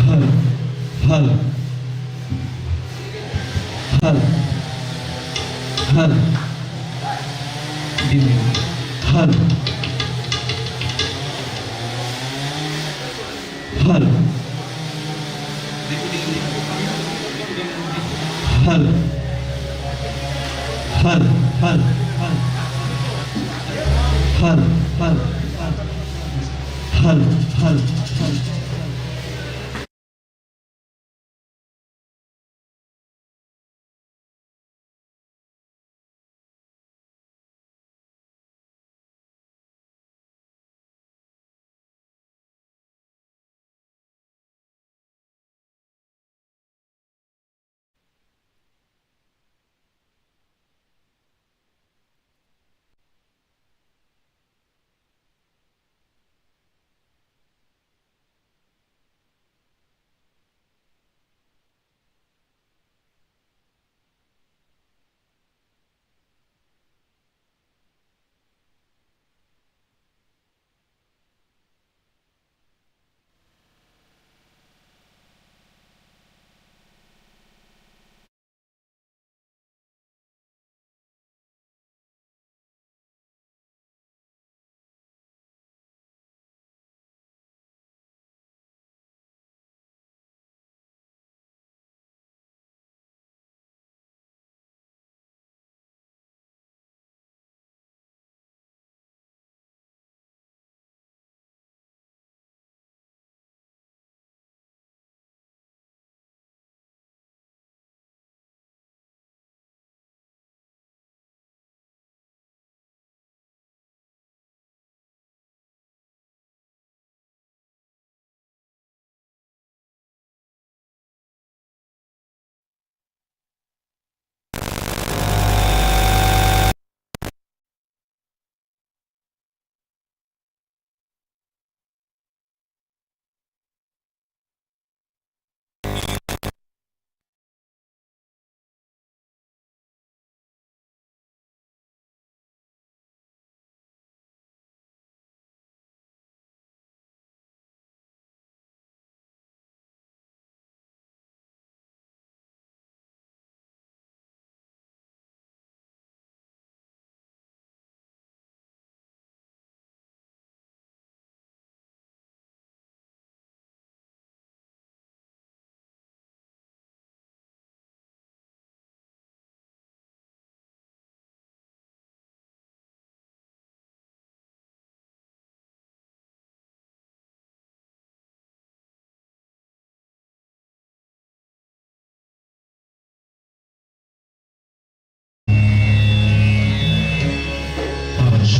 हल हल हल हल हल हल हल हल हल हल हल हल हल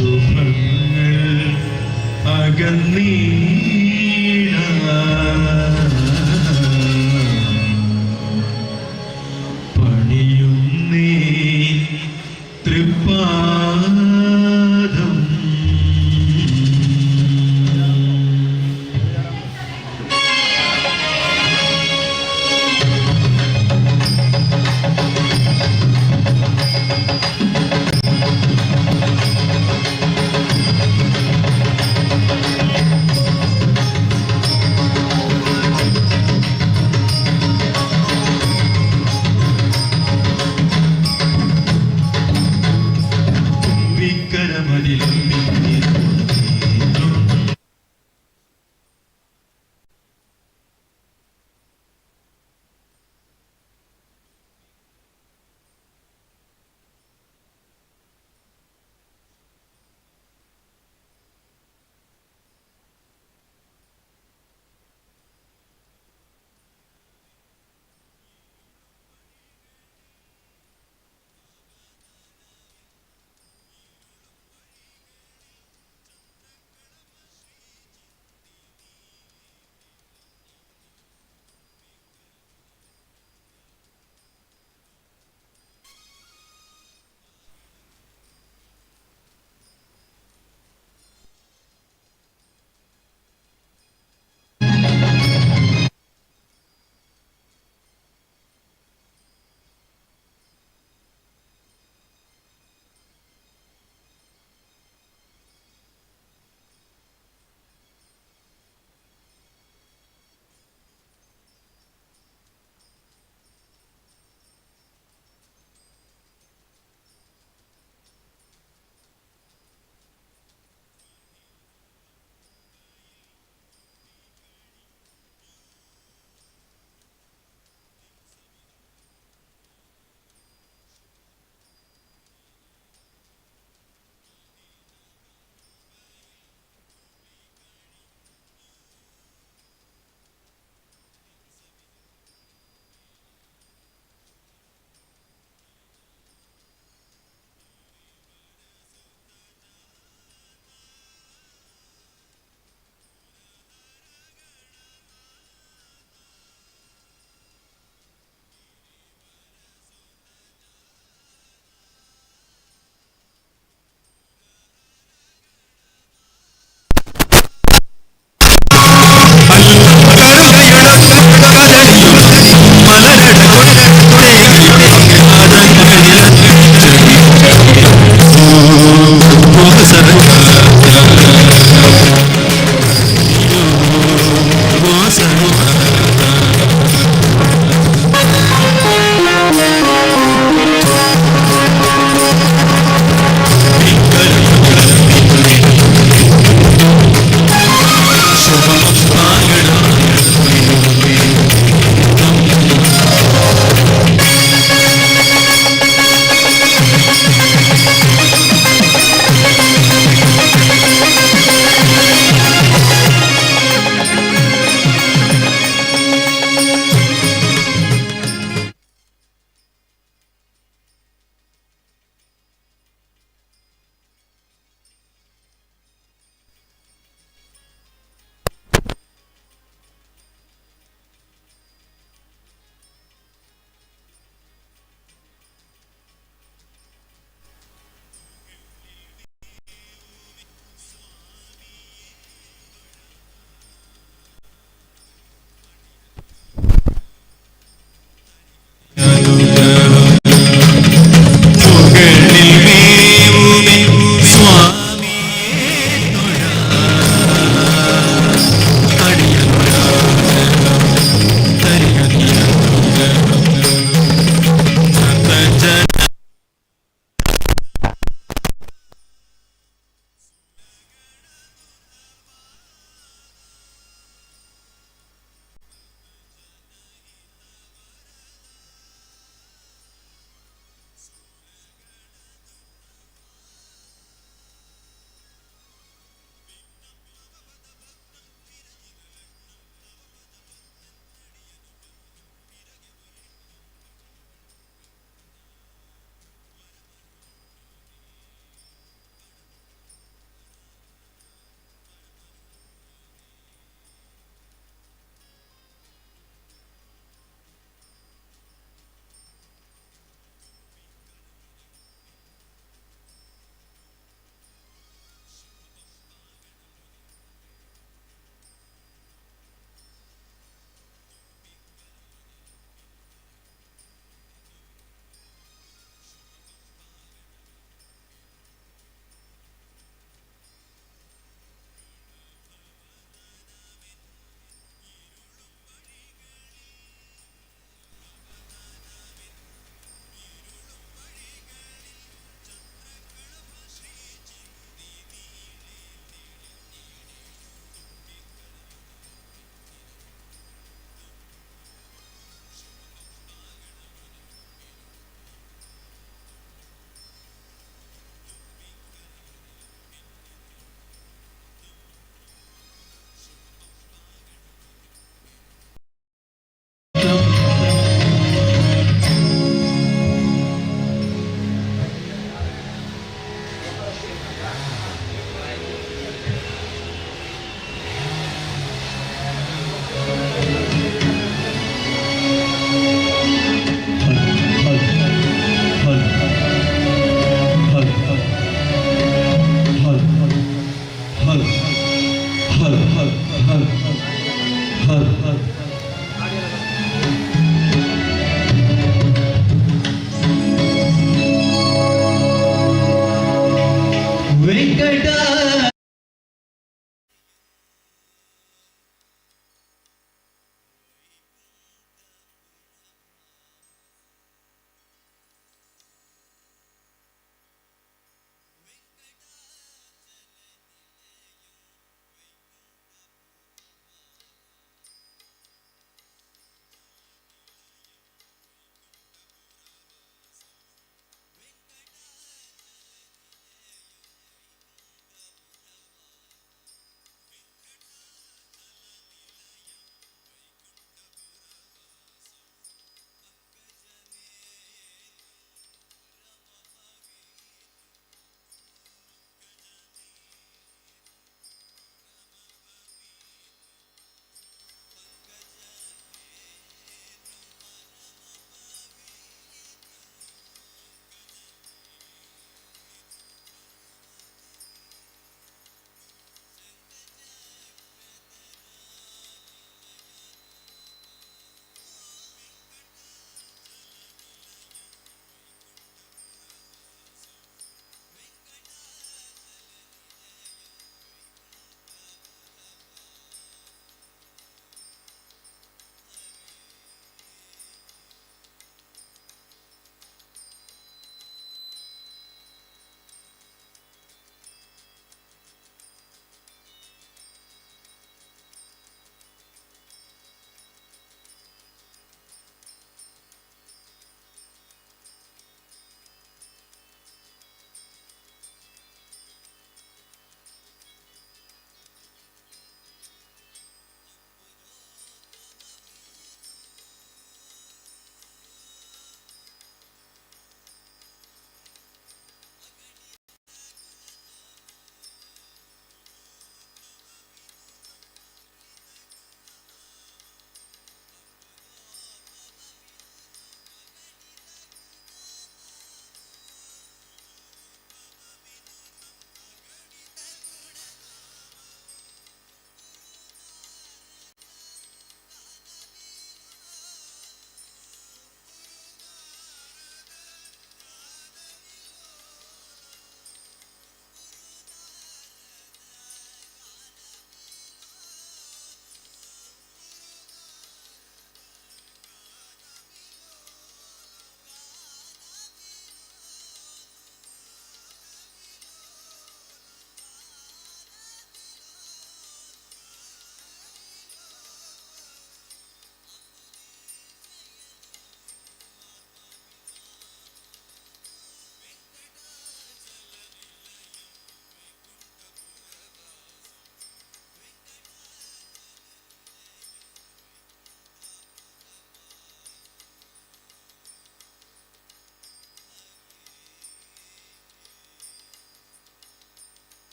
ശുഭങ്ങൾ പണിയുന്നേ തൃപ്പാദം.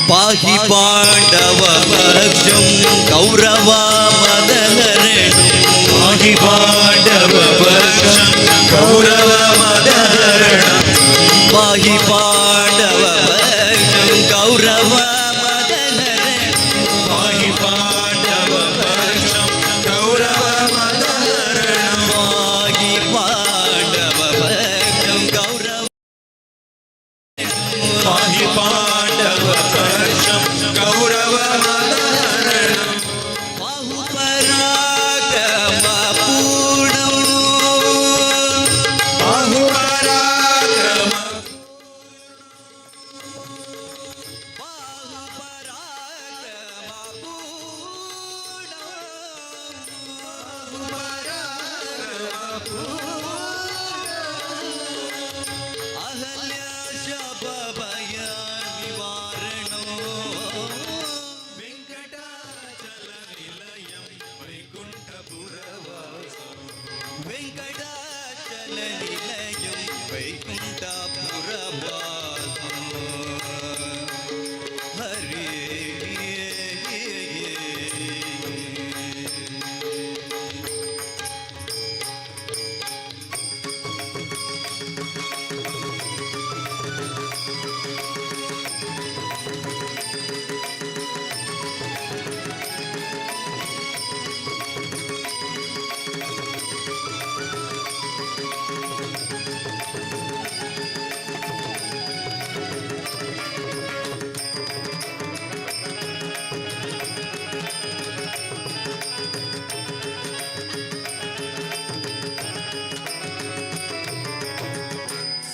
पाहि पाण्डवपक्षं कौरवमदहरणं पाहि पाण्डवपक्षं कौरवमदहरणं पाहि पाण्डवपक्षं कौरवमदहरणं पाहि पाण्डवपक्षं कौरवमदहरणं पाहि पाण्डवपक्षं कौरव पाहि पाण्डवपक्षं कौरवमदहरणं बाहुपराक्रमपूर्णं बाहुपराक्रम वेङ्कटाचलनिलयं वैकुण्ठपुरवासं वेङ्कटाचलनिलयं वैकुण्ठपुरवासं हरे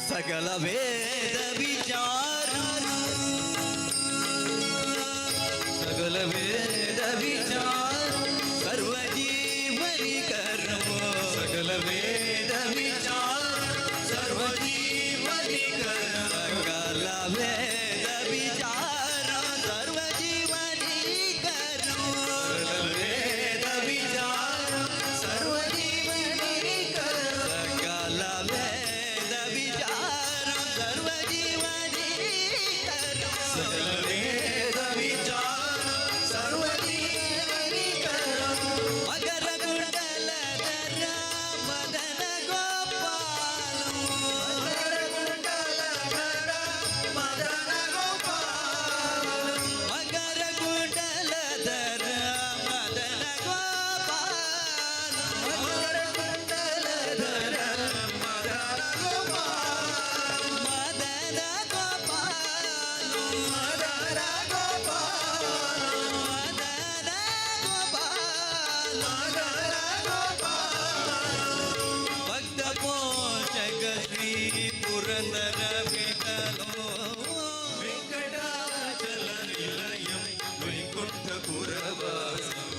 सकल वेद विचार सकल वेद विचार सर्वजीवनि कर्म सकल वेद विचार सर्वजीवनि कर्म सकल वेद विचार सर्वजीवनि कर्म सकल वेद विचार सर्वजीवनि कर्म सकल वेद विचार सर्वजीवनि कर्म सकल वेद विचार सर्वजीवनि कर्म मकर कुण्डलधर मदन गोपाल मदन गोपाल मकर कुण्डलधर मदन गोपाल कुण्डलधर मदन गोपाल मदन गोपाल मदन गोपाल मदन गोपाल मदन गोपाल भक्त पोषक श्री पुरंदर विठलो वेङ्कटाचलनिलयं वैकुण्ठपुरवासं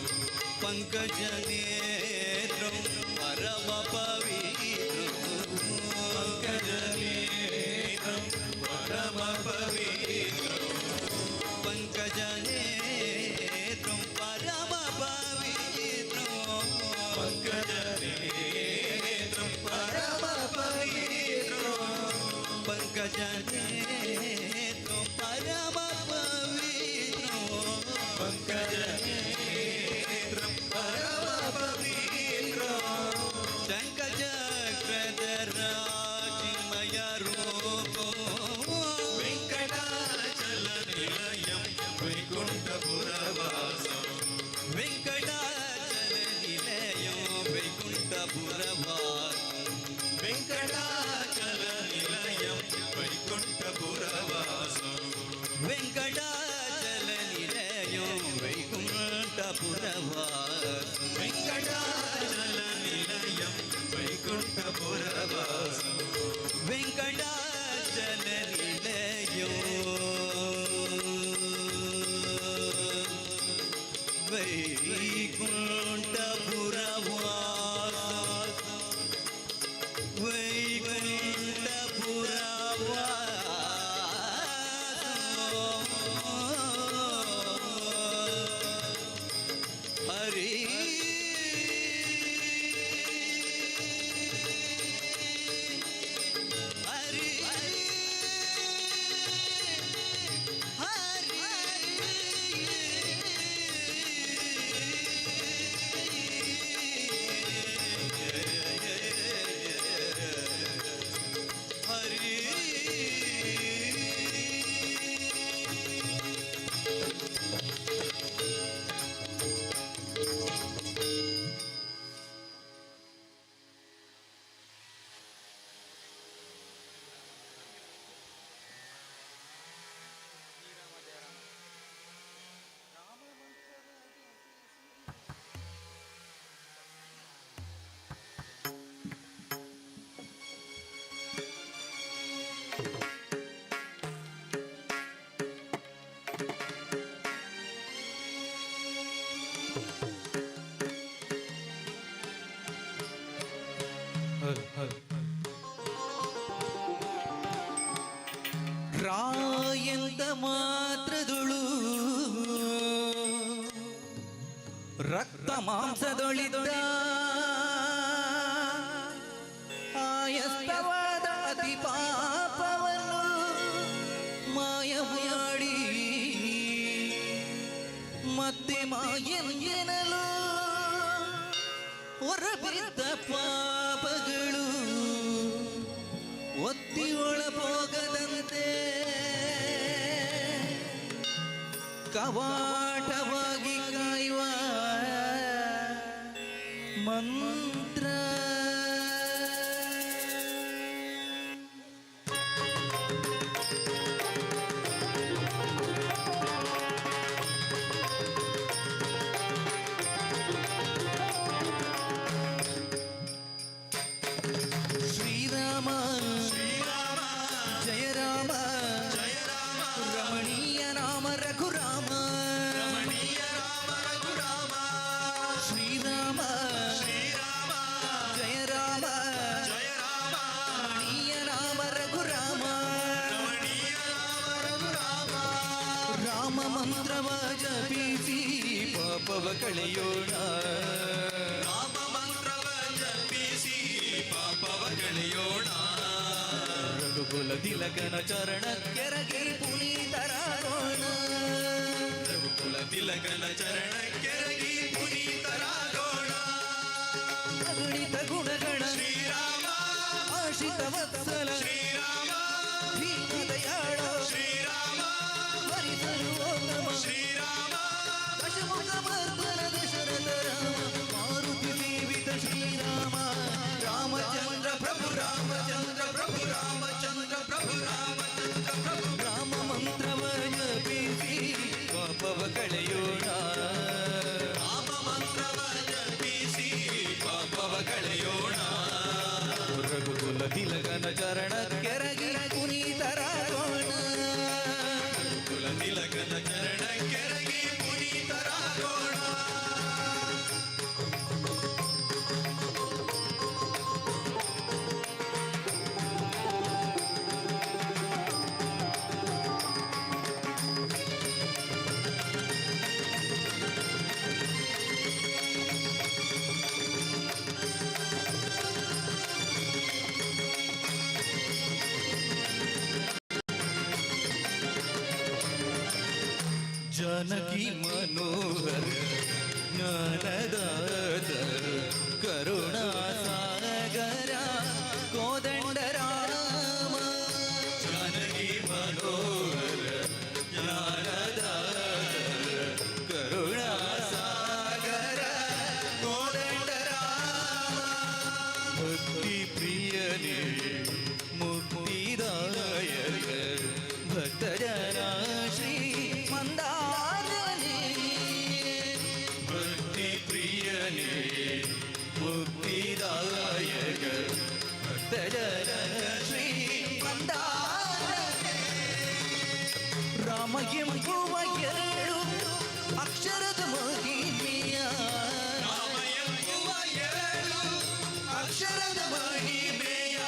पंकजनेत्रं परम पवित्रं पङ्कजनेत्रं परमपवित्रं पंकजनेत्रं परम पवित्रं पङ्कजनेत्रं परमपवित्रं पंकजनेत्रं परम पवित्रं पङ्कजनेत्रं परमपवित्रं शङ्खचक्रधराचिन्मय रूपो वेङ्कटाचलनिलयं वैकुण्ठपुरवासं वेङ्कटाचलनिलयो वैकुण्ठपुरवासं वेङ्कटाचलनिलयं वैकुण्ठपुरवासं वेङ्कटाचलनिलयो वैकुण्ठपुरवासं वेङ्कटाचलनिलयं वैकुण्ठपुरवासं वेङ्कटाचलनिलयो वैकुण्ठपुरवासं वैकुण्ठपुरवासं हरि ರಾಯಂತ ಮಾತ್ರದುಳು ರಕ್ತ ಮಾಂಸದೊಳಿದ ಆಯಸ್ತವಾದ ಅತಿ ಪಾಪವನ್ನು ಮಾಯ ಮಾಡಿ ಮತ್ತೆ ಮಾಯೆನಲು ಹೊರಬಿದ್ದ ಪಾಪಗಳು ಒತ್ತಿ ಒಳಪೋಗದಂತೆ ಕವಾಟವಾಗಿ ಕಾಯುವ ಮಂತ್ರ ಶ್ರೀರಾಮ ಶ್ರೀರಾಮ ಜಯ ರಾಮ ಜಯ ರಾಮ ರಮಣೀಯ ನಾಮ ರಘುರಾಮ ರಮಣೀಯ ರಾಮ ರಘುರಾಮ ಶ್ರೀರಾಮ ಶ್ರೀರಾಮ ಜಯ ರಾಮ ಜಯ ರಾಮ ರಮಣೀಯ ನಾಮ ರಘುರಾಮ ರಮಣೀಯ ರಾಮ ರಘುರಾಮ ರಾಮ ಮಂತ್ರವ ಜಪಿಸಿ ಪಾಪವ ಕಳೆಯೋಣ ರಾಮ ಮಂತ್ರವ ಜಪಿಸಿ ಪಾಪವ ಕಳೆಯೋಣ ರಘುಕುಲ ತಿಲಕನ ಚರಣ ಕೆರಗಿ ಪುನೀತರಾಗೋಣ ರಘುಕುಲ ತಿಲಕನ ಚರಣ ಕೆರಗಿ ಪುನೀತರಾಗೋಣ ಅಗಣಿತ ಗುಣಗಣ ಶ್ರೀರಾಮ ಆಶಿತ ವತ್ಸಲ ಶ್ರೀರಾಮ ಭೀಮ ದಯಾಳ ಶ್ರೀರಾಮ ಹರಿಸರ್ವೋತ್ತಮ ಶ್ರೀರಾಮ ದಶಮುಖ ಮರ್ದನ ದಶರಥ ರಾಮ ಮಾರುತಿ ಸೇವಿತ ಶ್ರೀರಾಮ ರಾಮಚಂದ್ರ ಪ್ರಭು ರಾಮಚಂದ್ರ ಪ್ರಭು ರಾಮಚಂದ್ರ ಪ್ರಭು ರಾಮಚಂದ್ರ ಪ್ರಭು ರಾಮ ಮಂತ್ರವ ಜಪಿಸಿ ಪಾಪವ ಕಳೆಯೋಣ ರಾಮ ಮಂತ್ರವ ಜಪಿಸಿ ಪಾಪವ ಕಳೆಯೋಣ ರಘುಕುಲ ತಿಲಕನ ಚರಣ ಕೆರಗಿ ಪುನೀತರಾಗೋಣ ಕುಲ ತಿಲಕನ ಚರಣ ಕೆರಗಿ ಪುನೀತರಾಗೋಣ जानकी मनोहर ज्ञानदात करुणा सागर कोदंड राम जानकी मनोहर ज्ञानदात करुणा सागर कोदंड राम भक्ति प्रियने मुक्तिदायक भक्तजना श्री मंदारने भक्ति प्रियने मुक्तिदायक भक्तजना श्री मंदारने ರಾಮ ಎಂಬುವ ಎರಡು ಅಕ್ಷರದ ಮಹಿಮೆಯ ರಾಮ ಎಂಬುವ ಎರಡು ಅಕ್ಷರದ ಮಹಿಮೆಯ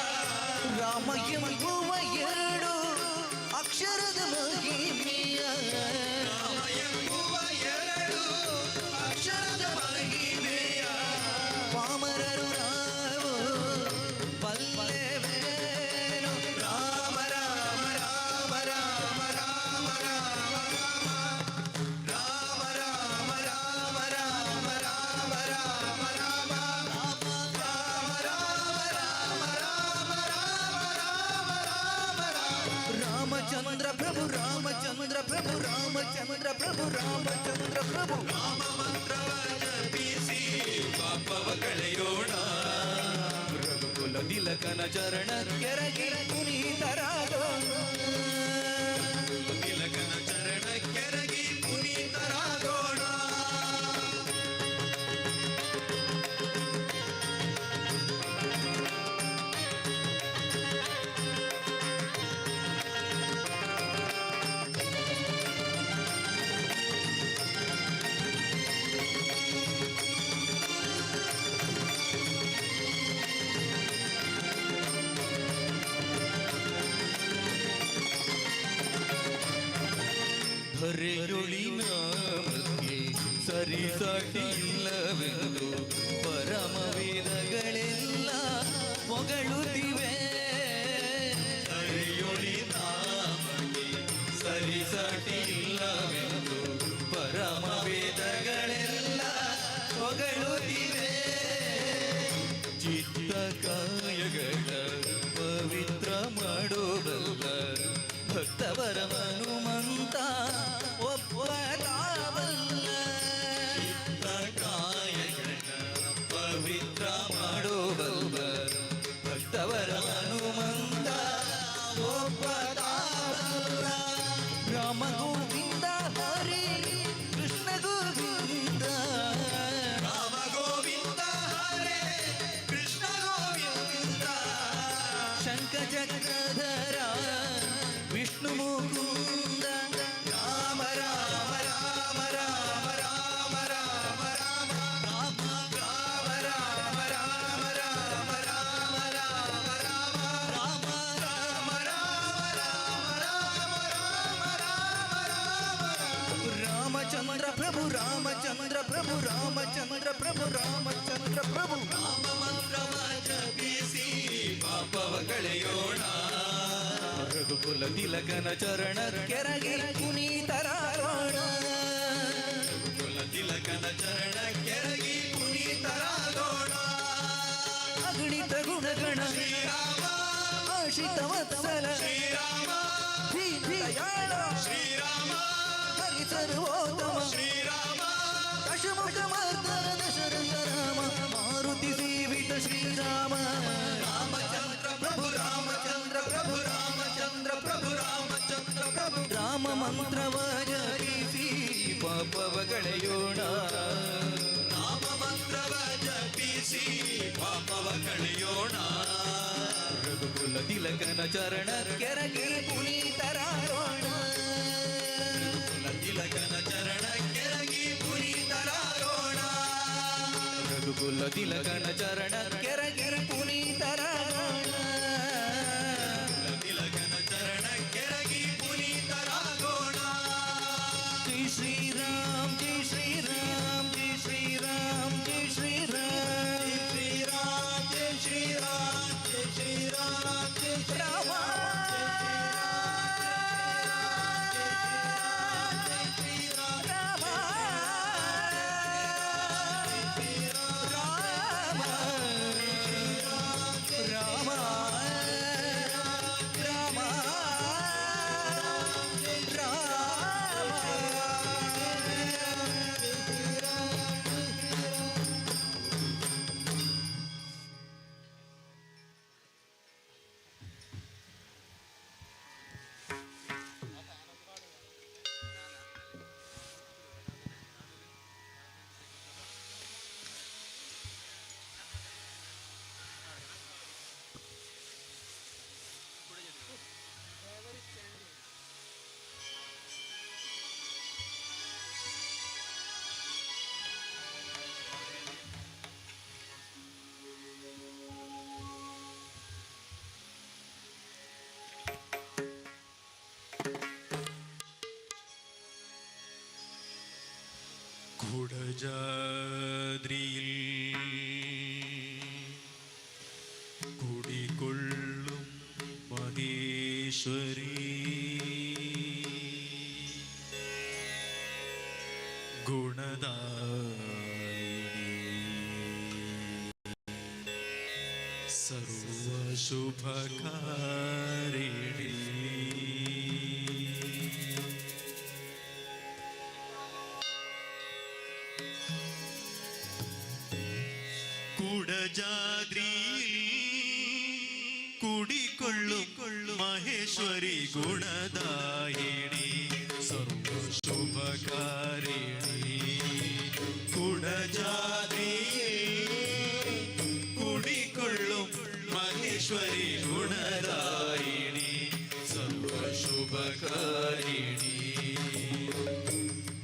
ರಾಮ ಎಂಬುವ ಎರಡು ಅಕ್ಷರದ ಮಹಿಮೆಯ ರಾಮ ಎಂಬುವ ಎರಡು ಅಕ್ಷರದ ಮಹಿಮೆಯ ಪಾಮರರು ನಾವು ಬಲ್ಲೆವೇನು ರಾಮ ರಾಮ ರಾಮ ರಾಮ ರಾಮ ರಾಮ ರಾಮ ರಾಮ ರಾಮ ರಾಮ ರಾಮ ರಾಮ ರಾಮಚಂದ್ರ ಪ್ರಭು ರಾಮಚಂದ್ರ ಪ್ರಭು ರಾಮಚಂದ್ರ ಪ್ರಭು ರಾಮಚಂದ್ರ ಪ್ರಭು ರಾಮ ಮಂತ್ರವ ಜಪಿಸಿ ಪಾಪವ ಕಳೆಯೋಣ ರಘುಕುಲ ತಿಲಕನ ಚರಣ ಕೆರಗಿ ಪುನೀತರಾಗೋಣ ತಿಲಕನ ಚರಣ ಕೆರಗಿ ಪುನೀತರಾಗೋಣ ಸಾಟಿ ಇಲ್ಲವೆಂದು ಪರಮ ವೇದಗಳೆಲ್ಲ ಹೊಗಳುತ್ತಿವೆ. ಹರಿಯೊಳಿ ನಾಮಗೆ ಸರಿ ಸಾಟಿ ಇಲ್ಲವೆಂದು ಪರಮ ವೇದಗಳೆಲ್ಲ ಹೊಗಳುತ್ತಿವೆ. ಚಿತ್ತ ಕಾಯಗಳ ಪವಿತ್ರ ಮಾಡೋಬಲ್ಲ ಭಕ್ತವರ ಹನುಮಂತ ಒಬ್ಬತಾವಲ್ಲ. ಚಿತ್ತ ಕಾಯಗಳ ಪವಿತ್ರ ಮಾಡೋಬಲ್ಲ ಭಕ್ತವರ ಹನುಮಂತ ಒಬ್ಬತಾವಲ್ಲ. ರಾಮ ಗೋವಿಂದ ಹರಿ ಕೃಷ್ಣ ಗೋವಿಂದ. ರಾಮ ಗೋವಿಂದ ಹರೇ ಕೃಷ್ಣ ಗೋವಿಂದ. ಶಂಖ ಚಕ್ರಧರ ವಿಷ್ಣು ಮುಕುಂದ. ರಾಮ ರಾಮ ರಾಮ ರಾಮ ರಾಮ ರಾಮ ರಾಮ ರಾಮ ರಾಮ ರಾಮ ರಾಮ ರಾಮ ರಾಮ ರಾಮ ರಾಮ ರಾಮ ರಾಮ ರಾಮಚಂದ್ರ ಪ್ರಭು ರಾಮಚಂದ್ರ ಪ್ರಭು ರಾಮಚಂದ್ರ ಪ್ರಭು ರಾಮಚಂದ್ರ ಪ್ರಭು. ರಾಮ ಮಂತ್ರವ ಜಪಿಸಿ ಪಾಪವ ಕಳೆಯೋಣ. ರಘುಕುಲ ತಿಲಕನ ಚರಣ ಕೆರಗಿ ಪುನೀತರಾಗೋಣ. ಕುಲ ತಿಲಕನ ಚರಣ ಕೆರಗಿ ಪುನೀತರಾಗೋಣ. ಅಗಣಿತ ಗುಣಗಣ ಶ್ರೀರಾಮ ಆಶಿತ ವತ್ಸಲ ಶ್ರೀರಾಮ ದಯಾಳ ಶ್ರೀರಾಮ ಹರಿ ಸರ್ವೋತ್ತಮ ಶ್ರೀರಾಮ ದಶಮುಖ ಮರ್ದನ ದಶರಥ ರಾಮ ಮಾರುತಿ ಸೇವಿತ ಶ್ರೀರಾಮ. ರಾಮಚಂದ್ರ ಪ್ರಭು ರಾಮಚಂದ್ರ ಪ್ರಭು ರಾಮಚಂದ್ರ ಪ್ರಭು ರಾಮಚಂದ್ರ ಪ್ರಭು. ರಾಮ ಮಂತ್ರವ ಜಪಿಸಿ ಪಾಪವ ಕಳೆಯೋಣ. ರಾಮ ಮಂತ್ರವ ಜಪಿಸಿ ಪಾಪವ ಕಳೆಯೋಣ. ರಘುಕುಲ ತಿಲಕನ ಚರಣ ಕೆರಗಿ ಪುನೀತರಾಗೋಣ. ಕುಲ ತಿಲಕನ ಚರಣ ಕೆರಗಿ ಪುನೀತರಾಗೋಣ. ರಘುಕುಲ ತಿಲಕನ ಚರಣ ಕೆರಗಿ ಪುನೀತರಾಗೋಣ. ಕುಲ ತಿಲಕನ ಚರಣ ಕೆರಗಿ ಪುನೀತರಾಗೋಣ. ಜೈ ಶ್ರೀರಾಮ್ ಜೈ ಶ್ರೀರಾಮ್ ಜೈ ಶ್ರೀರಾಮ್ ಜೈ ಶ್ರೀರಾಮ್. ಶ್ರೀರಾಮ್ ಜಯ ಶ್ರೀರಾಮ್ ಜಯ ಶ್ರೀರಾಮ್ ಜಯ ರಾಮ ರಾಮ ರಾಮ ರಾಮ കുടജാദ്രിയിൽ കുടികൊള്ളും മഹേശ്വരി ഗുണദായിനി സർവശുഭകാരിണി കുടജാദ്രിയിൽ കുടികൊള്ളും മഹേശ്വരി ഗുണദായിനി സർവശുഭകാരിണി. കുടജാദ്രിയിൽ കുടികൊള്ളും മഹേശ്വരി ഗുണദായിനി സർവശുഭകാരിണി.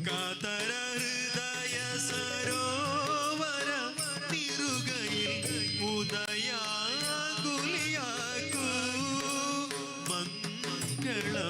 കാതര ഹൃദയ സരോവര തിരുകയിൽ ഉദയാകുലിയാക്കൂ മംഗളമന്ദസ്മിതം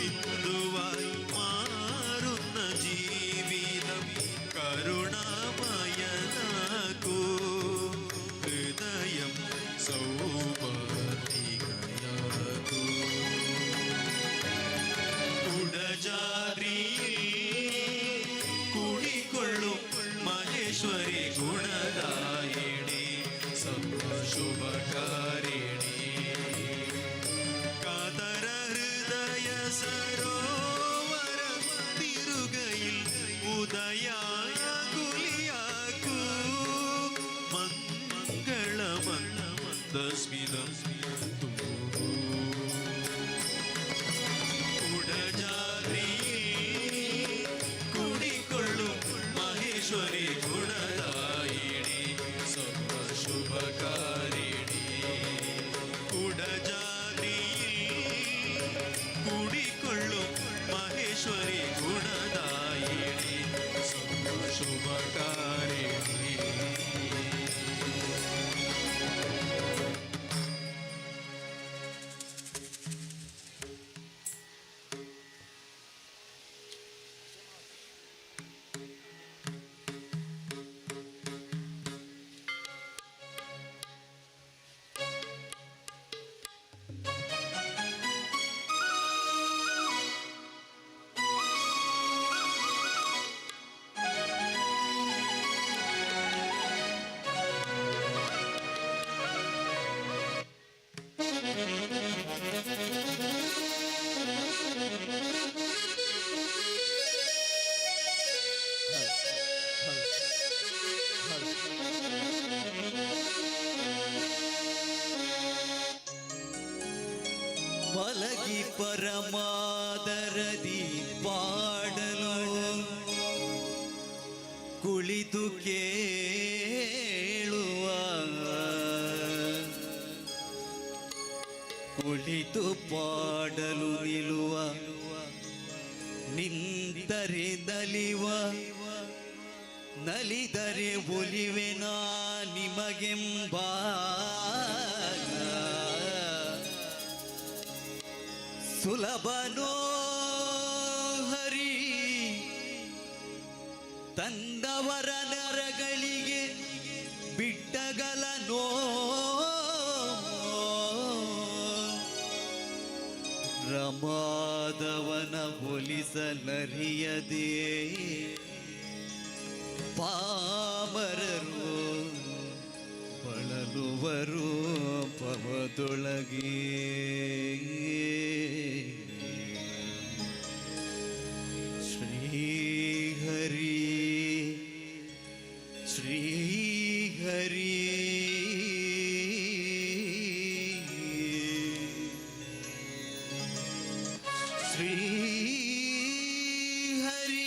ബിന്ദുവായി മാറുന്ന ജീവിതം കരുണാമയനാക്കൂ ഹൃദയം സൗഭാഗ്യകയാക്കൂ കുടജാദ്രിയിൽ കുടികൊള്ളും മഹേശ്വരി ഗുണദായിനി സർവശുഭകാരിണി കാതര ഹൃദയ സരോവര തിരുകയിൽ ഉദയാകുലിയാക്കൂ മംഗളമന്ദസ്മിതം കുടജാദ്രിയിൽ കുടികൊള്ളും മഹേശ്വരി ഗുണദായിനി സർവശുഭകാരിണി കുടജാദ്രിയിൽ കുടികൊള്ളും മഹേശ്വരി ഗുണദായിനി സർവശുഭകാരിണി ಮಲಗಿ ಪರಮಾದರದಿ ಪಾಡಲು ಕುಳಿತು ಕೇಳುವ ಕುಳಿತು ಪಾಡಲು ನಿಲ್ಲುವ ನಿಂತರೆ ನಲಿವ ನಲಿದರೆ ಒಲಿವೆನಾ ನಿಮಗೆಂಬ ಸುಲಭನೋ ಹರಿ ತಂದವರ ನರಗಳಿಗೆ ಬಿಟ್ಟಗಲನೋ ರಮಾದವನ ಒಲಿಸಲರಿಯದೇ ಪಾಮರರು ಬಳಲುವರು ಪವದೊಳಗೆ ಶ್ರೀಹರಿ ಶ್ರೀಹರಿ ಶ್ರೀಹರಿ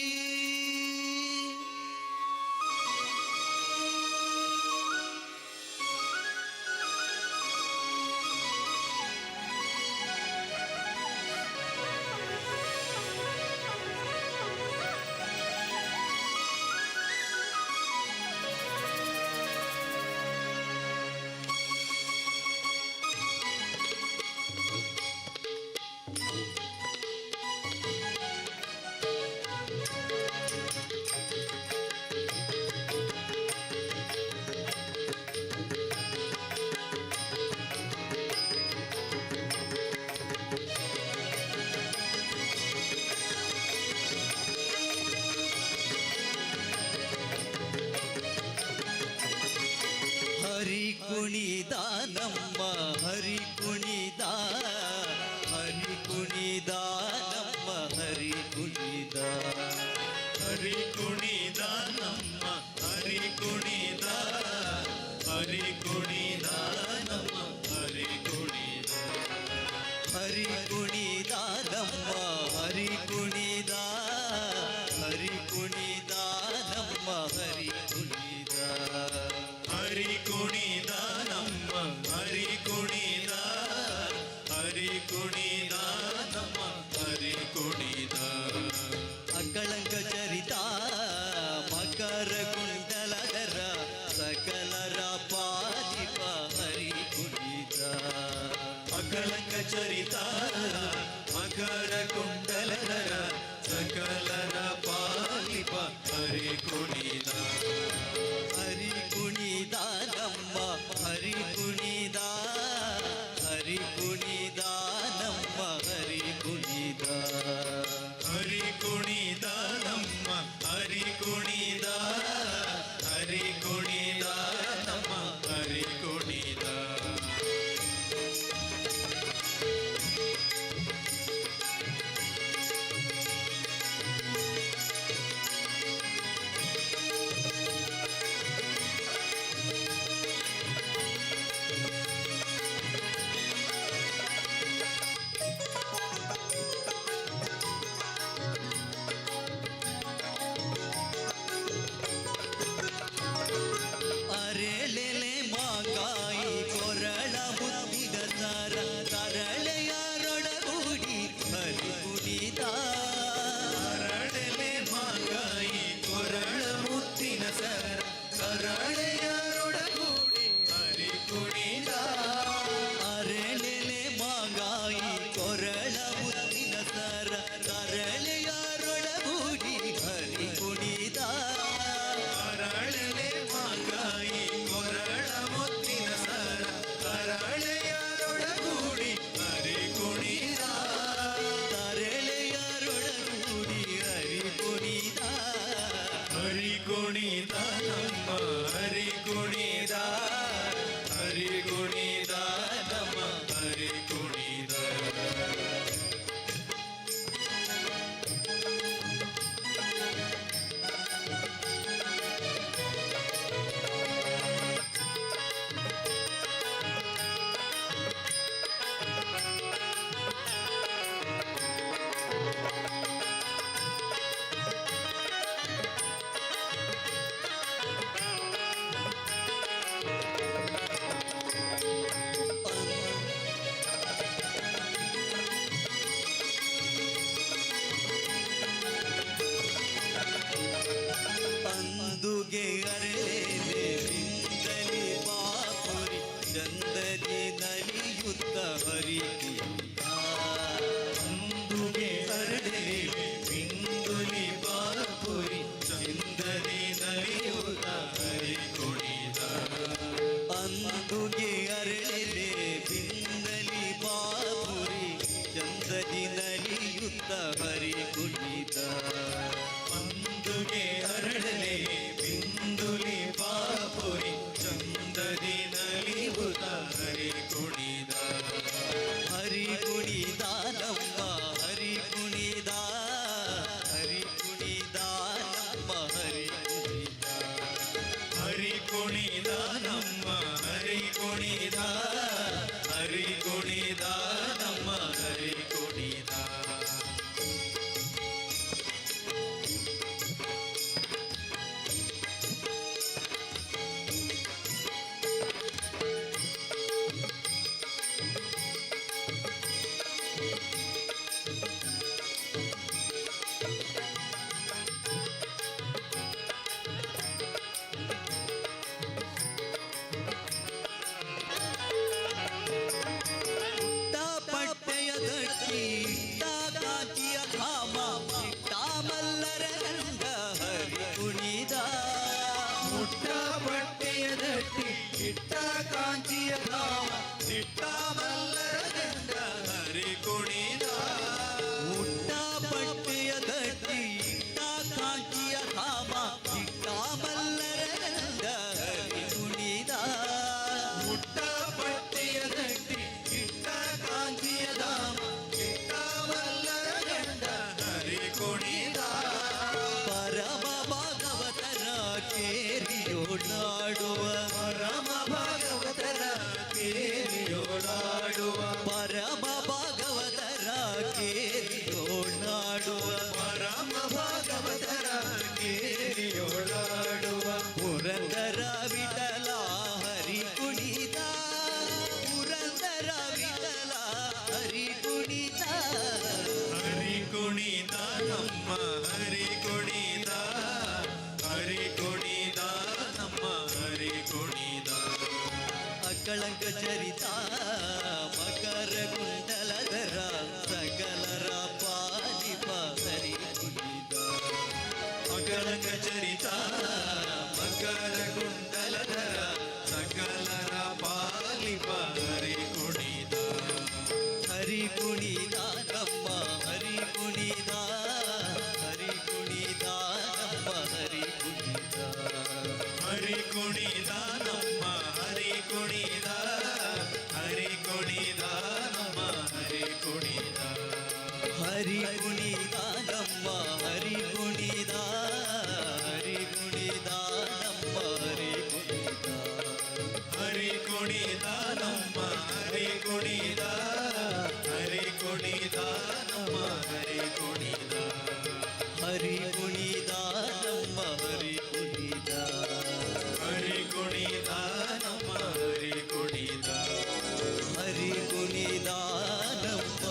ಹರಿ ಕುಣಿದ ನಮ್ಮ ಹರಿ ಕುಣಿದ ಹರಿ ಕುಣಿದ ನಮ್ಮ ಹರಿ ಕುಣಿದ ಹರಿ ಕುಣಿದ ನಮ್ಮ ಹರಿ ಕುಣಿದ ಹರಿ ಕುಣಿದ ನಮ್ಮ ಹರಿ ಕುಣಿದ ಹರಿ ಕುಣಿದ ನಮ್ಮ ಹರಿ ಕುಣಿದ ಹರಿ ಕುಣಿದ ನಮ್ಮ ಹರಿ ಕುಣಿದ ಹರಿ ಕುಣಿದ ನಮ್ಮ ಹರಿ ಕುಣಿದ ಹರಿ ಕುಣಿದ ನಮ್ಮ ಹರಿ ಕುಣಿದ ಅಕಳಂಕ ಚರಿತ ಮಕರ ಕುಂಡಲಧರ ಸಕಲರ ಪಾದಿಪ ಹರಿ ಕುಣಿದ ಅಕಳಂಕ ಚರಿತ ಮಕರ ಕುಂಡ ಹರಿ ಕುಣಿದ ಹರಿ ಕುಣಿದ ನಮ್ಮ ಹರಿ ಕುಣಿದ ಹರಿ ಕುಣಿದ ನಮ್ಮ ಹರಿ ಕುಣಿದ ಹರಿ ಕುಣಿದ ನಮ್ಮ ಹರಿ ಕುಣಿದ ಹರಿ ಕುಣಿದ ನಮ್ಮ ಹರಿ ಕುಣಿದ ಅರೆಲೆಲೆ ಮಾಗಾಯಿ ಕೊರಳ ಮುತ್ತಿದ ಸರ ತರಳೆಯರೊಡಗೂಡಿ ಹರಿ ಕುಣಿದ ಅರಳಲೆ ಮಾಗಾಯಿ ಕೊರಳ ಮುತ್ತಿನ ಸರ ಸರಳೆಯರೊಡಗೂಡಿ ಹರಿ ಕುಣಿದ ಅರೆಲೆಲೆ ಮಾಗಾಯಿ ಕೊರಳ ಮುತ್ತಿನ ಸರ ತರಳೆಯರೊಡಗೂಡಿ ಹರಿ ಕುಣಿದ ಅರಳಲೆ ಮಾಗಾಯಿ ಕೊರಳ ಮುತ್ತಿನ ಸರ ಅರಳೆಯರೊಡಗೂಡಿ ಹರಿ ಕುಣಿದ ತರಳೆಯರೊಡಗೂಡಿ ಹರಿ ಕುಣಿದ ಹರಿ ಕುಣಿದ ನಮ್ಮ ಹರಿ ಕುಣಿದ ಹರಿ ಕುಣಿದ ನಮ್ಮ ಹರಿ ಕುಣಿದ ಅಂದುಗೆ ಅರಳೆಲೆ ಬಿಂದಲಿ ಬಾಪುರಿ ಚಂದದಿ ನಲಿಯುತ್ತ ಹರಿ ಅಂದುಗೆ ಅರಳಲೆ ಬಿಂದುಲಿ ಬಾಪುರಿ ಚಂದದಿ ನಲಿಯುತ್ತ ಹರಿ ಕುಣಿದ ಅಂದುಗೆ ಅರಳೆಲೆ ಬಿಂದಲಿ ಬಾಪುರಿ ಚಂದದಿ ನಲಿಯುತ್ತ ಹರಿ ಕುಣಿದ ಅಂದುಗೆ ಅರಳಲೆ ಬಿಂದುಲಿ ಬಾಪುರಿ ಚಂದದಿ ನಲಿಯುತ್ತ ಹರಿ ಕುಣಿದ ಹರಿ ಕುಣಿದ ನಮ್ಮ ಹರಿ ಕುಣಿದ ಹರಿ ಕುಣಿದ ನಮ್ಮ ಹರಿ ಕುಣಿದ ಹರಿ ಕುಣಿದ ನಮ್ಮ ಹರಿ ಕುಣಿದ ಹರಿ ಕುಣಿದ ನಮ್ಮ ಹರಿ ಕುಣಿದ ಪಟ್ಟೆಯ ಗಟ್ಟಿ ಕಾಂಚಿಯ ಧಾಮ ಮಲ್ಲರ ಗಂಡ ಹರಿ ಕುಣಿದ ಮುಟ್ಟ ಬಟ್ಟೆಯ ದಟ್ಟಿ ಇಟ್ಟ ಕಾಂಚಿಯ ಧಾಮ ಇಟ್ಟ ಮಲ್ಲರ ಗಂಡ ಹರಿ ಕುಣಿದ ಮುಟ್ಟ ಪಟ್ಟೆಯ ಗಟ್ಟಿ ಕಾಂಚಿಯ ಧಾಮ ಮಲ್ಲರ ಗಂಡ ಹರಿ ಕುಣಿದ ಮುಟ್ಟ ಬಟ್ಟೆಯ ದಟ್ಟಿ ಇಟ್ಟ ಕಾಂಚಿಯ ಧಾಮ ಇಟ್ಟ ಮಲ್ಲರ ಗಂಡ ಹರಿ ಕುಣಿದ ಪರಮ ಭಾಗವತರ ಕೇರಿಯೋಡಾಡುವ ಪರಮ ಭಾಗವತರ ಕೇರಿಯೋಡಾಡುವ ಪರಮ ಭಾಗವತರ ಕೇರಿಯೋಡಾಡುವ ಪರಮ ಭಾಗವತರ ಕೇರಿಯೋಡಾಡುವ ಪುರಂದರ ವಿಠಲ ಹರಿ ಕುಣಿತ ಪುರಂದರ ವಿಠಲ ಹರಿ ಕುಣಿತ ಹರಿ ಕುಣಿದ ನಮ್ಮ ಹರಿ ಕುಣಿದ ಹರಿ ಕುಣಿದ ನಮ್ಮ ಹರಿ ಕುಣಿದ ಅಕಳಂಕ ಚರಿತ ಮಕರ ಕುಂಡಲಧರ ಸಕಲರ ಪಾಲಿಪ ಹರಿ ಕುಣಿತ ಅಕಳಂಕ ಚರಿತ ಹರಿ ಕುಣಿದ ಹರಿ ಕುಣಿದ ನಮ್ಮ ಹರಿ ಕುಣಿದ ಹರಿ ಕುಣಿದ ನಮ್ಮ ಹರಿ ಕುಣಿದ ಹರಿ ಕುಣಿದ ನಮ್ಮ ಹರಿ ಕುಣಿದ ಹರಿ ಕುಣಿದ ನಮ್ಮ ಹರಿ ಕುಣಿದ ಹರಿ ಕುಣಿದ ನಮ್ಮ ಹರಿ ಕುಣಿದ ಹರಿ ಕುಣಿದ ನಮ್ಮ ಹರಿ ಕುಣಿದ ಹರಿ ಕುಣಿದ ನಮ್ಮ ಹರಿ ಕುಣಿದ ಹರಿ ಕುಣಿದ ನಮ್ಮ ಹರಿ ಕುಣಿದ ಹರಿ ಕುಣಿದ ನಮ್ಮ ಹರಿ ಕುಣಿದ ಹರಿ ಕುಣಿದ ನಮ್ಮ ಹರಿ ಕುಣಿದ ಹರಿ ಕುಣಿದ ನಮ್ಮ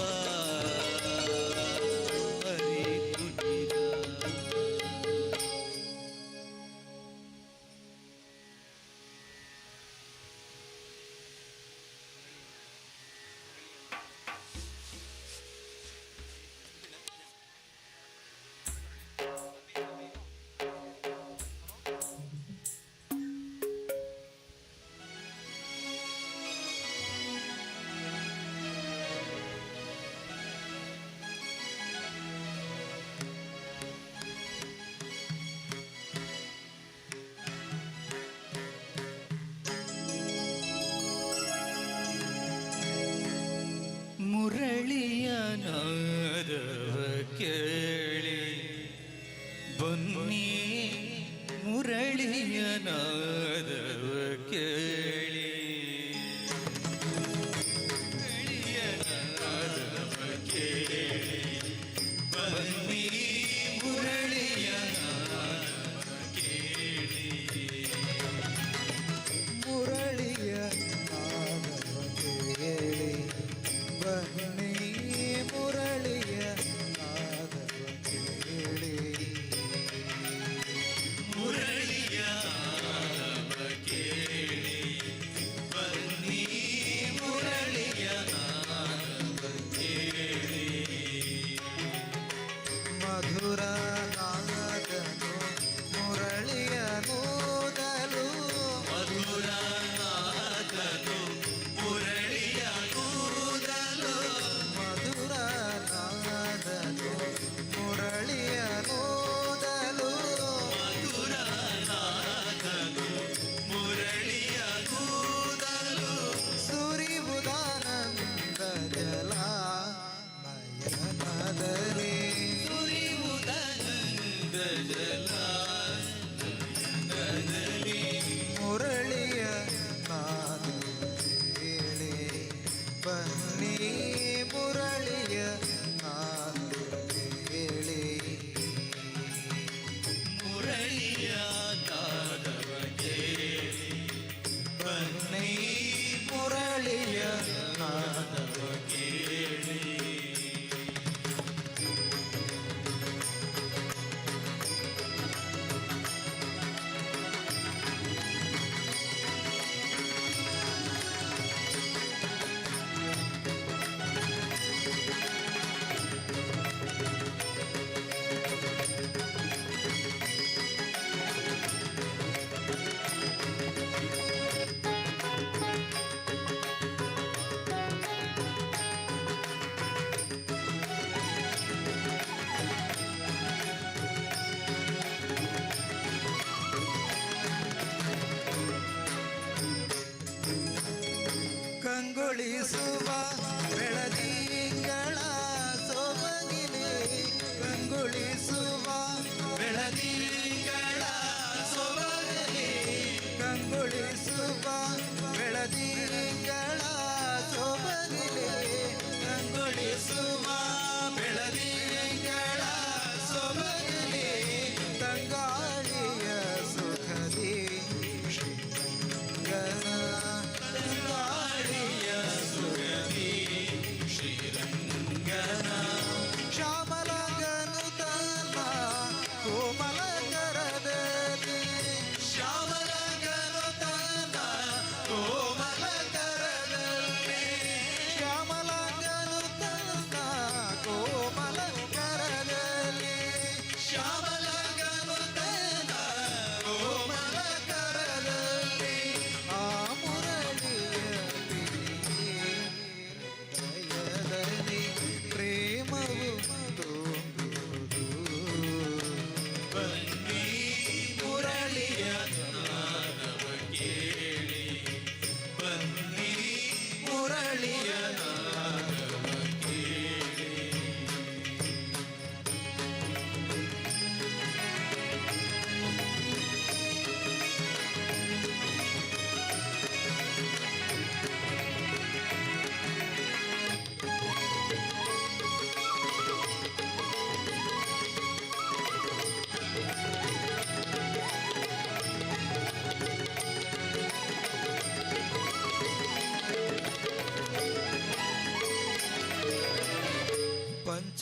ಹರಿ ಕುಣಿದ. ಮುರಳಿಯ ನಾದವ ಕೇಳಿ ಬನ್ನಿ ಮುರಳಿಯ ನಾದವ ಕೇಳಿ ಮುರಳಿಯ ನಾದವ ಕೇಳಿ ಬನ್ನಿ ಮುರಳಿಯ ನಾದವ ಕೇಳಿ ಮುರಳಿಯ ನಾದವ ಕೇಳಿ ಬನ್ನಿ ಮುರಳಿಯ ನಾದವ ಕೇಳಿ ಮುರಳಿಯ ನಾದವ ಕೇಳಿ ಬನ್ನಿ ಮುರಳಿಯ ನಾದವ ಕೇಳಿ ಮಧುರ ನಾದನು ಮುರಳಿಯ ನೂದಲು ಮಧುರ ನಾದನು ಮುರಳಿಯ ಕೂದಲು ಮಧುರ ನಾದನು ಮುರಳಿಯ ನೂದಲು ಮಧುರ ನಾದನು ಮುರಳಿಯ ಕೂದಲು ಸುರಿವುದಾನಂದ ಜಲ ನಯನದಲ್ಲಿ ಸುರಿಯುವುದನಂದ ಜಲ ನಯನದಲ್ಲಿ ಮುರಳಿಯ ನಾದವ ಕೇಳಿ ಬನ್ನಿ ಮುರಳಿಯ ನಾದವ ಕೇಳಿ ಮುರಳಿಯ ನಾದವ ಕೇಳಿ ಬನ್ನಿ ಮುರಳಿಯ ನಾದವ ಕೇಳಿ ಕಂಗೊಳಿಸುವ ಬೆಳದಿಂಗಳ ಸೊಬಗಿಲೆ ಕಂಗೊಳಿಸುವ ಬೆಳದಿಂಗಳ ಸೊಬಗಲಿ ಕಂಗೊಳಿಸುವ ಬೆಳದಿಂಗಳ ಸೊಬಗಿಲೆ ಕಂಗೊಳಿಸುವ ಬೆಳದಿಂಗಳ ಸೊಬಗಿಲೆ ತಂಗಾಳಿಯ ಸುಖದಿ ಶ್ರೀಗಣ ತಂಗಾಳಿಯ ಸುಗದಿ ಶ್ರೀ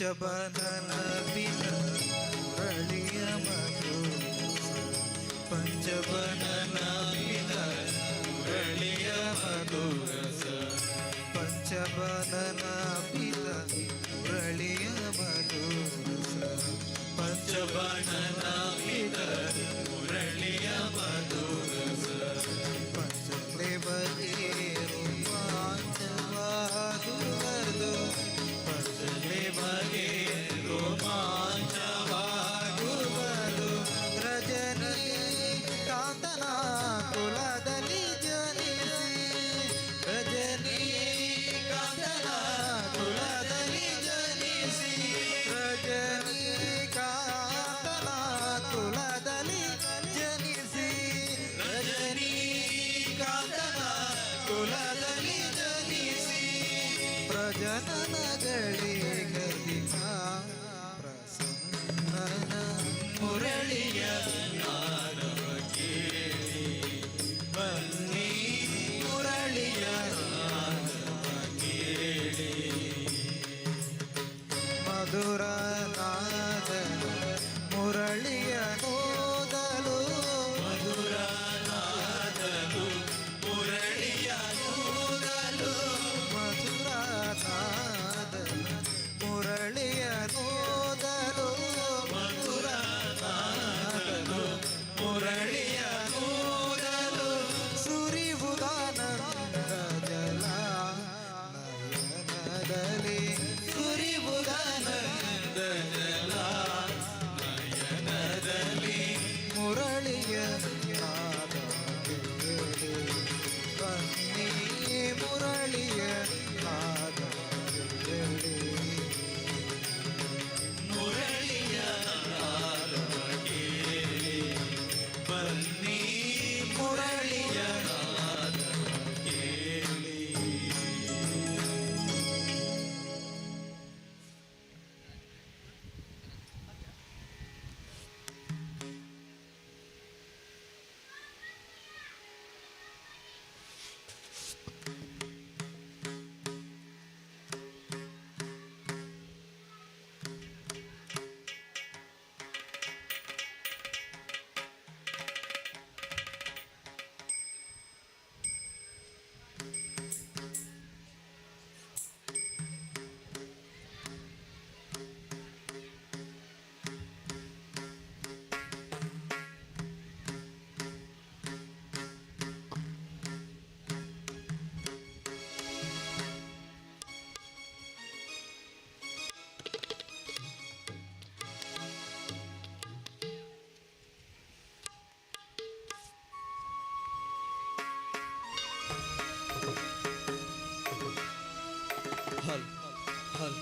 ಪಂಚಬನನ ಪಿತ ಮುರಳಿಯ ಮಧು ಪಂಚಬನನ ಪಿತ ಮುರಳಿಯ ಮಧುರಸ ಪಂಚಬನನ ಪಿತ ಮುರಳಿಯ ಮಧುರಸ ಪಂಚಬನನ ಪಿತ ಮುರಳಿಯ ಮಧುರಸ ಪಂಚಲೆ ಬಗೆರು ಪಾಂಚವಾಗುವುದು ಪಂಚಲೆ ಬಗೆ ರೋಮಾಂಚವಾಗುವುದು ರಜನಿ ಕಾಂತನ ಕುಲದಲ್ಲಿ ಜನಿಸಿ ರಜನಿ ಕಾಂತನ ಕುಲದಲ್ಲಿ ಜನಿಸಿ ರಜನಿ ಕಾಂತನ ಕುಲದಲ್ಲಿ ಜನಿಸಿ ರಜನಿ ಕಾಂತನ ಕುಲದಲ್ಲಿ ಜನಿಸಿ ಪ್ರಜನನಗಳಿಗಲಿಕ ಪ್ರಸನ್ನನ ಮುರಳಿಯ ನಾದವ ಕೇಳಿ ಬನ್ನಿ ಮುರಳಿಯ ನಾದವ ಕೇಳಿ ಮಧುರ ನಾದನ ಮುರಳಿಯ ನೋದಲು ಮಧುರ ನಾದಲು ಮುರಳಿಯ ನೋದಲು ಮಧುರ ನಾದನ ಮುರಳಿಯ ನೋದಲು ಮಧುರ ನಾದನು ಮುರಳಿಯ ನೋದಲು ಸುರಿವುದಾನಂದ ಜಲ ನಯನದಲ್ಲಿ ಸುರಿವುದಾನಂದ ಜಲ ನಯನದಲ್ಲಿ ಮುರಳಿಯ ನಾದ ಕೇಳಿ ಬನ್ನಿ ಮುರಳಿಯ ನಾದ ಕೇಳಿ ಮುರಳಿಯ ನಾದವ ಕೇಳಿ ಬನ್ನಿ ಮುರಳಿಯ ನಾದವ ಕೇಳಿ हल हल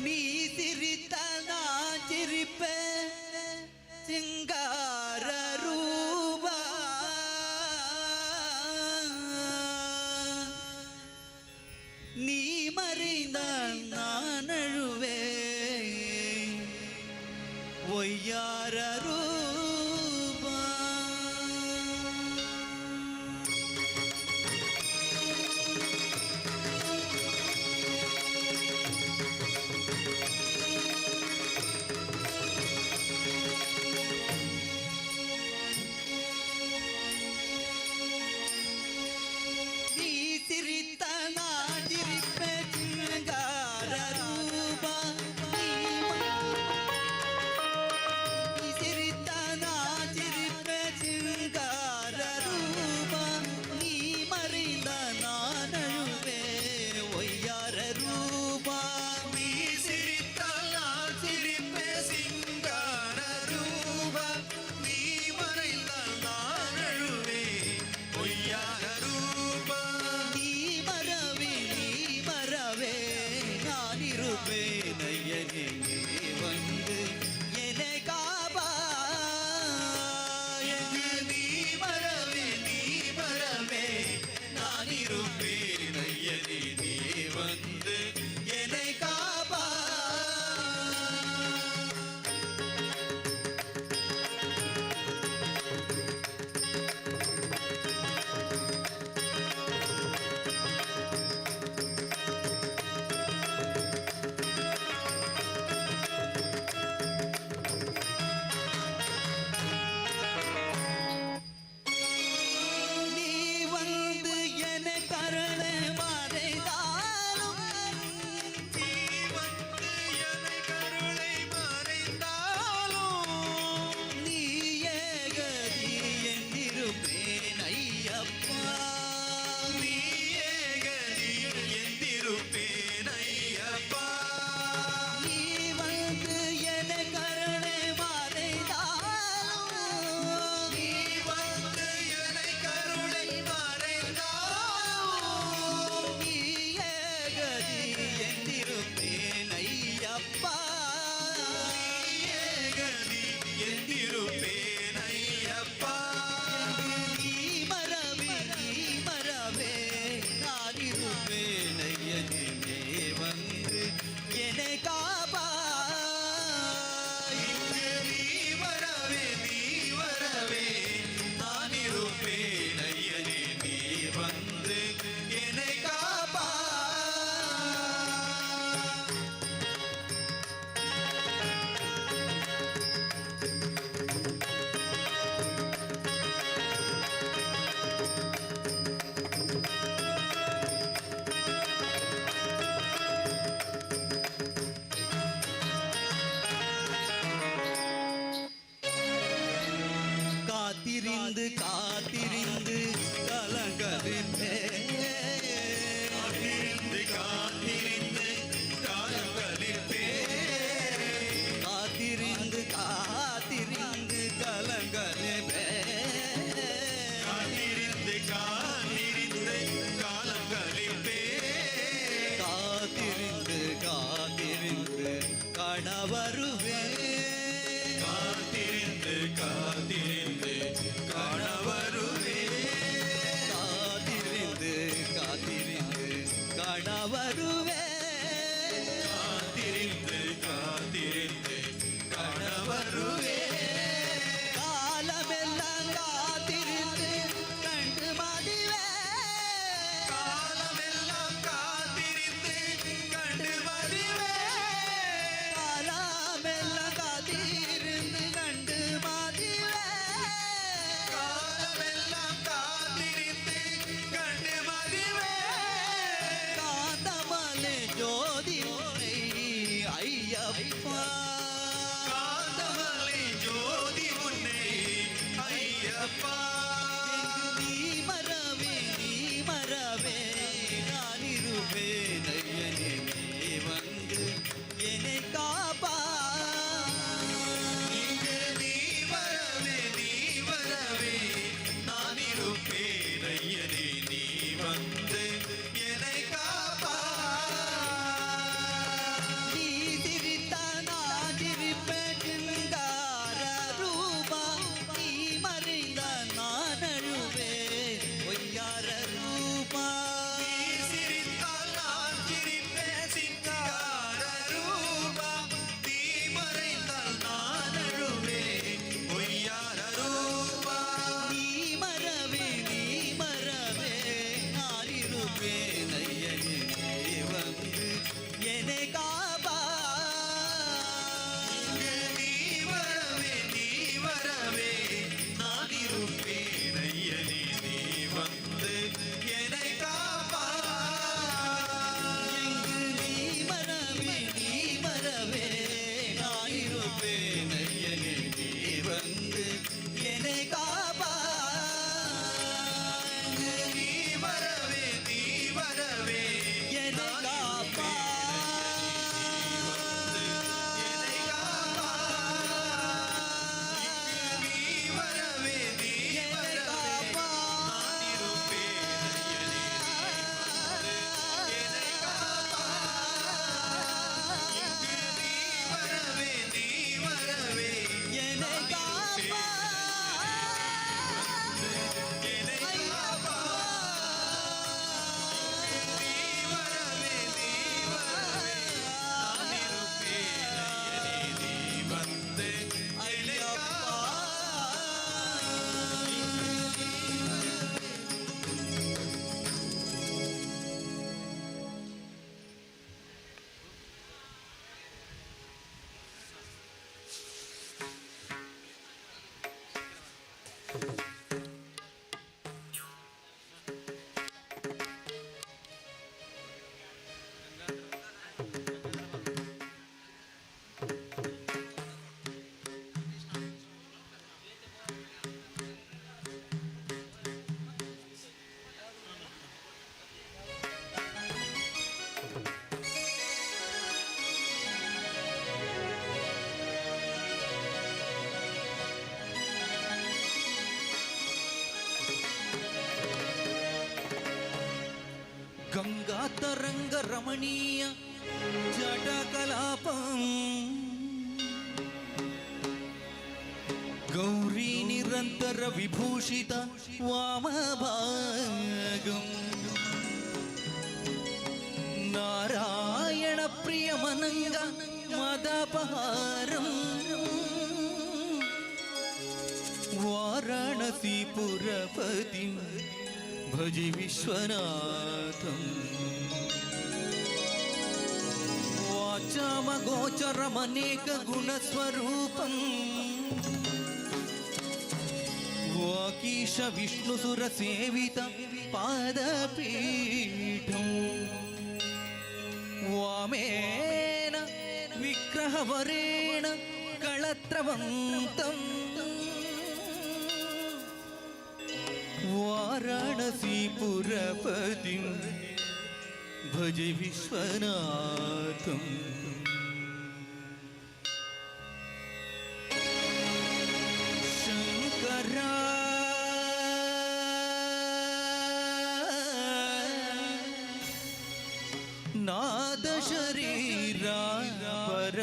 ನೀ ಸಿರಿತನ ಚಿರಿಪೆ ಸಿಂಗಾರ ರೂಪ ನೀ ಮರಿದ ನಾನಳುವೆ ಒಯ್ಯಾರ ರೂಪ ನೀ ಸಿರಿತನ ಚಿರಿಪೆ ಸಿಂಗಾರ ರೂಪ ನೀ ಸಿರಿ வருவேன் காத்திருந்து காத்திருந்து காண வருவேன் காத்திருந்து காத்திருந்து காண வருவேன் காத்திருந்து காத்திருந்து காண வருவேன் காலமெல்லாம் காத்திருந்து கண்டு மடிவேன் காலமெல்லாம் காத்திருந்து கண்டு வருவேன் காலமெல்லாம் காத்திருந்து கண்டு மடிவேன் காலமெல்லாம் காத்திருந்து கண்டு வருவேன் காந்தமலை ஜோதி உன்னை ஐயப்பா காந்தமலை ஜோதி உன்னை ஐயப்பா நீ மறவே நான் இருப்பேன் ஐயனே நீ வந்து என்னை காப்பா இங்கு நீ வரவே நான் இருப்பேன் ஐயனே நீ வந்து என்னை காப்பா நீ சிரித்தால் நான் சிரிப்பேன் சிங்கார ரூபா நீ மறைந்தால் நான் அழுவேன் பொய்யார ரூபா நீ சிரித்தால் நான் சிரிப்பேன் சிங்கார ரூபா நீ மறைந்தால் நான் அழுவேன் பொய்யார ரூபா நீ மறவே நான் இருப்பேன் ஐயனே நீ வந்து என்னை காப்பா இங்கு நீ வரவே நான் இருப்பேன் ஐயனே நீ வந்து என்னை காப்பா எங்கு நீ மறவே நான் இருப்பேன் ஐயனே நீ வந்து என்னை காப்பா எங்கு நீ வரவே என்னை காப்பா என்னை காப்பா நீ வரவே என்னை காப்பா நான் இருப்பேன் ஐயனே என்னை காப்பா இங்கு நீ வரவே என்னை காப்பா என்னை காப்பா நீ வரவே நான் இருப்பேன் ஐயனே நீ வந்து என்னை காப்பா గంగా తరంగ రమణీయ జటకలాపం గౌరీ నిరంతర విభూషిత వామభాగం నారాయణ ప్రియమనంగ మదపహారం వారాణసీపురపతి భజి విశ్వనాథం వాచామగోచరమనేక గుణస్వరూపం వాకీశ విష్ణుసుర సేవిత పాదపీఠం వామేన విగ్రహవరేణ కళత్రవంతం వారాణసీపురపతి భజ విశ్వనాథం శంకరా నాద ನಾದ ಶರೀರ ಪರ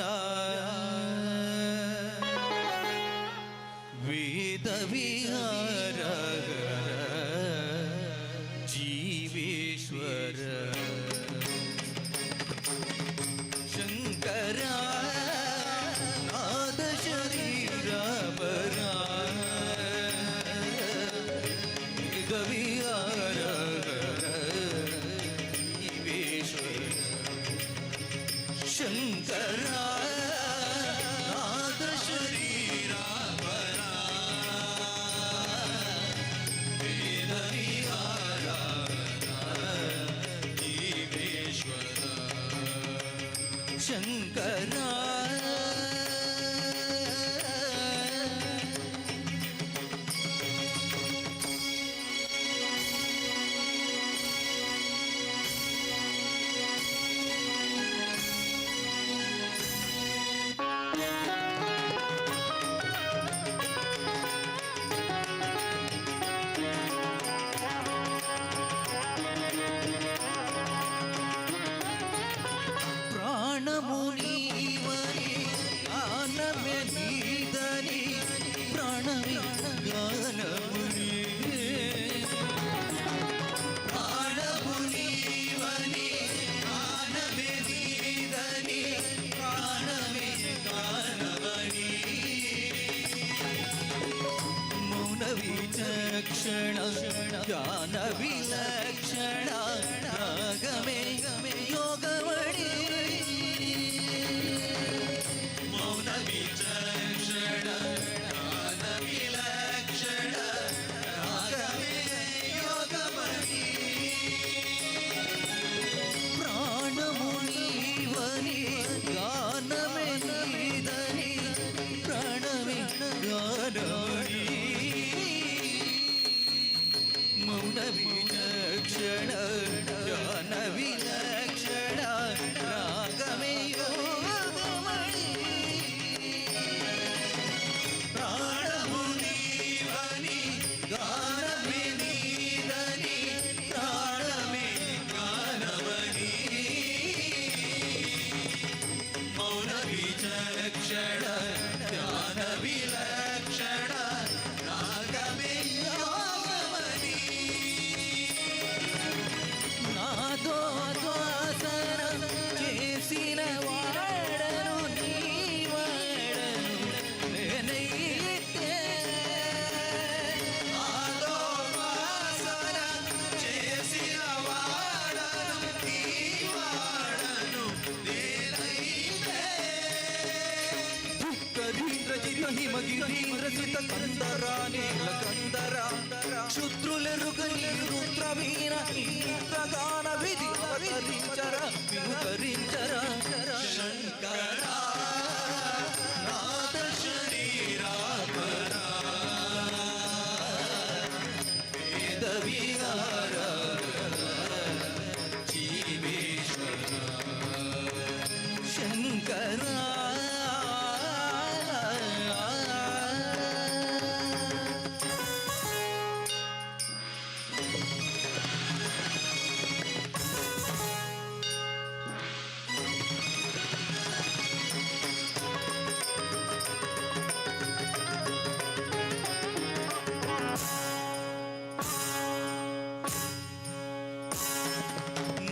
ವೇದ ವಿಹಾರ ಜೀವೇಶ್ವರ ಶಂಕರ ನಾದ ಶರೀರ ಪರ ವೇದ ವಿಹಾರ ಶಂಕರ ನಾದ ಶರೀರ ಪರ ವೇದ ವಿಹಾರ ಜೀವೇಶ್ವರ ಶಂಕರ ప్రాణమునీవని గానమే నీదని ప్రాణమే గానముని ప్రాణమునీవని గానమే నీదని ప్రాణమే గానమని మౌన విచక్షణ జ్ఞాన విలక్షణ రాగమే యోగమణి మౌన విచక్షణ జ్ఞాన విలక్షణ రాగమే యోగమణి ప్రాణమునీవని గానమే నీదని ప్రాణమే గానమణి మౌన విచక్షణ జ్ఞాన విలక్షణ రాగమే యోగమణి ప్రాణమునీవని గానమే నీదని ప్రాణమే గానమని మౌన విచక్షణ జ్ఞాన విలక్షణ రాగమే యోగమణి నాదోద్వాసన చేసిన వాడను నీ వాడను నేనైతే నాదోద్వాసన చేసిన వాడను నీ వాడను నేనైతే దుఃఖరీంద్ర జిత హిమగిరీంద్ర సిత కందర నీలకందర శుద్రులెరుగని రుద్ర వీర ఇంద్రగాన విధి అవతరించర వినుకరించర శంకర నాద శరీర పర వేద విహార జీవేశ్వర శంకర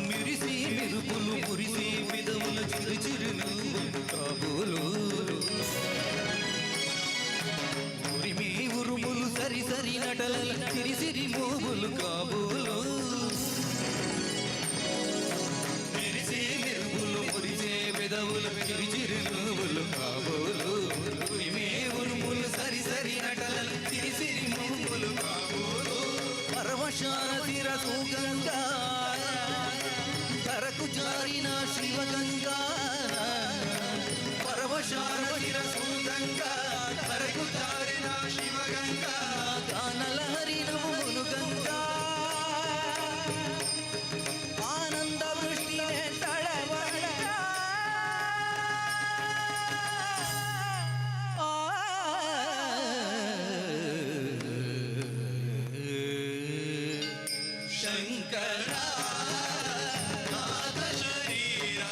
మిరిసి మెరుపులు మురిసి విధములు చిరు చిరులు కాబోలు ఉరిమి ఉరుములు సరి సరి నటల సిరి సిరి మోగులు కాబోలు మిరిసి మెరుపులు మురిసే విధములు చిరు చిరులు కాబోలు ఉరిమి ఉరుములు సరి సరి నటల సిరి సిరి మోగులు కాబోలు పరవశాన శిరసు గంగా ధరకు జారిన శివగంగా పరవశాన శిరసు గంగా ధరకు జారిన శివగంగా గానలహరి నమోను గంగా ఆనంద వృష్టి తడవడగా శంకర నాద శరీరా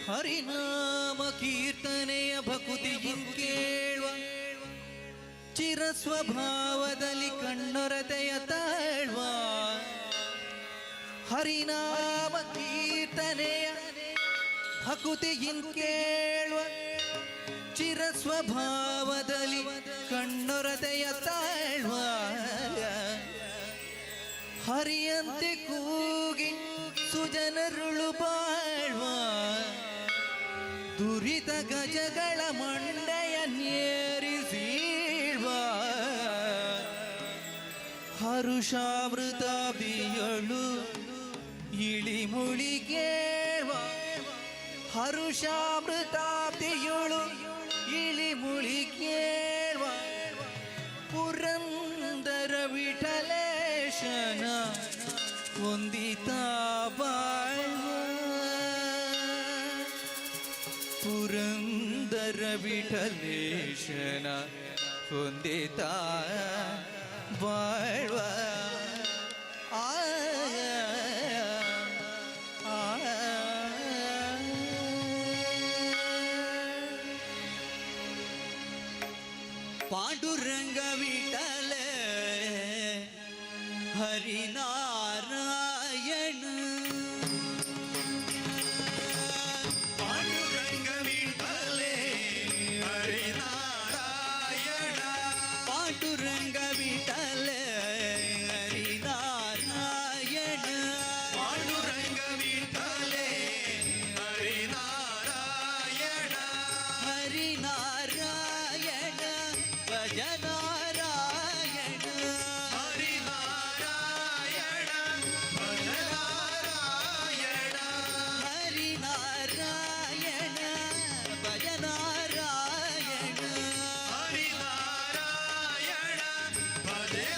ಹರಿನಾಮ ಕೀರ್ತನೆಯ ಭಕುತಿಯಿಂ ಕೇಳುವ ಚಿರ ಸ್ವಭಾವದಲ್ಲಿ ಕಣ್ಣೊರತೆಯ ತಾಳ್ವ ಹರಿನಾಮ ಕೀರ್ತನೆಯ ಭಕುತಿಯಿಂ ಕೇಳುವ ಚಿರ ಸ್ವಭಾವದಲ್ಲಿ ಕಣ್ಣೊರತೆಯ ತಾಳ್ವ ಹರಿಯಂತೆ ಕೂಗಿ ಸುಜನರುಳು ಬಾಳ್ವ ದುರಿತ ಗಜಗಳ ಮಂಡೆಯ ನೇರಿಸೀಳ್ವ ಹರುಷಾಮೃತಾಬ್ದಿಯಳು ಇಳಿಮುಳಿ ಕೇಳ್ವ ಹರುಷಾಮೃತಾಬ್ದಿಯಳು ಇಳಿಮುಳಿ ಕೇಳ್ವ ಪುರಂದರ ವಿಠಲೇಶನ ವಂದಿತಾ ಬಾಳ್ವ ಪುರಂದರ ವಿಠಲೇಶನ ವಂದಿತಾ ಬಾಳ್ವ ಪಾಂಡುರಂಗ ವಿಠಲ ಹರಿನಾರಾಯಣ ಪಾಂಡುರಂಗ ವಿಠಲೆ ಹರಿನಾರಾಯಣ ಪಾಂಡುರಂಗ ವಿಠಲ ಹರಿನಾರಾಯಣ ಪಾಂಡುರಂಗ ವಿಠಲೆ ಹರಿನಾರಾಯಣ ಹರಿನಾರಾಯಣ ಭಜನಾರಾಯಣ ಹರಿನಾರಾಯಣ ಭಜನಾರಾಯಣ ಹರಿನಾರಾಯಣ ಭಜನಾರಾಯಣ ಹರಿನಾರಾಯಣ ಭಜನಾರಾಯಣ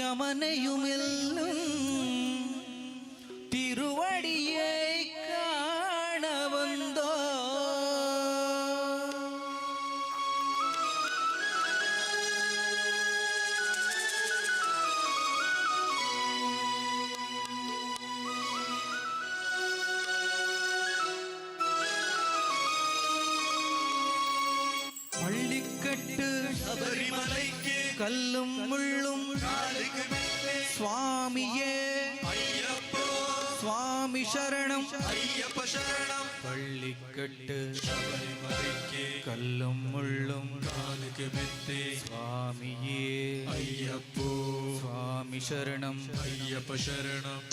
யமனையுமெல்லும் திருவடியை காண வந்தோ. பள்ளிக்கட்டு சபரிமலைக்கு கல்லும் முள்ளும் காலுக்கு மெத்தை சுவாமியே ஐயப்போ சுவாமி சரணம். ஐயப்ப சரணம். பள்ளிக்கட்டு சபரிமலைக்கு கல்லும் முள்ளும் காலுக்கு மெத்தை சுவாமியே ஐயப்போ சுவாமி சரணம். ஐயப்ப சரணம்.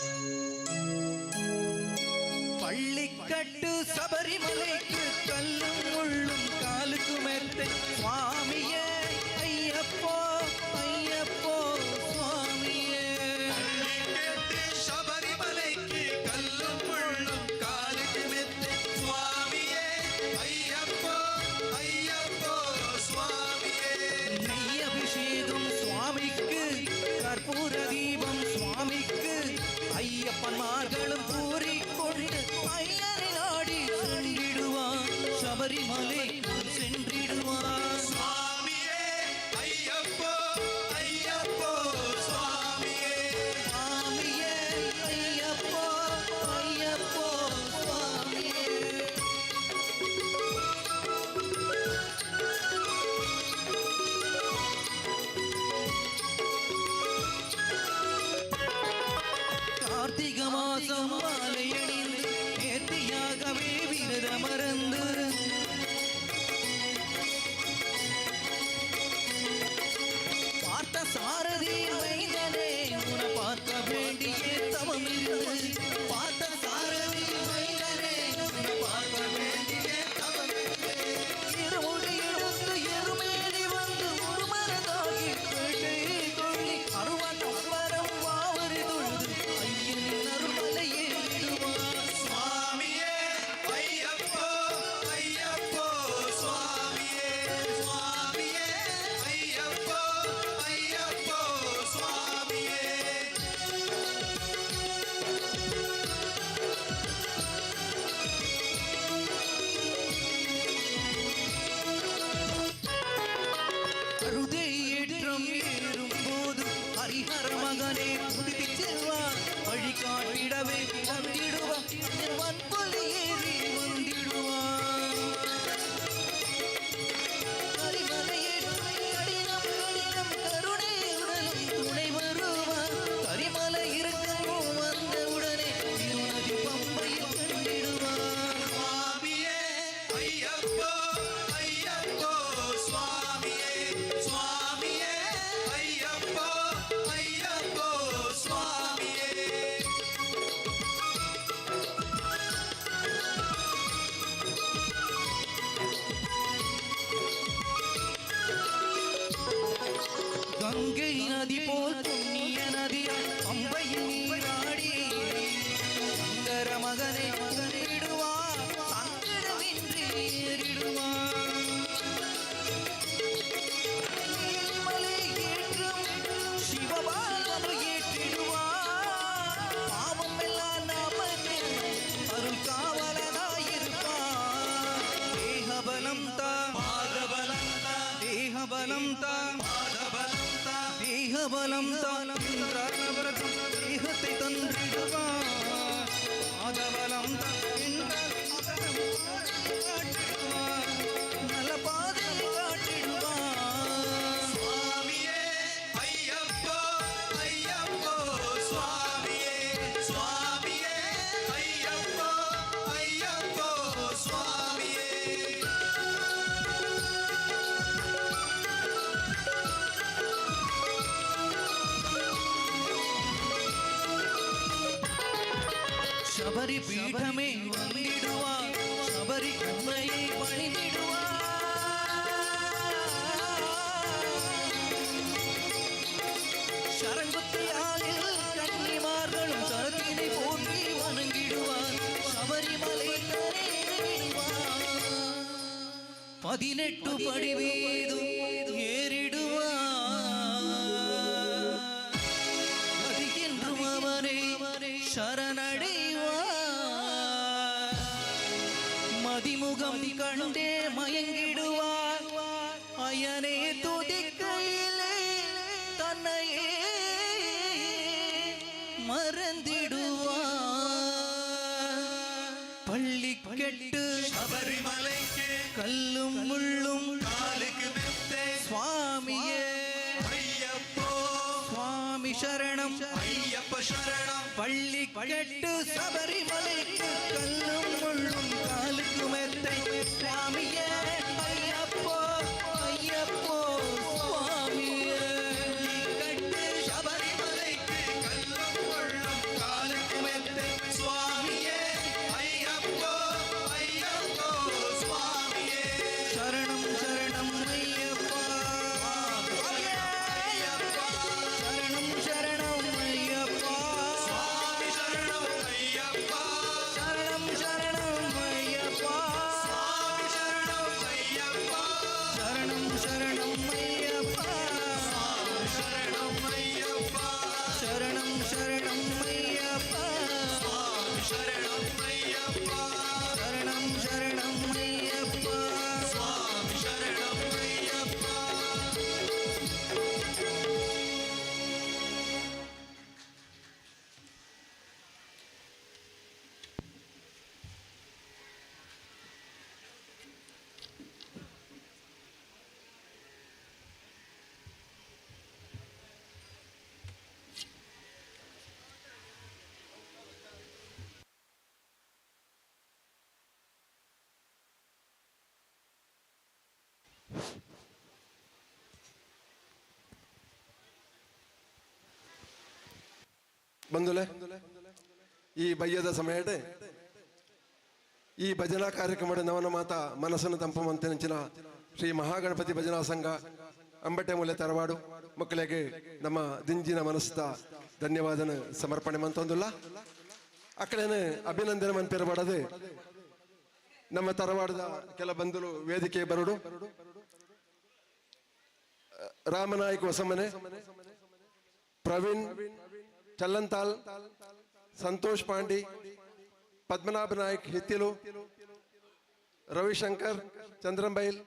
பள்ளிக்கட்டு சபரிமலைக்கு கல்லும் முள்ளும் காலுக்கு மெத்தை சுவாமியே ஐயப்போ ஐயப்போ சுவாமியே. பள்ளிக்கட்டு சபரிமலைக்கு கல்லும் முள்ளும் காலுக்கு மெத்தை சுவாமியே ஐயப்போ ஐயப்போ சுவாமியே. நெய் அபிஷேகம் சுவாமிக்கு கற்பூர தீபம் சுவாமிக்கு ஐயப்பன்மார்களும் கூறிக்கொண்டு ஐயனை நாடி சென்றிடுவான் சபரிமலை சென்றிடுவான். சுவாமியே ஐயப்போ ஐயப்போ சுவாமியே. சுவாமியே ஐயப்போ ஐயப்போ சுவாமியே. கார்த்திக மாசம் மாலையணிந்து நேர்த்தியாகவே விரதமறந்து பார்த்த சாரதி மைந்தனே உன பார்க்க வேண்டிய தவம் இருந்து. பார்த்த சாரதி மைந்தனே உன பார்க்க வேண்டிய தவம் இருந்து. இருமுடி எடுத்து எருமேலி வந்து ஒரு மரதாகி கேட்டை கொள்ளி அருவன் அவ்வரம் வாவரி தொழுது ஐயனின் அருமலை ஏறிடுவார். சுவாமியே ஐயப்போ ஐயப்போ சுவாமியே. சுவாமியே ஐயப்போ ஐயப்போ சுவாமியே. அழுதை ஏற்றம் ஏறும் போது ஹரிஹர மகனே குதித்து செல்வான். வழிகாட்டிடவே வந்திடுவான் கொலை ஏறி வந்திடுவான். கரிமலை ஏற்றி கடினம் கடினம் கருணை உடலும் துணை வருவான். கரிமலை இருக்கவும் வந்த உடனே திருநதி பம்பையில் கண்டிடுவான். சுவாமியே ஐயப்போ ஐயப்போ சுவாமியே. சுவாமியே ஐயப்போ ஐயப்போ சுவாமியே. கங்கை நதி போல் புண்ணிய நதியால் பம்பையில் நீராடி சங்கர மகனை மகனிடுவான் சங்கடமின்றி ஏறிடுவான். நீலிமலை ஏற்றும் சிவபாலனை ஏற்றிடுவான். பாவம் எல்லாம் நமக்கு அருள் காவலனாயிருப்பான். தேகபலம் தான் பாதபலம் தான் தேகபலம் தான் பாதபலம் தான் தேகபலம் தான் என்றார்வரகம் தேகத்தை தந்திடுவான். பாதபலம் தான் என்றால் அகலம் காட்டிடுவான். நல பாதையை காட்டிடுவான். சுவாமியே ஐயப்போ ஐயப்போ சுவாமியே. சுவாமியே ஐயப்போ ஐயப்போ சுவாமியே. சபரி பீடமே வந்திடுவான். சபரி கண்மையை பணிந்திடுவான். சரங்குத்தியாலில் கன்னிமார்களும் சரத்தினை போற்றி வணங்கிடுவான். சபரிமலை ஏறிடுவான். 18 படி வீதும் ஏறிடுவான். மதி கண்டே மயங்கிடுவார் அயனே துதிக்கையிலே தன்னையே மறந்திடுவார் பள்ளி கெட்டு ശബരിമലയ്ക്ക് கல்லும் முள்ளும் കാലുക്ക് മെത്തെ சுவாமியே അയ്യപ്പോ சுவாமி சரணம் അയ്യപ്പ ശരണം பள்ளி கெட்டு சபரிமலைக்கு கல்லும் முள்ளும் காலுக்கு மெத்தை சுவாமியே ஐயப்போ ஐயப்போ சுவாமியே കെട്ട് ശബരിമലയ്ക്ക് കല്ലും മുള്ളും കാലുക്ക് മെത്തെ സ്വാമിയേ അയ്യപ്പോ അയ്യപ്പോ സ്വാമിയേ சரணம் சரணம் ஐயப்பா അയ്യപ്പ சரணம் சரணம் ஐயப்பா സ്വാമി ശരണം അയ്യപ്പ சரணம் சரணம் ஐயப்பா സ്വാമി ശരണം അയ്യപ്പ சரணம் சரணம் ஐயப்பா ശരണം അയ്യപ്പ சரணம் சரணம் ஐயப்பா സ്വാമി ശരണം അയ്യപ്പ சரணம் சரணம் ஐயப்பா സ്വാമി ശരണം അയ്യപ്പ ಬಂಧುಲೆ ಈ ಬಯ್ಯದ ಸಮಯಡೆ ಈ ಭಜನಾ ಕಾರ್ಯಕ್ರಮದ ನವನ ಮಾತ ಮನಸ್ಸನ್ನು ತಂಪುವಂತೆ ನೆಂಚಿನ ಶ್ರೀ ಮಹಾಗಣಪತಿ ಭಜನಾ ಸಂಘ ಅಂಬಟೆ ಮೂಲೆ ತರವಾಡು ಮಕ್ಕಳಿಗೆ ನಮ್ಮ ದಿಂಜಿನ ಮನಸ್ಸಿದ ಧನ್ಯವಾದನ ಸಮರ್ಪಣೆ ಮಂತೊಂದುಲ್ಲ ಅಕ್ಕಳೇನೆ ಅಭಿನಂದನೆ ಮಂತಿರಬಾಡದೆ ನಮ್ಮ ತರವಾಡದ ಕೆಲ ಬಂಧುಲು ವೇದಿಕೆ ಬರುಡು ರಾಮನಾಯ್ಕ ಹೊಸಮನೆ ಪ್ರವೀಣ್ ಚಲ್ಲಂತಾಲ್ ಸಂತೋಷ್ ಪಾಂಡಿ ಪದ್ಮನಾಭ ನಾಯ್ಕ್ ಹಿತ್ತಿಲು ರವಿಶಂಕರ್ ಚಂದ್ರಂಬೈಲ್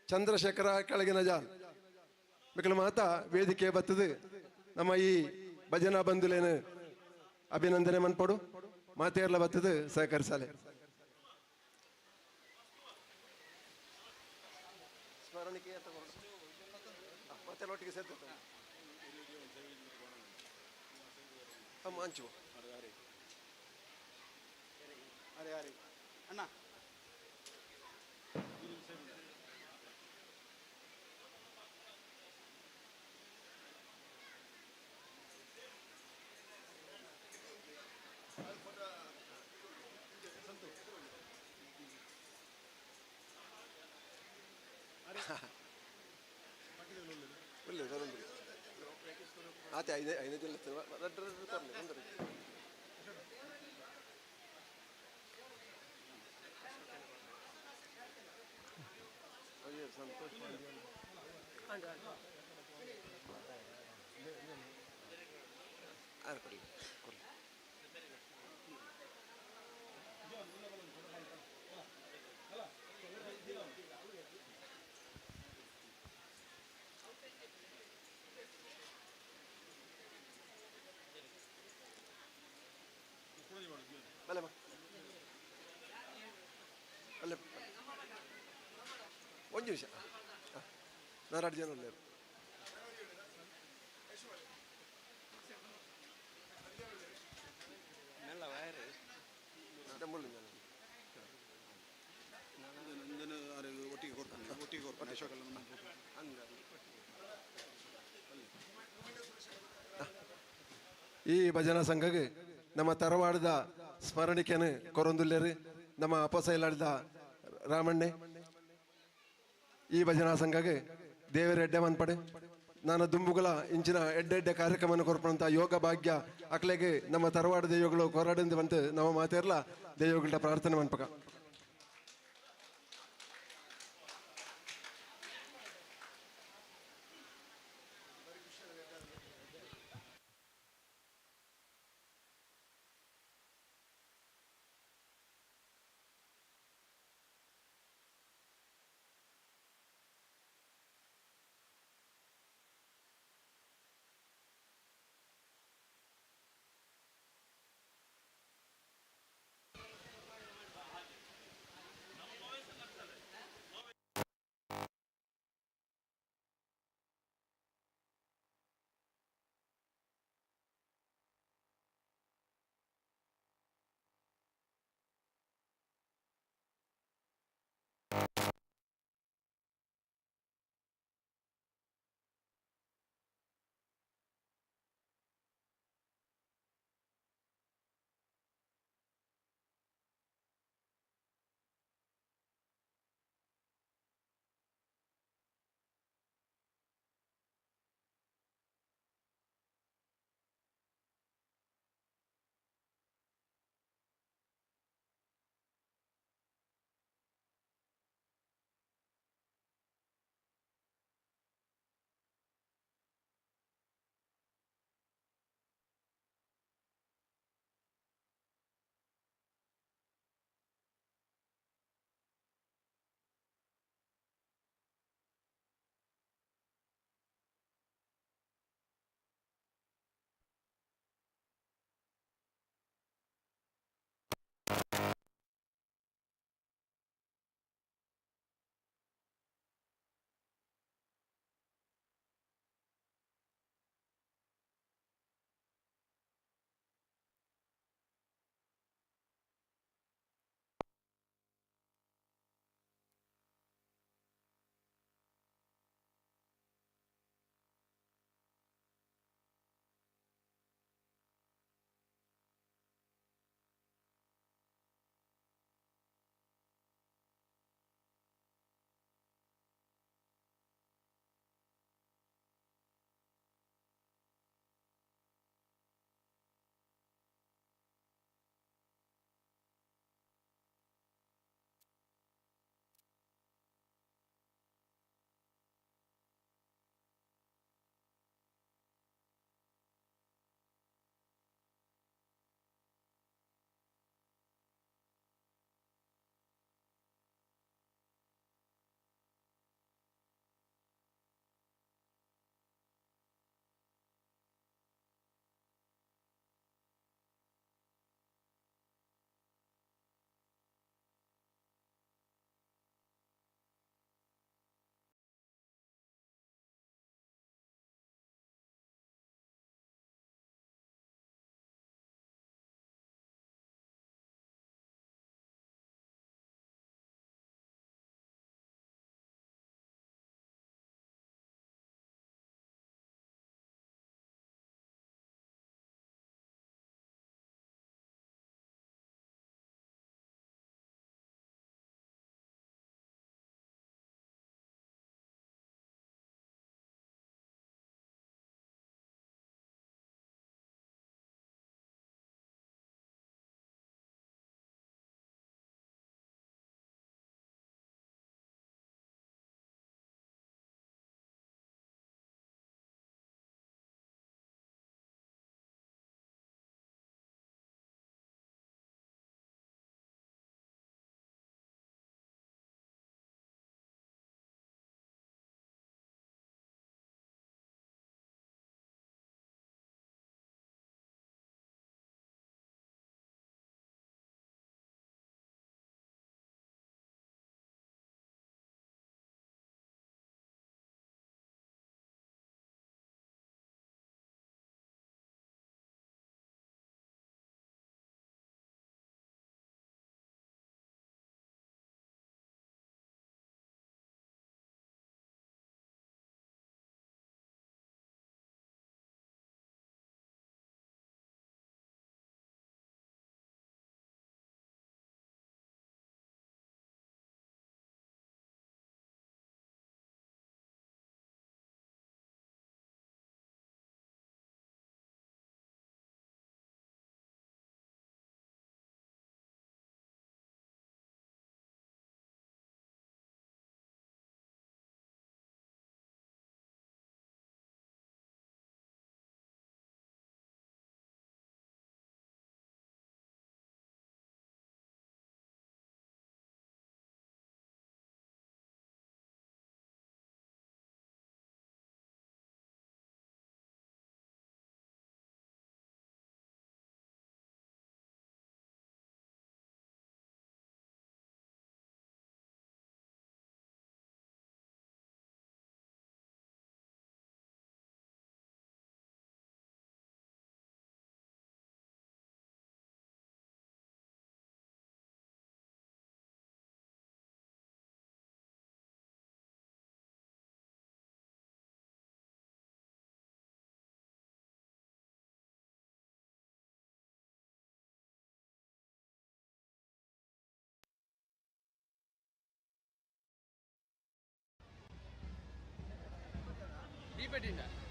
ಚಂದ್ರಶೇಖರ ಕೆಳಗಿನ ಜಾಲ್ ಮಿಕ್ಕಲು ಮಾತ ವೇದಿಕೆ ಬತ್ತದು ನಮ್ಮ ಈ ಭಜನಾ ಬಂಧುಲೇನು ಅಭಿನಂದನೆ ಮನ್ಪಡು ಮಾತೇರ್ಲ ಬತ್ತದು ಸಹಕರಿಸಲೆ ಸ್ಮರಣಿಕೆ ಮತ್ತೆ ಒಟ್ಟಿಗೆ ಸೇರ್ತದೆ ಮಂಚು ಅರೆ ಅರೆ ಅಣ್ಣ ಒಳ್ಳೆ ಬರೋದು ಆತ ಐದೈದು ಸಂತೋಷ್ ಕೊಡಿ ಕೊಡಿ ಬಲೆ ಅಲ್ಲೇ ಒಂದು ನಿಮಿಷ ನಾರಾಡು ಜನ ಒಳ್ಳೆಯರು ಒಟ್ಟಿಗೆ ಕೊಡ್ತಾನೆ ಅಶೋಕ್ ಎಲ್ಲ ಹಂಗ ಈ ಭಜನಾ ಸಂಘಕ್ಕೆ ನಮ್ಮ ತರವಾಡದ ಸ್ಮರಣಿಕೆಯನ್ನು ಕೊರೊಂದುಲ್ಲೇರು ನಮ್ಮ ಅಪಸೈಲಾಡಿದ ರಾಮಣ್ಣೆ ಈ ಭಜನಾ ಸಂಘಕ್ಕೆ ದೇವರ ಎಡ್ಡೆ ಮನ್ಪಡೆ ನಾನು ದುಂಬುಗಳ ಇಂಚಿನ ಎಡ್ಡೆ ಕಾರ್ಯಕ್ರಮವನ್ನು ಕೊರ್ಪಣಂತ ಯೋಗ ಭಾಗ್ಯ ಅಕ್ಲೆಗೆ ನಮ್ಮ ತರವಾಡ ದೇವಗಳು ಕೊರಾಡಿಂದ ಬಂತು ನಾವು ಮಾತೇರ್ಲ ದೇವಗಳ ಪ್ರಾರ್ಥನೆ ಮನ್ಪಕ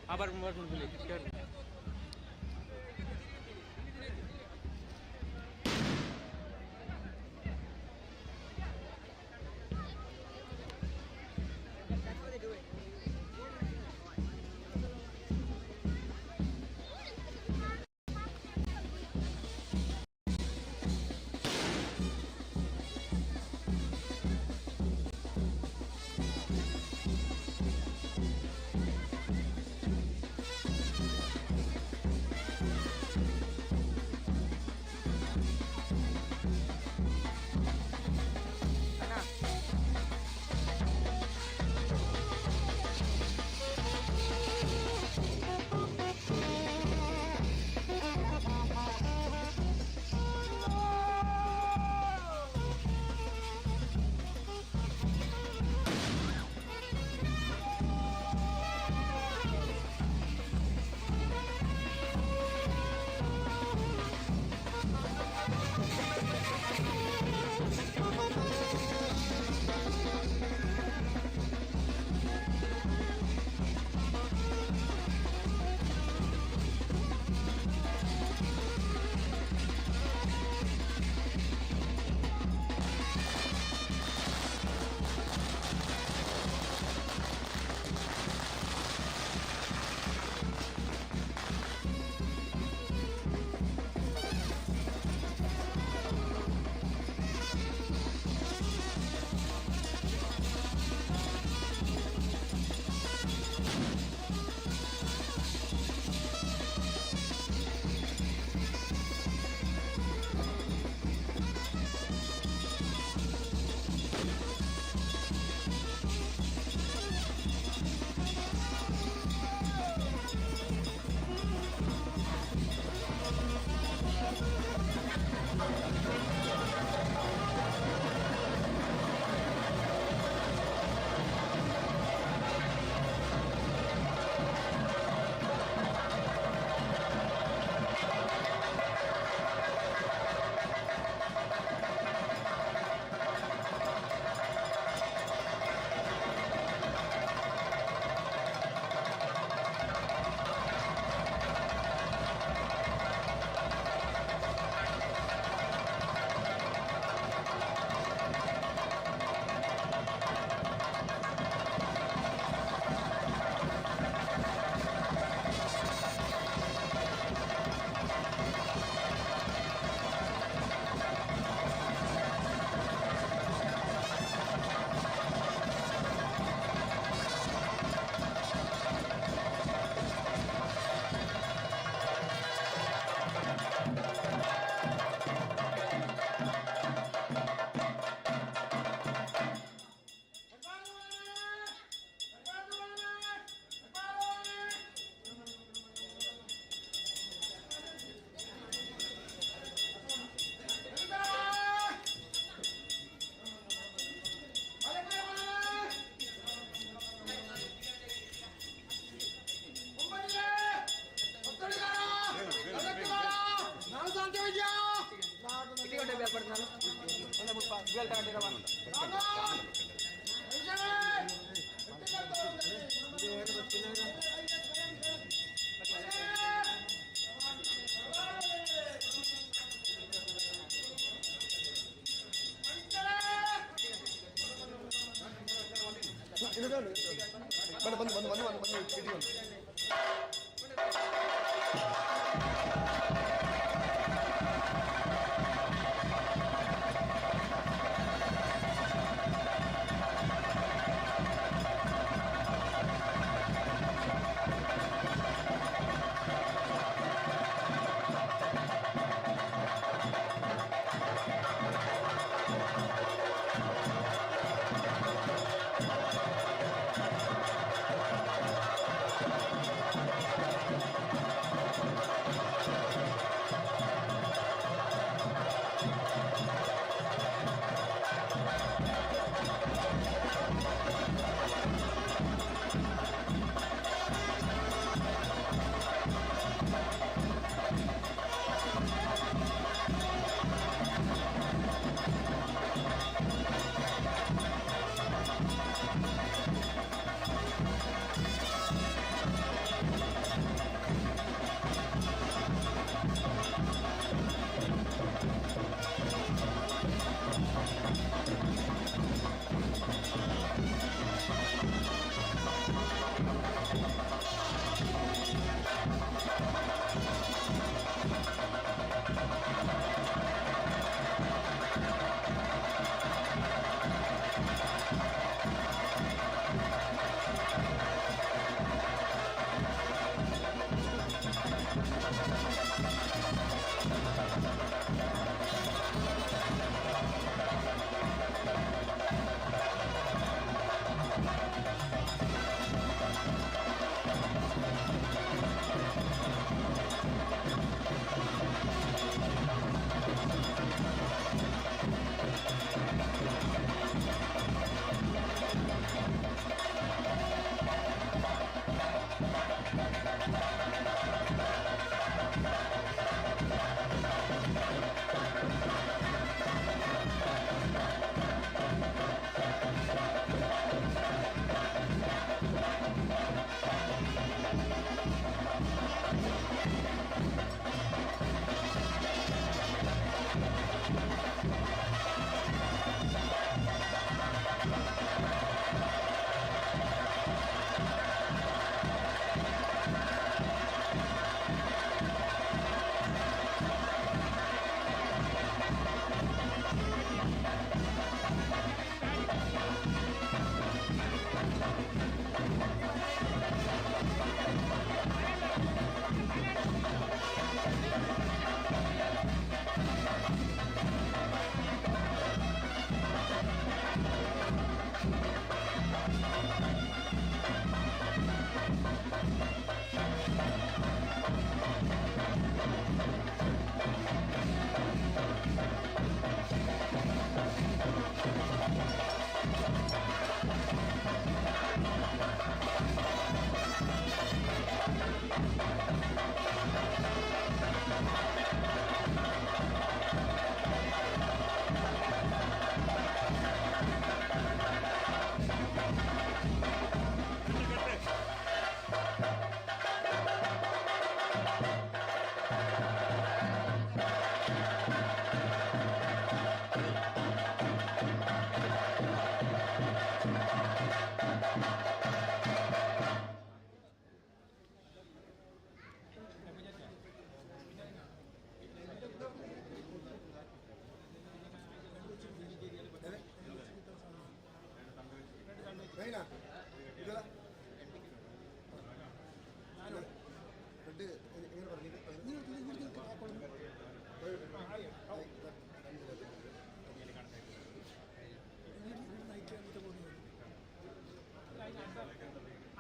আবার মোটর গুলি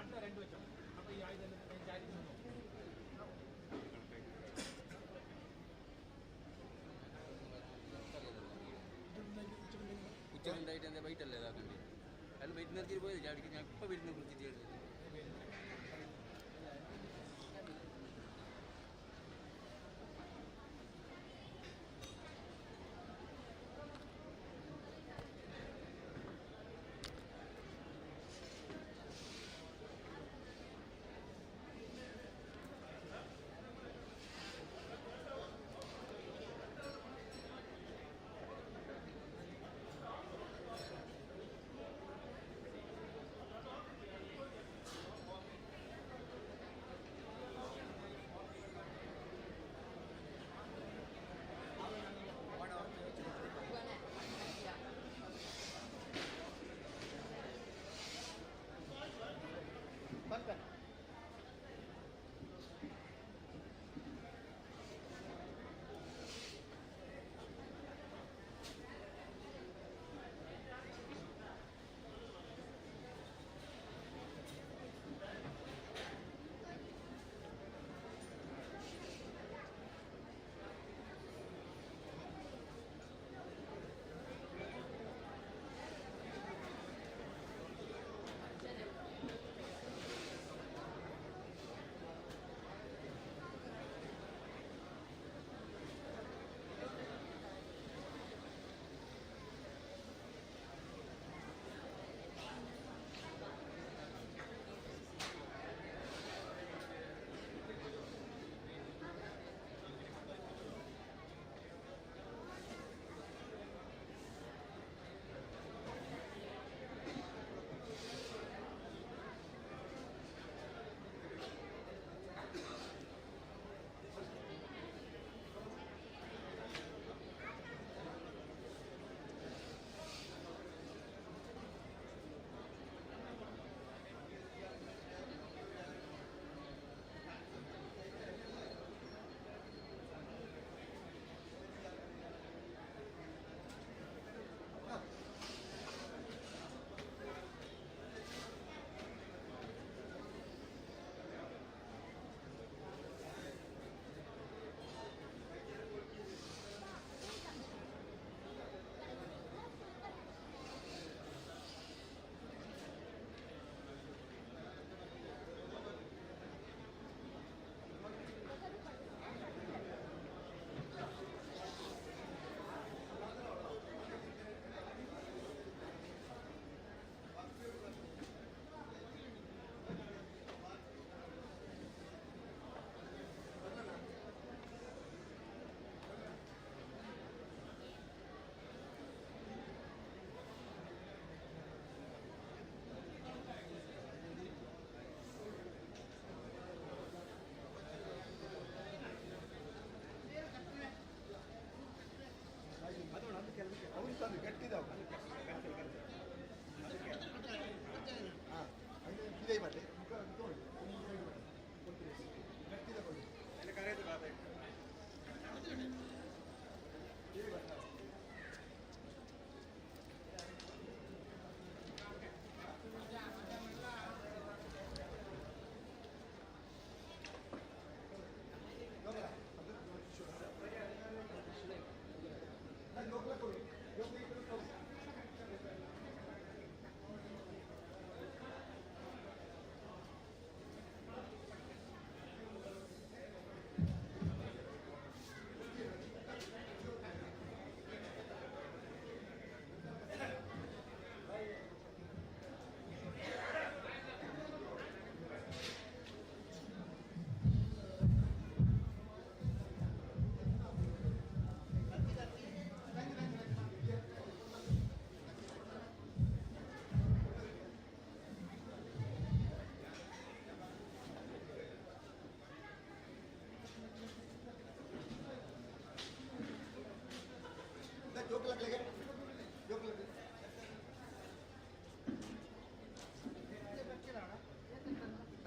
అడ్డ రెండు వచ్చాం అప్పుడు ఈ 5 జారీ ഉച്ചയുണ്ടായിട്ട് എന്താ ബൈറ്റല്ലേ ഇതാക്കണ്ടേ അയാൾ ബൈറ്റ് നിർത്തി പോയത് ചാടിക്ക് ഞാൻ ഇപ്പം വീട്ടിനെ കുറിച്ച് ചെയ്തത്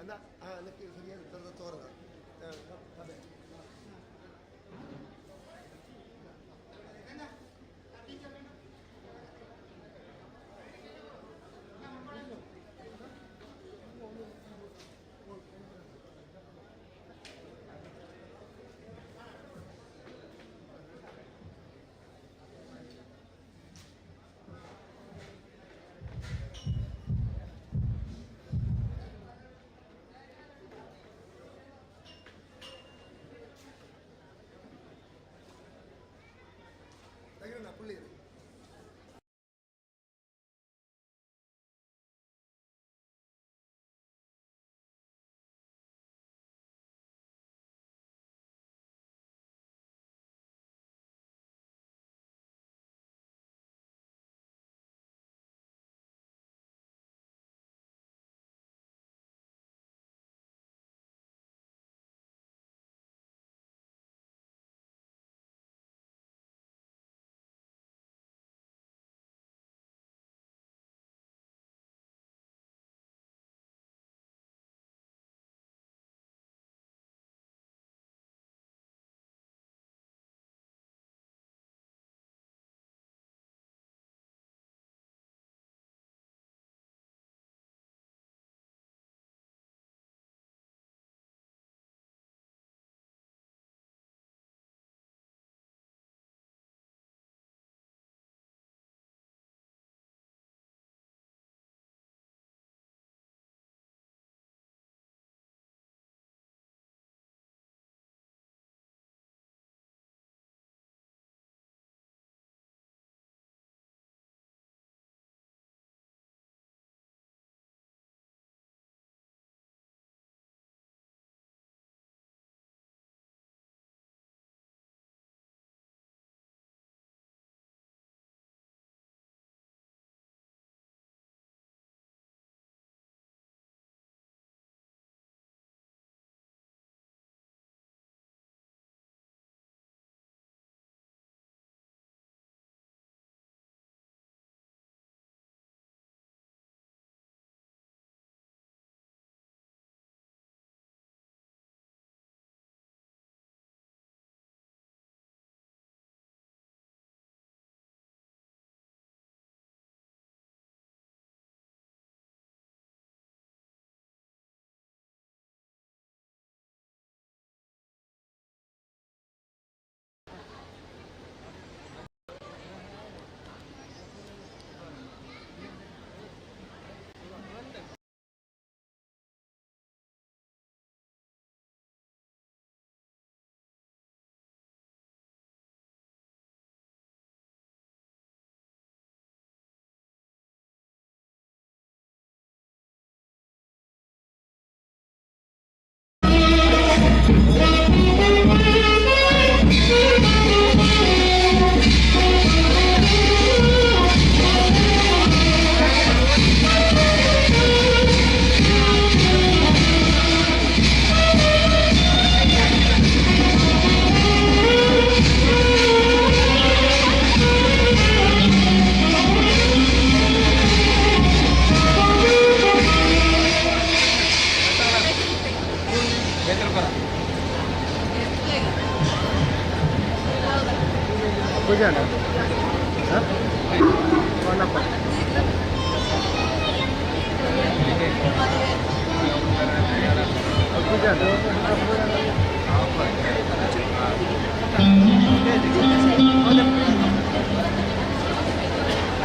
എന്താ ആ എനിക്ക് ശരിയാണ് തോറുക അതെ దగ్గర పుల్లి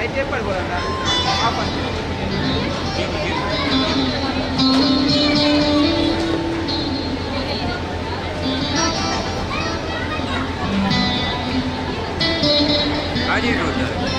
అయితే పడిపోదా हाजिर होता है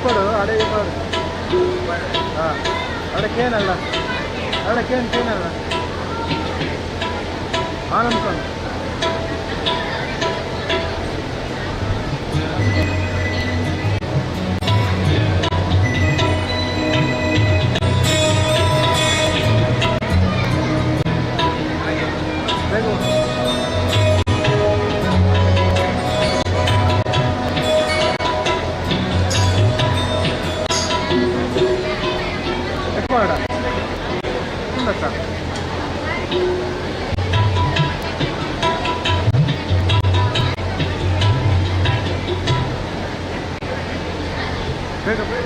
ಕೊಡು ಅಡೆ ಕೊಡು ಹಾಂ ಅಡಕ್ಕೇನಲ್ಲ ಅಡಕ್ಕೇನಲ್ಲ ಆನಂದ್ಕೊಂಡು ಪಾಡ ಉಂಡಕ್ಕ ಬೇಗ ಬೇಗ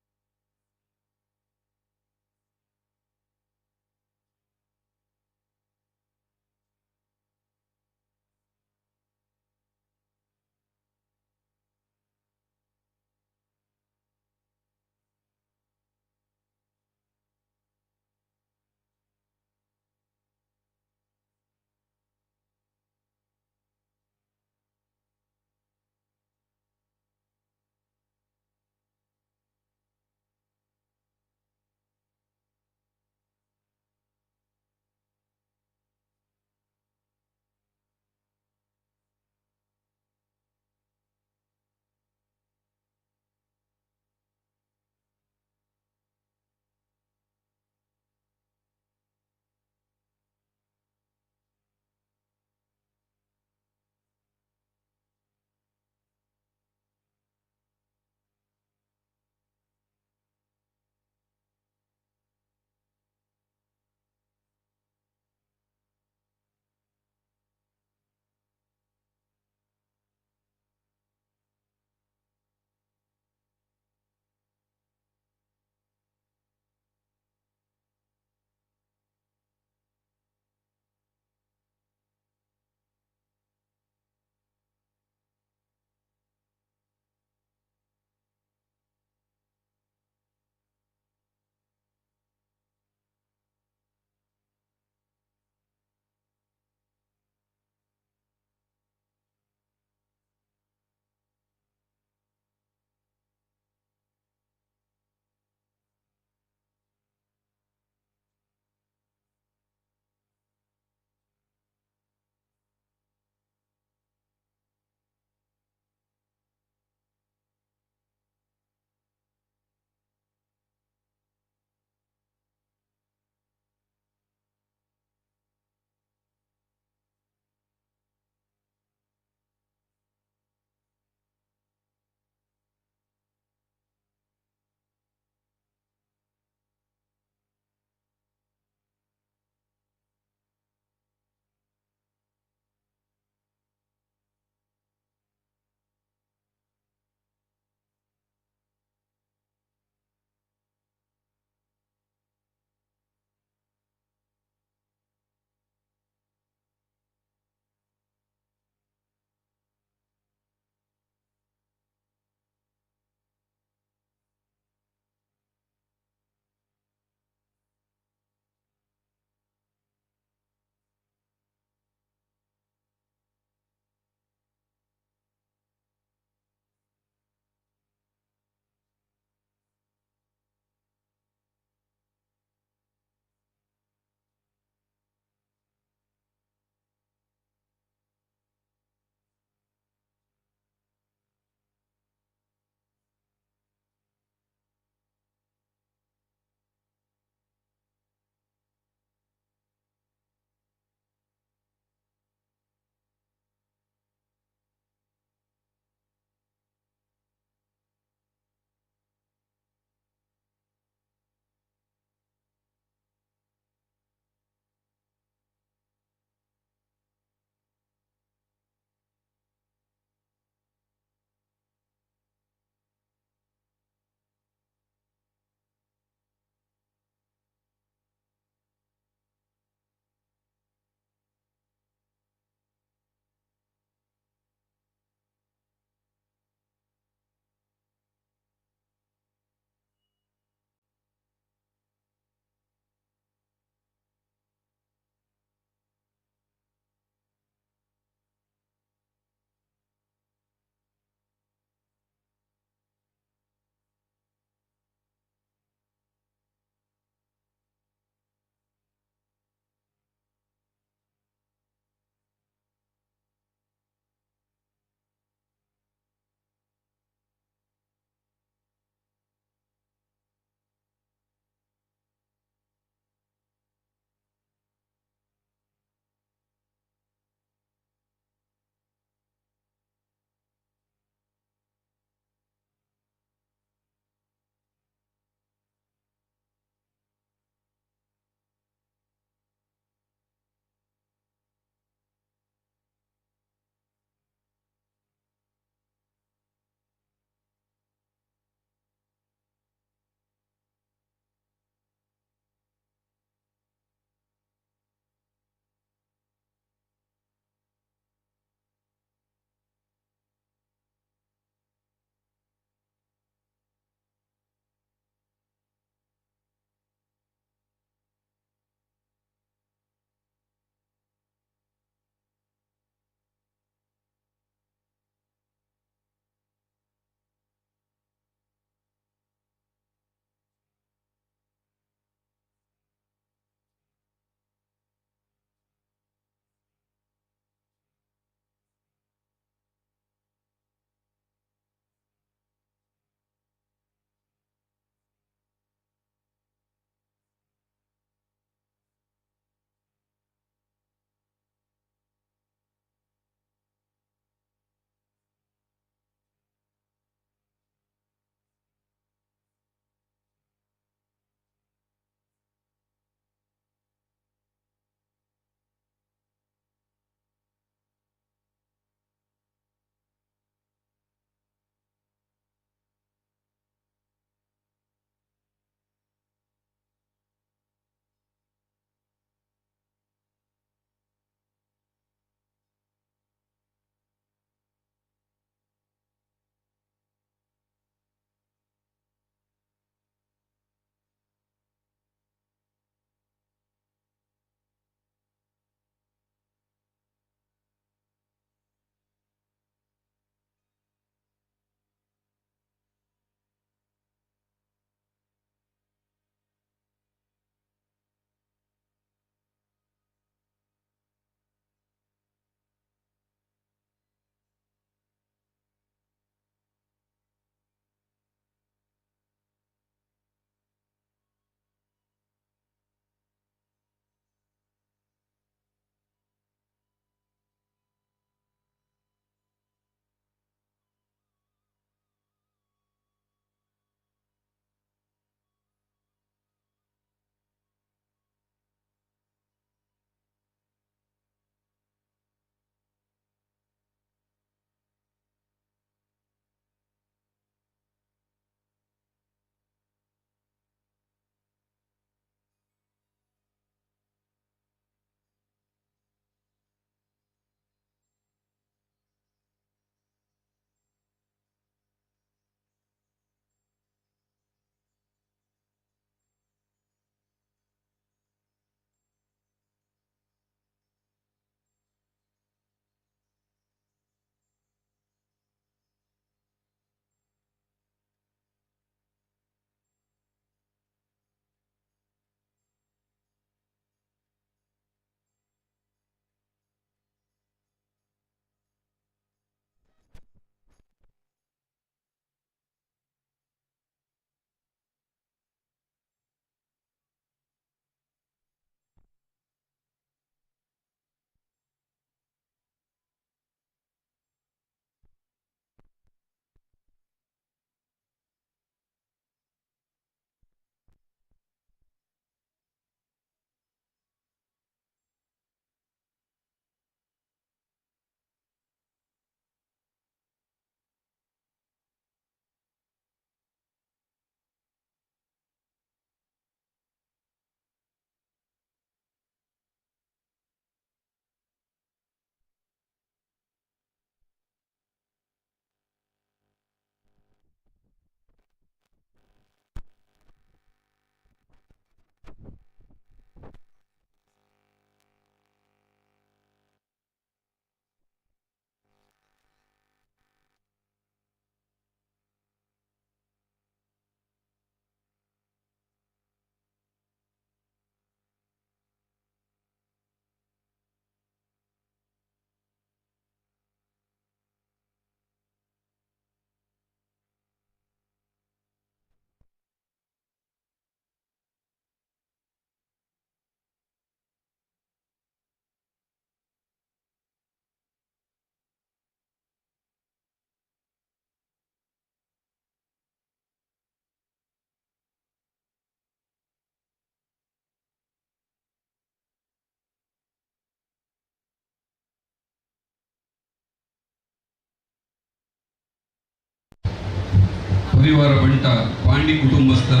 ಪರಿವಾರ ಬಂಟ ಪಾಂಡಿ ಕುಟುಂಬಸ್ಥರ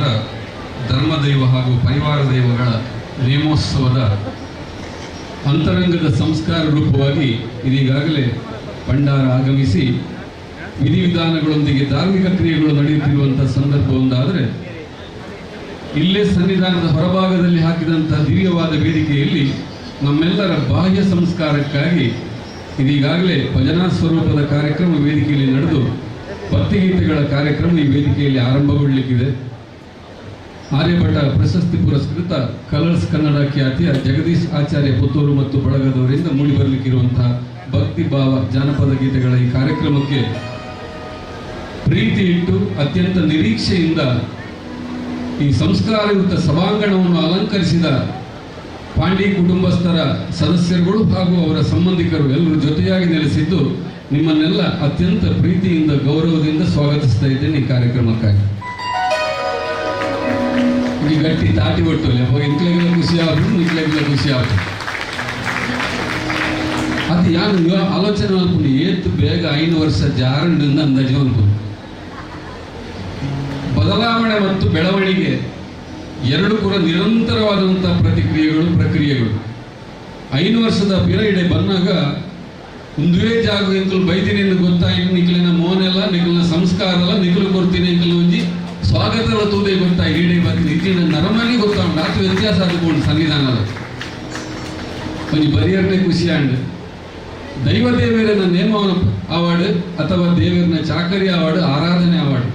ಧರ್ಮದೈವ ಹಾಗೂ ಪರಿವಾರ ದೈವಗಳ ನೇಮೋತ್ಸವದ ಅಂತರಂಗದ ಸಂಸ್ಕಾರ ರೂಪವಾಗಿ ಇದೀಗಾಗಲೇ ಭಂಡಾರ ಆಗಮಿಸಿ ವಿಧಿವಿಧಾನಗಳೊಂದಿಗೆ ಧಾರ್ಮಿಕ ಕ್ರಿಯೆಗಳು ನಡೆಯುತ್ತಿರುವಂಥ ಸಂದರ್ಭ ಒಂದಾದರೆ, ಇಲ್ಲೇ ಸನ್ನಿಧಾನದ ಹೊರಭಾಗದಲ್ಲಿ ಹಾಕಿದಂಥ ದಿವ್ಯವಾದ ವೇದಿಕೆಯಲ್ಲಿ ನಮ್ಮೆಲ್ಲರ ಬಾಹ್ಯ ಸಂಸ್ಕಾರಕ್ಕಾಗಿ ಇದೀಗಾಗಲೇ ಭಜನಾ ಸ್ವರೂಪದ ಕಾರ್ಯಕ್ರಮ ವೇದಿಕೆಯಲ್ಲಿ ನಡೆದು ಭಕ್ತಿಗೀತೆಗಳ ಕಾರ್ಯಕ್ರಮ ಈ ವೇದಿಕೆಯಲ್ಲಿ ಆರಂಭಗೊಳ್ಳಲಿಕ್ಕಿದೆ. ಆರ್ಯಭಟ ಪ್ರಶಸ್ತಿ ಪುರಸ್ಕೃತ ಕಲರ್ಸ್ ಕನ್ನಡ ಖ್ಯಾತಿಯ ಜಗದೀಶ್ ಆಚಾರ್ಯ ಪುತ್ತೂರು ಮತ್ತು ಬಳಗದವರಿಂದ ಮೂಡಿಬರಲಿಕ್ಕಿರುವಂತಹ ಭಕ್ತಿ ಭಾವ ಜಾನಪದ ಗೀತೆಗಳ ಈ ಕಾರ್ಯಕ್ರಮಕ್ಕೆ ಪ್ರೀತಿ ಇಟ್ಟು ಅತ್ಯಂತ ನಿರೀಕ್ಷೆಯಿಂದ ಈ ಸಂಸ್ಕಾರಯುತ ಸಭಾಂಗಣವನ್ನು ಅಲಂಕರಿಸಿದ ಪಾಂಡಿ ಕುಟುಂಬಸ್ಥರ ಸದಸ್ಯರುಗಳು ಹಾಗೂ ಅವರ ಸಂಬಂಧಿಕರು ಎಲ್ಲರೂ ಜೊತೆಯಾಗಿ ನೆಲೆಸಿದ್ದು ನಿಮ್ಮನ್ನೆಲ್ಲ ಅತ್ಯಂತ ಪ್ರೀತಿಯಿಂದ ಗೌರವದಿಂದ ಸ್ವಾಗತಿಸ್ತಾ ಇದ್ದೇನೆ ಈ ಕಾರ್ಯಕ್ರಮಕ್ಕಾಗಿ. ಈ ಗಟ್ಟಿ ತಾಟಿ ಒಟ್ಟುಲೆ ಇಂಕ್ಲೆಗಳ ಖುಷಿ ಆಗ್ಬೋದು, ಇಂಕ್ಲೆಗಳ ಖುಷಿ ಆಗ್ಬೋದು. ಅದು ಯಾನು ಆಲೋಚನೆ ಅನ್ಕೊಂಡು ಏತ್ತು ಬೇಗ 5 ವರ್ಷ ಜಾರಂಡಿಂದ ಅಂದಾಜು ಅನ್ಕೊಂಡು ಬದಲಾವಣೆ ಮತ್ತು ಬೆಳವಣಿಗೆ ಎರಡು ಕೂಡ ನಿರಂತರವಾದಂಥ ಪ್ರಕ್ರಿಯೆಗಳು 5 ವರ್ಷದ ಪೀರಿಯಡ್ ಬಂದಾಗ ಒಂದೇ ಜಾಗ ಇಂಕಲು ಬೈತೀನಿ ಎಂದು ಗೊತ್ತಾಯಿತು. ನಿಖಲಿನ ಮೋನೆಲ್ಲ ನಿಖಲಿನ ಸಂಸ್ಕಾರ ಅಲ್ಲ ನಿಖಲು ಕೊಡ್ತೀನಿ ಇಂಕಲು ಒಂಜಿ ಸ್ವಾಗತ ತೂದೆ ಗೊತ್ತಾಯಿ ಈಡೇ ಬರ್ತೀನಿ ಇತ್ತಿನ ನರಮನೆ ಗೊತ್ತಾಗ ರಾತ್ರಿ ವ್ಯತ್ಯಾಸ ಆದುಕೊಂಡು ಸನ್ನಿಧಾನದ ಒಂಜಿ ಬರಿಯರ್ನೇ ಖುಷಿ ಆಂಡ್ ದೈವ ದೇವರನ್ನ ನೇಮವನ ಅವಾರ್ಡ್ ಅಥವಾ ದೇವರನ್ನ ಚಾಕರಿ ಅವಾರ್ಡ್ ಆರಾಧನೆ ಅವಾರ್ಡ್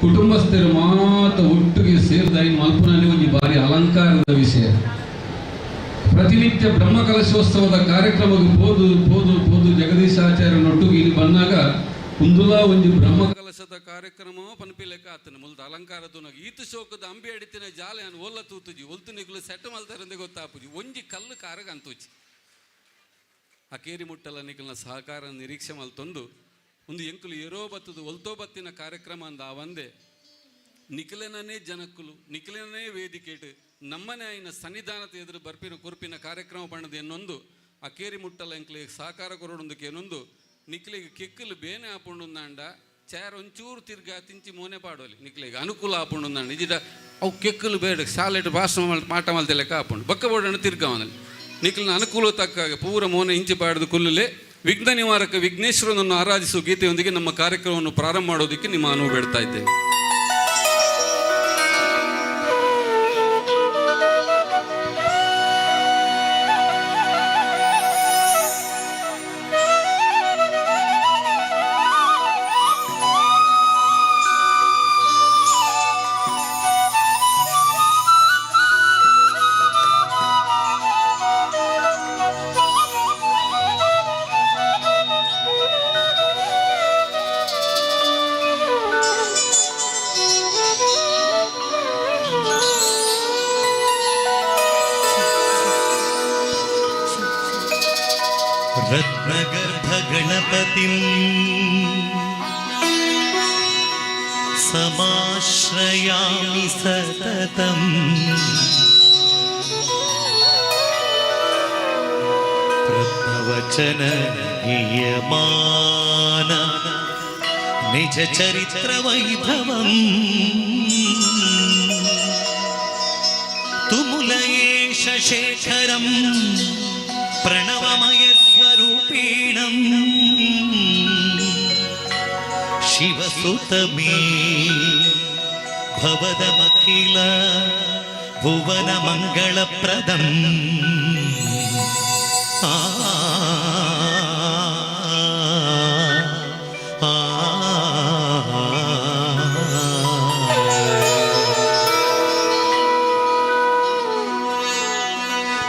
ಕುಟುಂಬಸ್ಥರು ಮಾತ್ರ ಒಟ್ಟಿಗೆ ಸೇರಿದ ಮಲ್ಪುನಲ್ಲಿ ಒಂದು ಭಾರಿ ಅಲಂಕಾರದ ವಿಷಯ. ಪ್ರತಿನಿತ್ಯ ಬ್ರಹ್ಮಕಲಶೋತ್ಸವದ ಕಾರ್ಯಕ್ರಮಕ್ಕೆ ಹೋದು ಜಗದೀಶಾಚಾರ್ಯನೊಟ್ಟಿಗೆ ಇಲ್ಲಿ ಬಂದಾಗ ಕುಂದುಲ ಒಂದು ಬ್ರಹ್ಮಕಲಶದ ಕಾರ್ಯಕ್ರಮ ಪನ್ಪಿಲೆಕ್ಕ ಆತನ ಮುಲ್ದ ಅಲಂಕಾರದ್ದು ಈತು ಶೋಕದ ಅಂಬಿ ಅಡಿತಿನ ಜಾಲೆ ಅನ್ನು ಒಲ್ಲ ತೂತುಜಿ ಒಲ್ತು ನಿಗ್ಲು ಸೆಟ್ ಮಲ್ತಾರಂದೆ ಗೊತ್ತಾಪುಜಿ ಒಂಜಿ ಕಲ್ಲು ಕಾರಗ ಅಂತುಜಿ ಆ ಕೇರಿ ಮುಟ್ಟಲ ನಿಖಲ್ನ ಸಹಕಾರ ನಿರೀಕ್ಷೆ ಮಲ್ತೊಂದು ಒಂದು ಎಂಕುಲು ಏರೋ ಬತ್ತದು ಒಲ್ತೋ ಬತ್ತಿನ ಕಾರ್ಯಕ್ರಮ ಅಂದ ಒಂದೇ ನಿಖಿಲನೇ ಜನಕ್ಕುಲು ನಿಖಿಲನೇ ವೇದಿಕೆಟ್ ನಮ್ಮನೆ ಆಯ್ನ ಸನ್ನಿಧಾನದ ಎದುರು ಬರ್ಪಿನ ಕುರ್ಪಿನ ಕಾರ್ಯಕ್ರಮ ಬಣ್ಣದ ಎನ್ನೊಂದು ಆ ಕೇರಿ ಮುಟ್ಟಲ ಎಂಕ್ಲಿಗೆ ಸಹಕಾರ ಕೊರೋಡೊಂದಕ್ಕೆ ಏನೊಂದು ನಿಖಿಲಿಗೆ ಕೆಕ್ಕಲು ಬೇನೆ ಆಪುಂಡುಂದಾಂಡ ಚೇರ್ ಒಂಚೂರು ತಿರ್ಗಾ ತಿಂಚಿ ಮೋನೆ ಪಾಡೋಲಿ ನಿಖಿಲಿಗೆ ಅನುಕೂಲ ಆಪುಂಡುಂದಾಂಡ ಇಜಿಡ ಅವು ಕೆಕ್ಕಲು ಬೇಡ ಶಾಲೆಟ್ ಭಾಷಣ ಮಾಟ ಮಲ್ತೆಲೆಕ್ಕ ಆಪುಂಡು ಬಕ್ಕ ಬೋಡಣ ತಿರ್ಗಾವನಲ್ಲಿ ನಿಖಿಲಿನ ಅನುಕೂಲ ತಕ್ಕಾಗ ಪೂರ ಮೋನೆ ಇಂಚಿ ಪಾಡದು ಕುಲ್ಲುಲೆ ವಿಘ್ನ ನಿವಾರಕ ವಿಘ್ನೇಶ್ವರನನ್ನು ಆರಾಧಿಸುವ ಗೀತೆಯೊಂದಿಗೆ ನಮ್ಮ ಕಾರ್ಯಕ್ರಮವನ್ನು ಪ್ರಾರಂಭ ಮಾಡೋದಕ್ಕೆ ನಿಮ್ಮ ಅನುವು ಬೇಡ್ತಾ ಇದ್ದೇನೆ. रत्नगर्भगणपतिं समाश्रयामि सततम् प्रवचन गीयमान निज चरित्र वैभवम् तुमुलयेश शेखरम् प्रणवमय स्वरूपिणं शिवसुतमे भवदमखिल भुवन मंगलप्रदं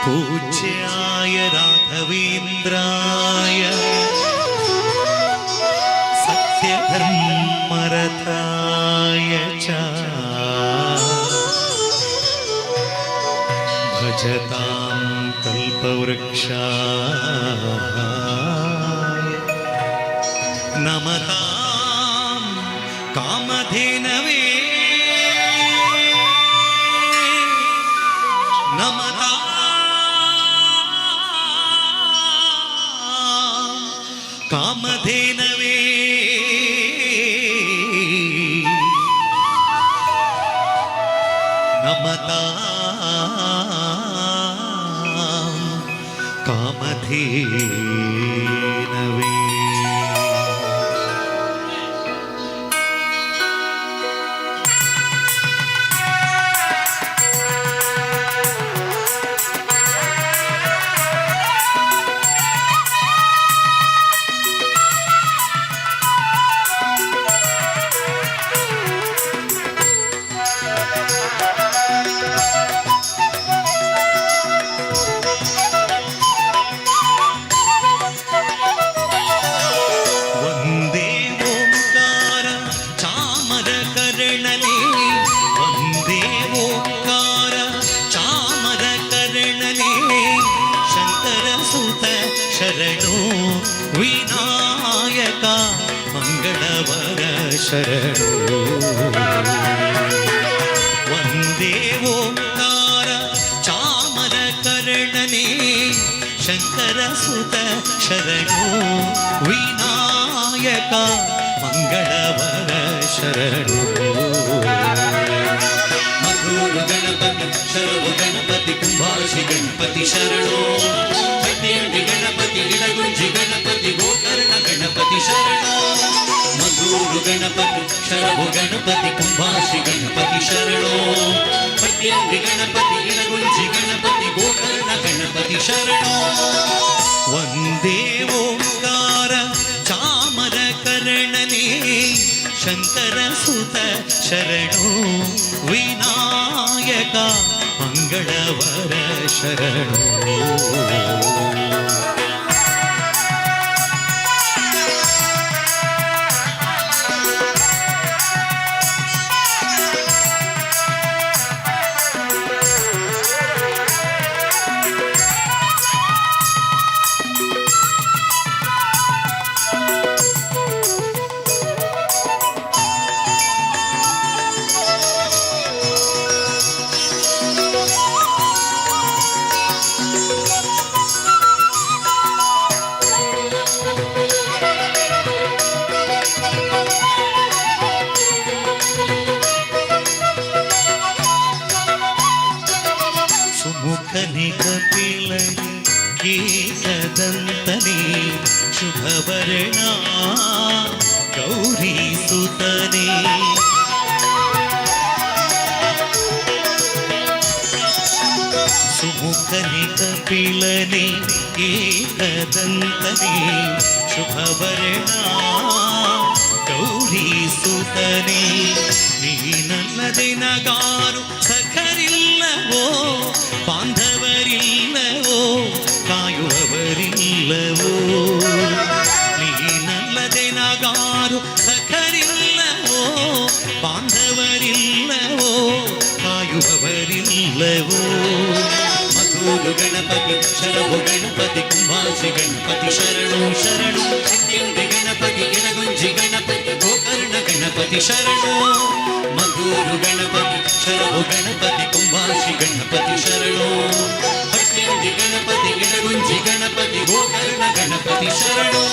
पूज्याय राघवेन्द्राय सत्यधर्मरताय च भजतां कल्पवृक्षाय नमतां कामधेनवे नमतां कामधेनवे ಕಾಮಧೇನವೇ. ಒಂದೇ ಓಂಕಾರ ಚಾಮರ ಕರ್ಣನೇ, ಒಂದೇ ಓಂಕಾರ ಚಾಮರ ಕರ್ಣನೇ, ಶಂಕರ ಸುತ ಶರಣು ವಿನಾಯಕ ಮಂಗಳವರ ಶರಣು. ಒಂದೇ ಓಂಕಾರ ಚಾಮರ ಕರ್ಣನೇ, ಶಂಕರ ಸುತ ಶರಣು ವಿನಾಯಕ ಮಂಗಳವರ ಶರಣು. ಮಧುರ ಗಣಪತಿ ಶರಣು ಗಣಪತಿ ಕುಂಭಾಷಿ ಗಣಪತಿ ಶರಣು. ಕಟ್ಟಿ ಗಣಪತಿ ಇಡಗುಂಜಿ ಗಣಪತಿ ಗೋಕರ್ಣ ಗಣಪತಿ ಶರಣು. ಮಧುರ ಗಣಪತಿ ಶರಣು ಗಣಪತಿ ಕುಂಭಾಷಿ ಗಣಪತಿ ಶರಣು. ಕಟ್ಟಿ ಗಣಪತಿ ಇಡಗುಂಜಿ ಗಣಪತಿ ಗೋಕರ್ಣ ಗಣಪತಿ ಶರಣು. ಒಂದೇ ಓಂಕಾರ ಚಾಮರ ಕರ್ಣನೇ, ಶಂಕರ ಸುತ ಶರಣು ವಿನಾಯಕ ಮಂಗಳವರ ಶರಣು. ಸುಮುಖನೆ ಕಪಿಲನೆ ಏಕದಂತನೆ, ಶುಭವರ್ಣ ಗೌರಿ ಸುತನೆ. ಸುಮುಖನೆ ಕಪಿಲನೆ ಏಕದಂತನೆ, ಶುಭವರ್ಣ ಗೌರಿ ಸುತನೆ. ನೀನಲ್ಲದೆ ನಗಾರು ಸಖರಿಲ್ಲವೋ, ಬಾಂಧವರಿಲ್ಲವೋ, ಕಾಯುವವರಿಲ್ಲವೋ. ನೀನಲ್ಲದೆ ನಗಾರು ಸಖರಿಲ್ಲವೋ, ಬಾಂಧವರಿಲ್ಲವೋ, ಕಾಯುವವರಿಲ್ಲವೋ. ಮಧುರ ಗಣಪತಿ ಶರಣು ಗಣಪತಿ ಕುಂಭಾಷಿ ಗಣಪತಿ ಶರಣು ಶರಣು. ಕಟ್ಟಿ ಗಣಪತಿ ಇಡಗುಂಜಿ ಗಣಪತಿ ಗೋಕರ್ಣ ಗಣಪತಿ ಶರಣು. ಮಧುರ ಗಣಪತಿ ಶರಣು ಗಣಪತಿ ಕುಂಭಾಷಿ ಗಣಪತಿ ಶರಣು. ಕಟ್ಟಿ ಗಣಪತಿ ಇಡಗುಂಜಿ ಗಣಪತಿ ಗೋಕರ್ಣ ಗಣಪತಿ ಶರಣು.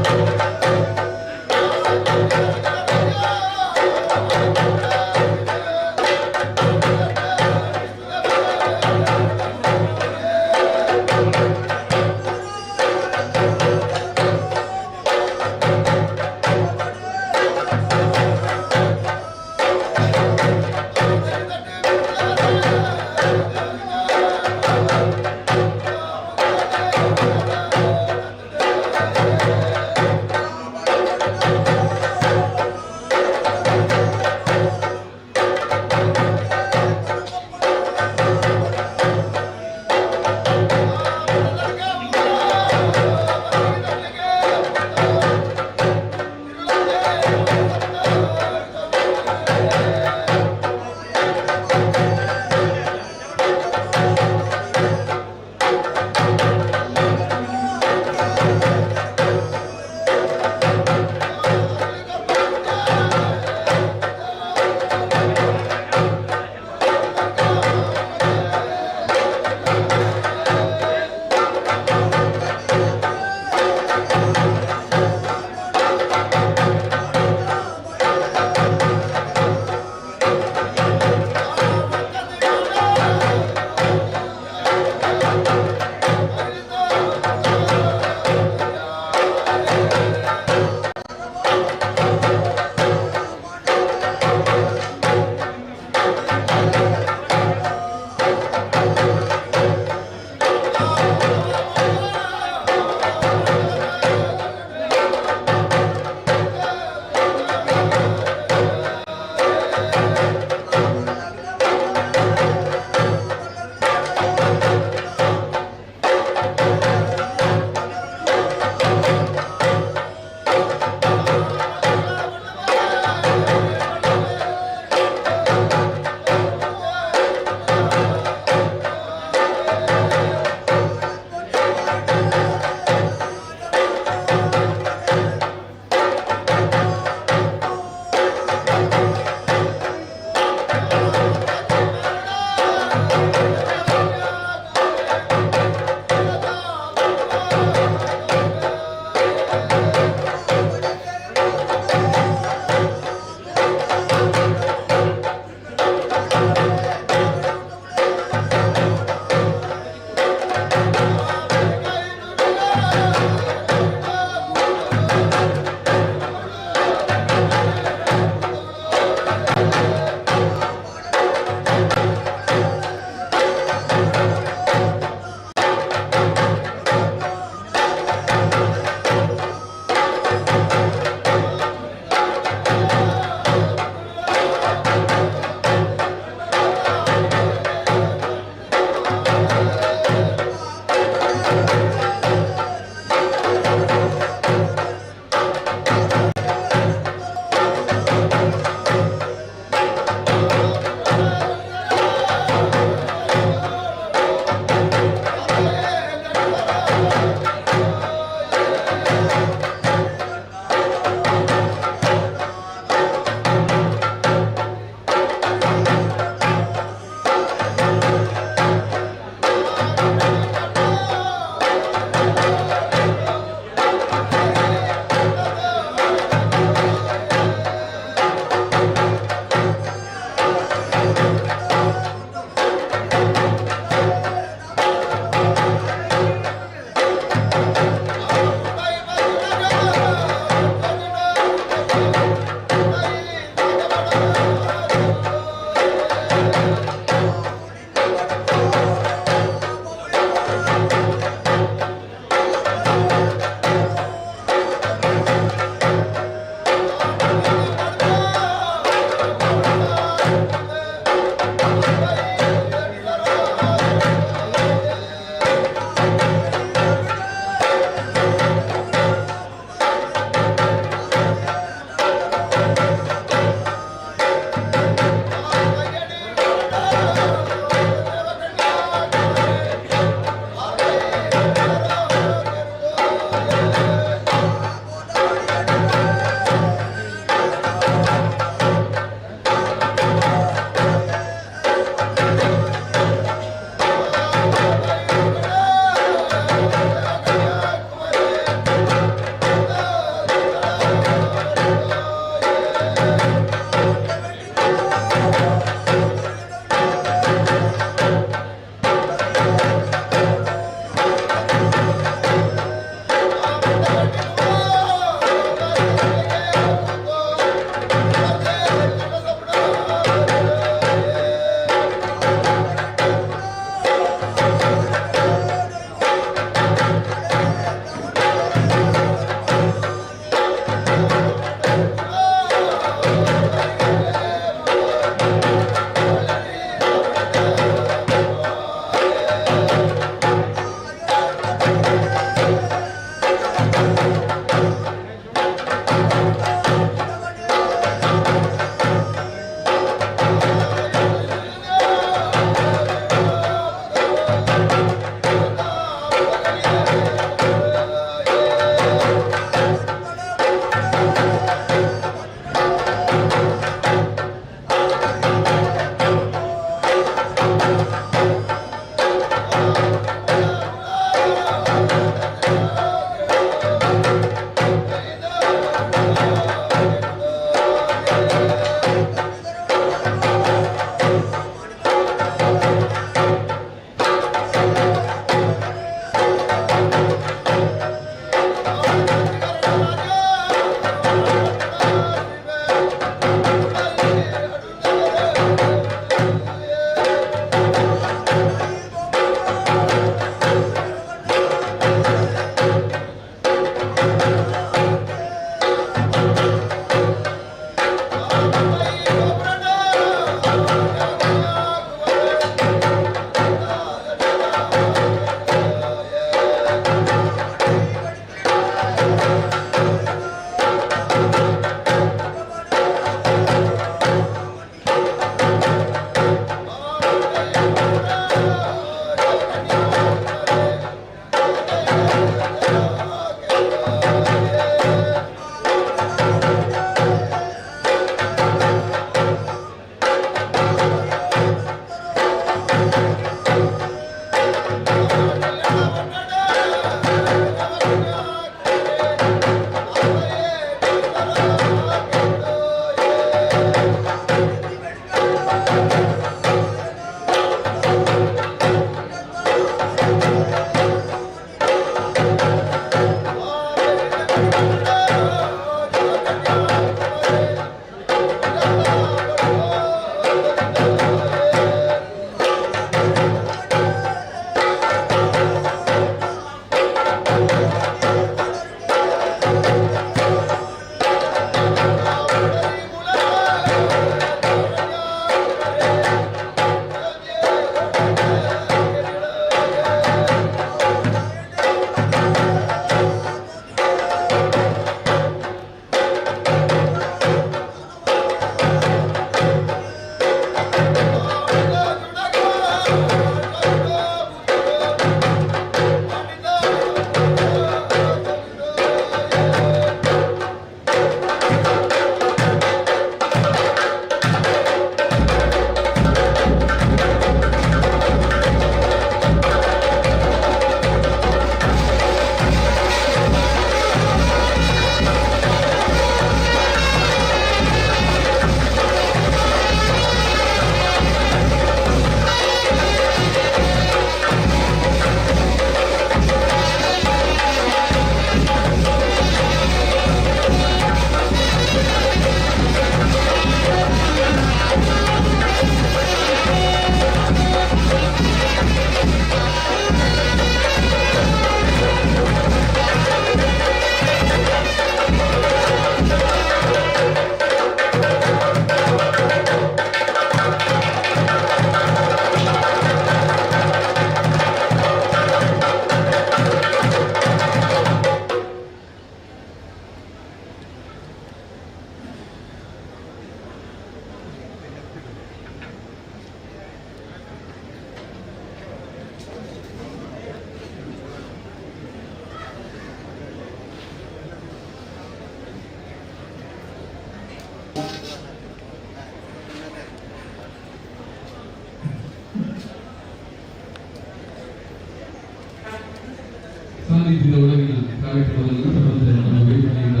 ಸಾನ್ನಿಧ್ಯದ ಒಳಗಿನ ಕಾರ್ಯಕ್ರಮದ ನಂತರ ನಮ್ಮ ವೇದಿಕೆಯಿಂದ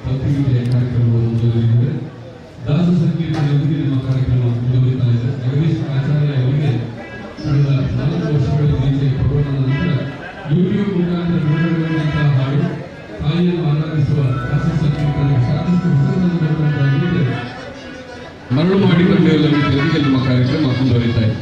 ಭಕ್ತಿಗೀತೆಯ ಕಾರ್ಯಕ್ರಮವನ್ನು ಮುಂದುವರಿದಿದೆ. ದಾಸ ಸಂಕೀರ್ತನೆಯೊಂದಿಗೆ ನಮ್ಮ ಕಾರ್ಯಕ್ರಮ ಮುಂದುವರಿತಾ ಇದೆ. ಜಗದೀಶ್ ಆಚಾರ್ಯ ಅವರಿಗೆ ಕಳೆದ 4 ವರ್ಷಗಳ ಈಚೆ ಕೊರೋನಾದ ನಂತರ ಯೂಟ್ಯೂಬ್ ಮುಖಾಂತರ ಬಿಡುಗಡೆಗೊಂಡಂತಹ ಹಾಡು ತಾಯಿಯನ್ನು ಆರಾಧಿಸುವ ದಾಸ ಸಂಕೀರ್ತನೆಗೆ ಸಾಕಷ್ಟು ಹೊಸತನವಾಗಿದೆ. ಮರಳು ಮಾಡಿಕೊಂಡೆಲ್ಲ ರೀತಿಯಲ್ಲಿ ನಮ್ಮ ಕಾರ್ಯಕ್ರಮ ಮುಂದುವರಿತಾ ಇದೆ.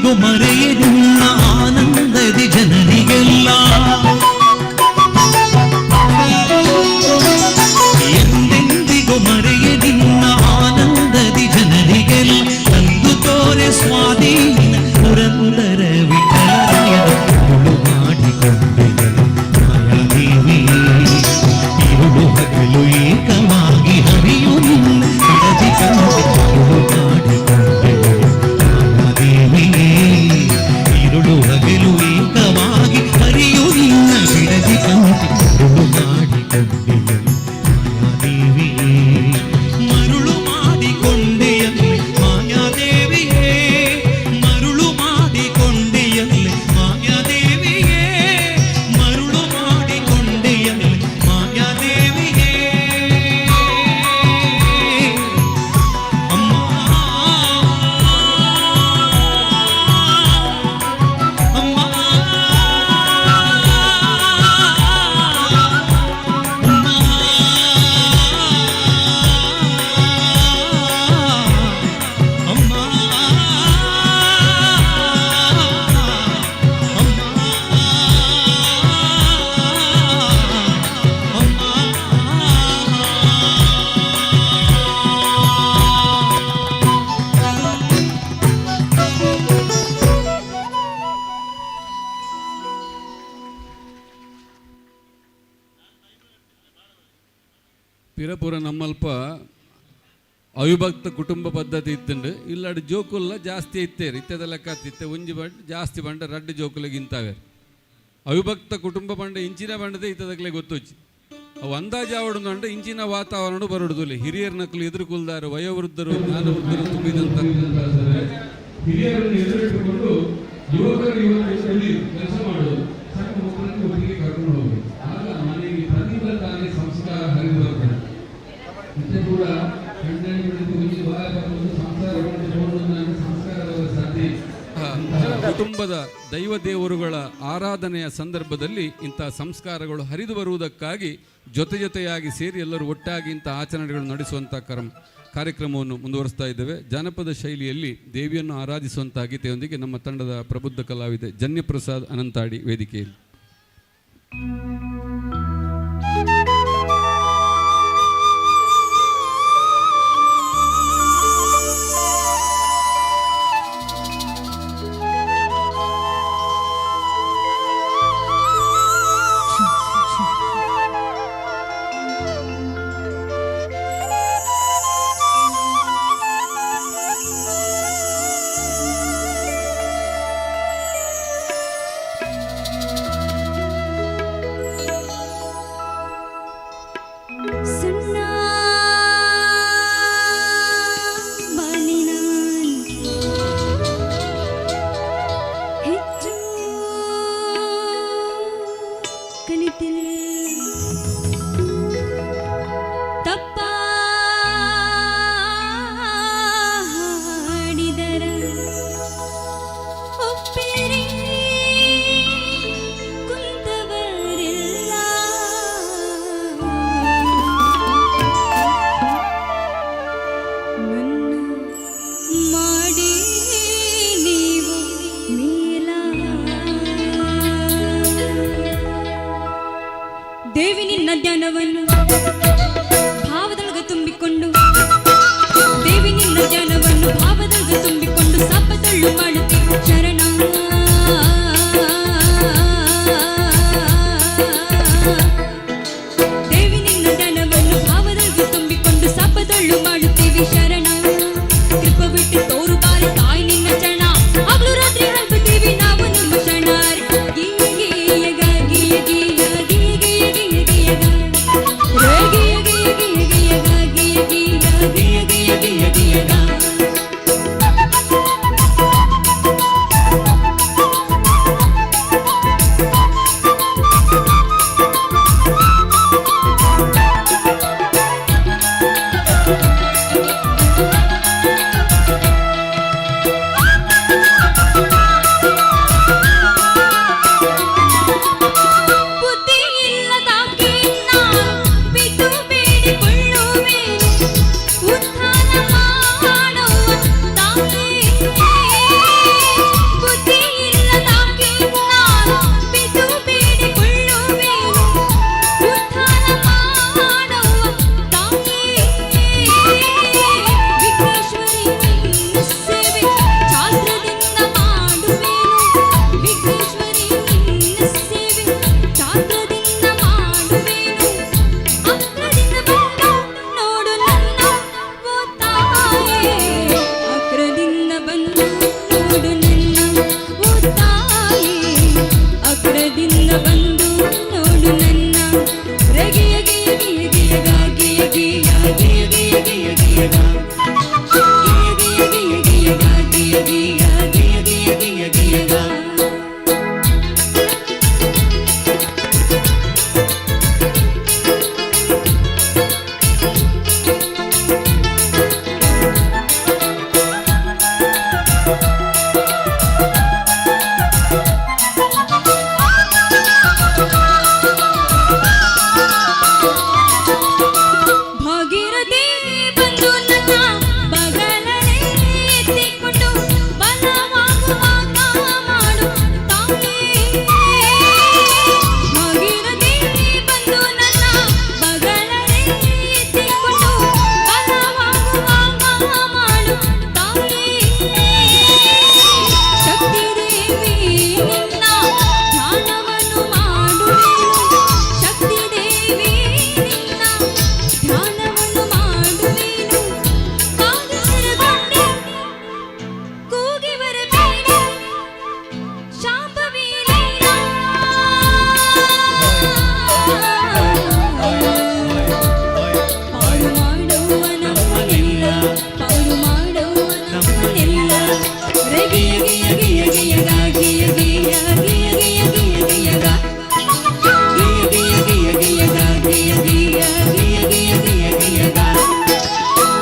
ಎಂದೆಂದಿಗೂ ಮರೆಯದಿಲ್ಲ ಆನಂದದಿ ಜನರಿಗೆಲ್ಲ ಎಂದೆಂದಿಗೂ ಮರೆಯದಿಲ್ಲ ಆನಂದದಿ ಜನರಿಗೆಲ್ಲ ತಂದು ತೋರೆ ಸ್ವಾಧೀನ ಪುರಂದರ ವಿಠಲರಾಯನ ಮುಳು ಮಾಡಿಕೊಂಡೆಯಲು ಮಾಯಾದೇವಿ ಇರುಳು ಹಗಲು ಏಕವಾಗಿ ಹರಿಯು ನಿನ್ನ ಬಿಡದಿ ಕಂಡೆ ಮುಳು ಮಾಡಿಕೊಂಡೆಯಲು ಮಾಯಾದೇವಿ ಇರುಳು ಹಗಲು ಏಕವಾಗಿ ಹರಿಯು ನಿನ್ನ ಬಿಡದಿ ಕಂಡೆ ಮುಳು ಮಾಡಿಕೊಂಡೆಯಲು ಮಾಯಾದೇವಿ ಮರುಳು ಮಾಡಿಕೊಂಡೆಯಲ್ಲಿ ಮಾಯಾದೇವಿಯೇ ಮರುಳು ಮಾಡಿಕೊಂಡೆಯಲ್ಲಿ ಮಾಯಾದೇವಿಯೇ ಮರುಳು ಮಾಡಿಕೊಂಡೆಯಲ್ಲಿ ಮಾಯಾದೇವಿಯೇ ಅಮ್ಮ ಅಮ್ಮ ಪಿರಪುರ ನಮ್ಮಲ್ಪ ಅವಿಭಕ್ತ ಕುಟುಂಬ ಪದ್ಧತಿ ಇತ್ತಂಡು ಇಲ್ಲಾಡು ಜೋಕುಲ್ಲ ಜಾಸ್ತಿ ಇತ್ತೇರು ಇತ್ತದ ಲೆಕ್ಕ ಇತ್ತೆ ಒಂಜಿ ಬಂಡ ಜಾಸ್ತಿ ಬಂಡ ರಡ್ಡು ಜೋಕುಲಗಿಂತಾವೆ ಅವಿಭಕ್ತ ಕುಟುಂಬ ಬಂಡ ಇಂಚಿನ ಬಂಡದೆ ಇತ್ತದಕ್ಲೆ ಗೊತ್ತೊಚ್ಚಿ ಅವು ಅಂದಾಜು ಆವಡು ಅಂದ್ರೆ ಇಂಚಿನ ವಾತಾವರಣ ಬರಡುದಿಲ್ಲ ಹಿರಿಯರ ನಕಲು ಎದುರುಕುಲ್ದಾರು ವಯೋವೃದ್ಧರು ಜ್ಞಾನವೃದ್ಧರು ತುಂಬಿದಂತ ಹಿರಿಯರನ್ನು ಎದುರಿಟ್ಟುಕೊಂಡು ಯುವಕರು ಯುವಕರಲ್ಲಿ ಕೆಲಸ ಮಾಡೋದು ಸಣ್ಣ ಮಕ್ಕಳನ್ನು ಒಟ್ಟಿಗೆ ಕರ್ಕೊಂಡು ಹೋಗಿ ಆಗ ಮನೆಗೆ ಪ್ರತಿಭಾ ತಾನೇ ಸಂಸ್ಕಾರ ಹರಿದು ಬರ್ತದೆ ಮತ್ತೆ ಕೂಡ ಕುಟುಂಬದ ದೈವ ದೇವರುಗಳ ಆರಾಧನೆಯ ಸಂದರ್ಭದಲ್ಲಿ ಇಂತಹ ಸಂಸ್ಕಾರಗಳು ಹರಿದು ಬರುವುದಕ್ಕಾಗಿ ಜೊತೆ ಜೊತೆಯಾಗಿ ಸೇರಿ ಎಲ್ಲರೂ ಒಟ್ಟಾಗಿ ಇಂಥ ಆಚರಣೆಗಳು ನಡೆಸುವಂಥ ಕಾರ್ಯಕ್ರಮವನ್ನು ಮುಂದುವರಿಸ್ತಾ ಇದ್ದೇವೆ. ಜಾನಪದ ಶೈಲಿಯಲ್ಲಿ ದೇವಿಯನ್ನು ಆರಾಧಿಸುವಂಥ ಗೀತೆಯೊಂದಿಗೆ ನಮ್ಮ ತಂಡದ ಪ್ರಬುದ್ಧ ಕಲಾವಿದೆ ಜನ್ಯಪ್ರಸಾದ್ ಅನಂತಾಡಿ ವೇದಿಕೆಯಲ್ಲಿ.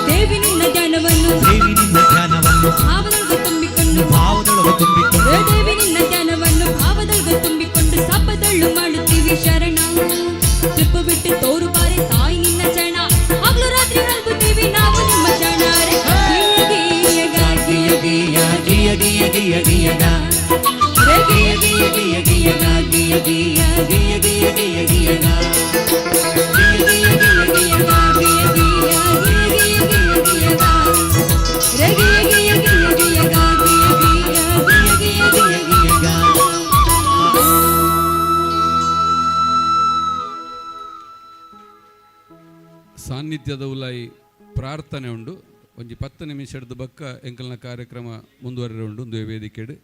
ದೇವಿ ನಿನ್ನ ಧ್ಯಾನವನ್ನು ಭಾವದೊಳಗೆ ತುಂಬಿಕೊಂಡು ದೇವಿ ನಿನ್ನ ಧ್ಯಾನವನ್ನು ಭಾವದೊಳಗೆ ತುಂಬಿಕೊಂಡು ಸಪ್ಪದಳ್ಳು ಮಾಡುತ್ತೀವಿ ಶರಣ ತಿಪ್ಪು ಬಿಟ್ಟು ತೋರು ಬಾರೆ ತಾಯಿ ನಿನ್ನ ಚರಣ ಹಗಲು ರಾತ್ರಿ ನಂಬುತ್ತೀವಿ ನಾವು ನಿಮ್ಮ ಶರಣಾರೆ ಗಿಯ ಗಿಯ ಗಿಯ ಗಿಯ ಗಿಯ ಗಿಯ ಗಿಯ ಗಾ ರೇ ಗಿಯ ಗಿಯ ಗಿಯ ಗಿಯ ಗಾ ಗಿಯ ಗಿಯ ಗಿಯ ಗಿಯ ಗಿಯ ಗಿಯ ಗಾ ಗಿಯ ಗಿಯ ಗಿಯ ಗಿಯ ಗಾ ಗಿಯ ಗಿಯ ಗಿಯ ಗಿಯ ಗಿಯ ಗಾ ರೇ ಗಿಯ ಗಿಯ ಗಿಯ ಗಿಯ ಗಾ ಗಿಯ ಗಿಯ ಗಿಯ ಗಿಯ ಗಿಯ ಗಾ. ಸಾನ್ನಿಧ್ಯದ ಉಲಾಯಿ ಪ್ರಾರ್ಥನೆ ಉಂಡು ಒಂಜಿ 10 ನಿಮಿಷದ ಬಕ್ಕ ಎಂಕಲ್ನ ಕಾರ್ಯಕ್ರಮ ಮುಂದುವರೆ ಉಂಡು ಒಂದು ವೇದಿಕೆಡು.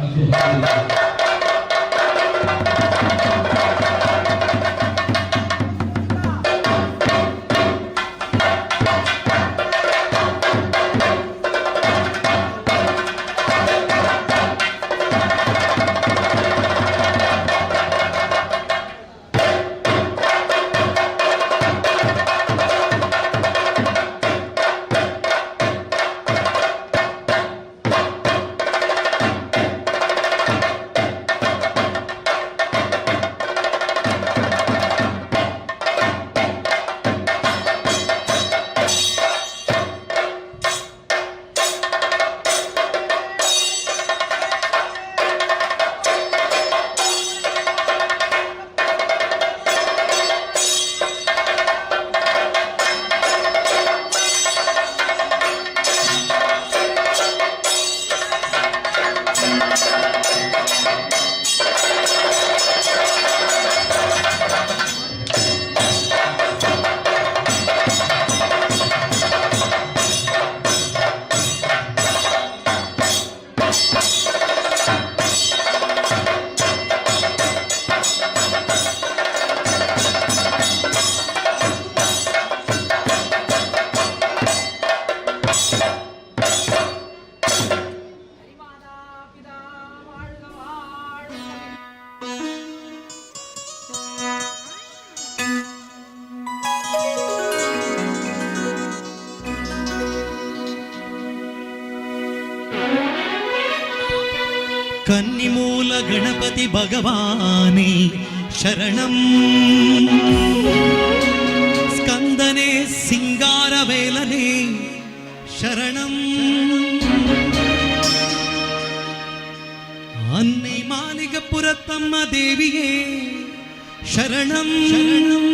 ಮತ್ತು ಹಾಡುವುದು. ಕನ್ನಿಮೂಲ ಗಣಪತಿ ಭಗವಾನೇ ಶರಣಂ, ಸ್ಕಂದನೆ ಸಿಂಗಾರವೇಲನೆ ಶರಣಂ, ಅನ್ನೈ ಮಾಲಿಗಪುರತ್ತಮ್ಮ ದೇವಿಯೇ ಶರಣಂ ಶರಣಂ.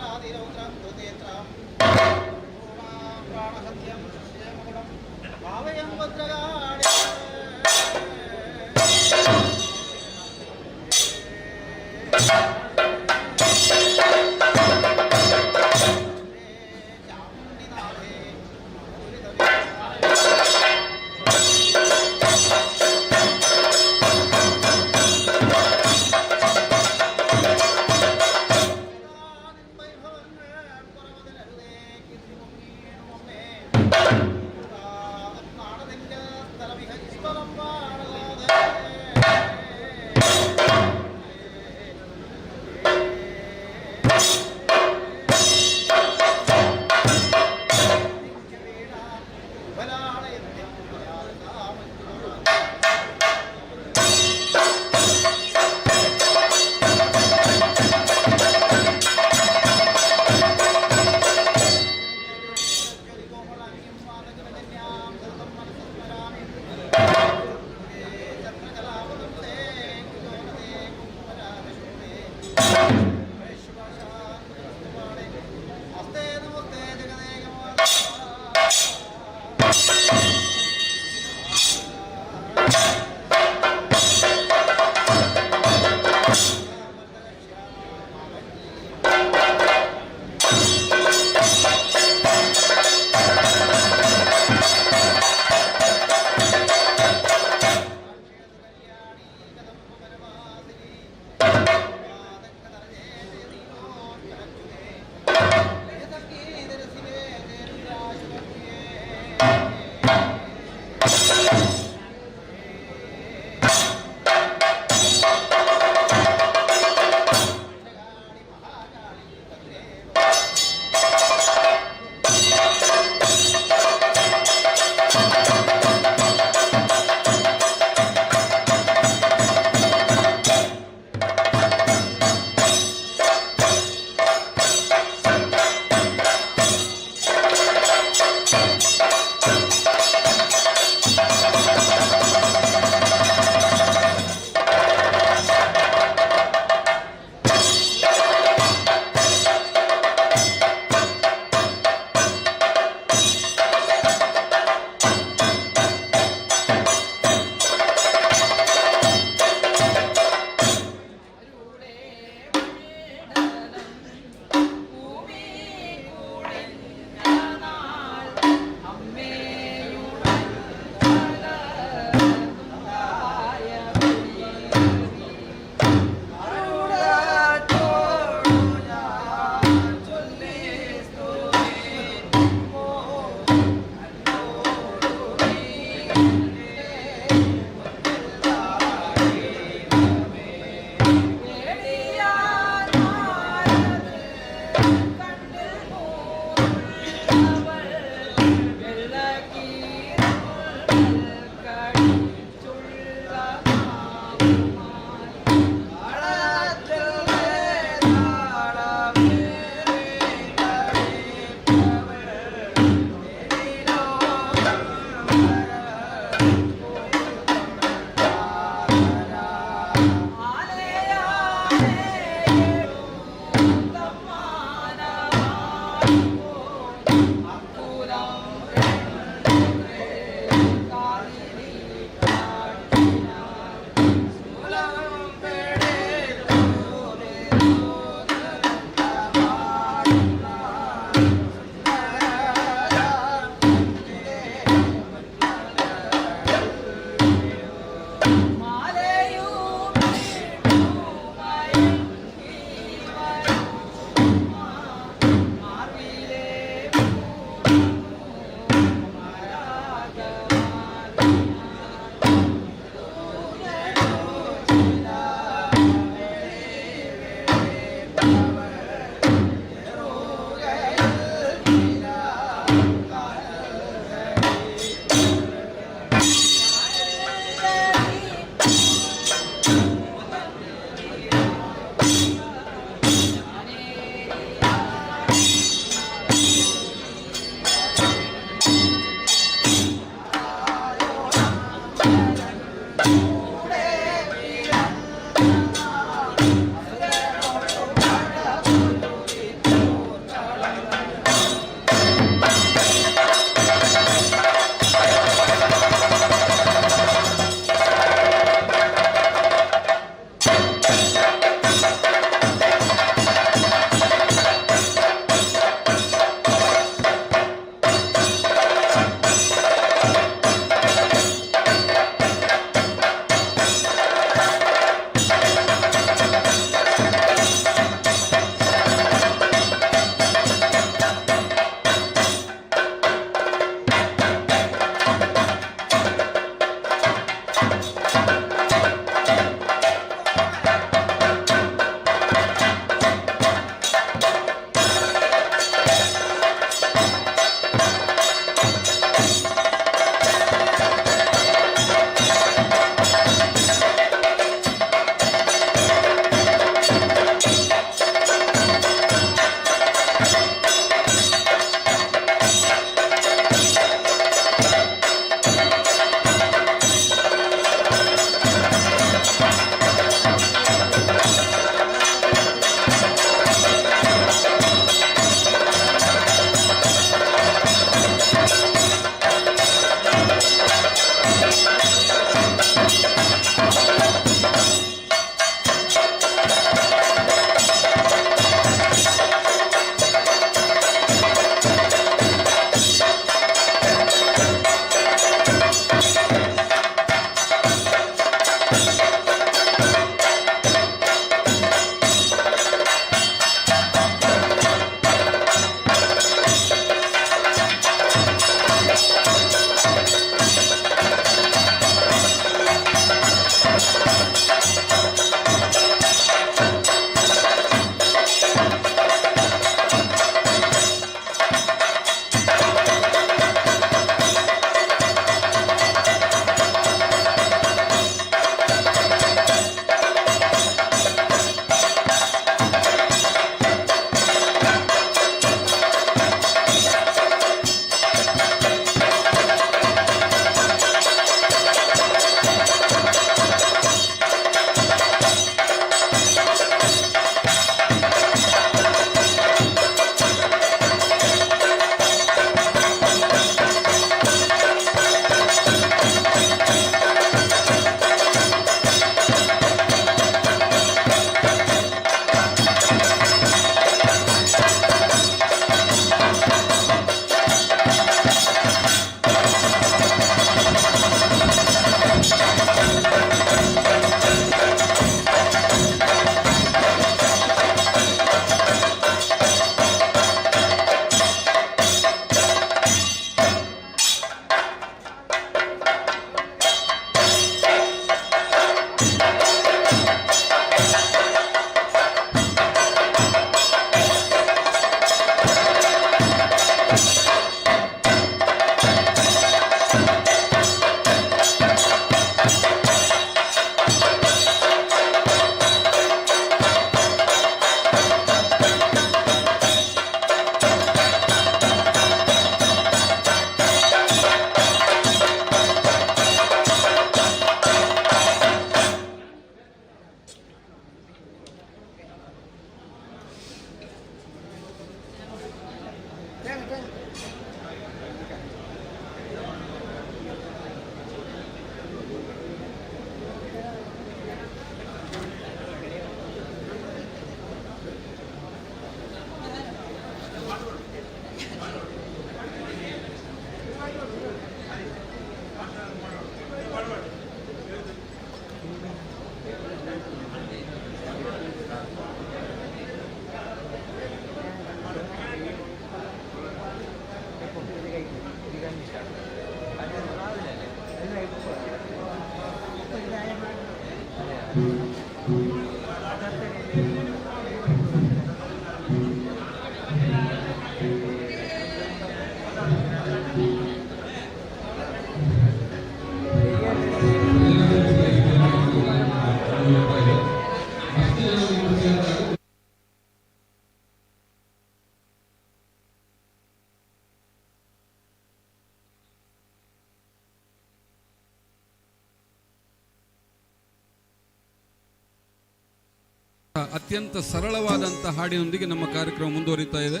ಅತ್ಯಂತ ಸರಳವಾದಂಥ ಹಾಡಿನೊಂದಿಗೆ ನಮ್ಮ ಕಾರ್ಯಕ್ರಮ ಮುಂದುವರಿತಾ ಇದೆ.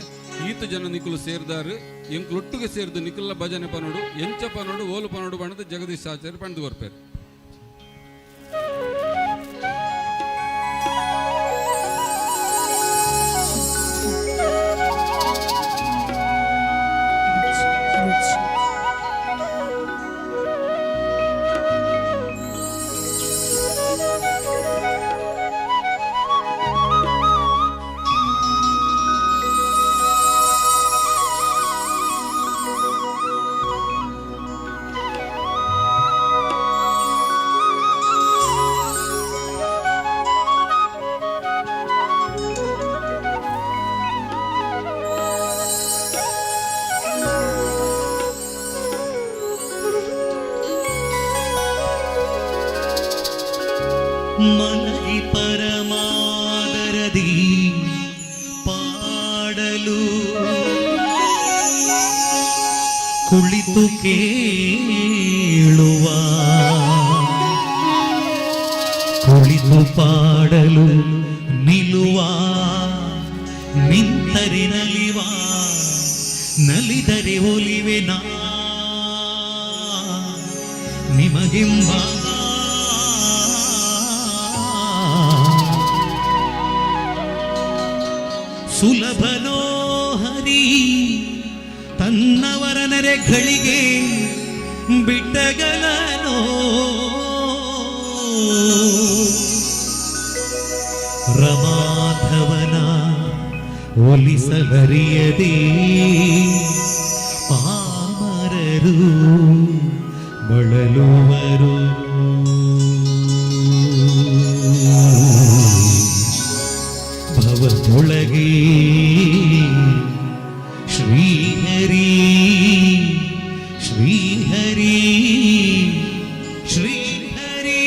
ಈತ ಜನ ನಿಖಲು ಸೇರಿದಾರು ಎಂಕ್ಲೊಟ್ಟಿಗೆ ಸೇರಿದು ನಿಖಲ ಭಜನೆ ಪನೋಡು ಎಂಚ ಪನೋಡು ಓಲು ಪನೋಡು ಬಣ್ಣದ ಜಗದೀಶ್ ಆಚಾರ್ಯ ಪಣದು ಬರ್ಪೇರು. ಮನದಿ ಪರಮಾದರದಿ ಪಾಡಲು ಕುಳಿತು ಕೇಳುವ ಕುಳಿತು ಪಾಡಲು ನಿಲ್ಲುವ ನಿಂತರೆ ನಲಿವ ನಲಿದರೆ ಒಲಿವೆ ನಾ ನಿಮಗೆಂಬ ಸುಲಭನೋ ಹರಿ ತನ್ನವರ ನೆರೆಗಳಿಗೆ ಬಿಟ್ಟಗಲನೋ ರಮಾಧವನ ಒಲಿಸಲರಿಯದೆ ಪಾಮರರು ಬಳಲುವರು. ಭವದೊಳಗೆ ಶ್ರೀಹರಿ ಶ್ರೀಹರಿ ಶ್ರೀಹರಿ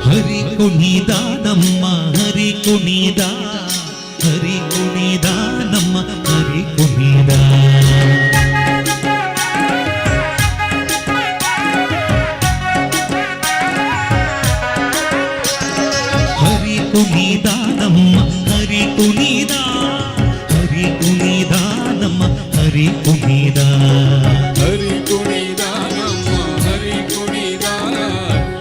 ಹರಿ ಕುಣಿದ ನಮ್ಮ ಹರಿ ಕುಣಿದ ಹರಿ ಕುಣಿದ ನಮ್ಮ ಹರಿ ಕುಣಿದ ಕುಣಿದ ನಮ್ಮ ಹರಿ ಕುಣಿದ ಹರಿ ಕುಣಿದ ನಮ್ಮ ಹರಿ ಕುಣಿದ ಹರಿ ಕುಣಿದ ನಮ್ಮ ಹರಿ ಕುಣಿದ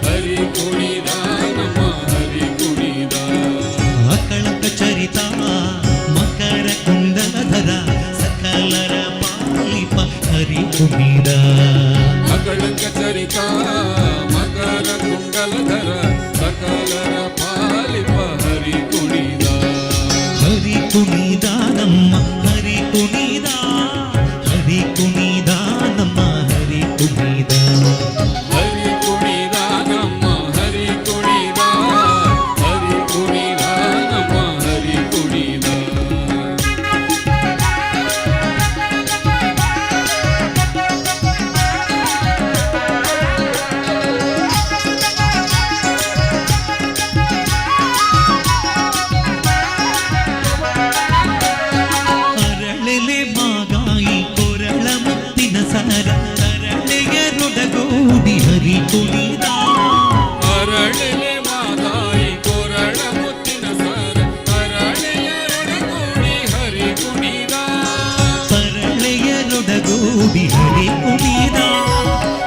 ಹರಿ ಕುಣಿದ ನಮ್ಮ ಹರಿ ಕುಣಿದ ಅಕಳಕ ಚರಿತ ಮಕರ ಕುಂಡಲಧರ ಸಕಲರ ಪಾಲಿಪ ಹರಿ ಕುಣಿದ ಅಕಳಕ ಚರಿತ ಮಕರ ಕುಂಡಲಧರ ಸಕಲರ ಪಾಲಿಪ ಹರಿ ಕುಣಿದ ಹರಿ ಕುಣಿದ ನಮ್ಮ ಹರಿ ಕುಣಿದ ಹರಿ ಕುಣಿದ ನಮ್ಮ ಹರಿ ಕುಣಿದ ಹರಿ ಕುಣಿದ ನಮ್ಮ ಹರಿ ಕುಣಿದ ಹರಿ ಕುಣಿದ ನಮ್ಮ ಹರಿ ಕುಣಿದ ಅರಳೆಲೆ ಮಾಗಾಯಿ ಕೊರಳ ಮುತ್ತಿನ ಸರ ಅರಳೆಯ ರೊಡಗೂಡಿ ಹರಿ ಕುಣಿದ ಅರಳೆಲೆ ಮಾದಾಯಿ ಕೊರಳ ಮುತ್ತಿನ ಸರ ಅರಳೆಯ ರೊಡಗೂಡಿ ಹರಿ ಕುಣಿದ ಪರಳೆಯ ರೊಡಗೂಡಿ ಹರಿ ಕುಣಿದ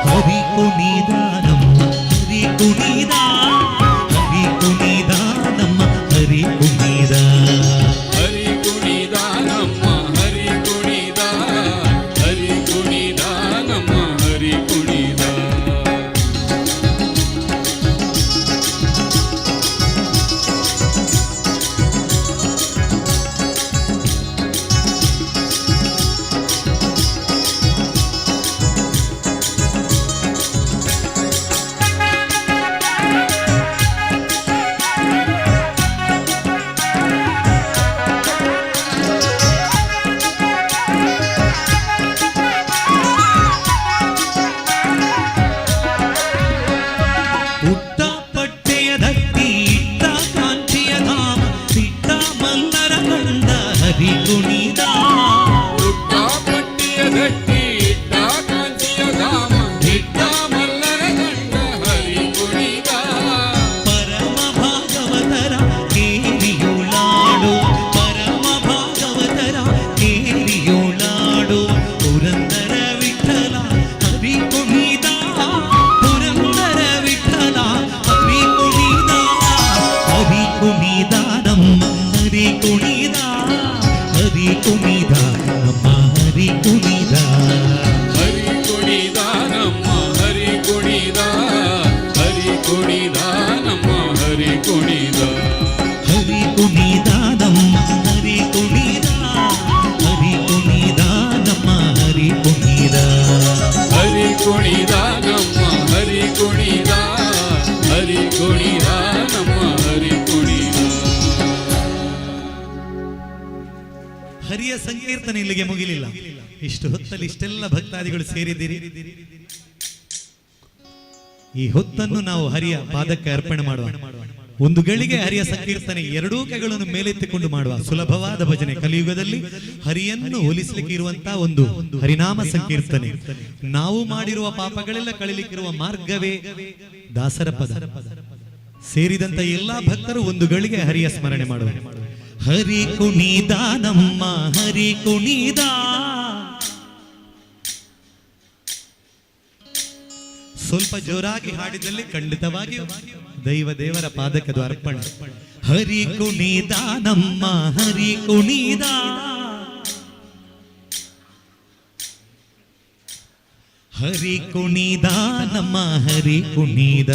ಹರಿ ಕುಣಿದ ನಮ್ಮ ಹರಿ ಕುಣಿದ ಹರಿ ಕುಣಿದ ನಮ್ಮ ಹರಿ ಕುಣಿದ ಹರಿ ಕುಣಿದ ನಮ್ಮ ಹರಿ ಕುಣಿದ ಹರಿ ಕುಣಿದ ನಮ್ಮ ಹರಿ ಕುಣಿದ ಕುಣಿದ ಹರಿ ಕುಣಿದ ನಮ್ಮ ಹರಿ ಕುಣಿದ. ಹರಿಯ ಸಂಕೀರ್ತನೆ ಇಲ್ಲಿಗೆ ಮುಗಿಲಿಲ್ಲ. ಇಷ್ಟು ಹೊತ್ತಲ್ಲಿ ಇಷ್ಟೆಲ್ಲ ಭಕ್ತಾದಿಗಳು ಸೇರಿದ್ದೀರಿ. ಈ ಹೊತ್ತನ್ನು ನಾವು ಹರಿಯ ಪಾದಕ್ಕೆ ಅರ್ಪಣೆ ಮಾಡುವ. ಒಂದು ಗಳಿಗೆ ಹರಿಯ ಸಂಕೀರ್ತನೆ, ಎರಡೂ ಕೈಗಳನ್ನು ಮೇಲೆತ್ತಿಕೊಂಡು ಮಾಡುವ ಸುಲಭವಾದ ಭಜನೆ. ಕಲಿಯುಗದಲ್ಲಿ ಹರಿಯನ್ನು ಹೋಲಿಸಲಿಕ್ಕೆ ಇರುವಂತಹ ಒಂದು ಹರಿನಾಮ ಸಂಕೀರ್ತನೆ. ನಾವು ಮಾಡಿರುವ ಪಾಪಗಳೆಲ್ಲ ಕಳಿಲಿಕ್ಕಿರುವ ಮಾರ್ಗವೇ ದಾಸರ ಪದ. ಸೇರಿದಂತ ಎಲ್ಲಾ ಭಕ್ತರು ಒಂದು ಗಳಿಗೆ ಹರಿಯ ಸ್ಮರಣೆ ಮಾಡುವ. ಹರಿ ಕುಣಿದ ನಮ್ಮ ಹರಿ ಕುಣಿದ, ಸ್ವಲ್ಪ ಜೋರಾಗಿ ಹಾಡಿದಲ್ಲಿ ಖಂಡಿತವಾಗಿ ದೇವರ ಪಾದಕದು ಅರ್ಪಣೆ. ಹರಿ ಕುಣಿದ ನಮ್ಮ ಹರಿ ಕುಣಿದ, ಹರಿ ಕುಣಿದ ನಮ್ಮ ಹರಿ ಕುಣಿದ.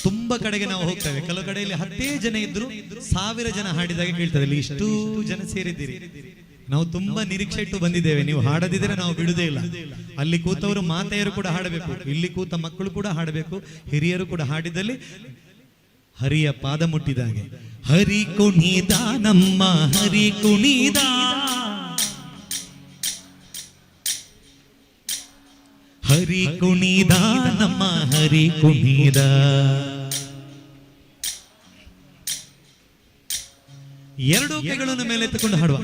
ತುಂಬಾ ಕಡೆಗೆ ನಾವು ಹೋಗ್ತೇವೆ, ಕೆಲವು ಕಡೆಯಲ್ಲಿ 10 ಜನ ಇದ್ರು 1000 ಜನ ಹಾಡಿದಾಗ ಕೇಳ್ತದೆ, ಇಲ್ಲಿ ಇಷ್ಟು ಜನ ಸೇರಿದ್ದೀರಿ. ನಾವು ತುಂಬಾ ನಿರೀಕ್ಷೆ ಇಟ್ಟು ಬಂದಿದ್ದೇವೆ, ನೀವು ಹಾಡದಿದ್ರೆ ನಾವು ಬಿಡುದೇ ಇಲ್ಲ. ಅಲ್ಲಿ ಕೂತವರು ಮಾತೆಯರು ಕೂಡ ಹಾಡಬೇಕು, ಇಲ್ಲಿ ಕೂತ ಮಕ್ಕಳು ಕೂಡ ಹಾಡಬೇಕು, ಹಿರಿಯರು ಕೂಡ ಹಾಡಿದಲ್ಲಿ ಹರಿಯ ಪಾದ ಮುಟ್ಟಿದಾಗೆ. ಹರಿ ಕುಣಿದ ನಮ್ಮ ಹರಿ ಕುಣಿದ, ಹರಿ ಕುಣಿದ ನಮ್ಮ ಹರಿ ಕುಣಿದ. ಎರಡು ಕೈಗಳನ್ನು ಮೇಲೆ ಎತ್ತಿಕೊಂಡು ಹಾಡುವ.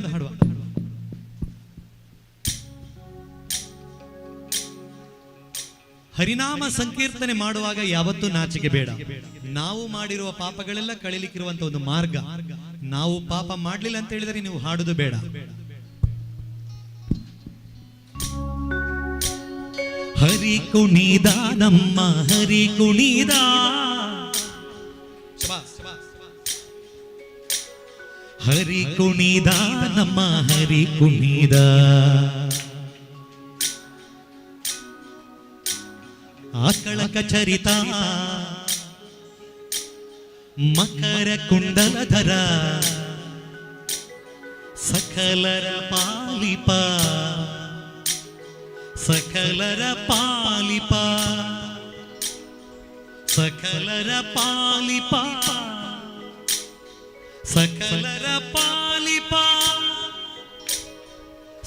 ಹರಿನಾಮ ಸಂಕೀರ್ತನೆ ಮಾಡುವಾಗ ಯಾವತ್ತೂ ನಾಚಿಕೆ ಬೇಡ. ನಾವು ಮಾಡಿರುವ ಪಾಪಗಳೆಲ್ಲ ಕಳಿಲಿಕ್ಕಿರುವಂತ ಒಂದು ಮಾರ್ಗ. ನಾವು ಪಾಪ ಮಾಡ್ಲಿಲ್ಲ ಅಂತ ಹೇಳಿದರೆ ನೀವು ಹಾಡುದು ಬೇಡ. ಹರಿ ಕುಣಿದ ನಮ್ಮ ಹರಿ ಕುಣಿದ, ಹರಿ ಕುಣಿದ ನಮ್ಮ ಹರಿ ಕುಣಿದ. ಆಕಳ ಕಚರಿತ ಮಕರ ಕುಂಡಲಧರ, ಸಕಲರ ಪಾಲಿಪ ಸಕಲರ ಪಾಲಿಪ, ಸಕಲರ ಪಾಲಿಪ, ಸಕಲರ ಪಾಲಿಪ,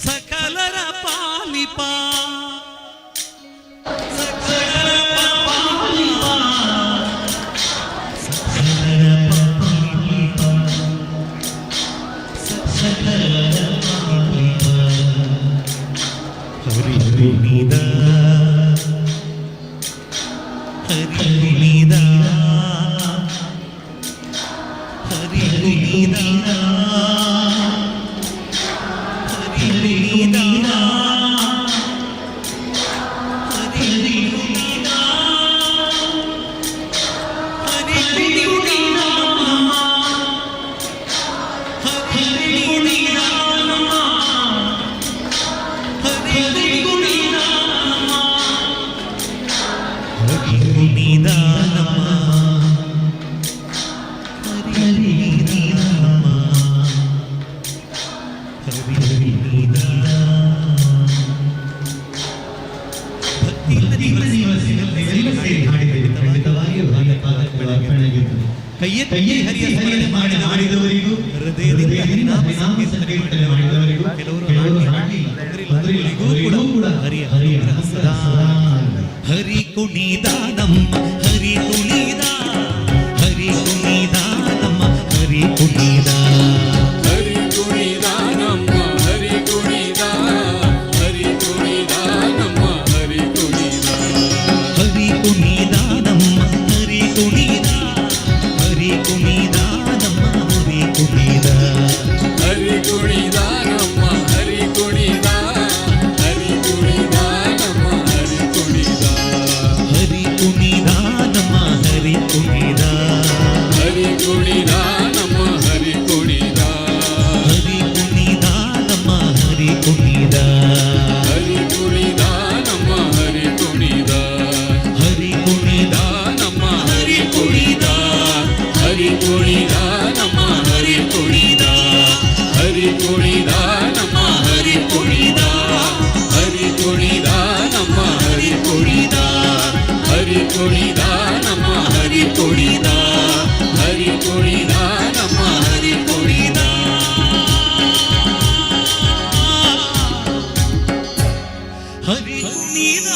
ಸಕಲರ ಪಾಲಿಪ, ಸಕಲರ ಪಾಲಿಪ, ಸಕಲರ ಪಾಲಿಪ, ಸಕಲರ ಪಾಲಿಪ. ಹರಿ ಕುಣಿದ ಹರಿ ಕುಣಿದ ಹರಿ ಕುಣಿದ ಹರಿ ಕುಣಿದ ಹರಿ ಕುಣಿದ ಹರಿ ಕುಣಿದ ಹರಿ ಕುಣಿದ ಹರಿ ಕುಣಿದ ಹರಿ ಕುಣಿದ ಕೈಯೇ ಹರಿಯ ಸ್ಮರಣೆ ಮಾಡಿದವರಿಗೂ ಹೃದಯದಿಂದ ಹರಿನಾಮ ಸಂಕೀರ್ತನೆ ಮಾಡಿದವರಿಗೂ ಕೆಲವರು ಕೂಡ ಹರಿಯ ಸದಾ. ಹರಿ ಕುಣಿದ ನಮ್ಮ ಹರಿ ಕುಣಿದ, ಹರಿ ಕುಣಿದ ನಮ್ಮ ಹರಿ ಕುಣಿದ, ಹರಿ ಕುಣಿದ ನಮ್ಮ ಹರಿ ಕುಣಿದ ಹರಿ ಕುಣಿದ ನಮ್ಮ ಹರಿ ಕುಣಿದ. ಹರಿ ಕುಣಿದ ನಮ್ಮ ಹರಿ ಕುಣಿದ, ಹರಿ ಕುಣಿದ ನಮ್ಮ ಹರಿ ಕುಣಿದ, ಹರಿ ಕುಣಿದ ನಮ್ಮ ಹರಿ ಕುಣಿದ ಹರಿ ಕುಣಿದ ನಮ್ಮ ಹರಿ ಕುಣಿದ. ಹರಿ ಕುಣಿದ ತುಳಿದ ನಮ್ಮ ಹರಿ ತುಳಿದ ಹರಿ ತುಳಿದ ನಮ್ಮ ಹರಿ ತುಳಿದ ಹರಿ ತುಳಿದ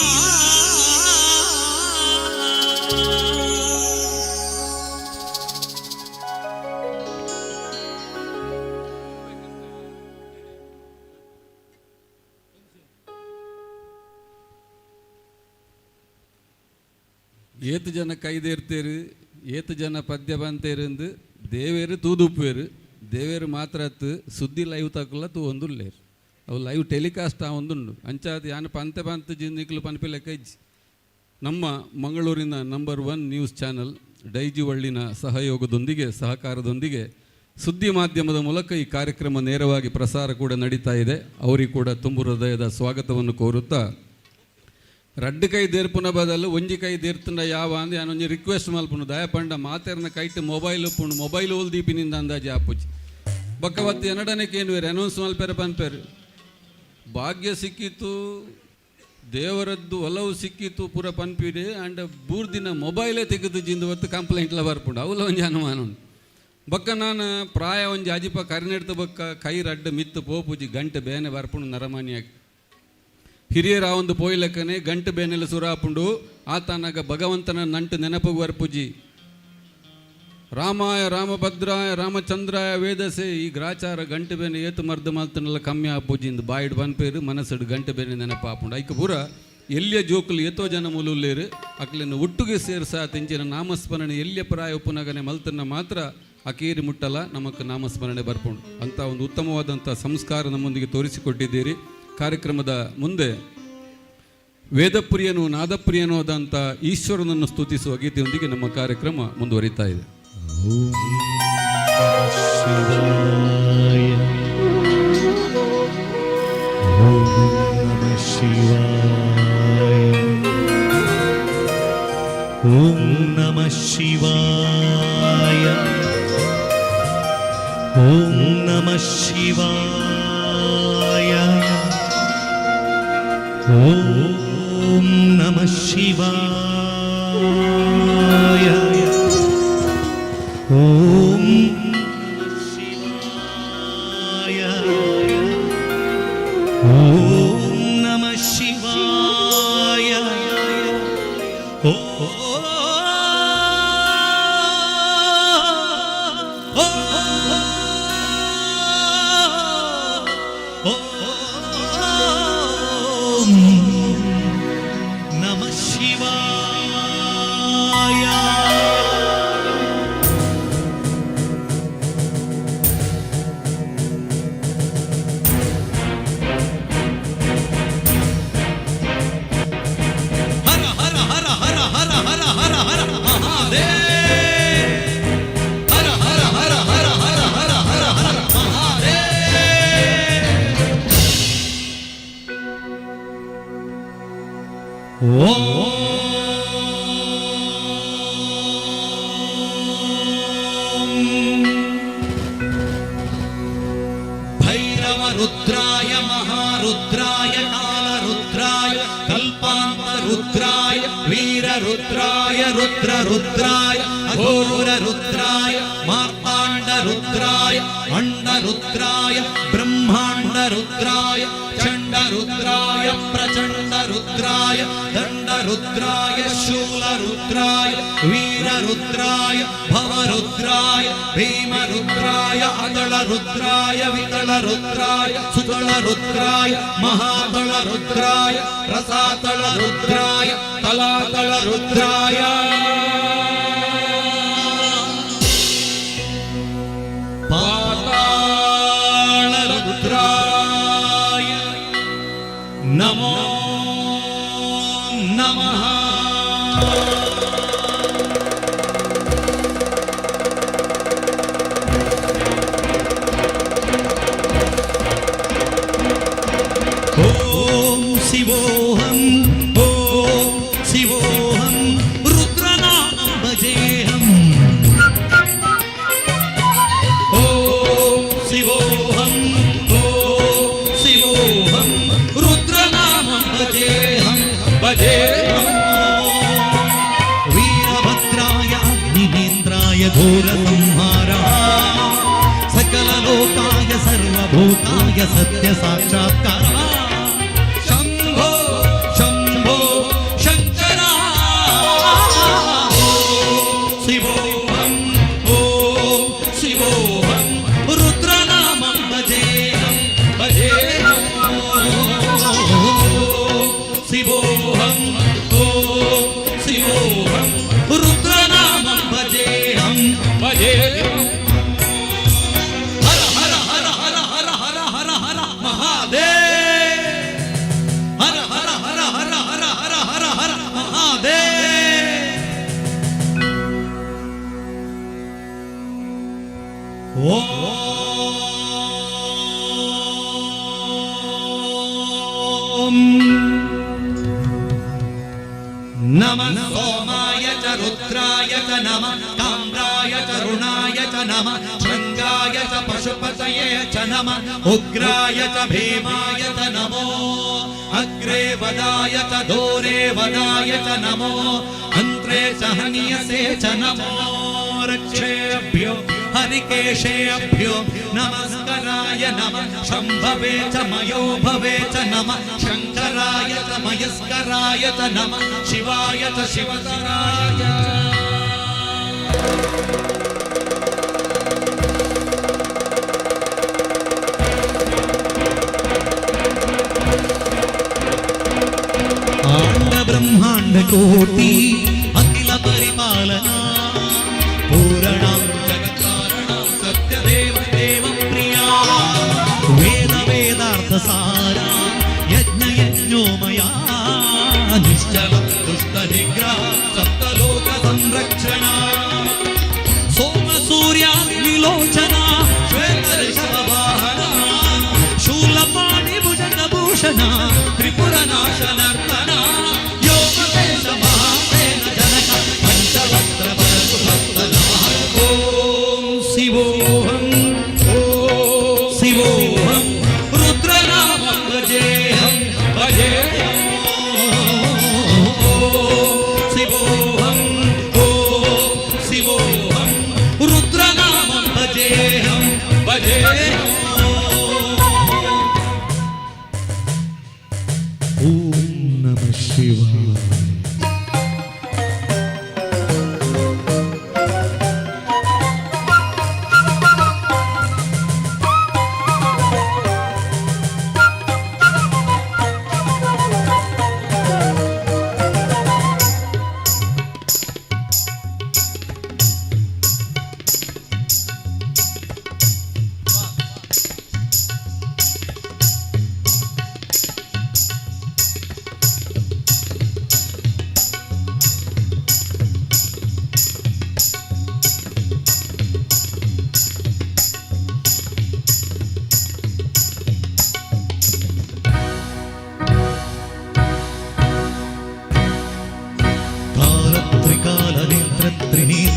ಏತು ಜನ ಕೈದೇರ್ತೇರು ಏತು ಜನ ಪದ್ಯ ಬಂತೇರೆಂದು ದೇವೇರು ತೂದುಪ್ಪೇರು ದೇವೇರು ಮಾತ್ರ ಸುದ್ದಿ ಲೈವ್ ತಕ್ಕಲ್ಲ ತೂ ಒಂದುಲ್ಲೇರು ಅವು ಲೈವ್ ಟೆಲಿಕಾಸ್ಟ್ ಒಂದುಂಡು ಅಂಚಾದ ಯಾನ ಪಂತೆ ಪಂತ ಜಿಂದಿಕ್ಲು ಪನ್ಪಿಲೆ ಕೈಜಿ ನಮ್ಮ ಮಂಗಳೂರಿನ ನಂಬರ್ 1 ನ್ಯೂಸ್ ಚಾನಲ್ ಡೈಜಿ ಒಳ್ಳಿನ ಸಹಕಾರದೊಂದಿಗೆ ಸುದ್ದಿ ಮಾಧ್ಯಮದ ಮೂಲಕ ಈ ಕಾರ್ಯಕ್ರಮ ನೇರವಾಗಿ ಪ್ರಸಾರ ಕೂಡ ನಡೀತಾ ಇದೆ. ಅವರಿಗೆ ಕೂಡ ತುಂಬು ಹೃದಯದ ಸ್ವಾಗತವನ್ನು ಕೋರುತ್ತಾ ರಡ್ಡು ಕೈ ದೇರ್ಪುನ ಬದಲು ಒಂಜಿ ಕೈ ದೇರ್ತಂಡ ಯಾವ ಅಂದ್ರೆ ನಾನೊಂದು ರಿಕ್ವೆಸ್ಟ್ ಮಲ್ಪುನು ದಯಪಂಡ ಮಾತೇರ್ನ ಕೈಟ್ ಮೊಬೈಲ್ ಉಪ್ಪುಂಡು ಮೊಬೈಲ್ ಓಲ್ದೀಪಿನಿಂದ ಅಂದಾಜಿ ಆಪುಜಿ ಬಕ್ಕವತ್ತು ಎನ್ನಡನಕ್ಕೆ ಏನು ಬೇರೆ ಅನೌನ್ಸ್ ಮಲ್ಪೇರು ಪನ್ಪೇರು ಭಾಗ್ಯ ಸಿಕ್ಕಿತು ದೇವರದ್ದು ಒಲವು ಸಿಕ್ಕಿತು ಪೂರ ಪನ್ಪಿಡಿ ಆ್ಯಂಡ್ 3 ದಿನ ಮೊಬೈಲೇ ತೆಗೆದು ಜಿಂದು ಹೊತ್ತು ಕಂಪ್ಲೇಂಟ್ಲ ಬರ್ಪುಂಡು ಅವಲ ಒಂಜಿ ಅನುಮಾನ ಉಂಟು ಬಕ್ಕ ನಾನು ಪ್ರಾಯ ಒಂಜಿ ಅಜಿಪ ಕರಿನೆಡ್ತ ಬಕ್ಕ ಕೈ ರಡ್ಡು ಮಿತ್ತು ಪೋಪುಜಿ ಗಂಟೆ ಬೇನೆ ಬರ್ಪುಂಡು ನರಮಾನಿಯಾಗಿ ಹಿರಿಯರ ಒಂದು ಪೋಯ್ಲಕ್ಕನೆ ಗಂಟು ಬೇನೆಲ್ಲ ಸುರಾಪುಂಡು ಆತನಾಗ ಭಗವಂತನ ನಂಟು ನೆನಪು ಬರ್ಪುಜಿ ರಾಮಾಯ ರಾಮಭದ್ರಾಯ ರಾಮಚಂದ್ರಾಯ ವೇದಸೆ ಈ ಗ್ರಾಚಾರ ಗಂಟೆ ಬೇನೆ ಏತು ಮರ್ದ ಮಾಲ್ತನೆಲ್ಲ ಕಮ್ಮಿ ಆಪುಜಿಂದು ಬಾಯಿಡ್ ಬನ್ಪೇರು ಮನಸ್ಸಡು ಗಂಟೆ ಬೇನೆ ನೆನಪು ಆಪುಂಡು ಐಕ ಪೂರ ಎಲ್ಲಿಯ ಜೋಕುಲು ಎತ್ತೋ ಜನ ಮುಲುಲ್ಲೇರು ಅಕ್ಲಿನ ಒಟ್ಟಿಗೆ ಸೇರ್ಸ ತೆಂಚಿನ ನಾಮಸ್ಮರಣೆ ಎಲ್ಲಿಯ ಪ್ರಾಯ ಉಪನಗನೆ ಮಲ್ತನ್ನ ಮಾತ್ರ ಅಕೇರಿ ಮುಟ್ಟಲ್ಲ ನಮಕ್ಕೆ ನಾಮಸ್ಮರಣೆ ಬರ್ಪುಂಡು ಅಂತ ಒಂದು ಉತ್ತಮವಾದಂಥ ಸಂಸ್ಕಾರ ನಮ್ಮೊಂದಿಗೆ ತೋರಿಸಿಕೊಟ್ಟಿದ್ದೀರಿ. ಕಾರ್ಯಕ್ರಮದ ಮುಂದೆ ವೇದಪ್ರಿಯನು ನಾದಪ್ರಿಯನೂ ಆದಂಥ ಈಶ್ವರನನ್ನು ಸ್ತುತಿಸುವ ಗೀತೆಯೊಂದಿಗೆ ನಮ್ಮ ಕಾರ್ಯಕ್ರಮ ಮುಂದುವರಿತಾ ಇದೆ. ಓಂ ನಮಃ ಶಿವಾಯ ಓಂ ನಮಃ ಶಿವಾಯ ಓಂ ನಮಃ ಶಿವಾಯ ಓಂ ನಮಃ ಶಿವಾಯ ಓಂ ನಮಃ ಶಿವಾಯ ನಮಃ ಶಿವಾಯ ಹರ ಹರ ಹರ ಹರ ಹರ ಹರ ಹರ ಹರ ಮಹಾದೇವ ಹರ ಹರ ಹರ ಹರ ಹರ ಹರ ಹರ ಹರ ಮಹಾದೇವ ಓಂ ಭೈರವ ರುದ್ರಾಯ ಮಹಾರುದ್ರಾಯ ಕಾಲರುದ್ರಾಯ ಕಲ್ಪಾಂತ ರುದ್ರಾಯ ವೀರ ರುದ್ರಾಯ ರುದ್ರ ರುದ್ರಾಯ ಅಘೋರ ರುದ್ರಾಯ ಮಾರ್ತಾಂಡ ರುದ್ರಾಯ ಅಂಡ ರುದ್ರಾಯ ಬ್ರಹ್ಮಾಂಡ ರುದ್ರಾಯ ಚಂಡ ರುದ್ರಾಯ ಪ್ರಚಂಡ ರುದ್ರಾಯ ದಂಡ ರುದ್ರಾಯ ಶೂಲ ರುದ್ರಾಯ ವೀರ ರುದ್ರಾಯ ಭವ ರುದ್ರಾಯ ಭೀಮ ರುದ್ರಾಯ ಅಗಳ ರುದ್ರಾಯ ವಿತಳ ರುದ್ರಾಯ ಸುತಳ ರುದ್ರಾಯ ಮಹಾತಳ ರುದ್ರಾಯ ರಸಾತಳ ರುದ್ರಾಯ ತಲಾತಳ ರುದ್ರಾಯ ಪಾತಾಳ ರುದ್ರಾಯ ನಮೋ ನಮಃ. ಓಂ ಶಿವೋಹಂ ಓಂ ಶಿವೋಹಂ ರುದ್ರನಾಮ ಭಜೇಹಂ ಓಂ ಶಿವೋಹಂ ಓಂ ಶಿವೋಹಂ ರುದ್ರನಾಮ ಭಜೇಹಂ ಭಜೇಹಂ ಸರ್ವಭೂತಾಯ ಸತ್ಯ ಸಾಕ್ಷಾತ್ಕಾರ ಶಂಭೋ ಶಂಭೋ ಶಂಕರ ಶಿವೋಹಂ ಓಂ ಶಿವೋಹಂ ರುದ್ರನಾಮಂ ಭಜೇಹಂ ಭಜೇಹಂ ಶಿವೋಹಂ ಓಂ ಶಿವೋಹಂ ರುದ್ರನಾಮಂ ಭಜೇಹಂ ಭಜೇಹಂ ಹರ ಹರ ಹರ ಹರ ಹರ ಹರ ಹರ ಹರ ಮಹಾದೇವ ಹರ ಹರ ಹರ ಹರ ಹರ ಹರ ಹರ ಹರ ಮಹಾದೇವ ಓಂ नमः सोमाय च रुद्राय च नमः ताम्राय च रुणाय च नमः शृङ्गाय च पशुपतये च नमः उग्राय च भीमाय च नमो अग्रे वदाय च दूरे वदाय च नमो अन्त्रे च हनियसे च नमो रक्षेभ्यो हरिकेशेभ्यो नमस्कराय नमः शम्भवे च मयो भवे च नमः शङ्कराय च मयस्कराय च नमः शिवाय च शिवतराय आण्ड ब्रह्माण्ड कोटि अखिल परिपालना पूर्णां जगत्कारणं सत्यदेव देव प्रिया वेद वेदार्थ सारा यज्ञ यज्ञोमया निश्चल दुष्ट निग्रह सप्तलोक संरक्षणा सोम सूर्याग्निलोचना श्वेत ऋषभ वाहना शूलपाणि भुजगभूषणा त्रिपुर नाशनर्तना योगवेश महासेन जनक पंचवक्त्र परशुभक्त नमः ओम शिवोहं शिवोहं रुद्रनामं भजेहं भजेहं शिवोहं शिवोहं रुद्रनामं भजेहं भजेहं ओम नमः शिवाय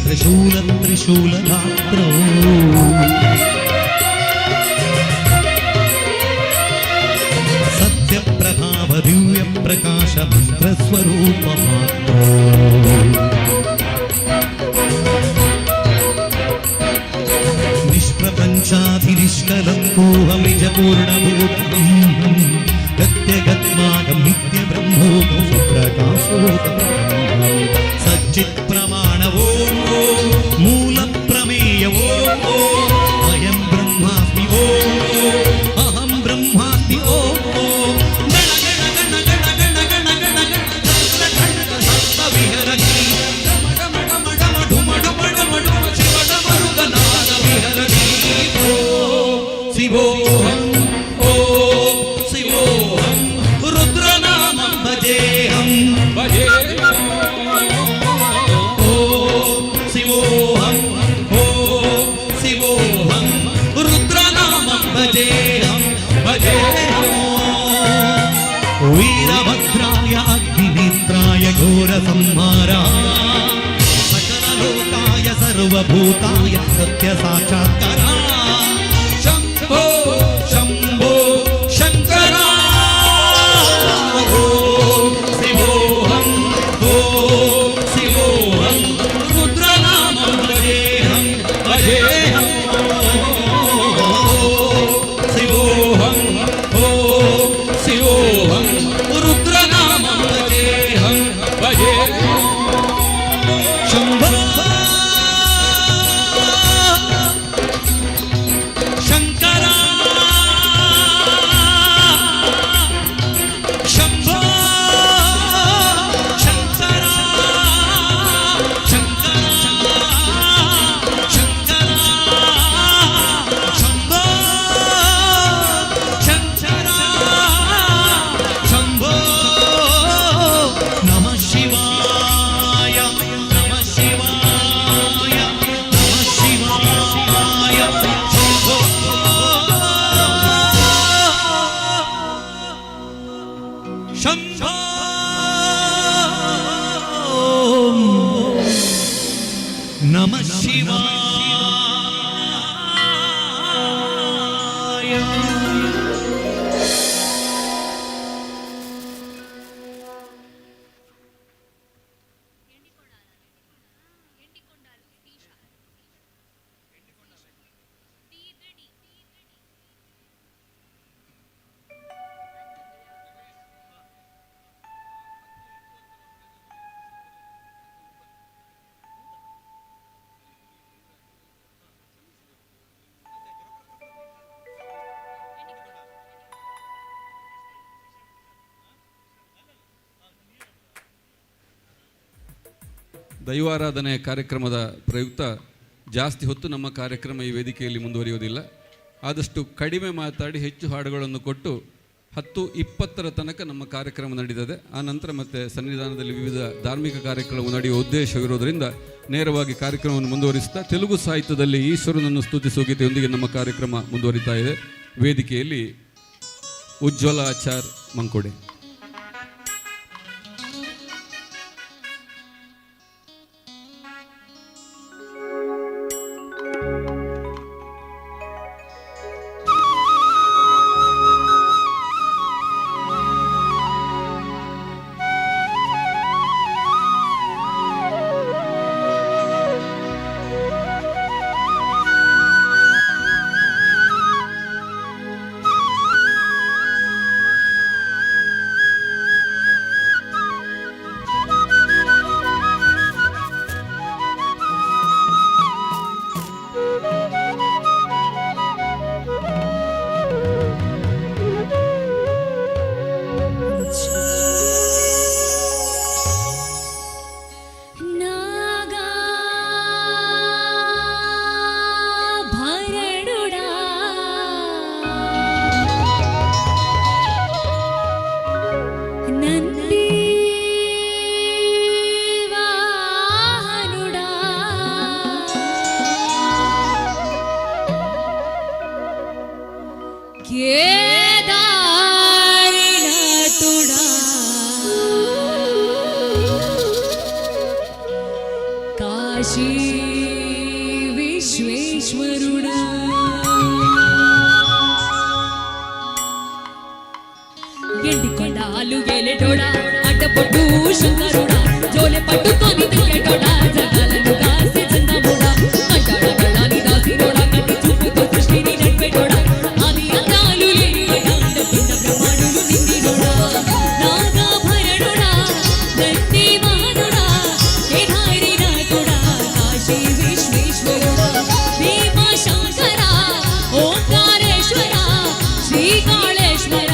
त्रिशूल त्रिशूलधात्रौ सत्यप्रभाव दिव्य प्रकाश मंत्र स्वरूप मात्रो निष्प्रपंचाधिनिष्कलङ्को निजपूर्णभूतं गत्यगत्मागं नित्य ब्रह्मोगं प्रकाशोतं सच्चित् प्रमाण ओम मूल प्रमेय ओम अयं ब्रह्मास्मि ओम अहं ब्रह्मास्मि ओम गण गण गण गण गण गण गण गण सत्व विहरति डम डम डम डम डम डम डम शिव डम रुगनाद विहरति ओम शिवोहं शिवोहं रुद्रनामं भजेहं भजेहं भजेहं भजेहं वीरभद्राय अग्निनेत्राय घोरसंहारा सकललोकाय सर्वभूताय सत्य साक्षात्कारा शम्भो शम्भो शङ्करा ओम शिवोहं रुद्रनामं भजेहं भजेहं शिवो शम्भो नमः शिवाय। ದೈವಾರಾಧನೆ ಕಾರ್ಯಕ್ರಮದ ಪ್ರಯುಕ್ತ ಜಾಸ್ತಿ ಹೊತ್ತು ನಮ್ಮ ಕಾರ್ಯಕ್ರಮ ಈ ವೇದಿಕೆಯಲ್ಲಿ ಮುಂದುವರಿಯುವುದಿಲ್ಲ. ಆದಷ್ಟು ಕಡಿಮೆ ಮಾತಾಡಿ ಹೆಚ್ಚು ಹಾಡುಗಳನ್ನು ಕೊಟ್ಟು 10:20 ತನಕ ನಮ್ಮ ಕಾರ್ಯಕ್ರಮ ನಡೀತದೆ. ಆ ನಂತರ ಮತ್ತೆ ಸನ್ನಿಧಾನದಲ್ಲಿ ವಿವಿಧ ಧಾರ್ಮಿಕ ಕಾರ್ಯಕ್ರಮ ನಡೆಯುವ ಉದ್ದೇಶವಿರೋದರಿಂದ ನೇರವಾಗಿ ಕಾರ್ಯಕ್ರಮವನ್ನು ಮುಂದುವರಿಸ್ತಾ ತೆಲುಗು ಸಾಹಿತ್ಯದಲ್ಲಿ ಈಶ್ವರನನ್ನು ಸ್ತುತಿಸುವ ಗೀತೆಯೊಂದಿಗೆ ನಮ್ಮ ಕಾರ್ಯಕ್ರಮ ಮುಂದುವರಿತಾ ಇದೆ. ವೇದಿಕೆಯಲ್ಲಿ ಉಜ್ವಲ ಆಚಾರ್ ಮಂಕೋಡೆ. కాశీ విశ్వేశ్వరుడా ఎండికొండాలు గెలెటోడా అడ్డపొట్టు శంకరుడా జోలె పట్టుకొని తిరిగేటోడా జగాలను కాసే చందముడా అంటాడ గడాని దాసినోడా కట్టి చూపుతో సృష్టిని నడిపేటోడా ఆది అంతాలు లేని అఖండ పిండ బ్రహ్మాండులు నిండినోడా నాగాభరణుడా నంది వాహనుడా కేదారి నాథుడా కాశీ విశ్వేశ్వరుడా భీమా శంకర ఓంకారేశ్వర శ్రీకాళేశ్వర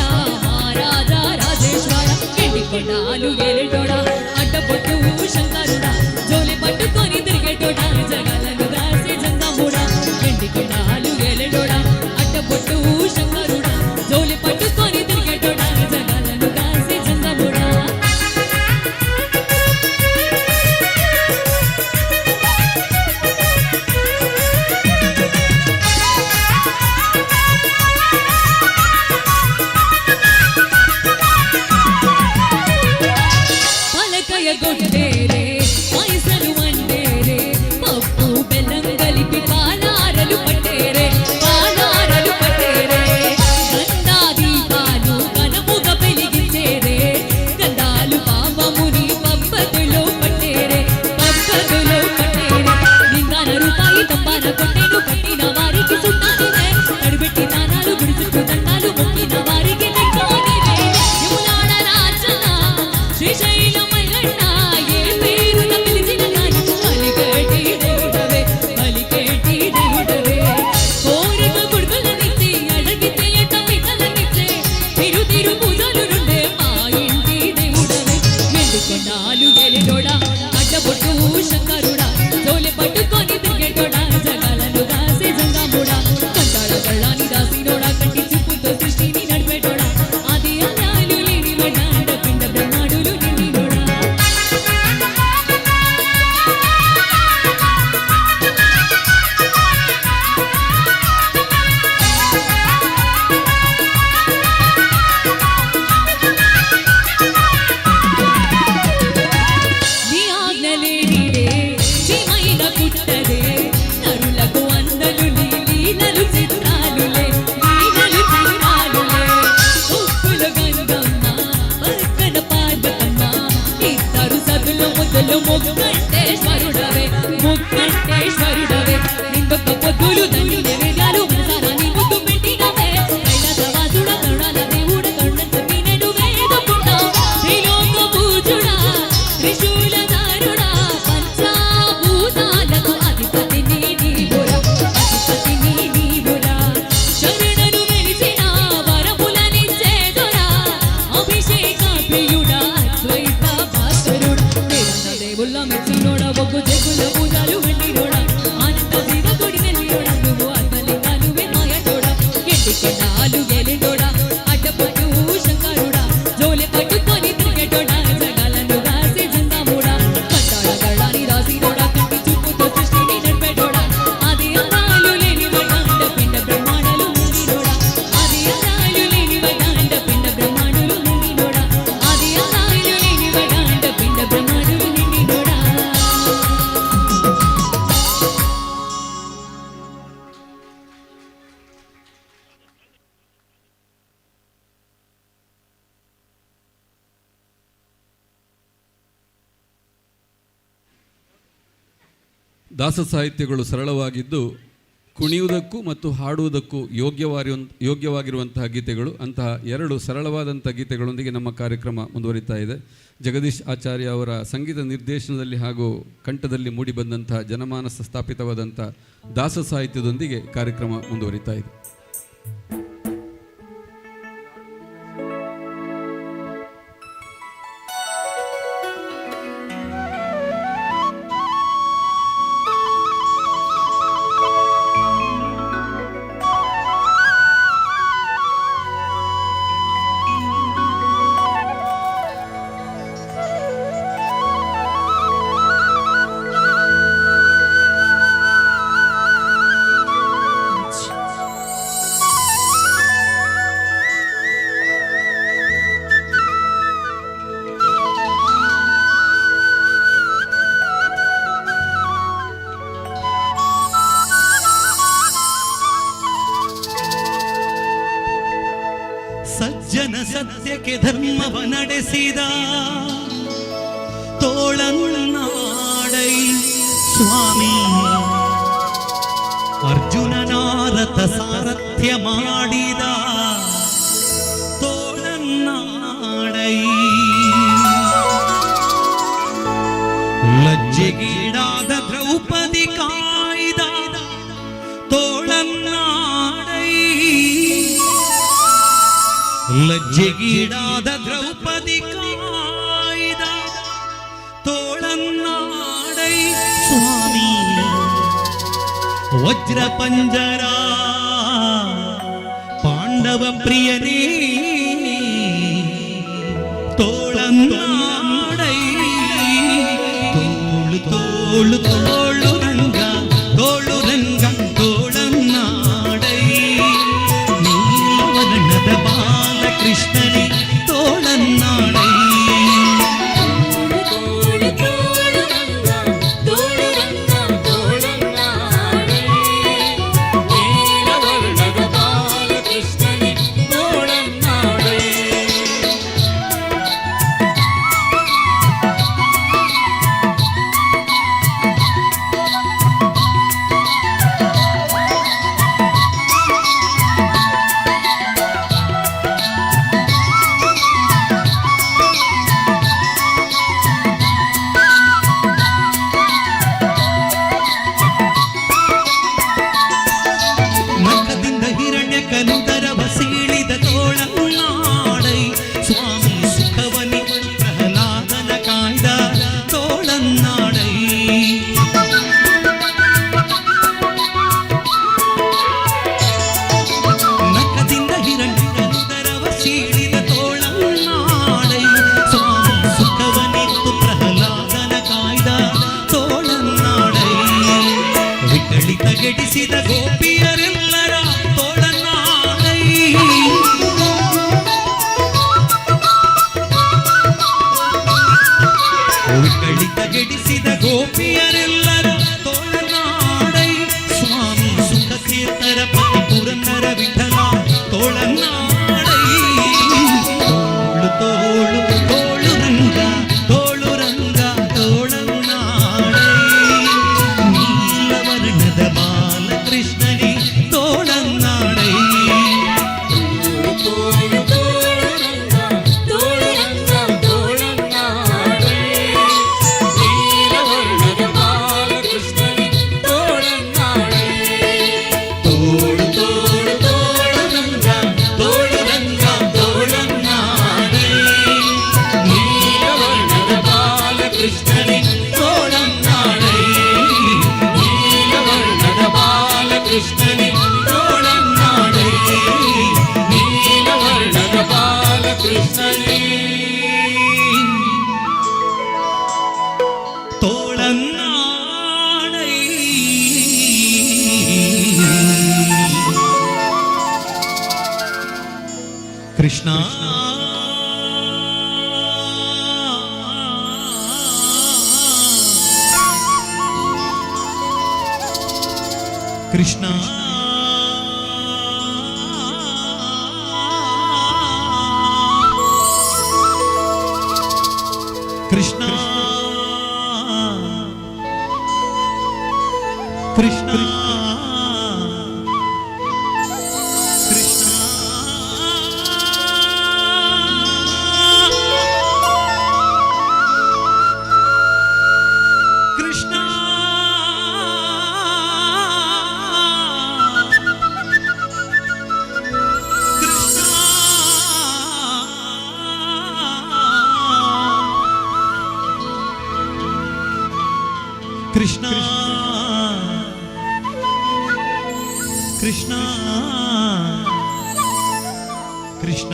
కొండాలు గెలెటోడా అడ్డపొట్టు శంకరుడా జోలి పట్టుకొని తిరిగేటోడా జగాలను దాసే జంగముడా ఎండి కొండాలు గెలెటోడా అడ్డపొట్టు శంకరుడా జోలి పట్టుకొని తిరిగేటోడా జగాలను దాసే జంగముడా ದಾಸ ಸಾಹಿತ್ಯಗಳು ಸರಳವಾಗಿದ್ದು ಕುಣಿಯುವುದಕ್ಕೂ ಮತ್ತು ಹಾಡುವುದಕ್ಕೂ ಯೋಗ್ಯವಾಗಿರುವಂತಹ ಗೀತೆಗಳು. ಅಂತಹ 2 ಸರಳವಾದಂಥ ಗೀತೆಗಳೊಂದಿಗೆ ನಮ್ಮ ಕಾರ್ಯಕ್ರಮ ಮುಂದುವರಿತಾ ಇದೆ. ಜಗದೀಶ್ ಆಚಾರ್ಯ ಅವರ ಸಂಗೀತ ನಿರ್ದೇಶನದಲ್ಲಿ ಹಾಗೂ ಕಂಠದಲ್ಲಿ ಮೂಡಿಬಂದಂತಹ ಜನಮಾನಸ ಸ್ಥಾಪಿತವಾದಂಥ ದಾಸ ಸಾಹಿತ್ಯದೊಂದಿಗೆ ಕಾರ್ಯಕ್ರಮ ಮುಂದುವರಿತಾ ಇದೆ. ಸಜ್ಜನ ಸತ್ಯಕ್ಕೆ ಧರ್ಮವ ನಡೆಸಿದ ತೋಳನ್ನಾಡೈ ಸ್ವಾಮಿ, ಅರ್ಜುನನಾರಥ ಸಾರಥ್ಯ ಮಾಡಿದ ತೋಳನ್ನಾಡೈ, ಲಜ್ಜೆಗೀಡಾದ ದ್ರೌಪದಿ ಕಾಯ್ದ ತೋಳನ್ನಾಡೈ, ಲಜ್ಜೆಗೀಡಾದ ದ್ರೌಪದಿ ಕಾಯ್ದ ತೋಳನ್ನಾಡೈ ಸ್ವಾಮಿ, ವಜ್ರ ಪಂಜರ ಪಾಂಡವ ಪ್ರಿಯನೇ ತೋಳನ್ನಾಡೈ, ತೋಳು ತೋಳು ತೋಳು ರಂಗ ತೋಳು ರಂಗ ತೋಳನ್ನಾಡೈ, ನೀಲವರ್ಣದ ಬಾಲಕೃಷ್ಣನೇ ತೋಳನ್ನಾಡೈ, ಗೆಡಿಸಿದ ಗೋಪಿಯರೆಲ್ಲರ ತೋಳನ್ನಾಡೈ, ವಿಕಳಿತ ಗೆಡಿಸಿದ ಗೋಪಿಯರೆಲ್ಲರ ತೋಳನ್ನಾಡೈ ಸ್ವಾಮಿ, ಸುಖ ತೀರ್ಥರ ಪತಿ ಪುರಂದರ ವಿಠಲ ತೋಳನ್ನಾಡೈ, ತೋಳು ತೋಳು ತೋಳು ರಂಗ ತೋಳು ರಂಗ ತೋಳನ್ನಾಡೈ, ನೀಲವರ್ಣದ ಬಾಲಕೃಷ್ಣನೇ ತೋಳನ್ನಾಡೈ, ತೋಳು ತೋಳು ರಂಗ ತೋಳು ರಂಗ ತೋಳನ್ನಾಡೈ, ನೀಲವರ್ಣದ ಬಾಲಕೃಷ್ಣನೇ ತೋಳನ್ನಾಡೈ, ತೋಳು ತೋಳು ತೋಳು ರಂಗ ತೋಳು ರಂಗ ತೋಳನ್ನಾಡೈ, ನೀಲವರ್ಣದ ಬಾಲಕೃಷ್ಣನೇ ತೋಳನ್ನಾಡೈ, ನೀಲವರ್ಣದ ಬಾಲಕೃಷ್ಣನೇ ತೋಳನ್ನಾಡೈ, ನೀಲವರ್ಣದ ಬಾಲಕೃಷ್ಣನೇ ತೋಳನ್ನಾಡೈ. ಕೃಷ್ಣ ಕೃಷ್ಣ ಕೃಷ್ಣ ಕೃಷ್ಣ ಕೃಷ್ಣ ಕೃಷ್ಣ ಕೃಷ್ಣ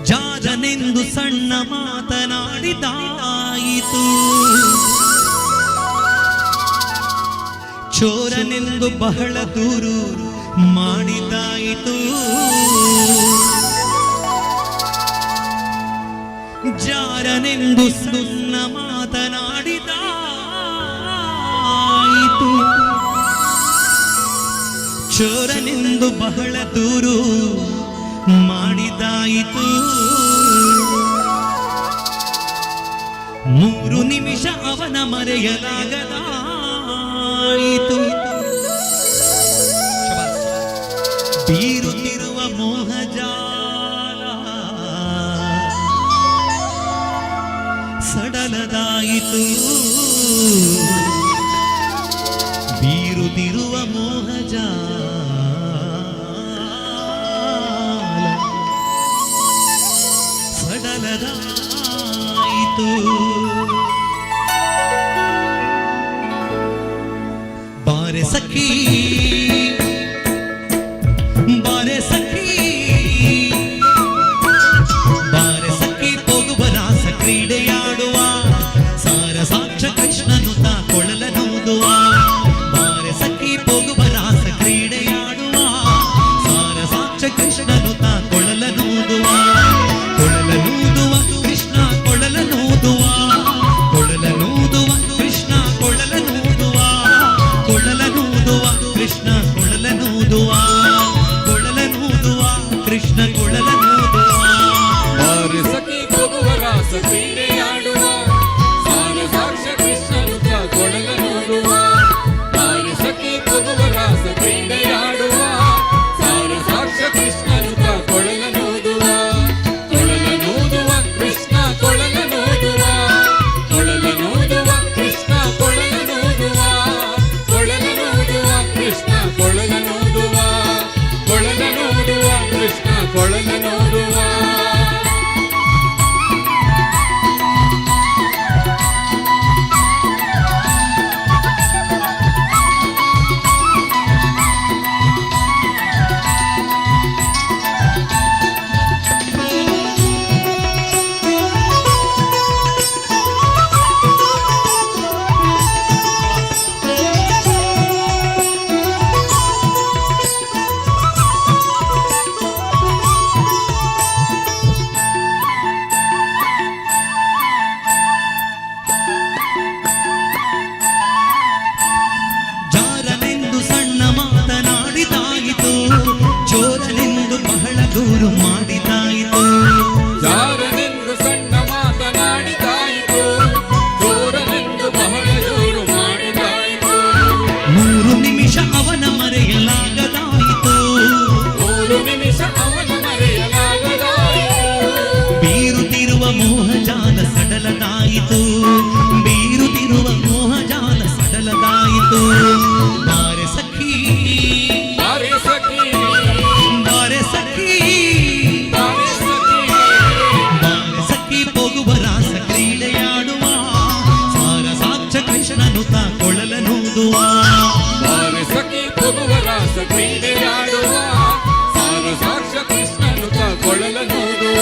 ಜಾರನೆಂದು ಸಣ್ಣ ಮಾತನಾಡಿದಾಯಿತು, ಚೋರನೆಂದು ಬಹಳ ದೂರು ಮಾಡಿದಾಯಿತು. ಜಾರನೆಂದು ಸಣ್ಣ ಮಾತನಾಡಿದಾಯಿತು, ಚೋರನೆಂದು ಬಹಳ ದೂರು ಮಾಡಿದಾಯಿತು. 3 ನಿಮಿಷ ಅವನ ಮರೆಯಲಾಗದಾಯಿತು. ಬೀರುತ್ತಿರುವ ಮೋಹಜಾಲ ಸಡಲದಾಯಿತು, ಬೀರುತ್ತಿರುವ ಮೋಹಜಾಲ ಸಡಲದಾಯಿತು. ಬಾರೆ ಸಖಿ ಬಾರೆ ಸಖಿ ಬಾರೆ ಸಖಿ ಹೋಗುವ ರಾಸ ಕ್ರೀಡೆಯಾಡುವ, ಸಾರ ಸಾಕ್ಷ ಕೃಷ್ಣನು ತಾ ಕೊಳಲನೂದುವ. ಬಾರೆ ಸಖಿ ಹೋಗುವ ರಾಸ ಕ್ರೀಡೆಯಾಡುವ, ಸಾರ ಸಾಕ್ಷ ಕೃಷ್ಣನು ತಾ ಕೊಳಲನೂದುವ. ಕೊಳಲನೂದುವ ಕೃಷ್ಣ ಕೊಳಲನೂದುವ, ಕೊಳಲನೂದುವ ಕೃಷ್ಣ ಕೊಳಲನೂದುವ, ಕೊಳಲನೂದುವ ಕೃಷ್ಣ ಕೊಳಲನೂದುವ, ಕೊಳಲನೂದುವ ಕೃಷ್ಣ ಕೊಳಲನೂದುವ. ಬಾರೆ ಸಖಿ ಹೋಗುವ ರಾಸ ಕ್ರೀಡೆಯಾಡುವ, ಸಾರ ಸಾಕ್ಷ ಕೃಷ್ಣನು ತಾ ಕೊಳಲನೂದುವ. ಬಾರೆ ಸಖಿ ಹೋಗುವ ರಾಸ ಕ್ರೀಡೆಯಾಡುವ, ಸಾರ ಸಾಕ್ಷ ಕೃಷ್ಣನು ತಾ ಕೊಳಲನೂದುವ. ಕೊಳಲನೂದುವ ಕೃಷ್ಣ ಕೊಳಲನೂದುವ, ಕೊಳಲನೂದುವ ಕೃಷ್ಣ ಕೊಳಲನೂದುವ, ಕೊಳಲನೂದುವ ಕೃಷ್ಣ ಕೊಳಲನೂದುವ, ಕೊಳಲನೂದುವ ಕೃಷ್ಣ ಕೊಳಲನೂದುವ. ಜಾರನೆಂದು ಸಣ್ಣ ಮಾತನಾಡಿದಾಯಿತು, ಚೋರನೆಂದು ಬಹಳ ದೂರು ಮಾಡಿದಾಯಿತು. ಜಾರನೆಂದು ಸಣ್ಣ ಮಾತನಾಡಿದಾಯಿತು, ಚೋರನೆಂದು ಬಹಳ ದೂರು ಮಾಡಿದಾಯಿತು. 3 ನಿಮಿಷ ಅವನ ಮರೆಯಲಾಗದಾಯಿತು, 3 ನಿಮಿಷ ಅವನ ಮರೆಯಲಾಗದಾಯಿತು. ಬೀರುತ್ತಿರುವ ಮೋಹಜಾಲ ಸಡಲದಾಯಿತು, ಬೀರುತ್ತಿರುವ ಮೋಹಜಾಲ ಸಡಲದಾಯಿತು. ಬಾರೆ ಸಖಿ ಬಾರೆ ಸಖಿ ಬಾರೆ ಸಖಿ ಬಾರೆ ಸಖಿ ಬಾರೆ ಸಖಿ ಹೋಗುವ ರಾಸ ಕ್ರೀಡೆಯಾಡುವ, ಸಾರ ಸಾಕ್ಷ ಕೃಷ್ಣನು ತಾ ಕೊಳಲನೂದುವ. ಬಾರೆ ಸಖಿ ಹೋಗುವ ರಾಸ ಕ್ರೀಡೆಯಾಡುವ, ಸಾರ ಸಾಕ್ಷ ಕೃಷ್ಣನು ತಾ ಕೊಳಲನೂದುವ.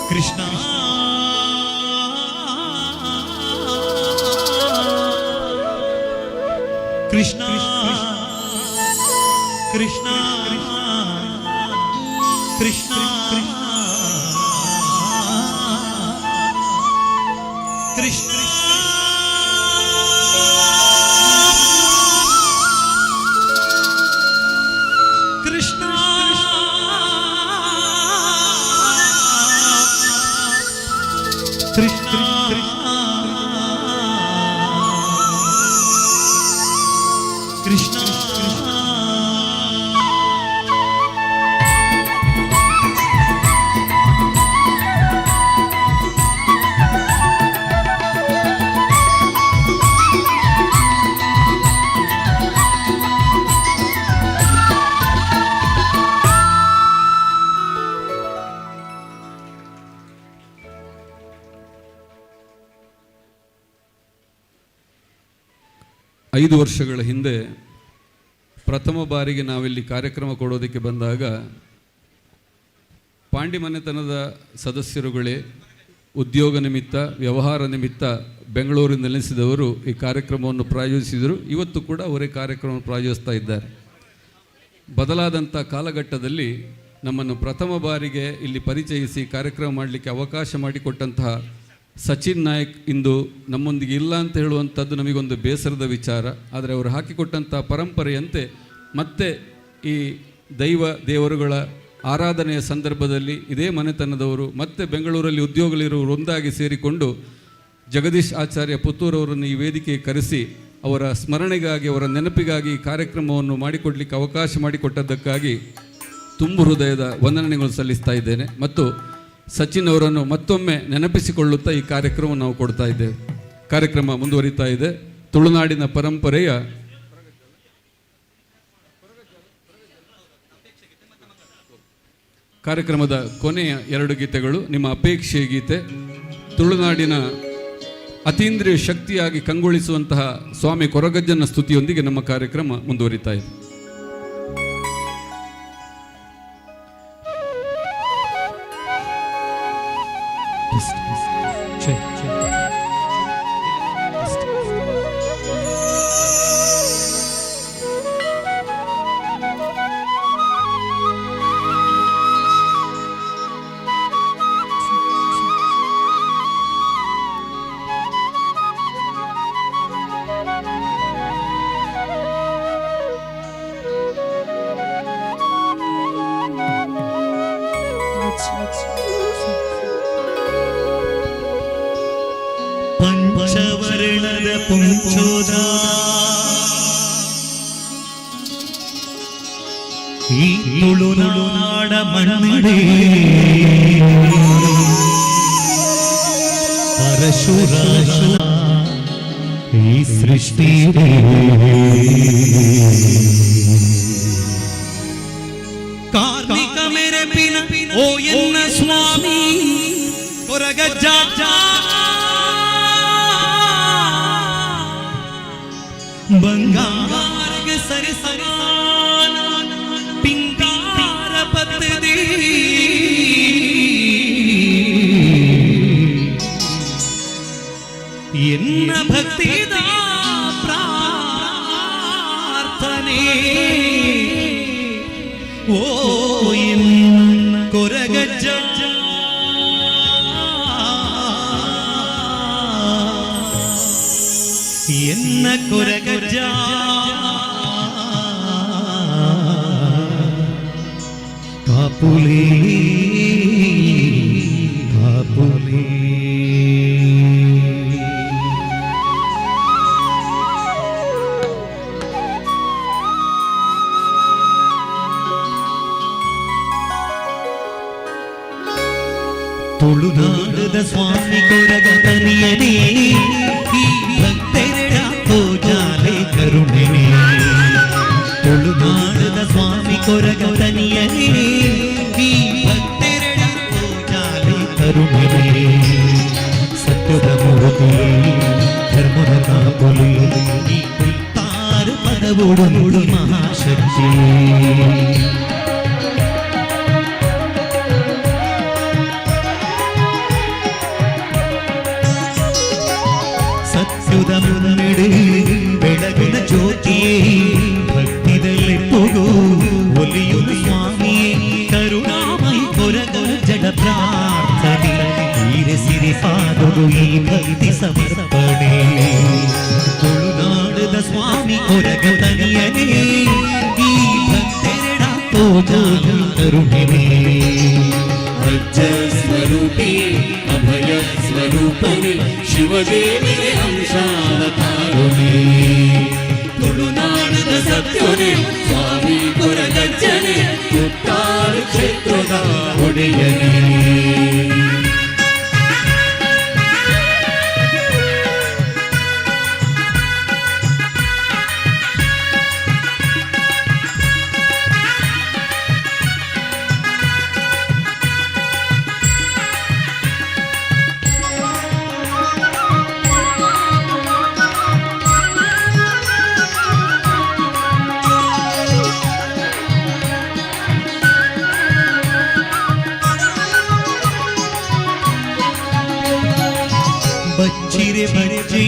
ಕೃಷ್ಣ ಕೃಷ್ಣ ಕೃಷ್ಣ ಕೃಷ್ಣ ಕೃಷ್ಣ ಕೃಷ್ಣ ಕೃಷ್ಣ ಕೃಷ್ಣ ಐದು ವರ್ಷಗಳ ಹಿಂದೆ ಪ್ರಥಮ ಬಾರಿಗೆ ನಾವಿಲ್ಲಿ ಕಾರ್ಯಕ್ರಮ ಕೊಡೋದಕ್ಕೆ ಬಂದಾಗ ಪಾಂಡಿ ಮನೆತನದ ಸದಸ್ಯರುಗಳೇ ಉದ್ಯೋಗ ನಿಮಿತ್ತ ವ್ಯವಹಾರ ನಿಮಿತ್ತ ಬೆಂಗಳೂರಿನಲ್ಲಿ ನೆಲೆಸಿದವರು ಈ ಕಾರ್ಯಕ್ರಮವನ್ನು ಪ್ರಾಯೋಜಿಸಿದರು. ಇವತ್ತು ಕೂಡ ಅವರೇ ಕಾರ್ಯಕ್ರಮವನ್ನು ಪ್ರಾಯೋಜಿಸ್ತಾ ಇದ್ದಾರೆ. ಬದಲಾದಂಥ ಕಾಲಘಟ್ಟದಲ್ಲಿ ನಮ್ಮನ್ನು ಪ್ರಥಮ ಬಾರಿಗೆ ಇಲ್ಲಿ ಪರಿಚಯಿಸಿ ಕಾರ್ಯಕ್ರಮ ಮಾಡಲಿಕ್ಕೆ ಅವಕಾಶ ಮಾಡಿಕೊಟ್ಟಂತಹ ಸಚಿನ್ ನಾಯಕ್ ಇಂದು ನಮ್ಮೊಂದಿಗೆ ಇಲ್ಲ ಅಂತ ಹೇಳುವಂಥದ್ದು ನಮಗೊಂದು ಬೇಸರದ ವಿಚಾರ. ಆದರೆ ಅವರು ಹಾಕಿಕೊಟ್ಟಂಥ ಪರಂಪರೆಯಂತೆ ಮತ್ತೆ ಈ ದೇವರುಗಳ ಆರಾಧನೆಯ ಸಂದರ್ಭದಲ್ಲಿ ಇದೇ ಮನೆತನದವರು ಮತ್ತೆ ಬೆಂಗಳೂರಲ್ಲಿ ಉದ್ಯೋಗಲಿರುವವರು ಒಂದಾಗಿ ಸೇರಿಕೊಂಡು ಜಗದೀಶ್ ಆಚಾರ್ಯ ಪುತ್ತೂರವರನ್ನು ಈ ವೇದಿಕೆಗೆ ಕರೆಸಿ ಅವರ ಸ್ಮರಣೆಗಾಗಿ ಅವರ ನೆನಪಿಗಾಗಿ ಈ ಕಾರ್ಯಕ್ರಮವನ್ನು ಮಾಡಿಕೊಡಲಿಕ್ಕೆ ಅವಕಾಶ ಮಾಡಿಕೊಟ್ಟದ್ದಕ್ಕಾಗಿ ತುಂಬು ಹೃದಯದ ವಂದನೆಗಳು ಸಲ್ಲಿಸ್ತಾ ಇದ್ದೇನೆ. ಮತ್ತು ಸಚಿನ್ ಅವರನ್ನು ಮತ್ತೊಮ್ಮೆ ನೆನಪಿಸಿಕೊಳ್ಳುತ್ತಾ ಈ ಕಾರ್ಯಕ್ರಮ ನಾವು ಕೊಡ್ತಾ ಇದ್ದೇವೆ. ಕಾರ್ಯಕ್ರಮ ಮುಂದುವರಿತಾ ಇದೆ. ತುಳುನಾಡಿನ ಪರಂಪರೆಯ ಕಾರ್ಯಕ್ರಮದ ಕೊನೆಯ 2 ಗೀತೆಗಳು ನಿಮ್ಮ ಅಪೇಕ್ಷೆಯ ಗೀತೆ. ತುಳುನಾಡಿನ ಅತೀಂದ್ರಿಯ ಶಕ್ತಿಯಾಗಿ ಕಂಗೊಳಿಸುವಂತಹ ಸ್ವಾಮಿ ಕೊರಗಜ್ಜನ ಸ್ತುತಿಯೊಂದಿಗೆ ನಮ್ಮ ಕಾರ್ಯಕ್ರಮ ಮುಂದುವರಿತಾ ಇದೆ. ಪಂಚವರ್ಣದ ಪುಂಚೋದ ಈ ತುಳುನಾಡ ಮಣ್ಣಡೆ ಪರಶುರಾಶ ಈ ಸೃಷ್ಟಿ ಕಾರ್ಮಿಕ ಮೆರೆಪಿನ ಓ ಎನ್ನ ಸ್ವಾಮಿ ಕೊರಗಜ್ಜ ಬಂಗಾರಗೆ ಸರಿ ಸಮಾನ ಪಿಂಗಾರ ಪದ್ಧತಿ ಎನ್ನ ಭಕ್ತಿದ ಪ್ರಾರ್ಥನೆ ಓ ಎನ್ನ ಕೊರಗಜ್ಜ ಎನ್ನ ಕೊರಗಜ್ಜ ಕಾಪುಲಿ ಕಾಪುಲಿ ತುಳುನಾಡದ ಸ್ವಾಮಿ ಕೊರಗತನಿಯನೇ ಈ ಭಕ್ತರೆಡ ಪೂಜಾಲೆ ಕರುಣೆನೇ. ತುಳುನಾಡದ ಸ್ವಾಮಿ ಕೊರಗತನಿಯನೇ ಈ ಭಕ್ತರೆಡ ಪೂಜಾಲೆ ಕರುಣೆನೇ. ಸತ್ಯದ ಮೂರ್ತಿ ಧರ್ಮದ ಕಾಪುಲಿ ಈ ತಾರು ಪದವುಡು ನುಡಿ ಮಹಾಶಕ್ತಿ. ತೂಗು ಒಲಿಯುಲು ಸ್ವಾಮಿಯೇ ಕರುಣಾಮಯಿ ಕೊರಗಲು ಜಡ ಪ್ರಾರ್ಥನೆ ಈರೆಸಿರಿ ಪಾದೊಡು ಈ ಭಕ್ತಿ ಸಮರ್ಪಣೆ ತುಳುನಾಡದ ಸ್ವಾಮಿ ಕೊರಗ ತನಿಯನೇ ಈ ಭಕ್ತೆರಡ ತೋಜಾಲು ಕರುಣಿವೆ ಅಜ್ಜ ಸ್ವರೂಪಿ ಅಭಯ ಸ್ವರೂಪನೆ ಶಿವದೇವಿಗೆ ಅಂಶಾದ ತಾರುಣೆ ತುಳುನಾಡದ ಸತ್ಯನೆ ಸ್ವಾಮಿ ಕೊರಗಜ್ಜನೆ ಕುತ್ತಾರು ಕ್ಷೇತ್ರದ ಒಡೆಯನೇ ಬಚ್ಚಿರೆ ಬರೆಜೆ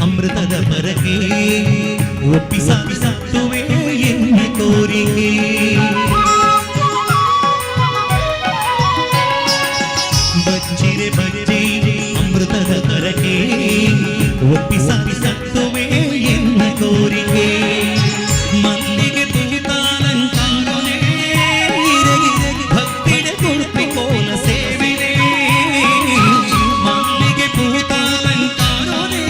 ಅಮೃತದ ಪರಕೆ ಒಪ್ಪಿಸುವೆ ಎನ್ನ ಕೋರಿಕೆ ಬಚ್ಚಿರೆ ಬರೆಜೆ ಅಮೃತದ ಪರಕೆ ಒಪ್ಪಿಸುವೆ ಎನ್ನ ಕೋರಿಕೆ ಮಂದಿಗೆ ತೂತಾಲಂಕಾರನೆ ಭಕ್ತಿಡೆ ಕೊಡುತ್ತೆ ಕೋಲ ಸೇವಿದೆ ಮಂದಿಗೆ ತೂತಾಲಂಕಾರನೆ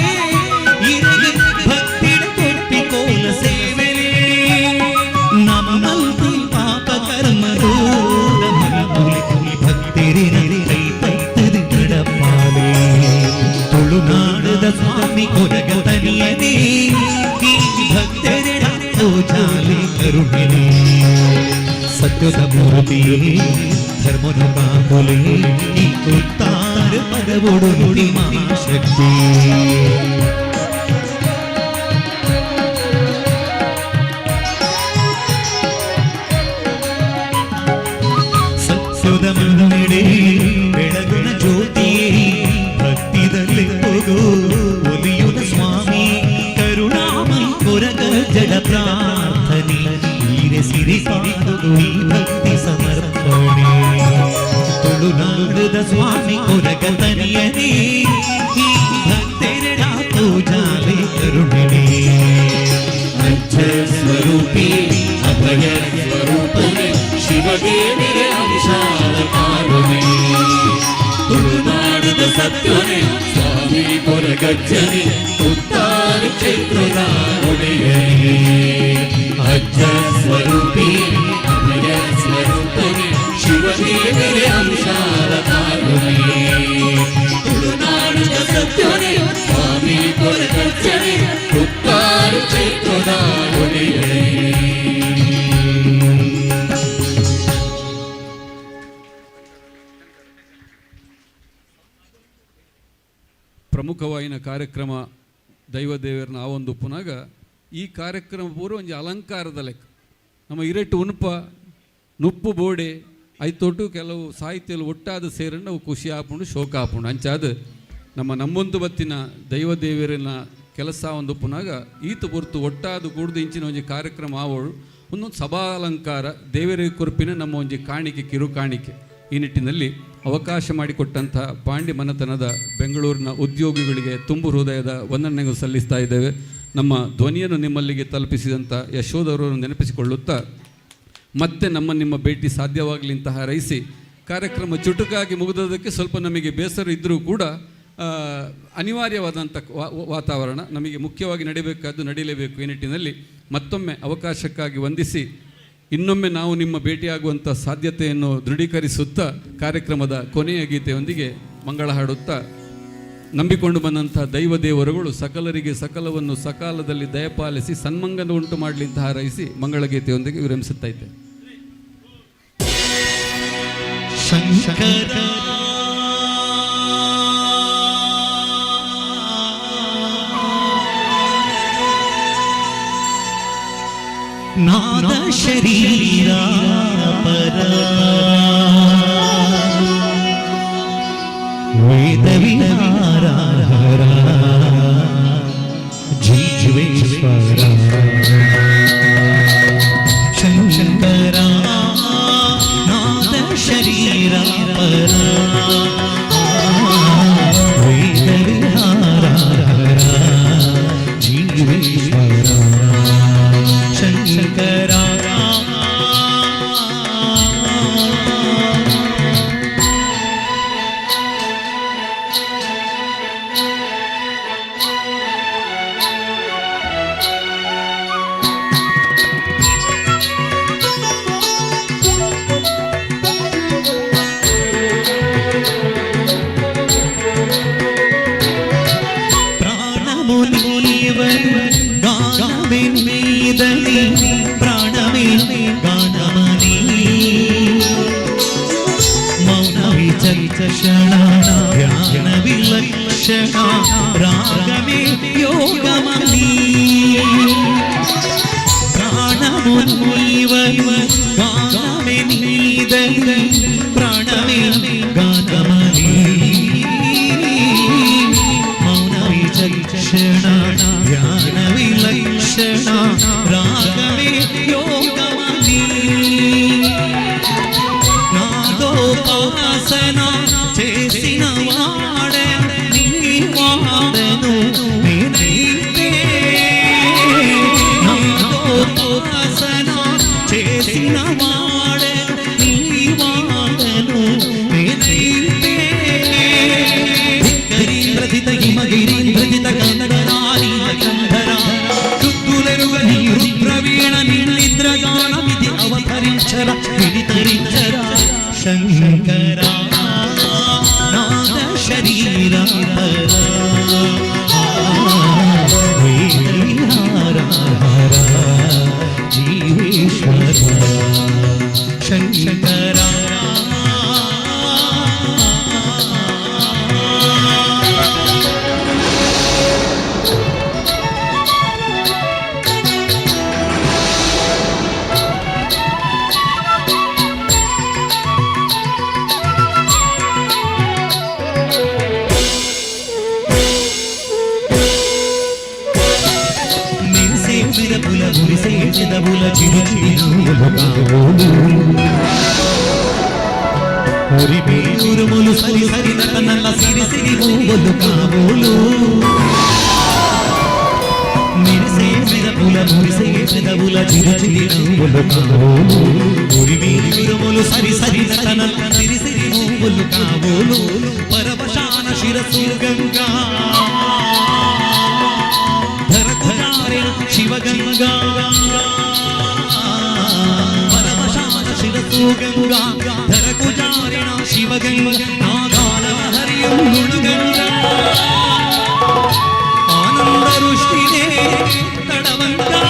ಭಕ್ತಿಡೆ ಕೊಡುತ್ತೆ ಕೋಲ ಸೇವಿದೆ ನಮ್ಮಲ್ಪು ಪಾಪ ಕರ್ಮ ದೂರ ಮಲ್ಪುಲಿ ಭಕ್ತಿರಿನ ಕೈ ತೈತದು ಕಡಪಾಲೆ ತುಳುನಾಡದ ಸ್ವಾಮಿ ಕೊರಗ ತನಿಯನೇ ಈ ಭಕ್ತರೆಡ ತೋಜಾಲೆ ಕರುಣಿನೆ ಸತ್ಯದ ಮೂರ್ತಿಯೇ ಧರ್ಮದ ಬಾಬುಲೆ ಈ ಕುತ್ತಾರ ಪದವೊಡು ನುಡಿ ಮಹಾಶಕ್ತಿ ಸತ್ಯದ ಮುನ್ನಡೆ ಬೆಳಗುನ ಜ್ಯೋತಿಯೇ ಭಕ್ತಿದಲ್ಲಿ ಹೋಗೋ ಒಲಿಯುವ ಸ್ವಾಮಿ ಕರುಣಾಮಯಿ ಕೊರಗ ಜಡ ಪ್ರಾರ್ಥನೆ ಈರೆಸಿರಿ ಪಾದೊಡು ಈ ಭಕ್ತಿ ಸಮರ್ಪಣೆ ತುಳುನಾಡದ ಸ್ವಾಮಿ ಕೊರಗ ತನಿಯನೇ ಈ ಭಕ್ತೆರಡ ಪೂಜಾಲೆ ಕರುಣಿನೆ ಅಜ್ಜ ಸ್ವರೂಪಿ ಅಭಯ ಸ್ವರೂಪನೆ ಶಿವದೇವಿಗೆ ಅಂಶಾದ ಕಾರುಣೆ ತುಳುನಾಡದ ಸತ್ಯನೆ ಸ್ವಾಮಿ ಕೊರಗಜ್ಜನೆ ಕುತ್ತಾರು ಕ್ಷೇತ್ರದ ಒಡೆಯನೇ ಅಜ್ಜ ಸ್ವರೂಪಿ ಅಭಯ ಸ್ವರೂಪನೆ ಶಿವದೇವಿಗೆ ಅಂಶಾದ ಕಾರುಣೆ ತುಳುನಾಡದ ಸತ್ಯನೆ ಸ್ವಾಮಿ ಕೊರಗಜ್ಜನೆ ಕುತ್ತಾರು ಕ್ಷೇತ್ರದ ಒಡೆಯನೇ ಪ್ರಮುಖವಾಯಿನ ಕಾರ್ಯಕ್ರಮ ದೈವದೇವರನ್ನ ಆ ಒಂದು ಪುನಗ ಈ ಕಾರ್ಯಕ್ರಮ ಪೂರ ಒಂಜಿ ಅಲಂಕಾರದ ಲೆಕ್ಕ ನಮ್ಮ ಇರೆಟ್ಟು ಉನ್ಪ ನುಪ್ಪು ಬೋಡೆ ಐತೊಟ್ಟು ಕೆಲವು ಸಾಹಿತ್ಯಲು ಒಟ್ಟಾದ ಸೇರನ್ನು ನಾವು ಖುಷಿ ಆಪುಂಡು ಶೋಕ ಆಪುಂಡು ಅಂಚಾದ ನಮ್ಮೊಂದು ಬತ್ತಿನ ದೈವದೇವರಿನ ಕೆಲಸ ಒಂದು ಪುನಗ ಈತ ಪೊರ್ತು ಒಟ್ಟಾದ ಕೂಡ್ದು ಇಂಚಿನ ಒಂಜಿ ಕಾರ್ಯಕ್ರಮ ಆವಳು ಒಂದೊಂದು ಸಭಾಲಂಕಾರ ದೇವರಿಗೆ ಕೊರ್ಪಿನ ನಮ್ಮ ಒಂಜಿ ಕಾಣಿಕೆ ಕಿರು ಕಾಣಿಕೆ ಈ ನಿಟ್ಟಿನಲ್ಲಿ ಅವಕಾಶ ಮಾಡಿಕೊಟ್ಟಂಥ ಪಾಂಡ್ಯ ಮನೆತನದ ಬೆಂಗಳೂರಿನ ಉದ್ಯೋಗಿಗಳಿಗೆ ತುಂಬು ಹೃದಯದ ವಂದನೆಗೂ ಸಲ್ಲಿಸ್ತಾ ಇದ್ದೇವೆ. ನಮ್ಮ ಧ್ವನಿಯನ್ನು ನಿಮ್ಮಲ್ಲಿಗೆ ತಲುಪಿಸಿದಂಥ ಯಶೋಧರನ್ನು ನೆನಪಿಸಿಕೊಳ್ಳುತ್ತಾ ಮತ್ತೆ ನಿಮ್ಮ ಭೇಟಿ ಸಾಧ್ಯವಾಗಲಿ ಅಂತ ಹಾರೈಸಿ ಕಾರ್ಯಕ್ರಮ ಚುಟುಕಾಗಿ ಮುಗಿದೋದಕ್ಕೆ ಸ್ವಲ್ಪ ನಮಗೆ ಬೇಸರ ಇದ್ದರೂ ಕೂಡ ಅನಿವಾರ್ಯವಾದಂಥ ವಾತಾವರಣ ನಮಗೆ ಮುಖ್ಯವಾಗಿ ನಡೀಬೇಕಾದ್ದು ನಡೀಲೇಬೇಕು. ಈ ನಿಟ್ಟಿನಲ್ಲಿ ಮತ್ತೊಮ್ಮೆ ಅವಕಾಶಕ್ಕಾಗಿ ವಂದಿಸಿ ಇನ್ನೊಮ್ಮೆ ನಾವು ನಿಮ್ಮ ಭೇಟಿಯಾಗುವಂಥ ಸಾಧ್ಯತೆಯನ್ನು ದೃಢೀಕರಿಸುತ್ತಾ ಕಾರ್ಯಕ್ರಮದ ಕೊನೆಯ ಗೀತೆಯೊಂದಿಗೆ ಮಂಗಳ ಹಾಡುತ್ತಾ ನಂಬಿಕೊಂಡು ಬಂದಂಥ ದೈವ ದೇವರುಗಳು ಸಕಲರಿಗೆ ಸಕಲವನ್ನು ಸಕಾಲದಲ್ಲಿ ದಯಪಾಲಿಸಿ ಸನ್ಮಂಗನ ಉಂಟು ಮಾಡಲಿ ಅಂತ ಹಾರೈಸಿ ಮಂಗಳ ಗೀತೆಯೊಂದಿಗೆ ವಿರಮಿಸುತ್ತಾ ಇದ್ದೆ. ನಾದ ಶರೀರ ಪರ ವೇದ ವಿಹಾರ ಜೀವೇಶ್ವರ ಪರ ವೇದವಿಹಾರ ಜೀವೇಶ್ವರ ಶಂಕರ ಪ್ರಾಣವೇ ಗಾನಮನಿ ಮೌನ ವಿಚಕ್ಷಣ ಧ್ಯಾನ ವಿಲಕ್ಷಣ ರಾಗವೇ ಯೋಗಮನಿ ಪ್ರಾಣಮುನೀವ ಗಾನವೇ ನೀದನಿ ಪ್ರಾಣವೇ ಗಾನಮನಿ ಮೌನ ವಿಚಕ್ಷಣ ಧ್ಯಾನ ವಿಲಕ್ಷಣ ರಾಗವೇ ಯೋಗಮನಿ నాదోపాసన చేసిన వాడే నీ వాడను నేనైతే నాదోపాసన చేసిన వాడే నీ వాడను నేనైతే గిరీంద్రజిత హిమగిరీంద్రజిత కందరాని కందర చుద్దులెరుగ నీ రుద్రవీణ నిద్రగానమిది అవతరించర వినితరించర శంకర నాద శరీర హర వేదవిహార హర జీవేశ్వర శంకర విరపుల గురిసే చెదవుల చిరుచిరువులు కావోలు ఉరిమే ఉరుములు సరి సరి నటనల సిరి సిరి మూవలు కావోలు మెరిసే విరపుల గురిసే చెదవుల చిరుచిరువులు కావోలు ఉరిమే ఉరుములు సరి సరి నటనల సిరి సిరి మూవలు కావోలు పరవశాన శిరసు గంగా శివగంగా పరమశాన శిరసు గంగా ధరకు జారిణ శివగంగా నాగాల హరియుగంగా ఆనంద రుష్టినే తడవంగా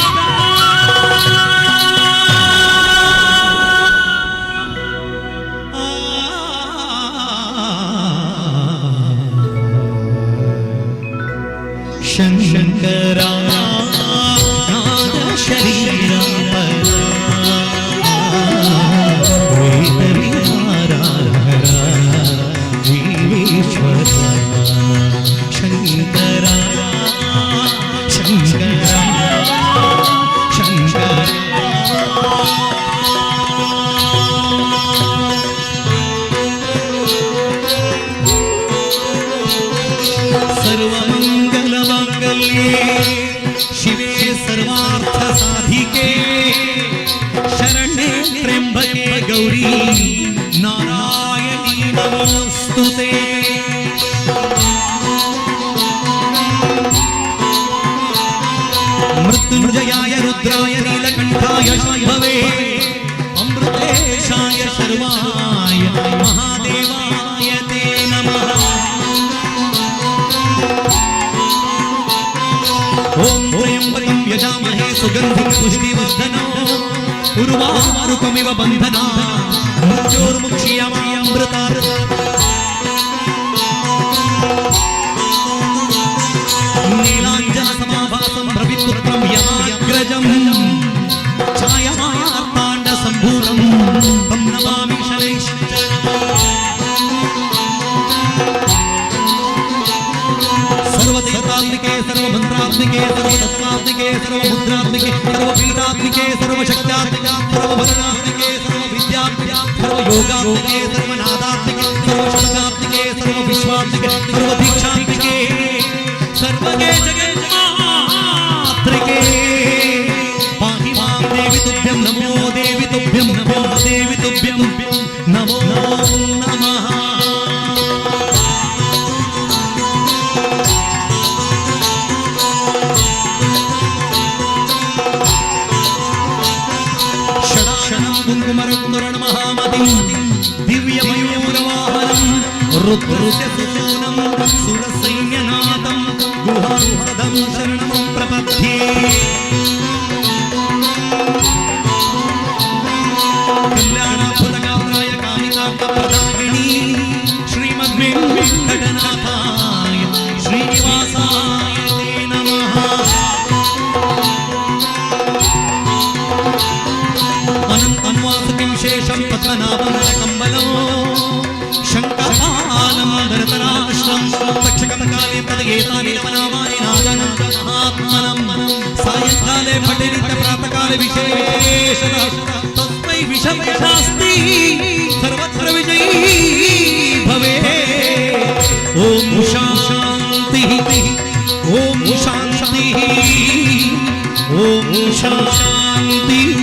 శంకర శరీర వేదవిహార హర జీవేశ్వర శంకర శంకర శంకర సర్వమంగళ మంగళ్యే शिवे सर्वार्थ साधिके शरण्ये त्र्यंबके गौरी नारायणी नमोस्तुते मृत्युंजयाय रुद्राय नीलकंठाय शंभवे अमृतेशाय सर्वाय महादेवाय ते नमः ओम त्र्यंबकं यजामहे सुगंधिं पुष्टिवर्धनं उर्वारुकमिव बन्धना मृत्योर्मुक्ष्यमामृतात् नीलाञ्जनसमाभासं भ्रविपुत्रं यमाग्रजं छायामार्ताण्डसम्भूतं तं नमामि शनैश्चरम् सर्वदेवतात्मिके सर्वमन्त्रा सर्वात्मिके सर्वतत्त्वात्मिके सर्वमुद्रात्मिके सर्वपीठात्मिके सर्वशक्त्यात्मिके सर्वभरणात्मिके सर्वविद्यात्मिके सर्वयोगात्मिके सर्वनादात्मिके सर्वशब्दात्मिके सर्वविश्वात्मिके सर्वदीक्षात्मिके सर्वगे जगन्मात्रिके पाहि मां देवी तुभ्यं नमो देवी तुभ्यं नमो देवी तुभ्यं नमो नमः। दिव्यमयूरवाहनं रुद्रस्य सूनं सुरसैन्यनाथं गुहासुहृदं शरणं प्रपद्ये। कल्याणाद्भुतगात्राय कामितार्थप्रदायिनी श्रीमद्वेङ्कटनाथाय श्रीनिवासाय ते नमः। अनन्तन्वासुकिं शेषं पद्मनाभं नरकम्बलो शङ्खपालं धरतराष्ट्रं तक्षकं काले पदगेतानि नमनामानि नागनाथमहात्मनं सायङ्काले पठे नित्यप्रातःकाले विशेषतः तस्मै विषमेषास्ति सर्वत्र विजयी भवेत्। ॐ शान्तिः ॐ शान्तिः ॐ शान्तिः।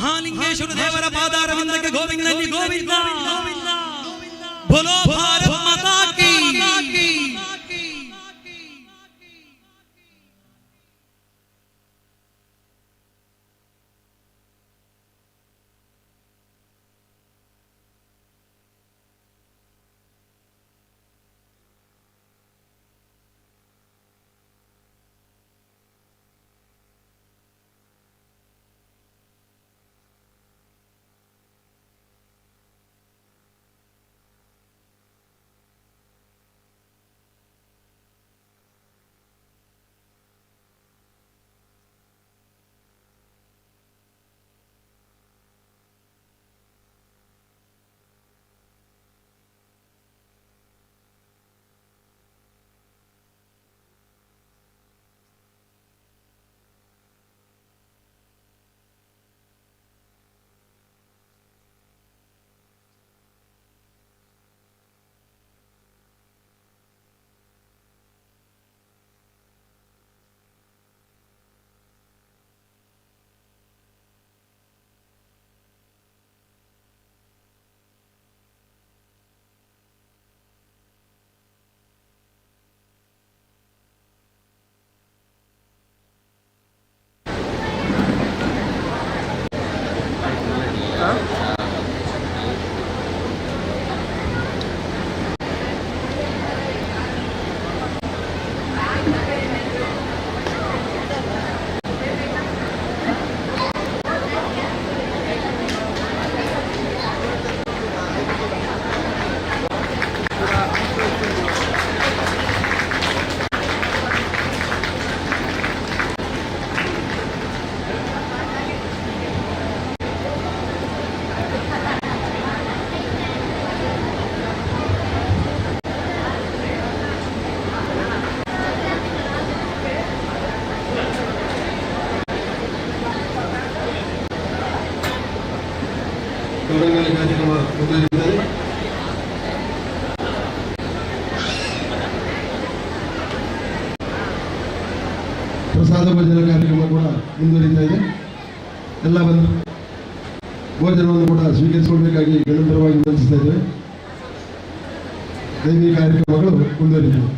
महालिंगेश्वर देवर पादारविंदಕ್ಕೆ ಗೋವಿಂದನಿ ಗೋವಿಂದ बोलो भारत माता की। ಕಾರ್ಯಕ್ರಮ ಮುಂದುವರಿಯುತ್ತದೆ. ಪ್ರಸಾದ ಭೋಜನ ಕಾರ್ಯಕ್ರಮ ಕೂಡ ಮುಂದುವರಿತಾ ಇದೆ. ಎಲ್ಲ ಬಂದು ಭೋಜನವನ್ನು ಕೂಡ ಸ್ವೀಕರಿಸಿಕೊಳ್ಳಬೇಕಾಗಿ ಗಣಪರವಾಗಿ ವಿನಂತಿಸ್ತಾ ಇದ್ದೇವೆ. ದೈವಿಕ ಕಾರ್ಯಕ್ರಮಗಳು ಮುಂದುವರಿದವು.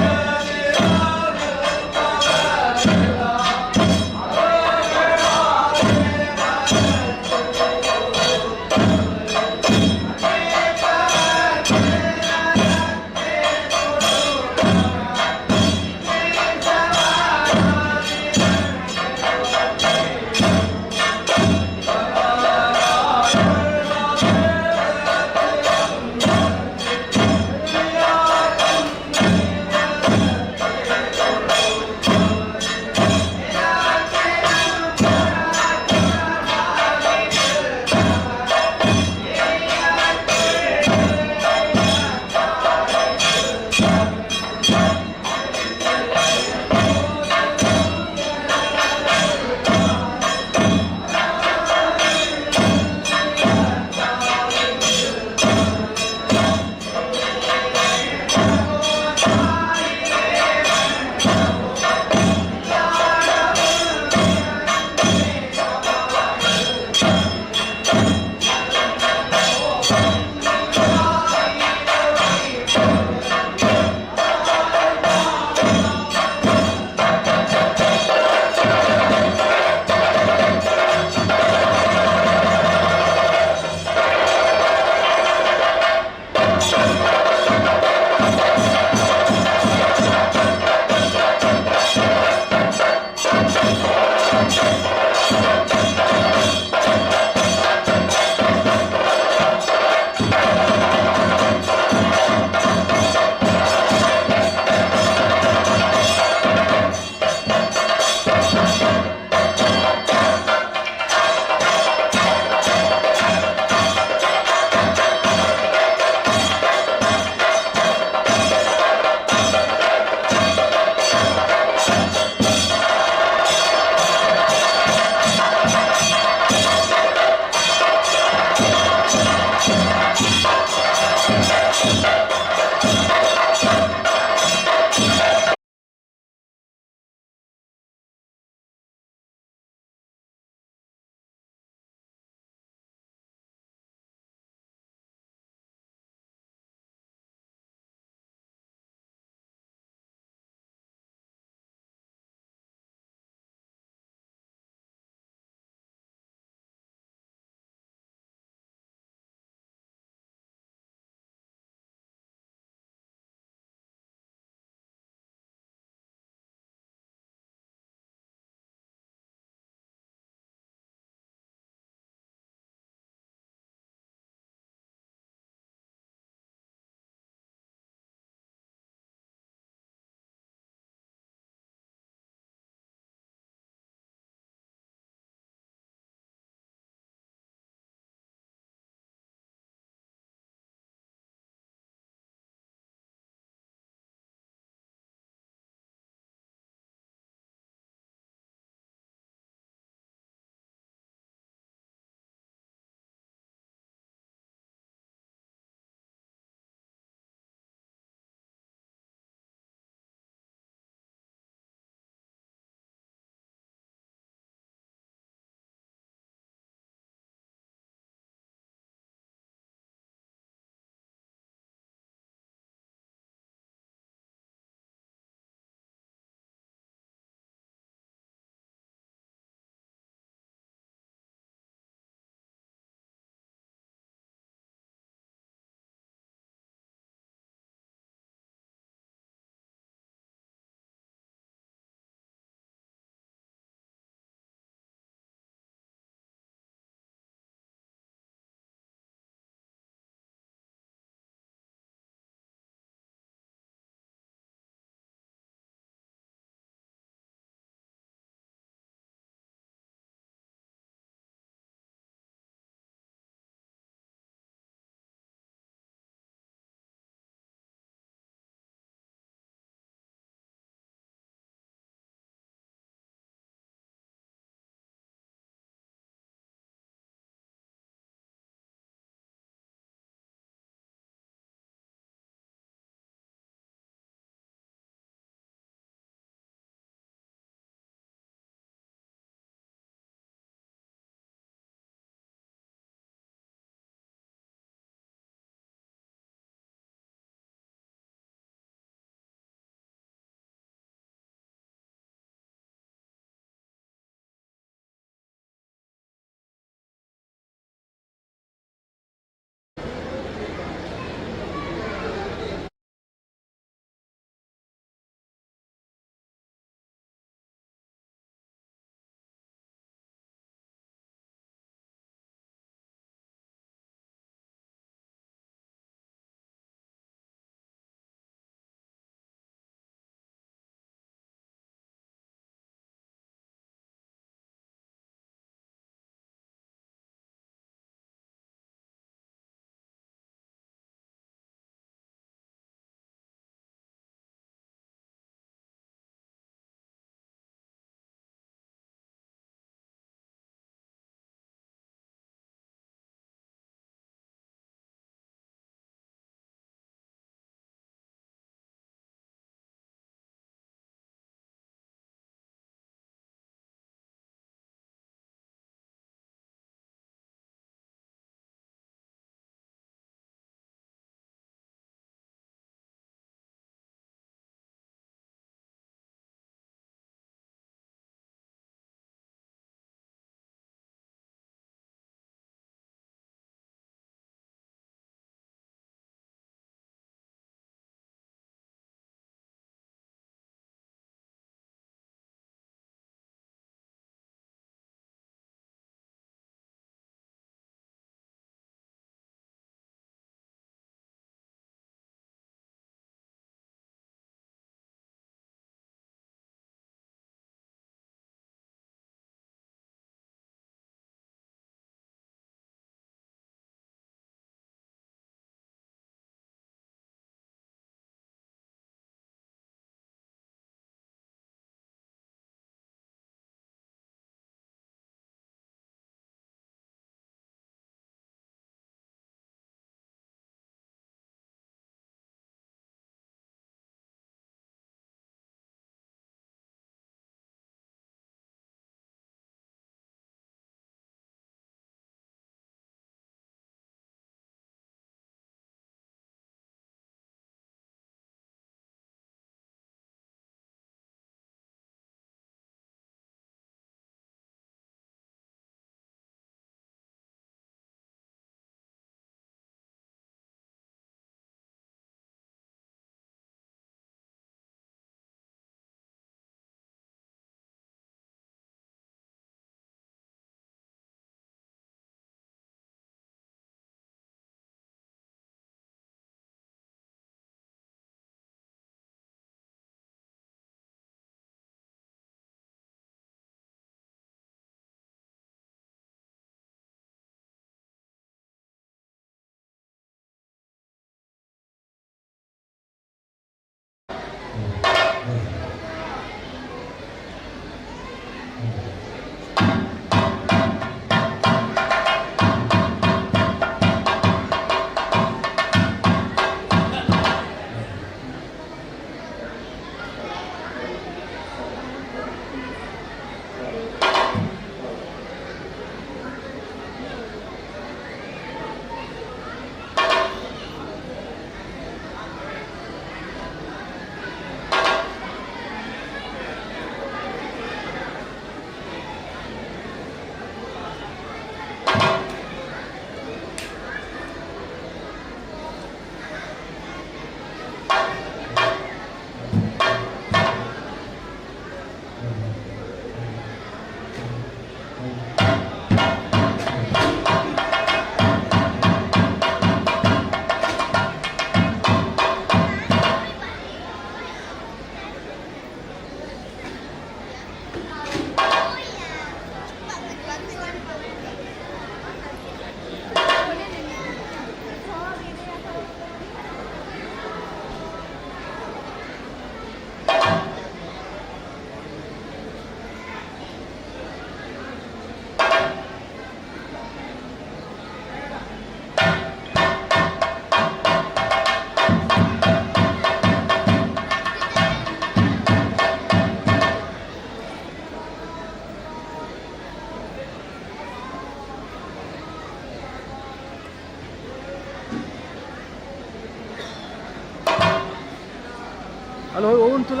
ಓನ್ ತುಲ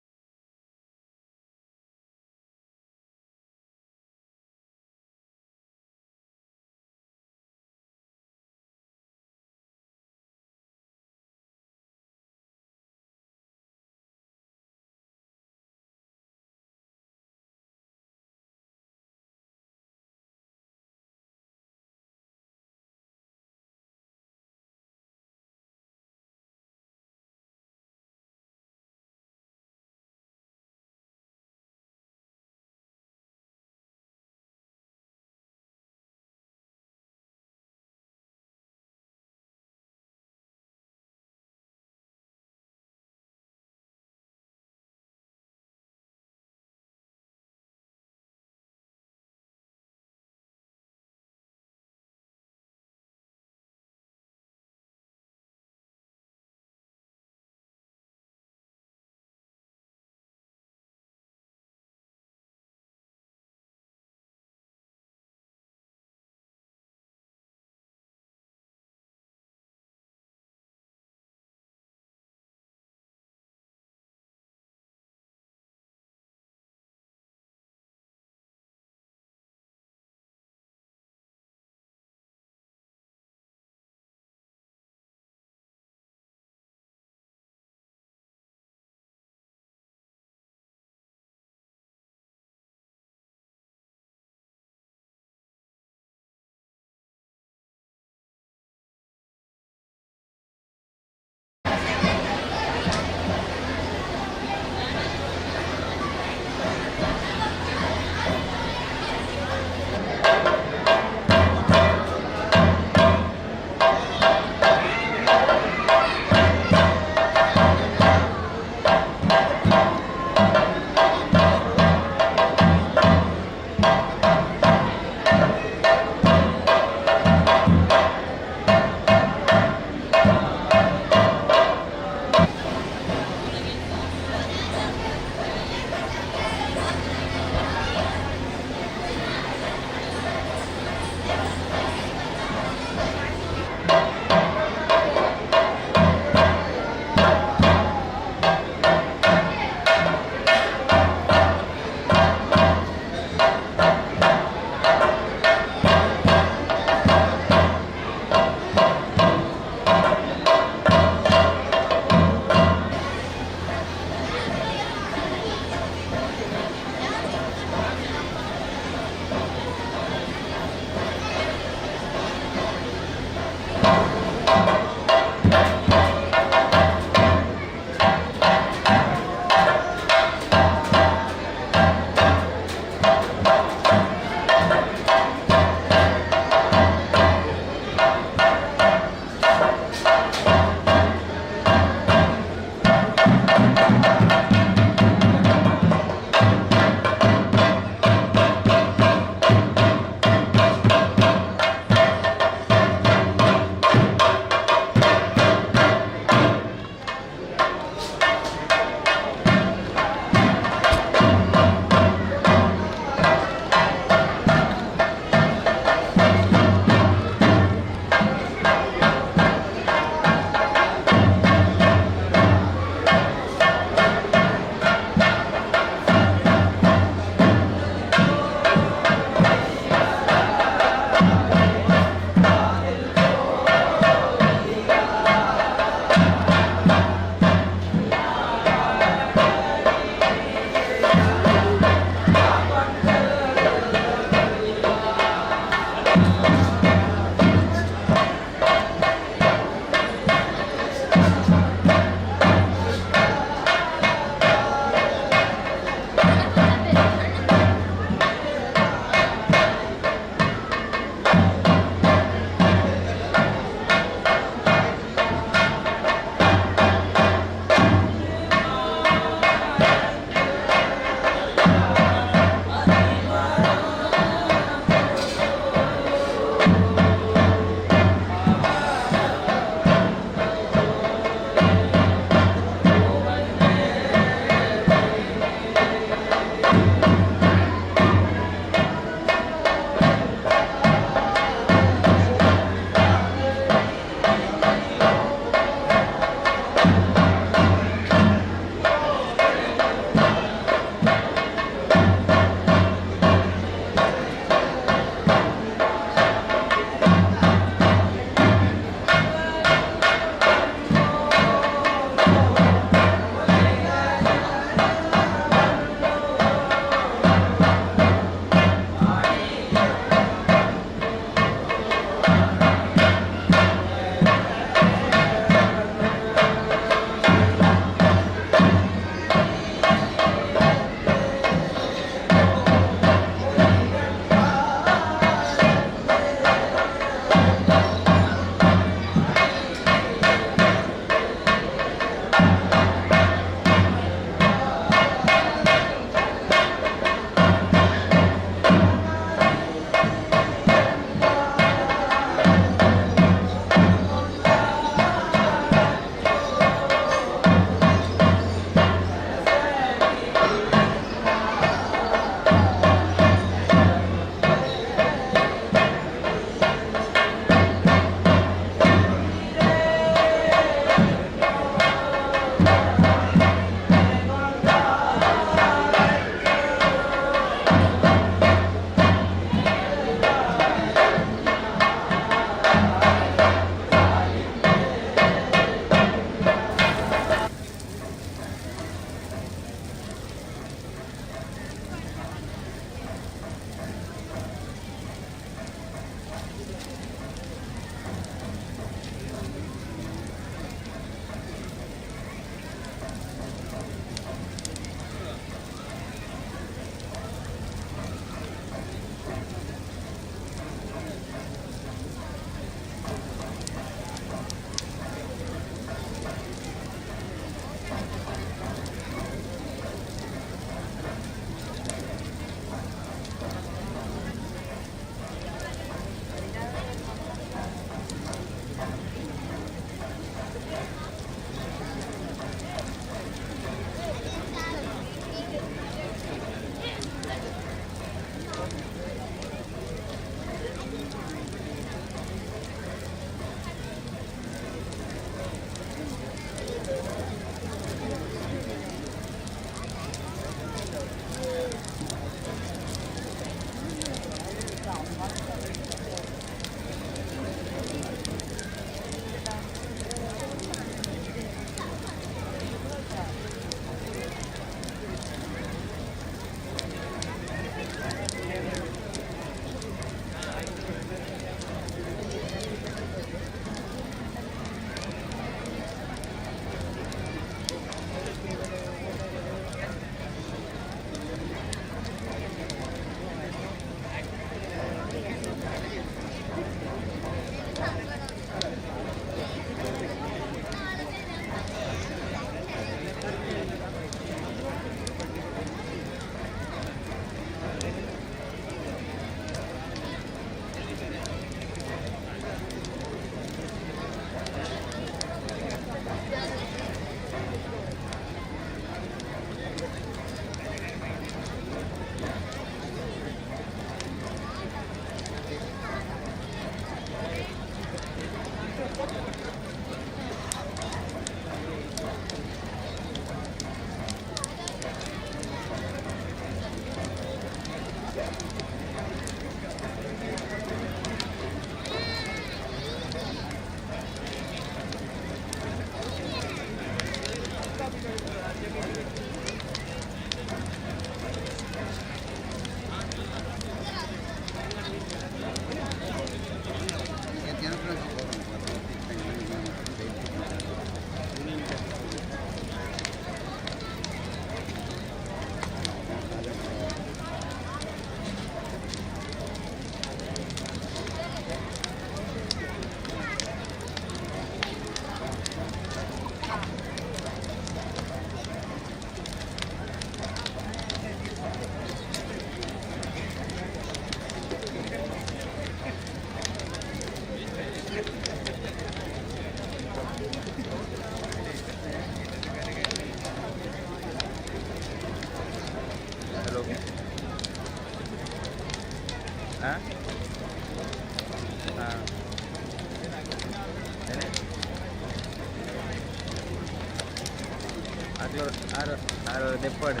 ആരോ ഡെപ്പാട്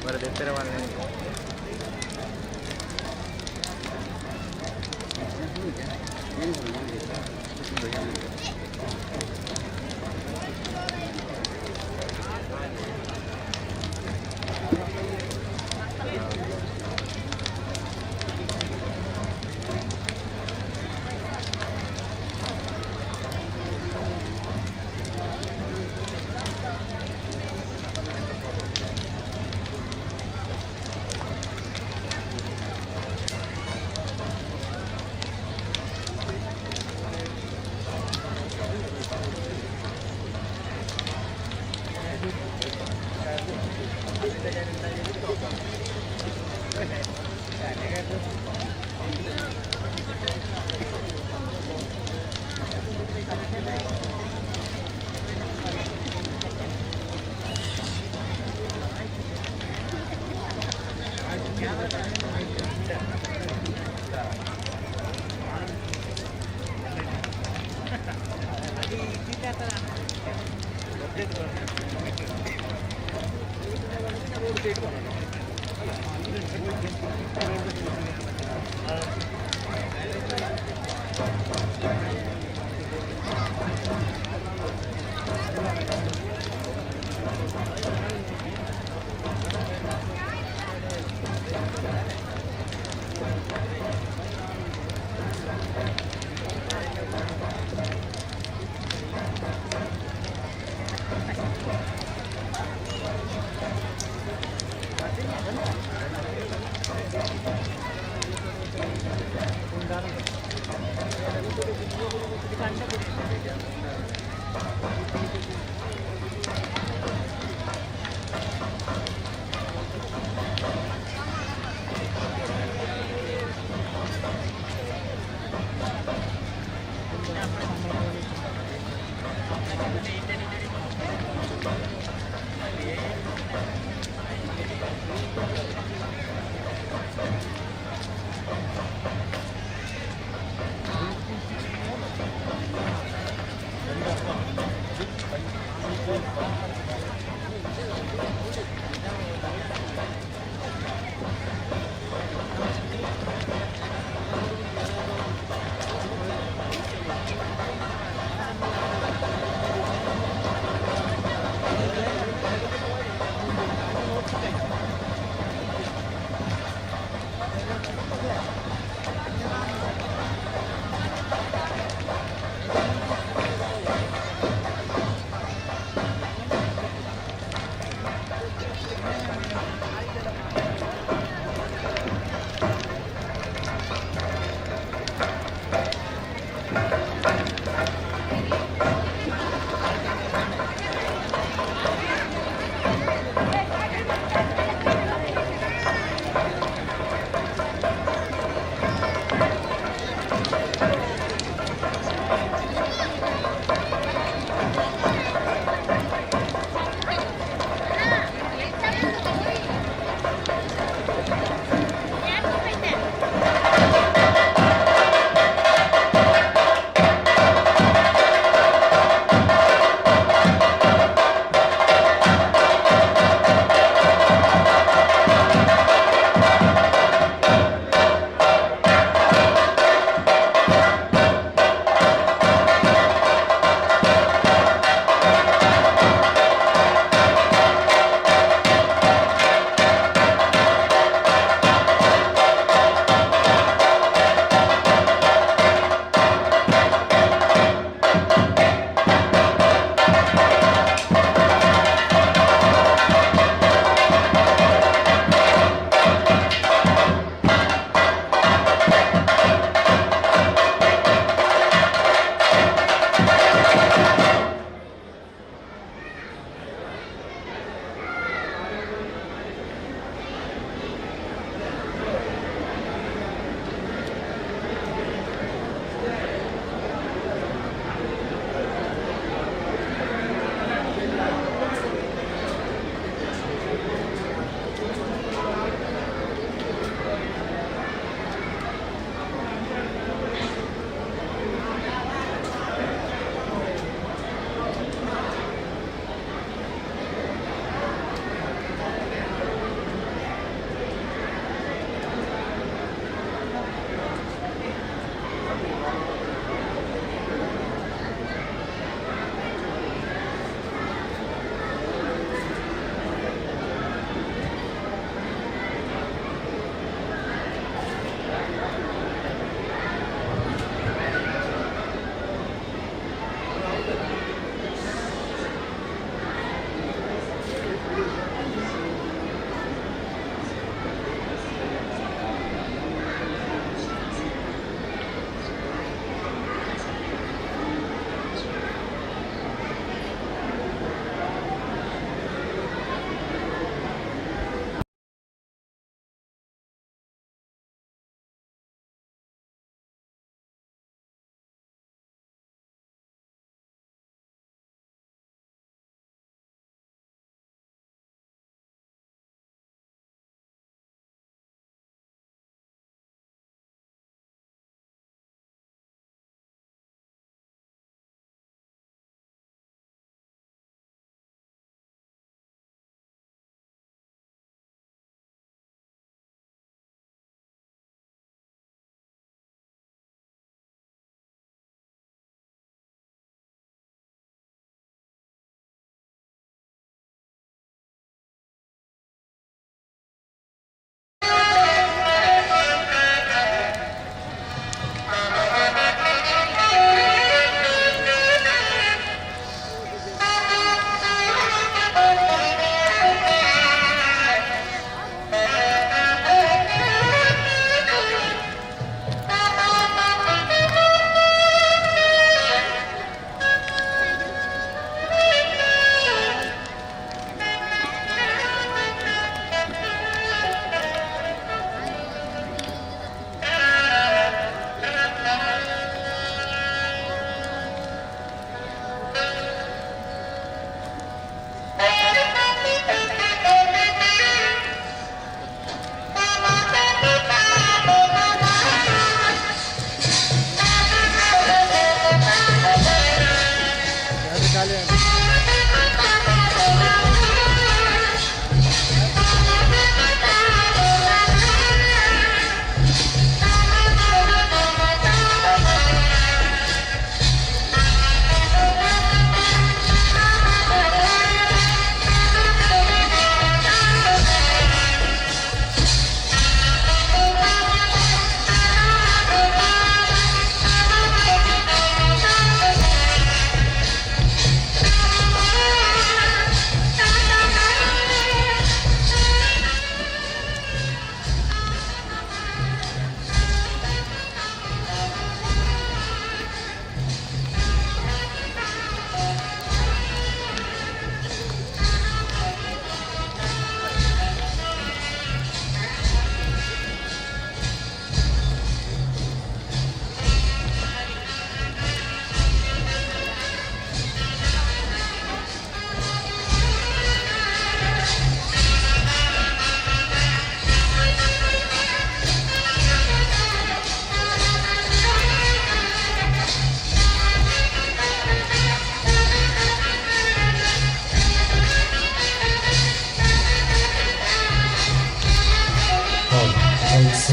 വരദെപ്പര വന്നേ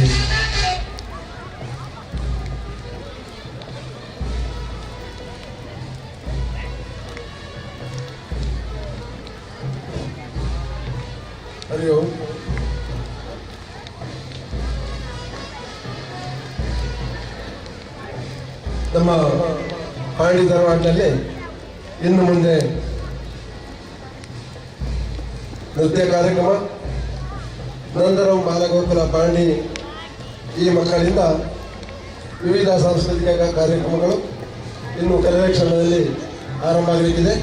ಹರಿ ಓಂ. ನಮ್ಮ ಪಾಂಡಿ ಧಾರವಾಡದಲ್ಲಿ ಇನ್ನು ಮುಂದೆ ನೃತ್ಯ ಕಾರ್ಯಕ್ರಮ, ನಂತರ ಬಾಲಗೋಕುಲ ಪಾಂಡಿ ಈ ಮಕ್ಕಳಿಂದ ವಿವಿಧ ಸಾಂಸ್ಕೃತಿಕ ಕಾರ್ಯಕ್ರಮಗಳು ಇನ್ನು ಕೆಲವೇ ಕ್ಷಣದಲ್ಲಿ ಆರಂಭ ಆಗಬೇಕಿದೆ.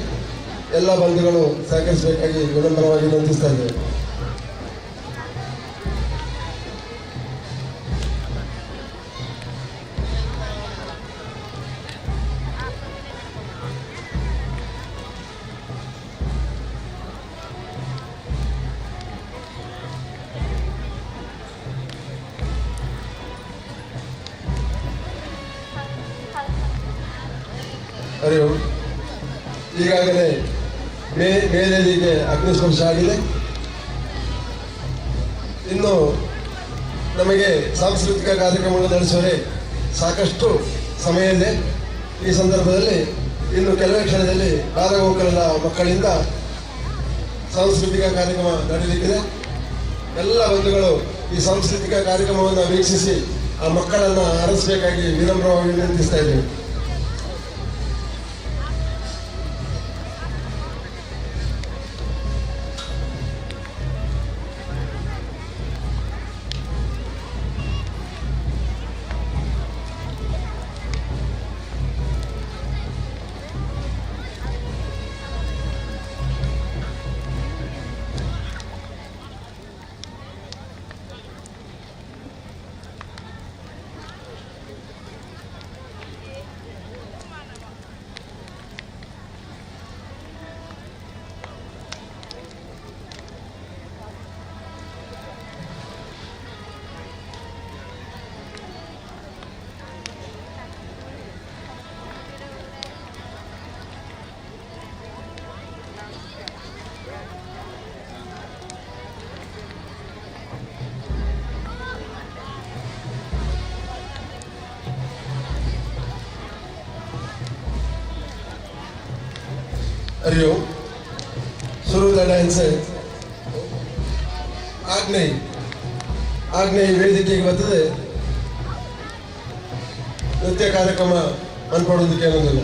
ಎಲ್ಲ ಬಂಧುಗಳು ಸಹಕರಿಸಬೇಕಾಗಿ ವಿನಮ್ರವಾಗಿ ವಿನಂತಿಸ್ತಾ ಇದ್ದೇವೆ. ಹರಿ ಓಂ. ಈಗಾಗಲೇ ಮೇಲೇರಿಗೆ ಅಗ್ನಿಸ್ಪರ್ಶ ಆಗಿದೆ. ಇನ್ನು ನಮಗೆ ಸಾಂಸ್ಕೃತಿಕ ಕಾರ್ಯಕ್ರಮಗಳು ನಡೆಸುವರೆ ಸಾಕಷ್ಟು ಸಮಯ ಇದೆ. ಈ ಸಂದರ್ಭದಲ್ಲಿ ಇನ್ನು ಕೆಲವೇ ಕ್ಷಣದಲ್ಲಿ ಬಾಲಗೋಕುಲದ ಮಕ್ಕಳಿಂದ ಸಾಂಸ್ಕೃತಿಕ ಕಾರ್ಯಕ್ರಮ ನಡೆಯಲಿಕ್ಕಿದೆ. ಎಲ್ಲ ಬಂಧುಗಳು ಈ ಸಾಂಸ್ಕೃತಿಕ ಕಾರ್ಯಕ್ರಮವನ್ನು ವೀಕ್ಷಿಸಿ ಆ ಮಕ್ಕಳನ್ನು ಆರಿಸಬೇಕಾಗಿ ವಿನಮ್ರವಾಗಿ ವಿನಂತಿಸ್ತಾ ಇದ್ದೇವೆ. हरि ओम. शुरू द डांस ಆಗ್ನೇಯ ವೇದಿಕೆಗೆ ಬರ್ತದೆ. ನೃತ್ಯ ಕಾರ್ಯಕ್ರಮ ಅನ್ಕೊಳ್ಳೋದಕ್ಕೆ ಅನ್ನೋದಿಲ್ಲ.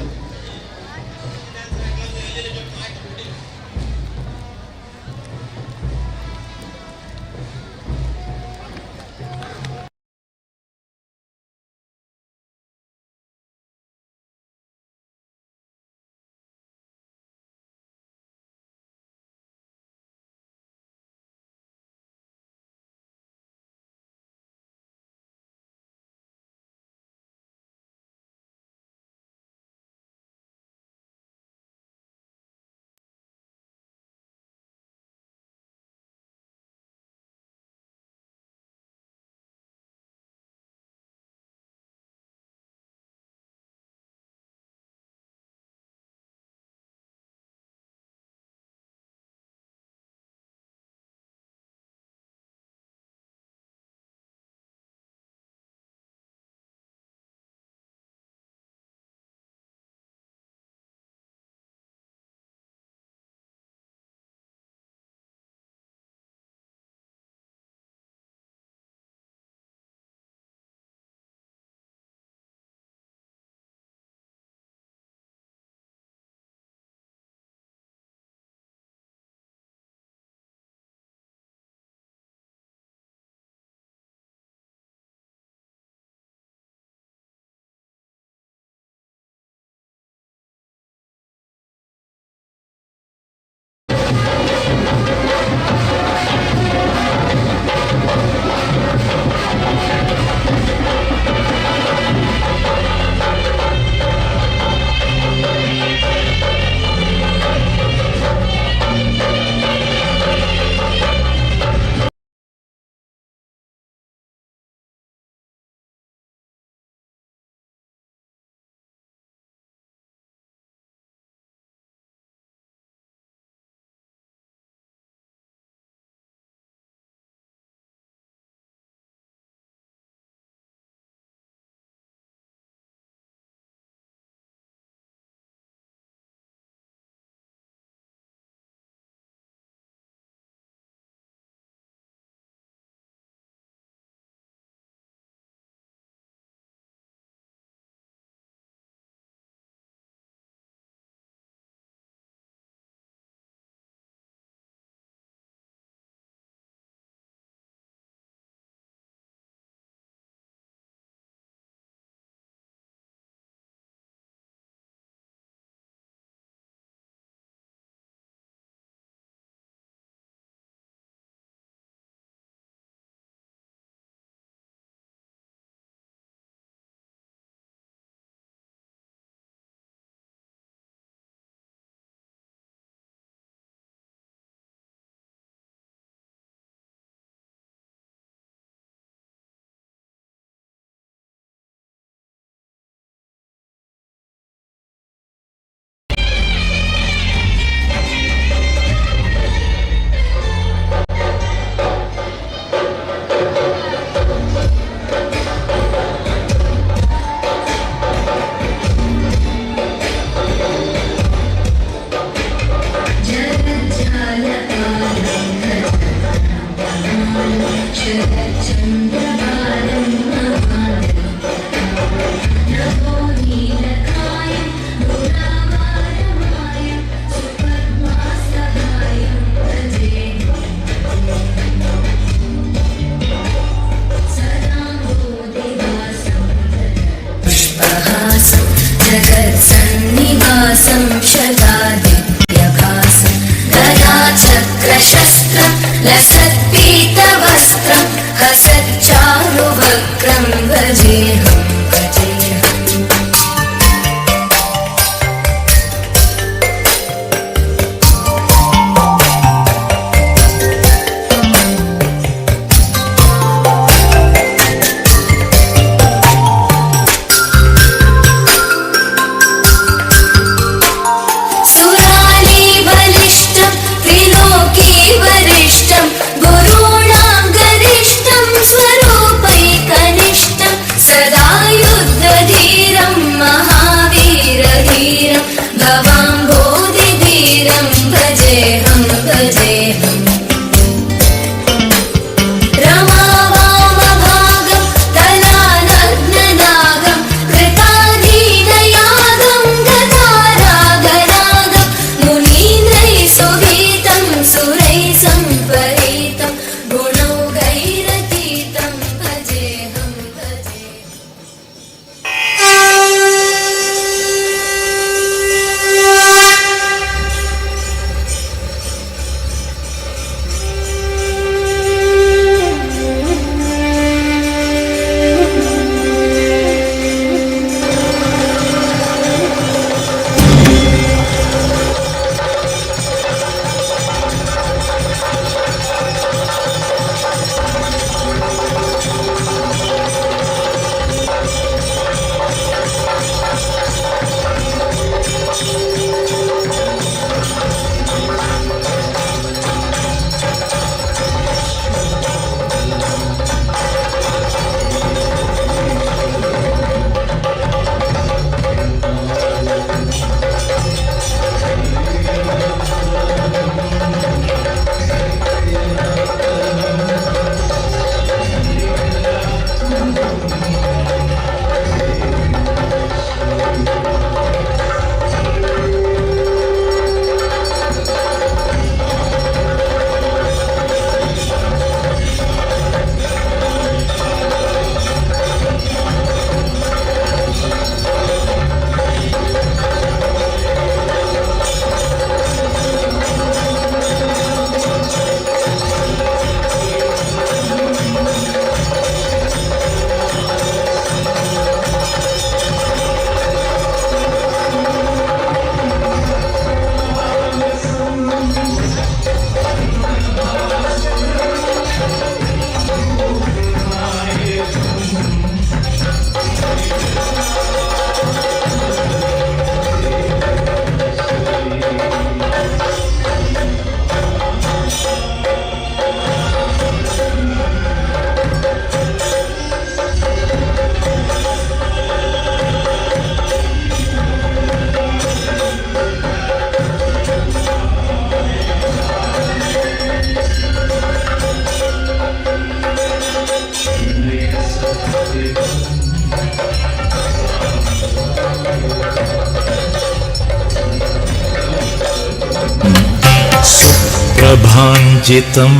प्रभाञ्जितं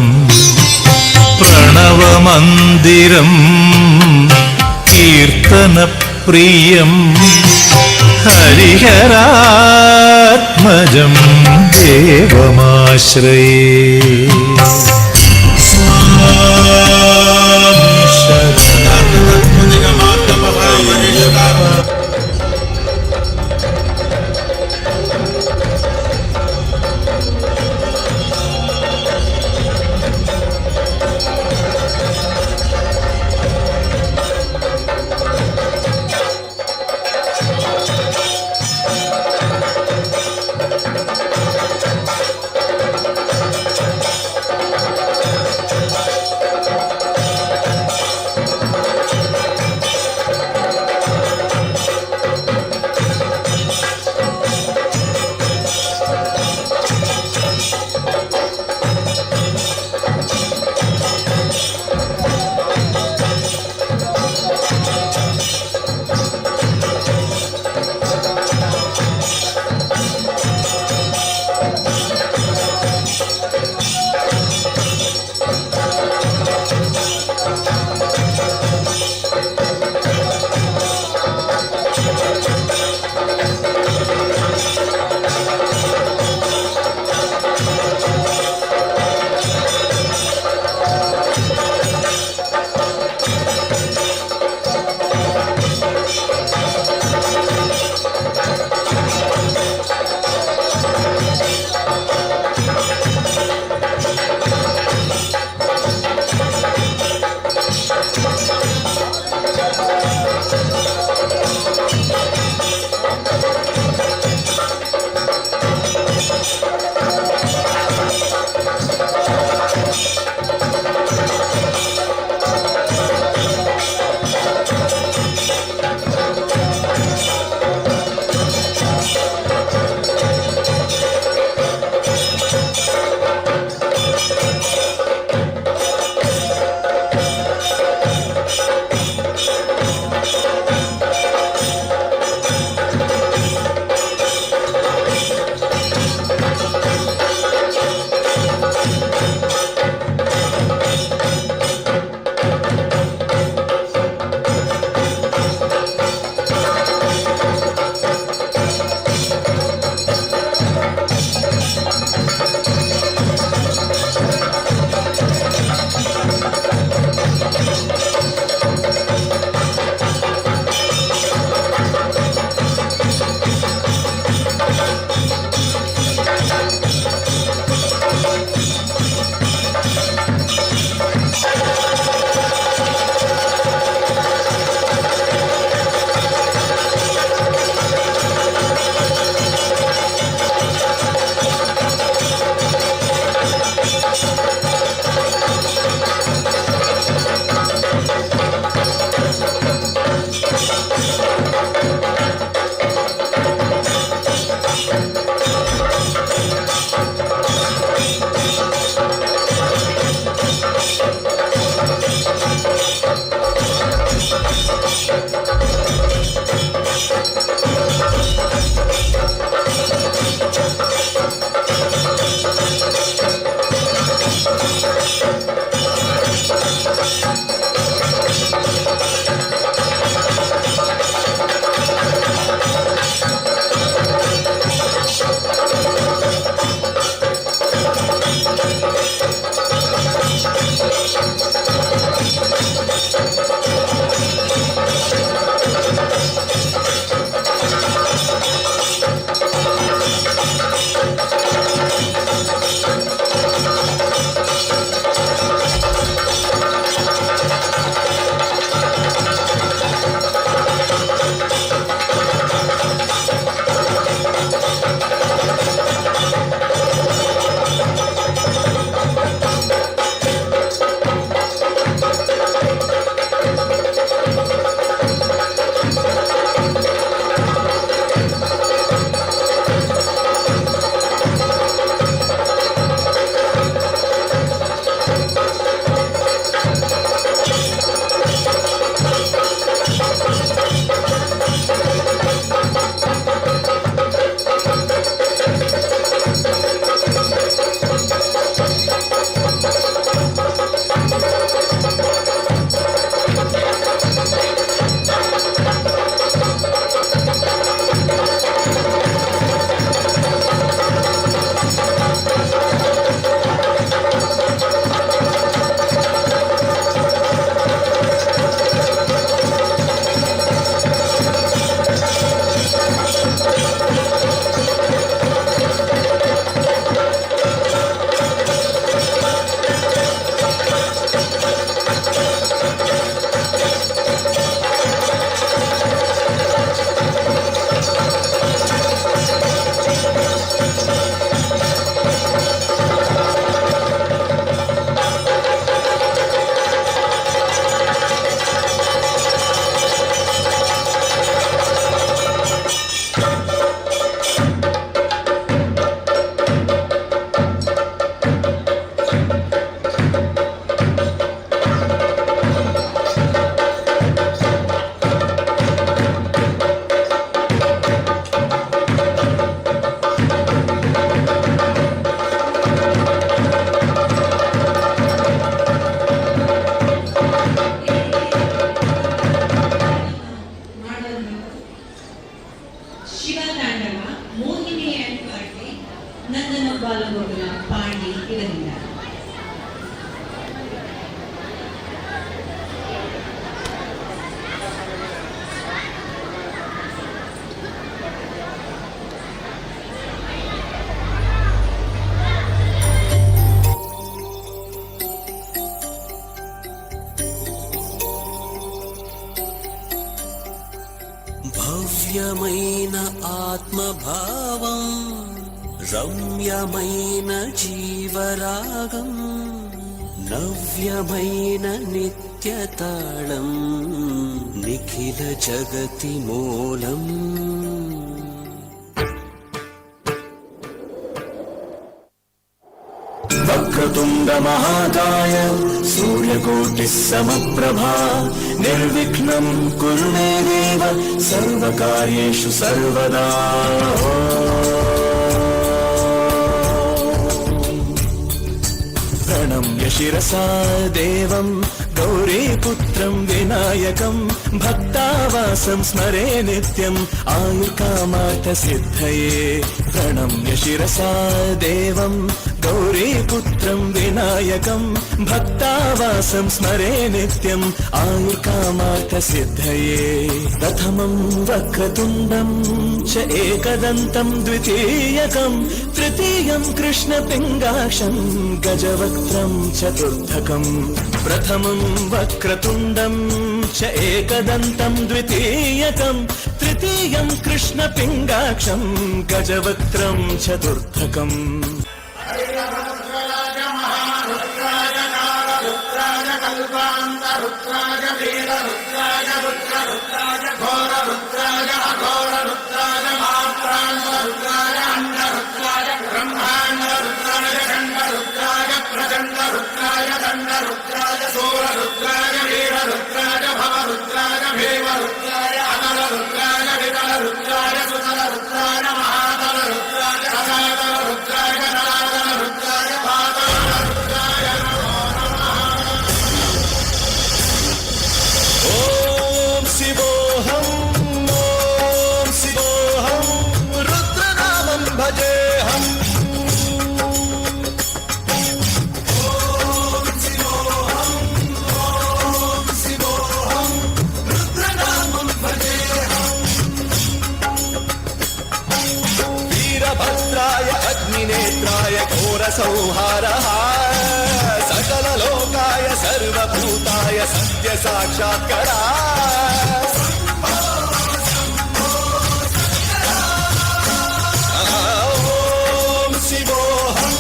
प्रणवमन्दिरं कीर्तनप्रियं हरिहरात्मजं देवमाश्रये। భవ్యమైన ఆత్మభావం రమ్యమైన జీవరాగం నవ్యమైన నిత్యతాళం నిఖిల జగతి మూలం వక్రతుండ మహాకాయ సూర్యకోటి సమప్రభా నిర్విఘ్నం కురు మే దేవ సర్వకార్యేషు సర్వదా ప్రణమ్య శిరసా దేవం గౌరీపుత్రం వినాయకం భక్తావాసం స్మరే నిత్యం ఆయుర్కామార్థ సిద్ధయే ప్రణమ్య శిరసా దేవం గౌరీపుత్రం వినాయకం భక్తావాసం స్మరే నిత్యం ఆయుర్కామార్థ సిద్ధయే ప్రథమం వక్రతుండం చ ఏకదంతం ద్వితీయకం తృతీయం కృష్ణపింగాక్షం గజవక్త్రం చతుర్థకం ప్రథమం వక్రతుండం చ ఏకదంతం ద్వితీయకం తృతీయం కృష్ణపింగాక్షం గజవక్త్రం చతుర్థకం अग्निनेत्राय घोरसंहारः सकललोकाय सर्वभूताय सत्यसाक्षात्करा ॐ शिवोऽहम्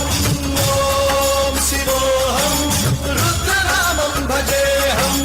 ॐ शिवोऽहम् रुद्रनामं भजेऽहम्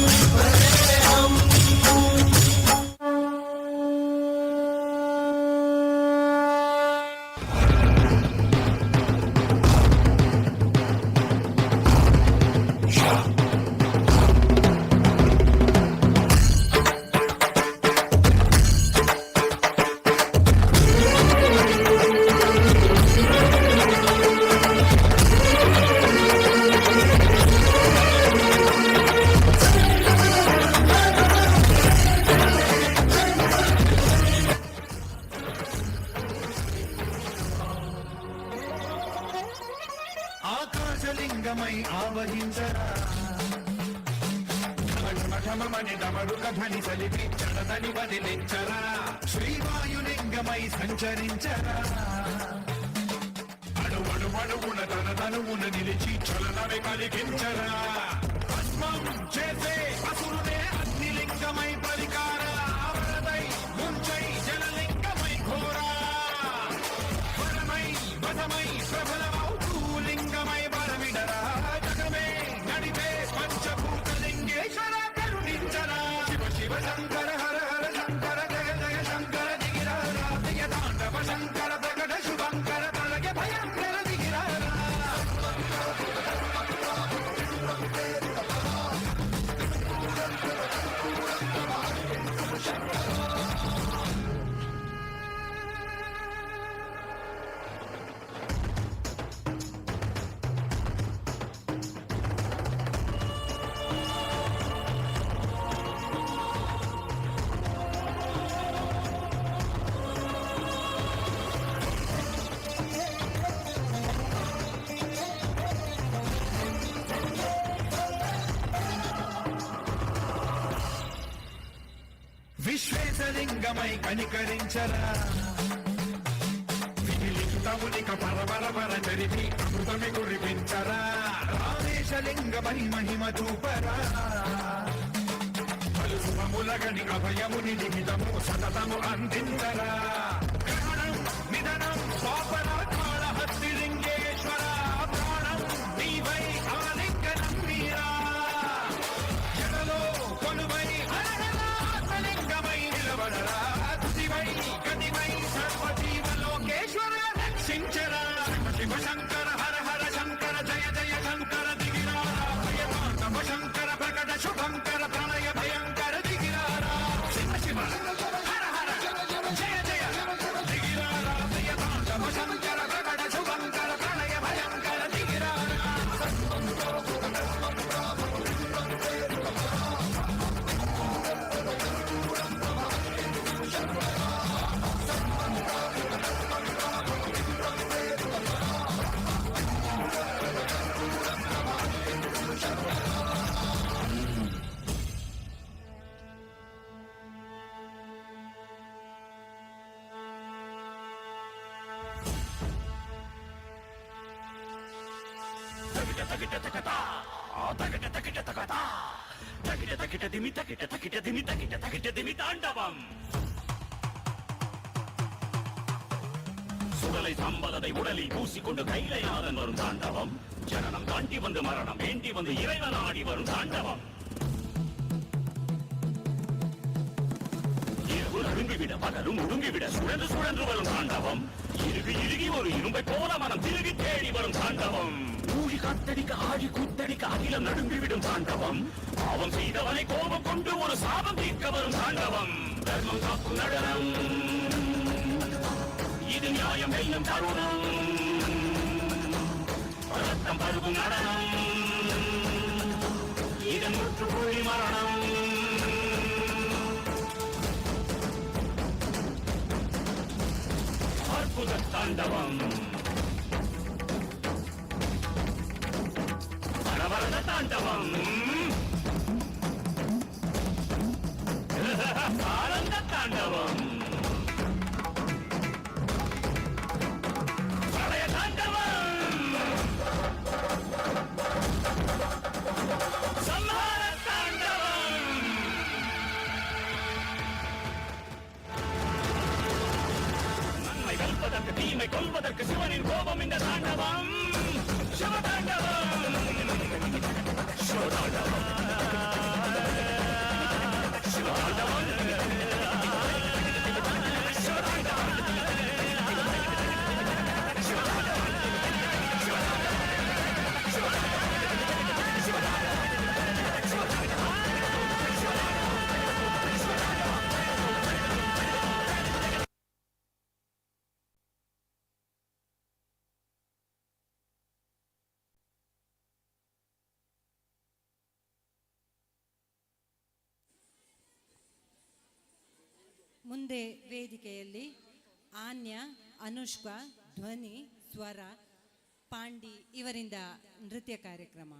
ఆకాశలింగమై ఆవహించరా మఠమని దమడుక ధ్వని సలిపి చడదని వదిలించరా శ్రీవాయులింగమై సంచరించరా అడుగున తన తనువున నిలిచి చలనమే కలిగించరా భస్మం చేసే అసురుడే అగ్నిలింగమై పరికారా వరదై ముంచై జలలింగమై ఘోరా వరమై వదమై ప్రబలమౌ లింగమై బలమిడరా జగమే నడిపే పంచభూతలింగేశ్వర కరుణించరా శివ శివ శంకర హర హర శంకర జయ జయ శంకర దిగిరారా దిగ తాండవ శంకర ప్రకట శుభంకర తలగే భయంకర దిగిరారా విశ్వేశలింగమై కనికరించరా విలిఖితమునిక పరపర చరిపి అమృతమి కురిపించరా రామేశలింగమై మహిమ చూపరా ములగని అభయముని నిమితము సతతము అందించరా గ్రహణం నిధనం పాపన కాళహస్తిలింగేశ్వర ప్రాణం నీవై ఆలింగనం మీరా ఎడలో కొలువై ఆత్మలింగమై నిలబడరా శివై గతివై సర్వజీవలోకేశ్వర రక్షించరా శివ శంకర హర హర శంకర జయ జయ శంకర దిగిరారా భయతాండవ శంకర ప్రకట శుభంకర ప్రణయ భయంకర దిగిరారా శివ శివ హర హర జయ జయ దిగిరారా భయతాండవ శంకర ప్రకట శుభంకర ప్రణయ భయంకర దిగిరారా தாண்டவம் சுடலை சம்பதத்தை உடலில் பூசிக்கொண்டு கைலைநாதன் வரும் தாண்டவம் ஜனனம் தாண்டி வந்து மரணம் வேண்டி வந்து இறைவன் ஆடி வரும் தாண்டவம் இரவு நடுங்கிவிட பகலும் ஒடுங்கிவிட சுழன்று சுழன்று வரும் தாண்டவம் இறுகி இறுகி ஒரு இரும்பை போல மனம் திருகி தேடி வரும் தாண்டவம் ஊழி காத்தடிக்க ஆழி கூத்தடிக்க அகிலம் நடுங்கிவிடும் தாண்டவம் பாவம் செய்தவனை கோபம் கொண்டு ஒரு சாபம் தீர்க்க வரும் தாண்டவம் தர்மம் காக்கும் நடனம் இது நியாயம் வெல்லும் தருணம் ரத்தம் பருகும் நடனம் இதன் முற்றுப்புள்ளி மரணம் அற்புத தாண்டவம் பரவரத தாண்டவம் ஆனந்த தாண்டவம் பிரளய தாண்டவம் சம்ஹார தாண்டவம் நன்மை வெல்வதற்கு தீமை கொல்வதற்கு சிவனின் கோபம் இந்த தாண்டவம் சிவதாண்டவம் சிவதாண்டவம் சிவதாண்டவம் ಮುಂದೆ ವೇದಿಕೆಯಲ್ಲಿ ಆನ್ಯ, ಅನುಷ್ಕಾ, ಧ್ವನಿ, ಸ್ವರ, ಪಾಂಡಿ ಇವರಿಂದ ನೃತ್ಯ ಕಾರ್ಯಕ್ರಮ.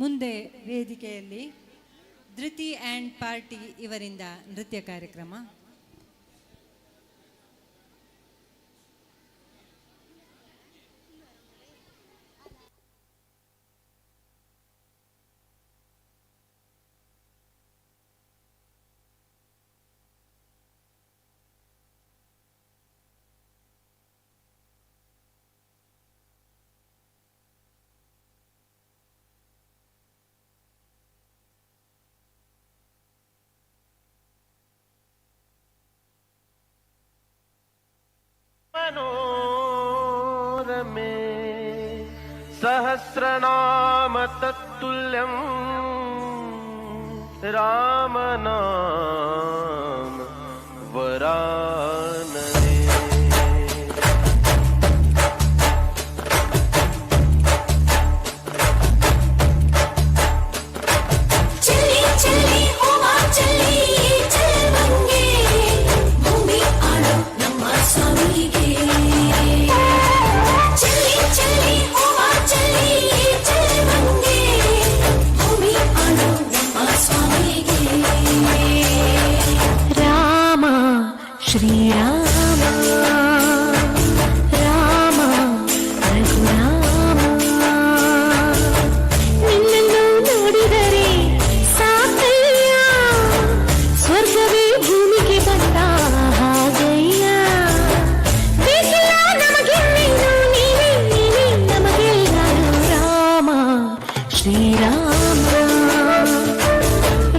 ಮುಂದೆ ವೇದಿಕೆಯಲ್ಲಿ ಧೃತಿ ಆ್ಯಂಡ್ ಪಾರ್ಟಿ ಇವರಿಂದ ನೃತ್ಯ ಕಾರ್ಯಕ್ರಮ. मनोरमे सहस्रनाम तत्तुल्यं रामनाम वरानने. चली चली ओमा चली चलबंगे भूमि आड़ो ನಮ್ಮ ಸ್ವಾಮಿಗೆ. चली चली ओमा चली चलबंगे भूमि आड़ो ನಮ್ಮ ಸ್ವಾಮಿಗೆ. ರಾಮ ಶ್ರೀರಾಮ ರಾಮ ರಘುರಾಮ ನಿನ್ನನ್ನು ನೋಡಿದರೆ ಸಾಕಯ್ಯ ಸ್ವರ್ಗವೇ ಭೂಮಿಗೆ ಬಂದ ಹಾಗಯ್ಯ. ಬೇಕಿಲ್ಲ ನಮಗೆನ್ನೇನು ನೀವೇ ನೀವೇ ನಮಗೆಲ್ಲರೂ ರಾಮ ಶ್ರೀರಾಮ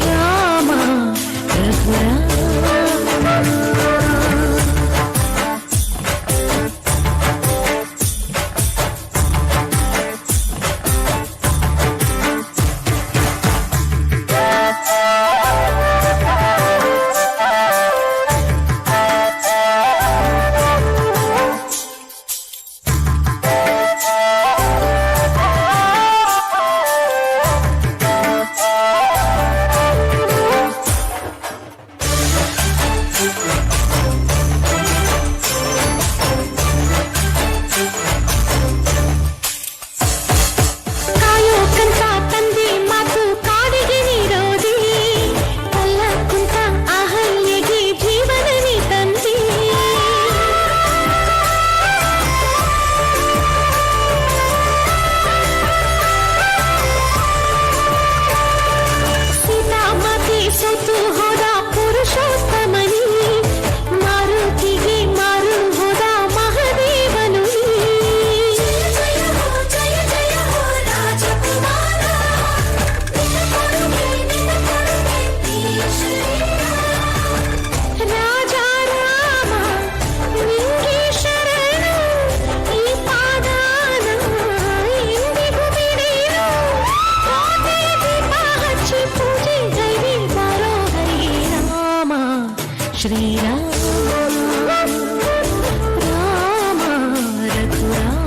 ರಾಮ ರಘುರಾಮ. ಕಾಯೋ ಕಂತ ತಂದೆ ಮಾತು ಕಾಡಿಗೆ ನೀಡೋದಿ ಕಲ್ಲ ಕುಂತ ಅಹಲ್ಯೆಗೆ ಜೀವನ ನೀ ತಂದಿ. ಸೀತಾ ಮಾತೆ ಸೋತು ಹೋದ ಪುರುಷೋತ್ತಮನಿ ಮಾರುತಿಗೆ ಮಾರು ಹೋದ ಮಹಾದೇವನು. ಜಯ ಜಯ ಹೋ ರಾಜಕುಮಾರ ರಾಜ ರಾಮ ನಿಂಗೆ ಶರಣು ಈ ಪಾದಾನ ಎಂದಿಗೂ ಬಿಡೇನು. ಕೋಟೆ ದೀಪ ಹಚ್ಚಿ ಪೂಜೆ ಗೈರಿ ಬಾರೋ ಹರಿ ರಾಮ ಶ್ರೀರಾಮ ರಾಮ ರಘುರಾಮ.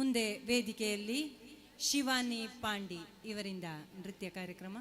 ಮುಂದೆ ವೇದಿಕೆಯಲ್ಲಿ ಶಿವಾನಿ ಪಾಂಡಿ ಇವರಿಂದ ನೃತ್ಯ ಕಾರ್ಯಕ್ರಮ.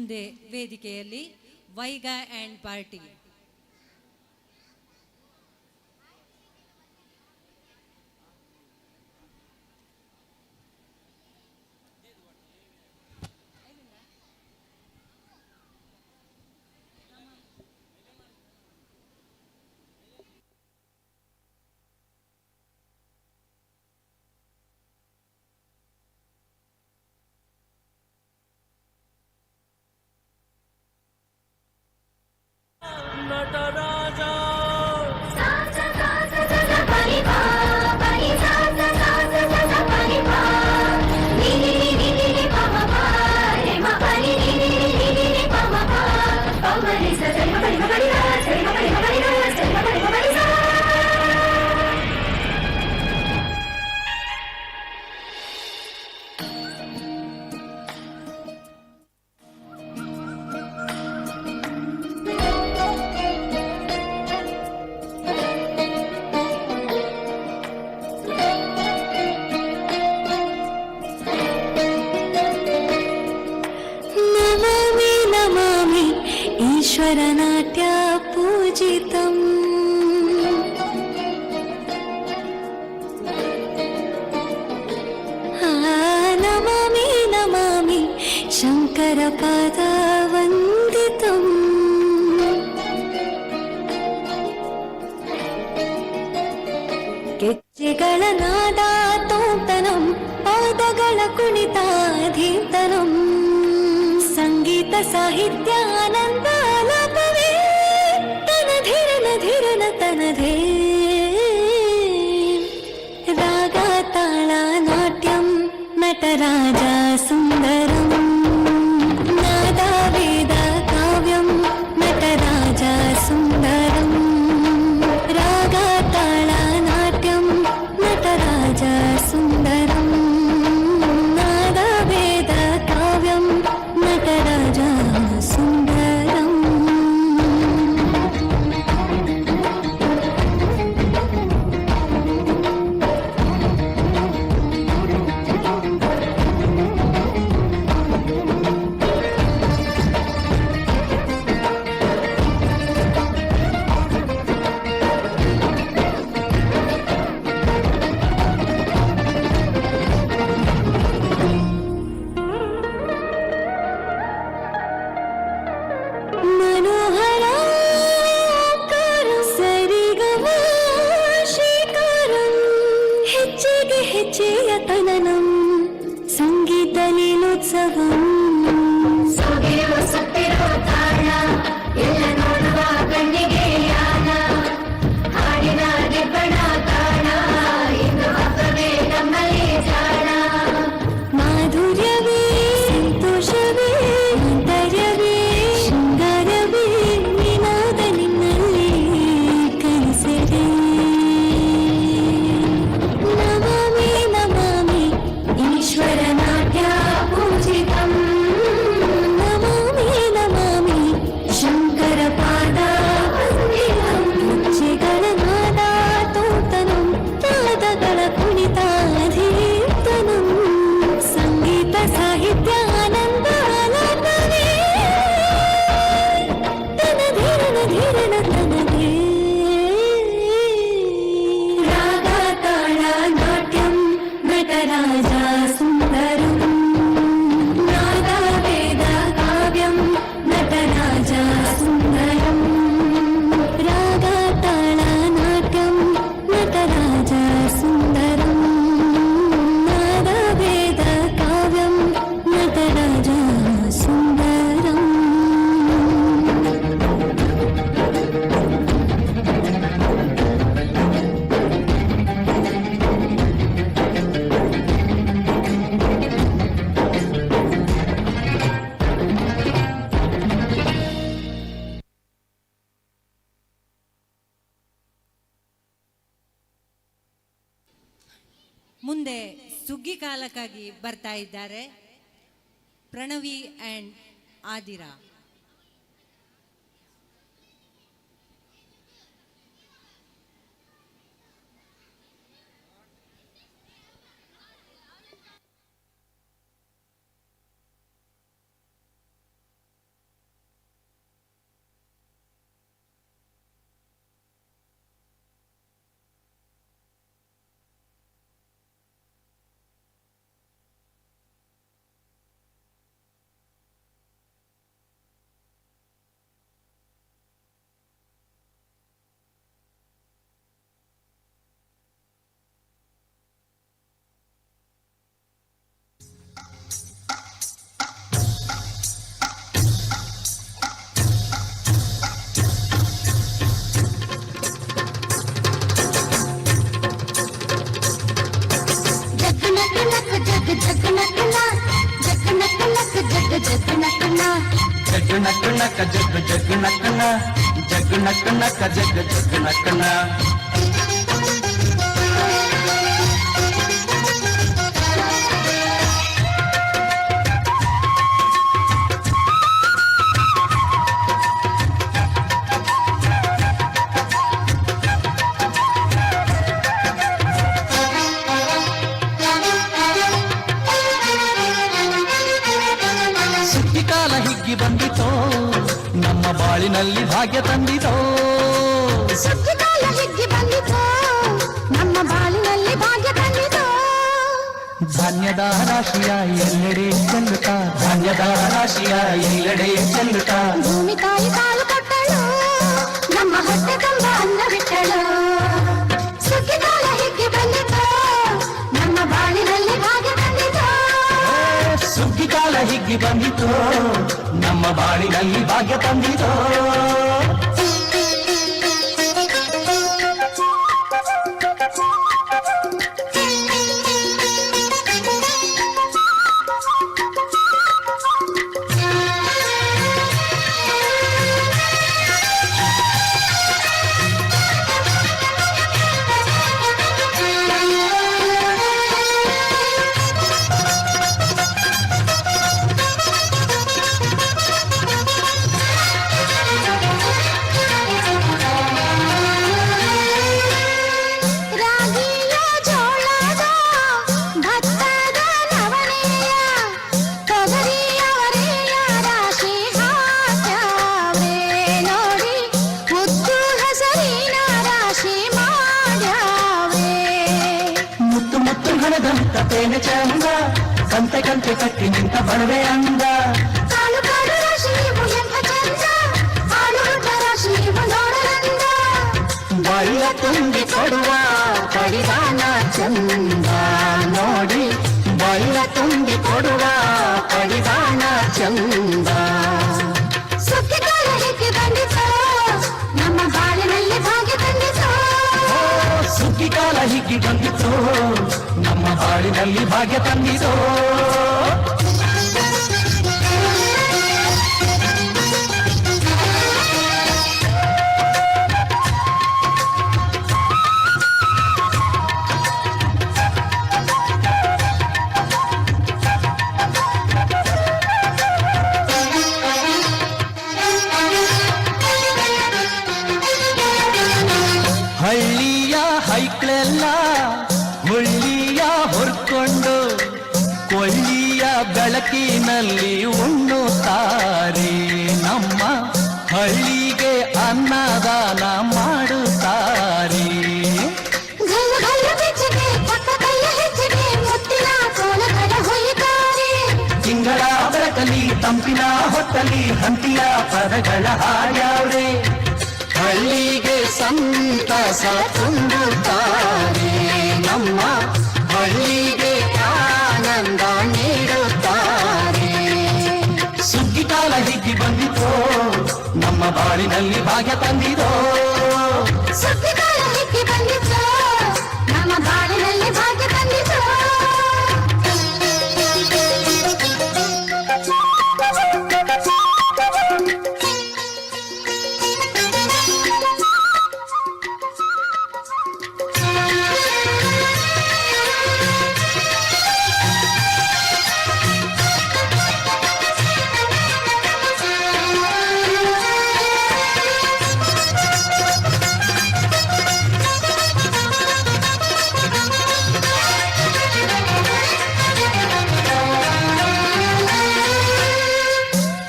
ಮುಂದೆ ವೇದಿಕೆಯಲ್ಲಿ ವೈಗಾ ಆ್ಯಂಡ್ ಪಾರ್ಟಿ. ईश्वरनाट्य पूजितम् नमामि नमामि शङ्करपादवन्दितम् ಗೆಜ್ಜೆಗಳ ನಾದ ತೋಂತನಂ ಪಾದಗಳ ಕುಣಿತಾಧೀತನಂ ಸಂಗೀತ ಸಾಹಿತ್ಯ ಆನಂದ ಆಲಾಪವೇ ತನಧಿರನ ಧಿರನ ತನಧೇ ರಾಗ ತಾಳ ನಾಟ್ಯಂ ನಟರಾಜ ಸುಂದರಂ ನಾದ ವೇದ ಕಾವ್ಯಂ ನಟರಾಜ ಸುಂದರಂ ರಾಗ ತಾಳ ನಾಟ್ಯಂ ನಟರಾಜ ಸುಂದರಂ ನಾದ ವೇದ ಕಾವ್ಯಂ ನಟರಾಜ ಸುಂದರಂ. ಸಂಗೀತ ಲೀಲೋತ್ಸವಂ ಎಲ್ಲ ನೋಡುವ ಕಣ್ಣಿಗೆ ಯಾನ ಹಾಡಿನ ದಿಬ್ಬಣ ಕಾಣ ಇಂದು ಹಬ್ಬವೇ ನಮ್ಮಲ್ಲಿ ಜಾಣ ಮಾಧುರ್ಯವೇ ಸಂತೋಷವೇ ಆಂತರ್ಯವೇ ಶೃಂಗಾರವೇ ನಿನಾದ ನಿನ್ನಲ್ಲಿ ಕಲಿಸಿದೆ ನಮಾಮಿ ನಮಾಮಿ ಈಶ್ವರನಾಟ್ಯ ಪೂಜಿತಂ ನಮಾಮಿ ನಮಾಮಿ ಶಂಕರ ಪಾದ ವಂದಿತಂ ಗೆಜ್ಜೆಗಳ ನಾದ ತೋಂತನಂ ಪಾದಗಳ ಕುಣಿತಾಧೀತನಂ ಸಂಗೀತ ಸಾಹಿತ್ಯ ಆನಂದ ಆಲಾಪವೇ ತನಧಿರನ ಧಿರನ ತನಧೇ ರಾಗ ತಾಳ ನಾಟ್ಯಂ ನಟರಾಜ ಸುಂದರಂ ನಾದ ವೇದ ಕಾವ್ಯಂ ನಟರಾಜ ಸುಂದರಂ ರಾಗ ತಾಳ ನಾಟ್ಯಂ ನಟರಾಜ ಸುಂದರಂ ನಾದ ವೇದ ಕಾವ್ಯಂ ನಟರಾಜ ಸುಂದರಂ. ಮುಂದೆ ಸುಗ್ಗಿ ಕಾಲಕ್ಕಾಗಿ ಬರ್ತಾ ಇದ್ದಾರೆ ಪ್ರಣವಿ ಆ್ಯಂಡ್ ಆದಿರಾ. ಸುಗ್ಗಿಕಾಲ ಹಿಗ್ಗಿ ಬಂದಿತೋ ನಮ್ಮ ಬಾಳಿನಲ್ಲಿ ಭಾಗ್ಯ ತಂದಿತೋ ಸುಗ್ಗಿಕಾಲ ಹಿಗ್ಗಿ ಬಂದಿತೋ ನಮ್ಮ ಬಾಳಿನಲ್ಲಿ ಭಾಗ್ಯ ತಂದಿತೋ ಧಾನ್ಯದ ರಾಶಿಯ ಎಲ್ಲೆಡೆ ಚೆಲ್ಲುತ್ತಾ ಧಾನ್ಯದ ರಾಶಿಯ ಎಲ್ಲೆಡೆ ಚೆಲ್ಲುತ್ತಾ ಭೂಮಿ ತಾಯಿ ಕಾಲು ಕೊಟ್ಟಳು ನಮ್ಮ ಹೊಟ್ಟೆ ತುಂಬ ಅನ್ನ ಬಿಟ್ಟಳು ಸುಗ್ಗಿಕಾಲ ಹಿಗ್ಗಿ ಬಂದಿತೋ ನಮ್ಮ ಬಾಳಿನಲ್ಲಿ ಭಾಗ್ಯ ತಂದಿತೋ ಸುಗ್ಗಿಕಾಲ ಹಿಗ್ಗಿ ಬಂದಿತೋ ನಮ್ಮ ಬಾಳಿನಲ್ಲಿ ಭಾಗ್ಯ ತಂದಿತೋ ರಾಗಿಯ ಜೋಳದ ಭತ್ತದ ನವಣೆಯ ತೊಗರಿಯವರೆಯ ರಾಶಿ ಹಾಕ್ಯಾವೆ ನೋಡಿ ಉದ್ದು ಹಸರಿನ ರಾಶಿ ಮಾಡ್ಯಾವೆ ಮುತ್ತು ಮುತ್ತು ಹಣದಂತ ತೇನೆ ಚಂದ ಕಂತೆ ಕಂತೆ ಕಟ್ಟಿ ನಿಂತ ಬಡವೆ ಅಂದ ಕಾಳು ಕಾಳು ರಾಶಿ ಇವು ಎಂಥ ಚಂದ ಹಾಲು ರಾಶಿ ಇವು ನೋಡಲಂದ ಬಳ್ಳ ತುಂಬಿ ಕೊಡುವ ಕಡಿದಾನ ಚಂದ ನೋಡಿ ಬಳ್ಳ ತುಂಬಿ ಕೊಡುವ ಕಡಿದಾನ ಚಂದ ಸುಗ್ಗಿಕಾಲ ಹಿಗ್ಗಿ ಬಂದಿತೋ ನಮ್ಮ ಬಾಳಿನಲ್ಲಿ ಭಾಗ್ಯ ತಂದಿತೋ ಸುಗ್ಗಿಕಾಲ ಹಿಗ್ಗಿ ಬಂದಿತು ನಮ್ಮ ಬಾಳಿನಲ್ಲಿ ಭಾಗ್ಯ ತಂದಿತೋ ಹಳ್ಳಿಯ ಹೈಕ್ಳೆಲ್ಲ ಹುಳ್ಳಿಯ ಹೊರ್ಕೊಂಡು ಕೊಳ್ಳಿಯ ಬೆಳಕಿನಲ್ಲಿ ಉಣ್ಣುತ್ತಾರೆ ನಮ್ಮ ಹಳ್ಳಿಗೆ ಅನ್ನದಾನ ಮಾಡುತ್ತಾರೆ ಗಲ್ಲು ಗಲ್ಲು ಬೆಚ್ಚಗೆ ಪಕ್ಕ ಕೈಯ ಹೆಚ್ಚಿಗೆ ಮುತ್ತಿನ ಕೋಲಗಳ ಹೊಯ್ತಾರೆ ತಿಂಗಳ ಬೆಳಕಲ್ಲಿ ತಂಪಿನ ಹೊತ್ತಲ್ಲಿ ಹಂತಿಯ ಪದಗಳ ಹಾಡ್ಯಾವ್ರೆ ಹಳ್ಳಿಗೆ ಸಂತಸ ತುಂಬುತ್ತಾರೆ ನಮ್ಮ ಹಳ್ಳಿಗೆ ಆನಂದ ನೀಡುತ್ತಾರೆ ಸುಗ್ಗಿಕಾಲ ಹಿಗ್ಗಿ ಬಂದಿತೋ ನಮ್ಮ ಬಾಳಿನಲ್ಲಿ ಭಾಗ್ಯ ತಂದಿದೋ ಸುಗ್ಗಿಕಾಲ ಹಿಗ್ಗಿ ಬಂದಿತೋ ನಮ್ಮ ಬಾಳಿನಲ್ಲಿ ಭಾಗ್ಯ ತಂದಿತೋ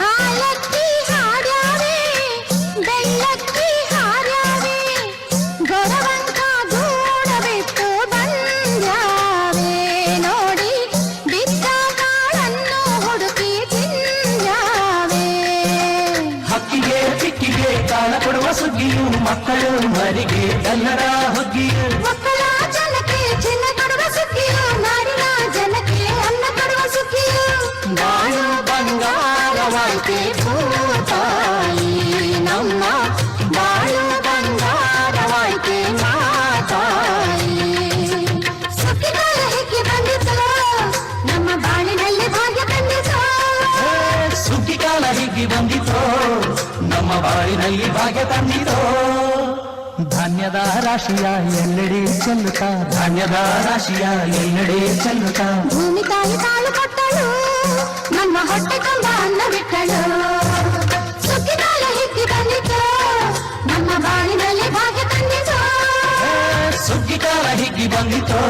ಆಲಕ್ಕಿ ಹಾಡ್ಯಾವೆ ಬೆಳ್ಳಕ್ಕಿ ಹಾಡ್ಯಾವೆ ಗೊರವಂಕ ಗೂಡ ಬಿಟ್ಟು ಬಂದ್ಯಾವೆ ನೋಡಿ ಬಿದ್ದ ಕಾಳನ್ನು ಹುಡುಕಿ ತಿಂದ್ಯಾವೆ ಹಕ್ಕಿಗೆ ಚಿಕ್ಕಿಗೆ ಕಾಲ ಕೊಡುವ ಸುಗ್ಗಿಯು ಮಕ್ಕಳು ಮರಿಗೆ ಕನ್ನಡ ಹೊಗ್ಗಿಯು ಮಕ್ಕಳ ಜನಕ್ಕೆ ಚಿನ್ನ ಕೊಡುವ ಸುಗ್ಗಿಯು ನಾಡಿನ ಜನಕ್ಕೆ ಅನ್ನ ಕೊಡುವ ಸುಗ್ಗಿಯು ಬಾಳು ಬಂಗಾರವಾಯ್ತೆ ಭೂತಾಯಿ ನಮ್ಮ ಬಾಳು ಬಂಗಾರವಾಯ್ತೆ ಮಾತಾಯಿ ಸುಗ್ಗಿಕಾಲ ಹಿಗ್ಗಿ ಬಂದಿತೋ ಬಾಳಿನಲ್ಲಿ ಭಾಗ್ಯ ತಂದಿತೋ ಧಾನ್ಯದ ರಾಶಿಯ ಎಲ್ಲೆಡೆ ಚೆಲ್ಲುತ್ತ ಧಾನ್ಯದ ರಾಶಿಯ ಎಲ್ಲೆಡೆ ಚೆಲ್ಲುತ್ತ ಭೂಮಿ ತಾಯಿ ತಾಳು ಕೊಟ್ಟಳು ನಮ್ಮ ಹೊಟ್ಟೆ ತುಂಬ ಅನ್ನ ಬಿಟ್ಟಳು ಸುಗ್ಗಿಕಾಲ ಹಿಗ್ಗಿ ಬಂದಿತು ನಮ್ಮ ಬಾಳಿನಲ್ಲಿ ಭಾಗ್ಯ ತಂದಿತು ಸುಗ್ಗಿಕಾಲ ಹಿಗ್ಗಿ ಬಂದಿತೋ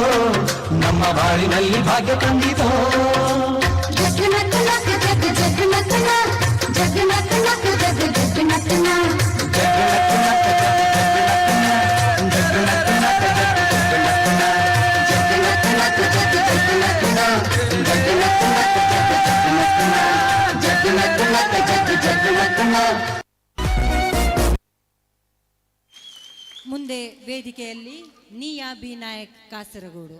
ನಮ್ಮ ಬಾಳಿನಲ್ಲಿ ಭಾಗ್ಯ ತಂದಿತೋ ಜಗ್ ನಕ್ ನಕ್ ಜಗ್ ಜಗ್ ನಕ್ ನಕ್ ಜಗ್ ನಕ್ ನಕ್ ಜಗ್ ಜಗ್ ನಕ್ ನಕ್ ಮುಂದೆ ವೇದಿಕೆಯಲ್ಲಿ ನಿಯಾ ಬಿ ನಾಯಕ್ ಕಾಸರಗೋಡು.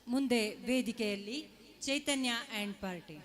ಮುಂದೆ ವೇದಿಕೆಯಲ್ಲಿ ಚೈತನ್ಯ ಆ್ಯಂಡ್ ಪಾರ್ಟಿ.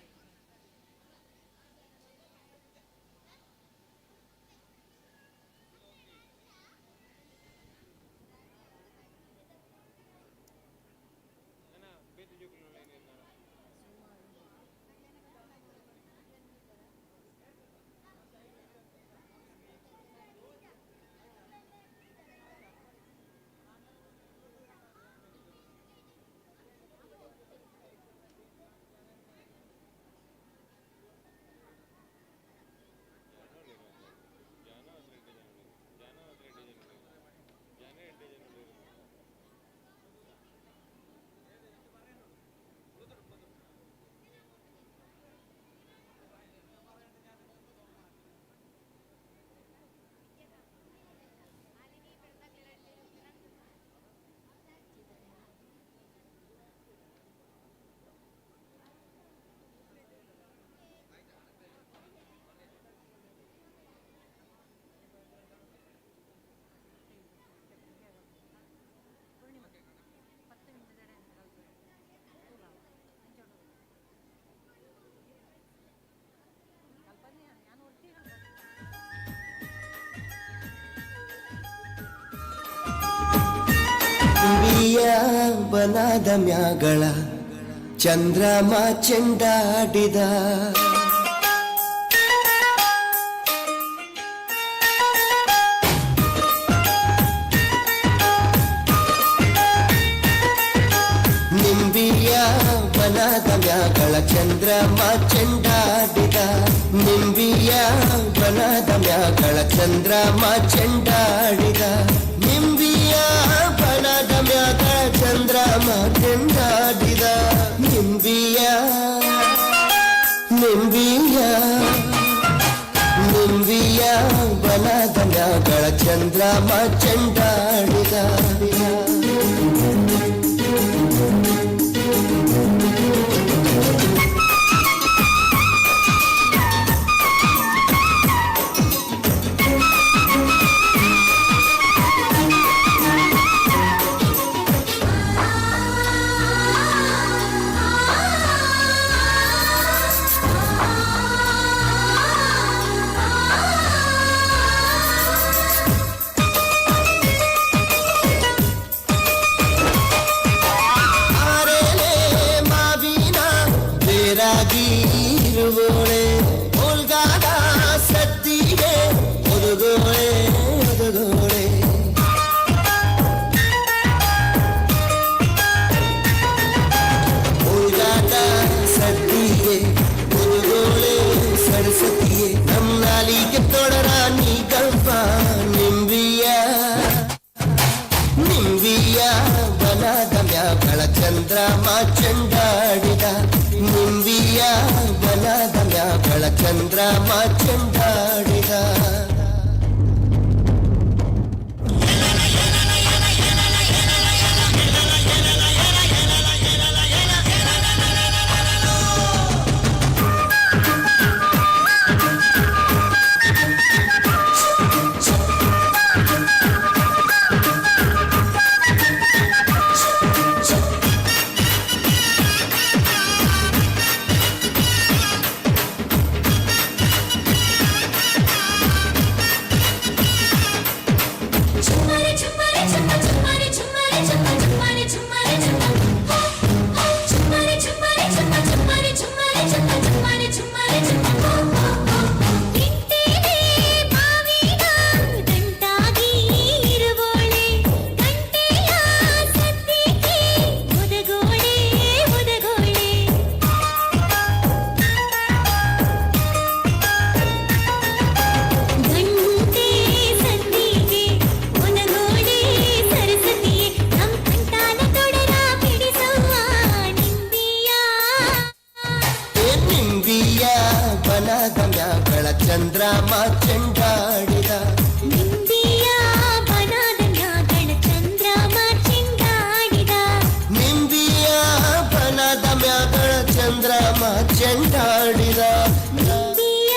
ಬನದ ಮ್ಯಾಗಳ ಚಂದ್ರಮ ಚೆಂಡಾಡಿದ ನಿಂಬಿಯ ಬನದ ಮ್ಯಾಗಳ ಚಂದ್ರಮ ಚೆಂಡಾಡಿದ ನಿಂಬಿಯ ಬನದ ಮ್ಯಾಗಳ ಚಂದ್ರಮ ಚೆಂಡಾಡಿದ ನಿಂಬಿಯ ಬನದ ಮ್ಯಾಗಳ ಚಂದ್ರಮ ಚೆಂಡಾಡಿದ ನಿಂಬಿಯ ನಿಂಬಿಯ ನಿಂಬಿಯ ಬನದ ಮ್ಯಾಗಳ ಚಂದ್ರಮ ಚೆಂಡಾಡಿದ ಇರುವೋಳೆ ಮುಲ್ಗಾದ ಸತ್ತಿಗೆ ಒದಗೋಳೆ ಒದಗೋಳೆ ಮುಲ್ಗಾದ ಸತ್ತಿಗೆ ಒದಗೋಳೆ ಸರಸ್ವತಿಯೇ ನಮ್ಮ ನಾಲಿಗೆ ತೊಡರ ನೀ ಗಲ್ಪ ನಿಂಬಿಯ ನಿಂಬಿಯ ಬನದ ಮ್ಯಾಗಳ ಚಂದ್ರಮ ಚೆಂಡಾಡಿದ ನಿಂಬಿಯ ಬನದ ಮ್ಯಾಗಳ ಚಂದ್ರಮ ಚೆಂಡಾಡಿದ ಚಂದ್ರಮ ಚೆಂಡಾಡಿದ ನಿಂಬಿಯ ಬನದ ಮ್ಯಾಗಳ ಚಂದ್ರಮ ಚೆಂಡಾಡಿದ ನಿಂಬಿಯ ಬನದ ಮ್ಯಾಗಳ ಚಂದ್ರಮ ಚೆಂಡಾಡಿದ ನಿಂಬಿಯ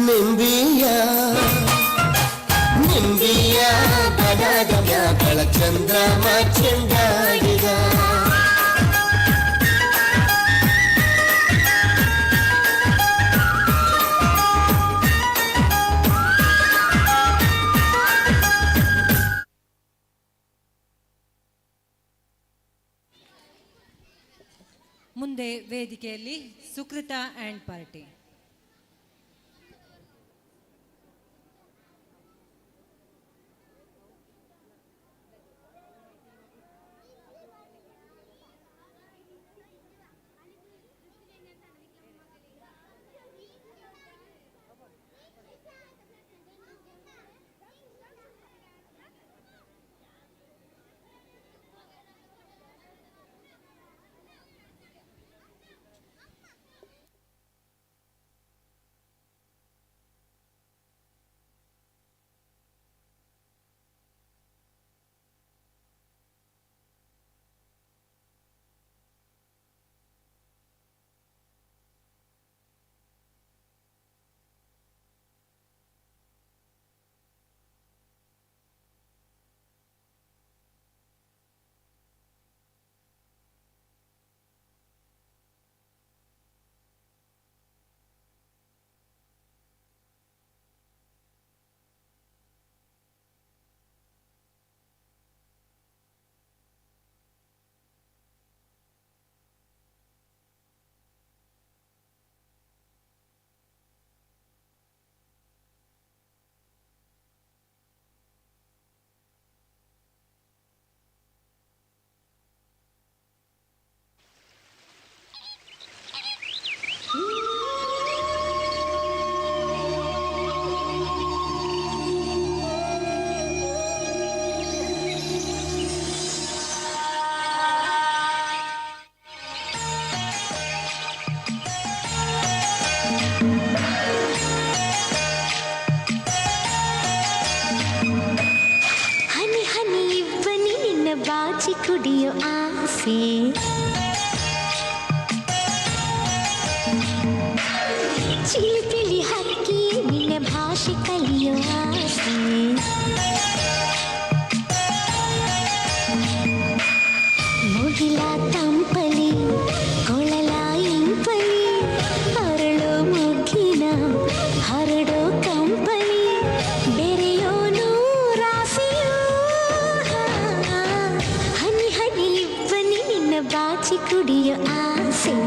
ನಿಂಬಿಯ ನಿಂಬಿಯ ಬನದ ಮ್ಯಾಗಳ ಚಂದ್ರಮ ಚೆಂಡಾಡಿದ ಮುಂದೆ ವೇದಿಕೆಯಲ್ಲಿ ಸುಕೃತ ಆ್ಯಂಡ್ ಪಾರ್ಟಿ. ಹನಿ ಹನಿ ಇವ್ವನಿ ನಿನ್ನ ಬಾಚಿ ಕುಡಿಯೋ ಆಸೆ, ಚಿಲಿಪಿಲಿ ಹಕ್ಕಿ ನಿನ್ನ ಭಾಷೆ ಕಲಿಯೋ ಆಸೆ, ಮುಗಿಲ ತಂಪಲಿ ಕೊಳಲ ಇಂಪಲಿ ಅರಳೋ ಮುಗ್ಗಿನ ಹರಡೋ ಕಂಪಲಿ ಬೆರೆಯೋನು ರಾಸಿಯೋ, ಹನಿ ಹನಿ ಇವ್ವನಿ ನಿನ್ನ ಬಾಚಿ ಕುಡಿಯೋ ಆಸೆ,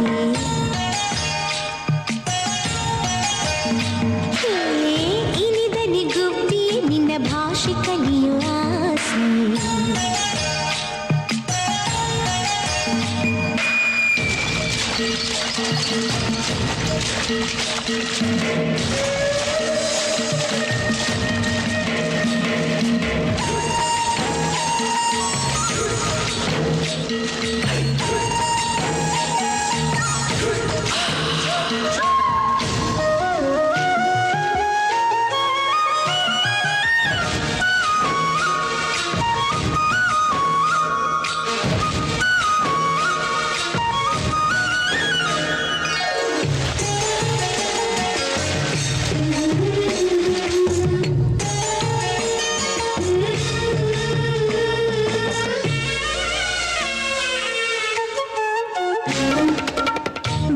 ಇನಿದನಿ ಗುಬ್ಬಿ ನಿನ್ನ ಭಾಷೆ ಕಲಿಯೋ ಆಸೆ.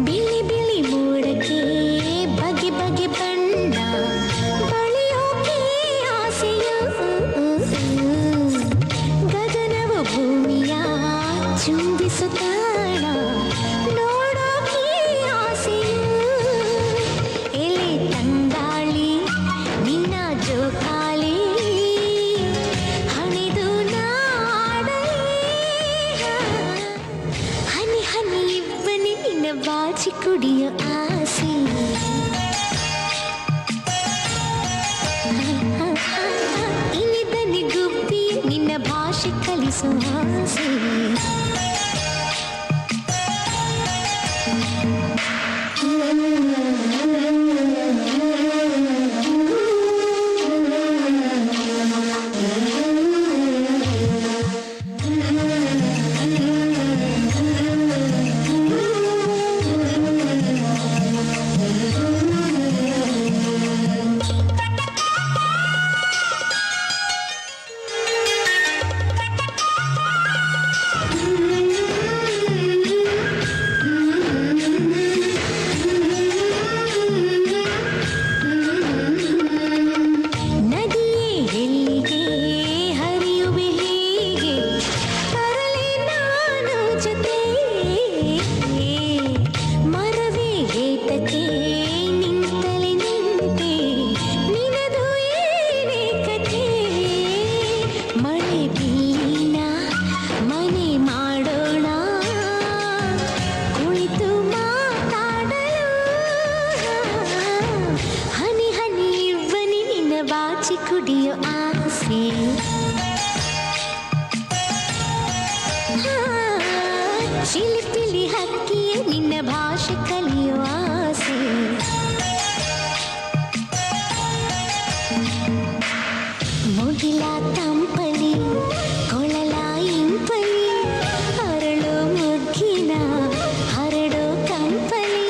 ಬಿಳಿ ಬಿಳಿ ಮೋಡಕ್ಕೆ ಬಗೆ ಬಗೆ ಬಣ್ಣ ಬಳಿಯೋಕೆ ಆಸೆಯು, ಗಗನವು ಭೂಮಿಯ ಚುಂಬಿಸುತ್ತಾಣ ನೋಡೋಕೆ ಆಸೆಯು, ಎಲೆ ತಂಗಾಳಿ ನಿನ್ನ ಜೋಕಾಲಿ ಹಣಿದು ನಾಡಲಿ, ಹನಿ ಹನಿ ಇವ್ವನಿ ನಿನ್ನ ಬಾಚಿ ಕುಡಿಯೋ ಆಸೆ, ಇನಿದನಿ ಗುಬ್ಬಿ ನಿನ್ನ ಭಾಷೆ ಕಲಿಸೋ ಆಸೆ. ಶಿಲ್ಪಿಲಿ ಹಕ್ಕಿಯ ನಿನ್ನ ಭಾಷೆ ಕಲಿಯುವ ಆಸೆ. ಮುಗಿಲ ತಂಪಲಿ ಕೊಳಲ ಇಂಪಲಿ ಹರಳು ಮುಗ್ಗಿನ ಹರಡು ಕಂಪಲಿ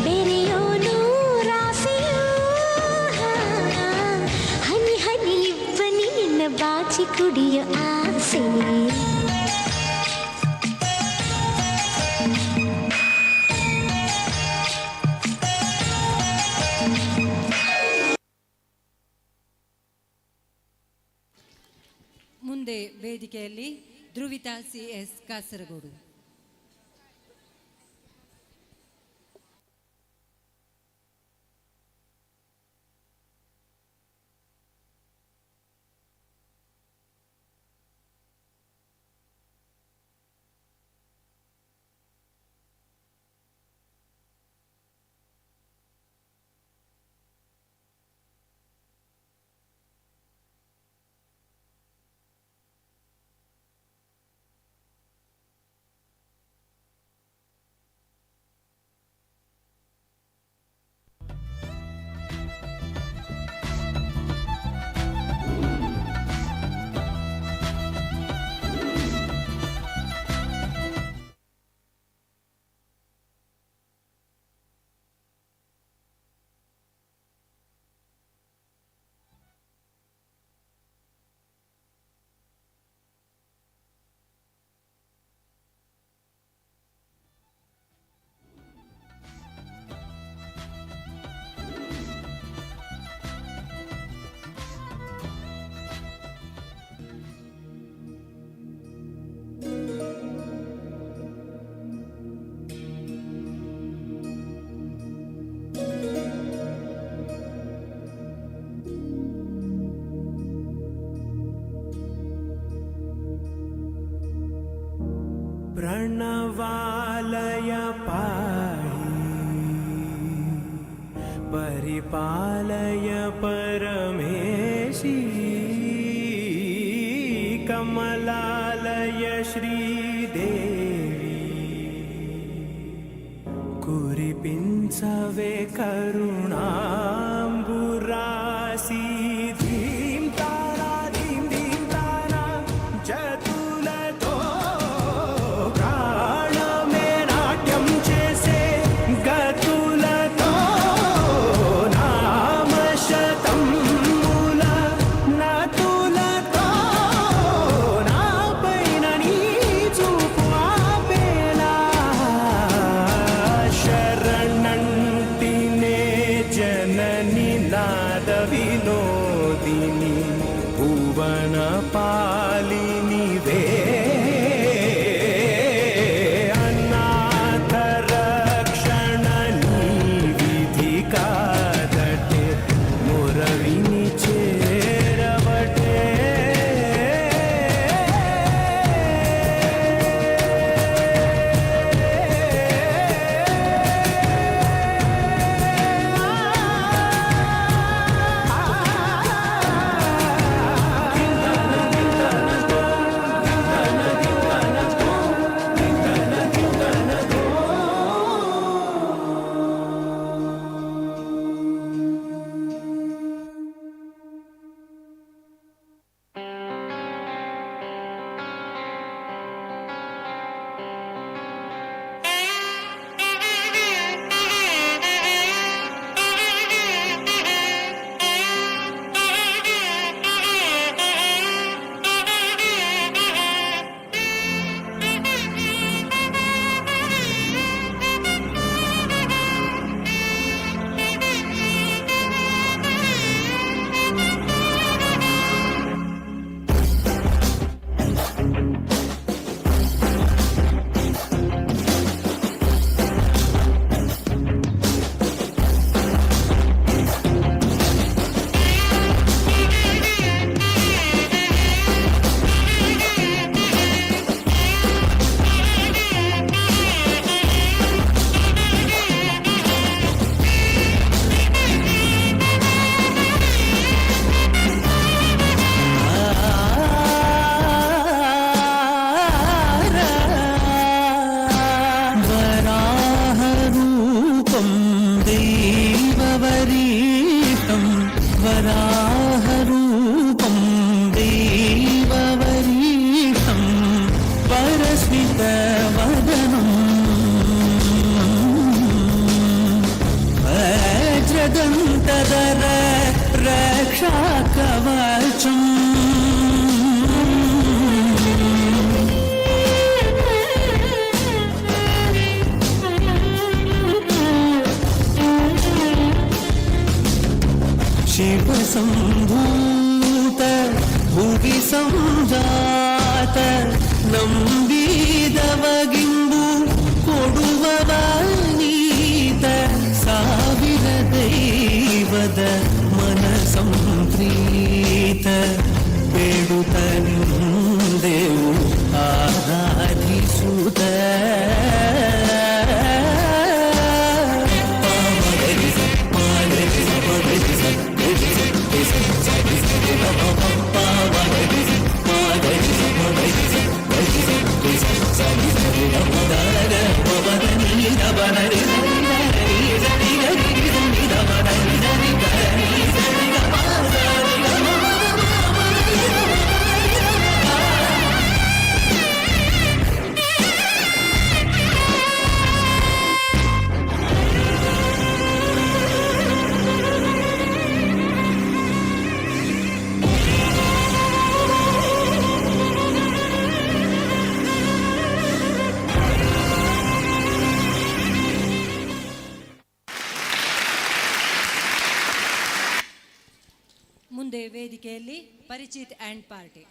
ಬೆರೆಯೋನು ರಾಸೆಯೋ ಹನಿ ಹನಿ ಇಬ್ಬನಿ ನಿನ್ನ ಬಾಚಿ ಕುಡಿಯೋ ಆಸೆ. ಮುಂದೆ ವೇದಿಕೆಯಲ್ಲಿ ಧ್ರುವಿತಾ CS ಕಾಸರಗೋಡು. प्रणवालय पाहि परिपालय परमेशी कमलालय श्रीदेवी कुरिपिंचवे करुणांबुरासी धीम तारा धीम धीम तारा जतुलतो जन വദനം വജ്രദന്തധര രക്ഷാകവചം शिवसम्भूत भुवि संजात ನಂಬಿದವಗಿಂದು ಕೊಡುವವನೀತ ಸಾವಿರ ದೈವದ ಮನ ಸಂಪ್ರೀತ ಬೇಡುತ್ತ ನಿಂದೆವು ಆರಾಧಿಸುತ್ತ ಮುಂದೆ ವೇದಿಕೆಯಲ್ಲಿ ಪರಿಚಿತ್ ಆ್ಯಂಡ್ ಪಾರ್ಟಿ.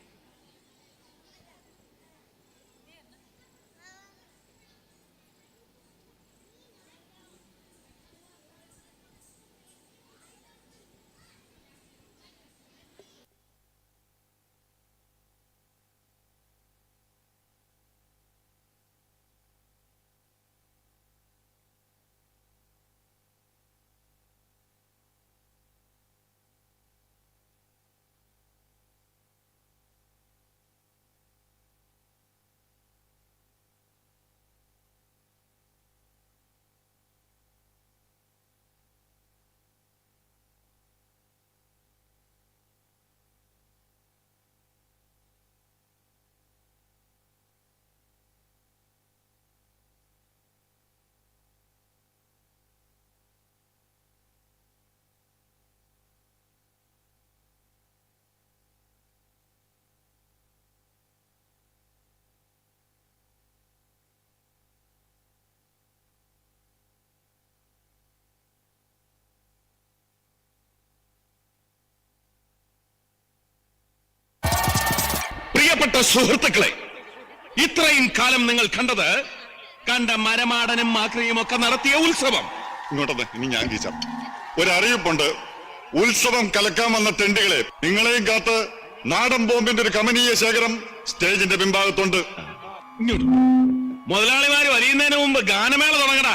പ്രിയപ്പെട്ട സുഹൃത്തുക്കളെ, ഇത്രയും കാലം നിങ്ങൾ കണ്ട മരമാടനും മാക്രിയും ഒക്കെ നടത്തിയ ഉത്സവം. ഇങ്ങോട്ടത് ഇനി ഞാൻ കീച്ചാം. ഒരറിയിപ്പുണ്ട്. ഉത്സവം കലക്കാൻ വന്ന തെണ്ടികളെ, നിങ്ങളെയും കാത്ത് നാടൻ ബോംബിന്റെ ഒരു കമനീയ ശേഖരം സ്റ്റേജിന്റെ പിൻഭാഗത്തുണ്ട്. മുതലാളിമാര് വലിയുന്നതിന് മുമ്പ് ഗാനമേള തുടങ്ങടാ.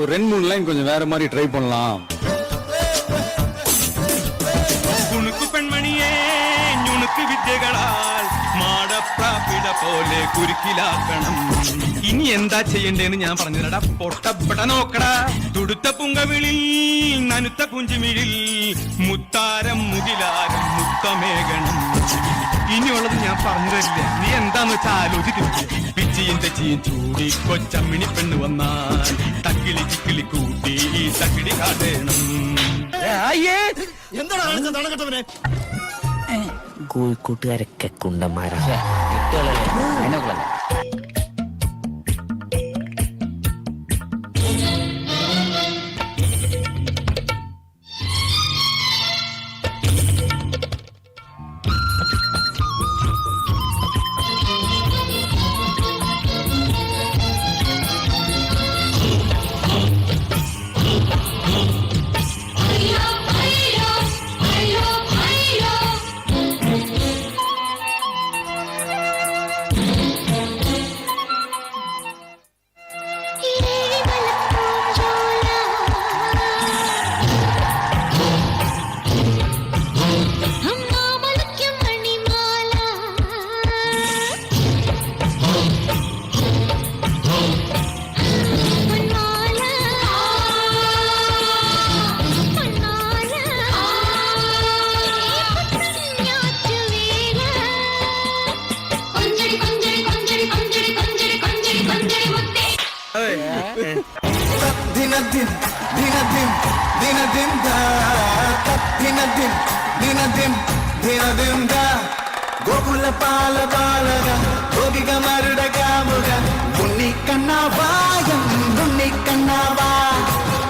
ஒரு 2-3 லைன் கொஞ்சம் வேற மாதிரி ட்ரை பண்ணலாம். കുണുക്കു പെൺമണിയെ ഞുണുക്ക് വിദ്യകളാൽ മാടപ്രാപിട പോലെ കുരുക്കിലാക്കണം. ഇനി എന്താ ചെയ്യണ്ടേന്ന് ഞാൻ പറഞ്ഞുതരടാ. പൊട്ടപ്പെട നോക്കടാ. തുടുത്ത പുങ്കവിളിൽ നനുത്ത പുഞ്ചിമിഴിൽ മുത്താരം മുകിലാരം മുത്തമേകണം. ഇനിയുള്ളത് ഞാൻ പറഞ്ഞു തരില്ല. നീ എന്താന്ന് വെച്ചാൽ ആലോചിക്കും. പിച്ചിയും തെച്ചിയും ചൂടി കൊച്ചമ്മിണി പെണ്ണ് വന്നാൽ തക്കിളി ചിക്കിളി കൂട്ടി തക്കിടി കാട്ടേണം. കോഴിക്കോട്ടുകാരൊക്കെ കുണ്ടന്മാരാ. ದಿನ ದಿನ ದಿಂದ ದಿನ ದಿನ ದಿನ ದಿನ ದಿನ ದಿಂದ ಗೋಕುಲ ಪಾಲ ಬಾಲಗ ಹೋಗಿಗ ಮರುಡಗ ಮುಗ ಉಣ್ಣಿ ಕಣ್ಣವಾಯಂ ಉಣ್ಣಿ ಕಣ್ಣವಾ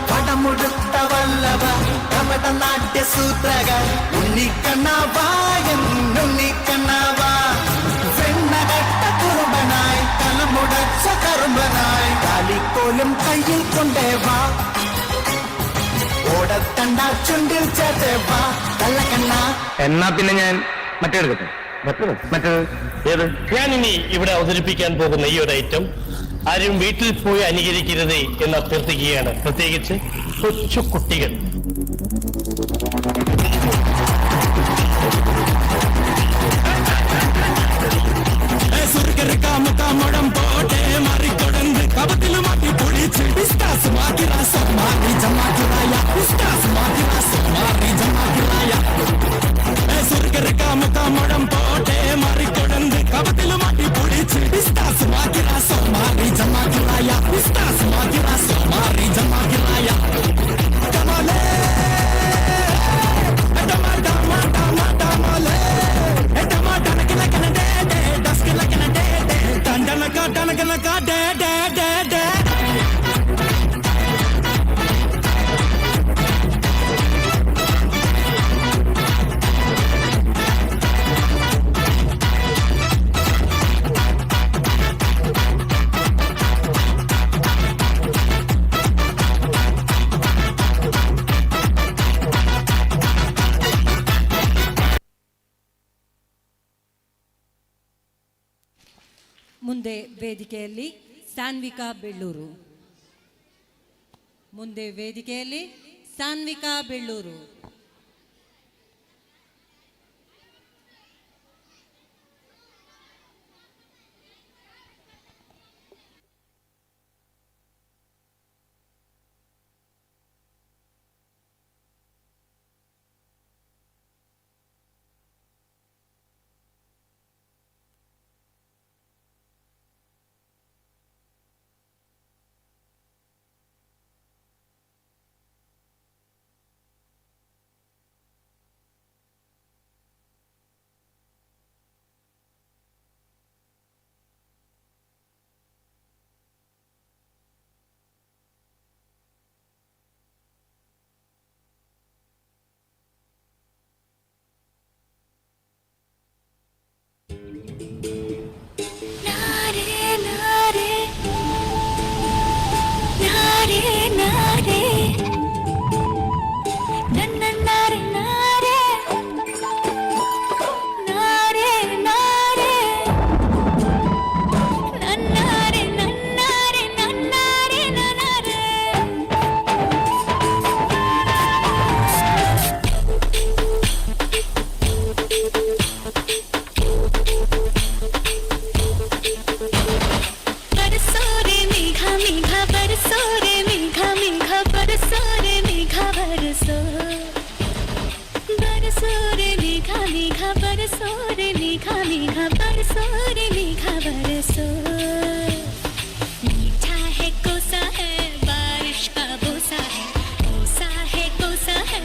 ಪಡಮುಡುತ್ತ ವಲ್ಲಭ ಕಪಟ ನಾಟ್ಯ ಸೂತ್ರಗ ಉಣ್ಣಿ ಕಣ್ಣವಾಯಂ ಉಣ್ಣಿ ಕಣ್ಣವಾ വെണ്ണകട്ട കുറുമ്പനായി തലമുടച്ച കറുമ്പനായി കാലിക്കോലും കയ്യിൽ കൊണ്ടേ വാ ഓടത്തണ്ട ചുണ്ടിൽ ചേർത്തേ വാ കള്ളക്കണ്ണ. എന്നാ പിന്നെ ഞാൻ മറ്റേ എടുക്കട്ടെ മറ്റേത് ഏത് ഞാൻ ഇനി ഇവിടെ അവതരിപ്പിക്കാൻ പോകുന്ന ഈ ഒരു ഐറ്റം ആരും വീട്ടിൽ പോയി അനുകരിക്കരുത് എന്ന് അഭ്യർത്ഥിക്കുകയാണ്, പ്രത്യേകിച്ച് കൊച്ചു കുട്ടികൾ. മുടം പോട്ടെ മാറിക്കൊടന്ന് കപത്തില് മാറ്റി പൊടിച്ച് വിസ്താസ് മാറ്റി രാസം മാറി ജമാക്കിറായ വിസ്താസ് മാറ്റി രാസം മാറി ജമാക്കിറായ മുടം പോട്ടെ മാറിക്കൊടന്ന് കപത്തില് മാറ്റി പൊടിച്ച് വിസ്താസ് മാറ്റി രാസം മാറി ജമാക്കിറായ വിസ്താസ് മാറ്റി രാസം മാറി ജമാക്കിറായ കമലേ ಮುಂದೆ ವೇದಿಕೆಯಲ್ಲಿ ಸಾನ್ವಿಕಾ ಬೆಳ್ಳೂರು. ಮುಂದೆ ವೇದಿಕೆಯಲ್ಲಿ ಸಾನ್ವಿಕಾ ಬೆಳ್ಳೂರು. मीठा है कोसा है बारिश का बोसा है, कोसा है कोसा है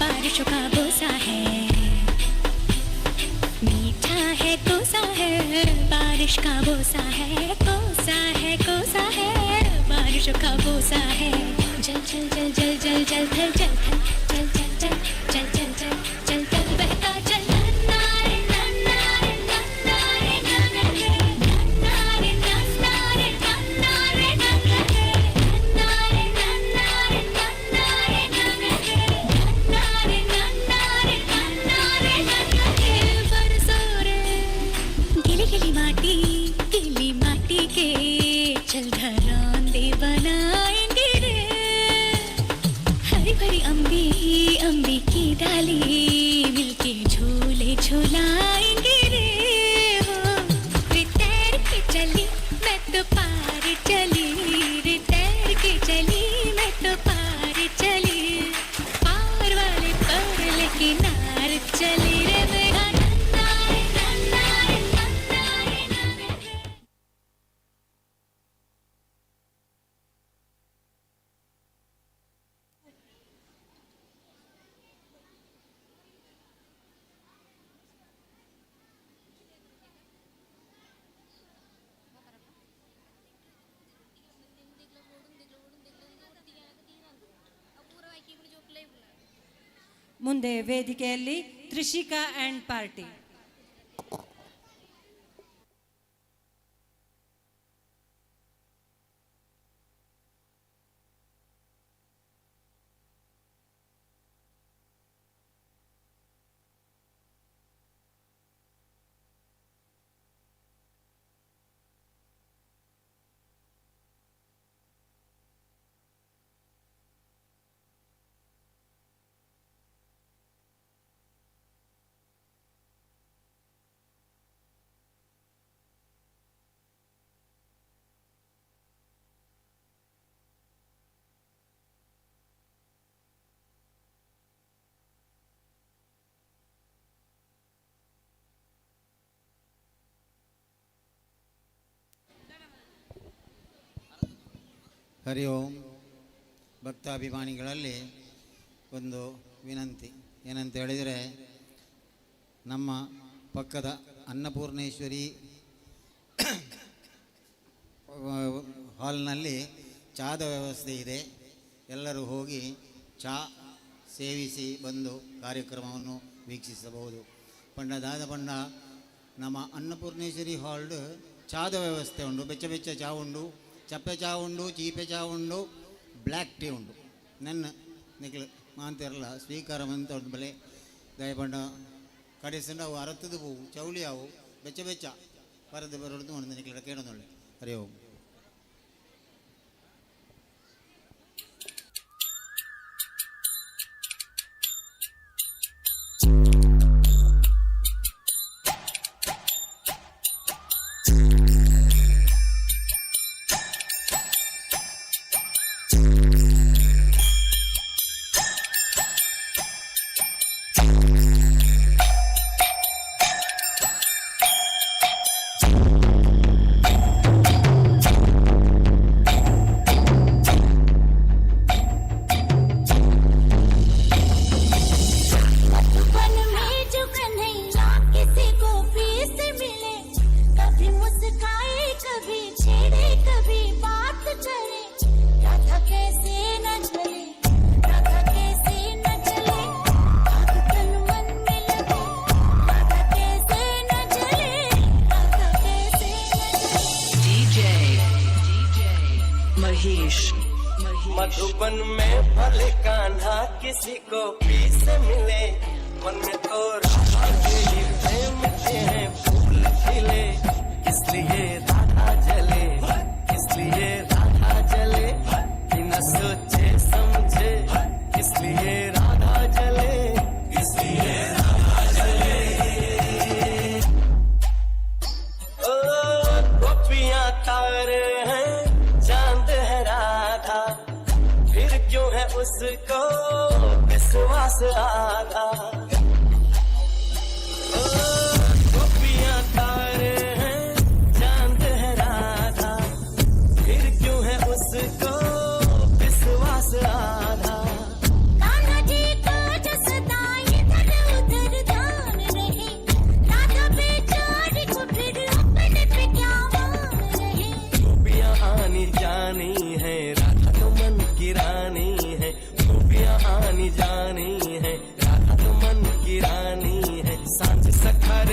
बारिशों का बोसा है. मीठा है कोसा है बारिश का बोसा है, कोसा है कोसा है बारिशों का बोसा है. जल जल जल जल जल जल थल जल थल जल जल जल जल जल जल जल जल बहता जल. गिली माटी के चल घरौंदे बनाएंगे रे. हरी भरी अम्बी अम्बी की डाली मिलके झूले झूलाएंगे रे. हो रे तैर के चली मैं तो पार चली, रे तैर के चली मैं तो पार चली. पार वाले पर लेके नार चली रे मेरा. ಮುಂದೆ ವೇದಿಕೆಯಲ್ಲಿ ತ್ರಿಷಿಕಾ ಅಂಡ್ ಪಾರ್ಟಿ. ಹರಿ ಓಂ. ಭಕ್ತಾಭಿಮಾನಿಗಳಲ್ಲಿ ಒಂದು ವಿನಂತಿ ಏನಂತ ಹೇಳಿದರೆ, ನಮ್ಮ ಪಕ್ಕದ ಅನ್ನಪೂರ್ಣೇಶ್ವರಿ ಹಾಲ್ನಲ್ಲಿ ಚಾದ ವ್ಯವಸ್ಥೆ ಇದೆ. ಎಲ್ಲರೂ ಹೋಗಿ ಚಾ ಸೇವಿಸಿ ಬಂದು ಕಾರ್ಯಕ್ರಮವನ್ನು ವೀಕ್ಷಿಸಬಹುದು. ಪಂಡದಾದ ಪಂಡ ನಮ್ಮ ಅನ್ನಪೂರ್ಣೇಶ್ವರಿ ಹಾಲ್ಡ್ ಚಾದ ವ್ಯವಸ್ಥೆ ಉಂಟು. ಬೆಚ್ಚ ಬೆಚ್ಚ ಚಾ ಉಂಡು, ಚಪ್ಪೆ ಚಾ ಉಂಡು, ಚೀಪೆ ಚಾ ಉಂಡು, ಬ್ಲ್ಯಾಕ್ ಟೀ ಉಂಡು. ನನ್ನ ನಿಖಿಲ್ ಮಾಂತಿರಲ್ಲ ಸ್ವೀಕಾರ ಮಂತ ಒಂದು ಬೆಲೆ ದಯಪಂಡ ಕಡಿಸಂಡು ಅವು ಅರತ್ತದು ಪೂವು ಚೌಳಿ ಅವು ಬೆಚ್ಚ ಬೆಚ್ಚ ಬರದು ಬರೋದು ಒಂದು ನಿಖಿಲ ಕೇಳೋದೊಳ್ಳೆ. ಹರಿ ಓಂ. मधुबन में भले कान्हा किसी को पीस मिले, मन में तो राधा के ही प्रेम के हैं फूल खिले, इसलिए राधा जले, इसलिए राधा जले, बिना सोचे समझे, इसलिए राधा जले, इसलिए राधा जले। ओ गोपियां तारे हैं, चांद है राधा, फिर क्यों है उसको विश्वास आधा। गोपियां तारे हैं, चांद है राधा, फिर क्यों है उसको विश्वास आधा। कान्हा जी का जसदा इधर उधर ध्यान रहे, राधा बेचारी को फिर अपने पे क्या मान रहे। गोपियां आनी जानी है, राधा तो मन की रानी है। गोपियां आनी जानी है, राधा तो मन की रानी है। सांझ सखर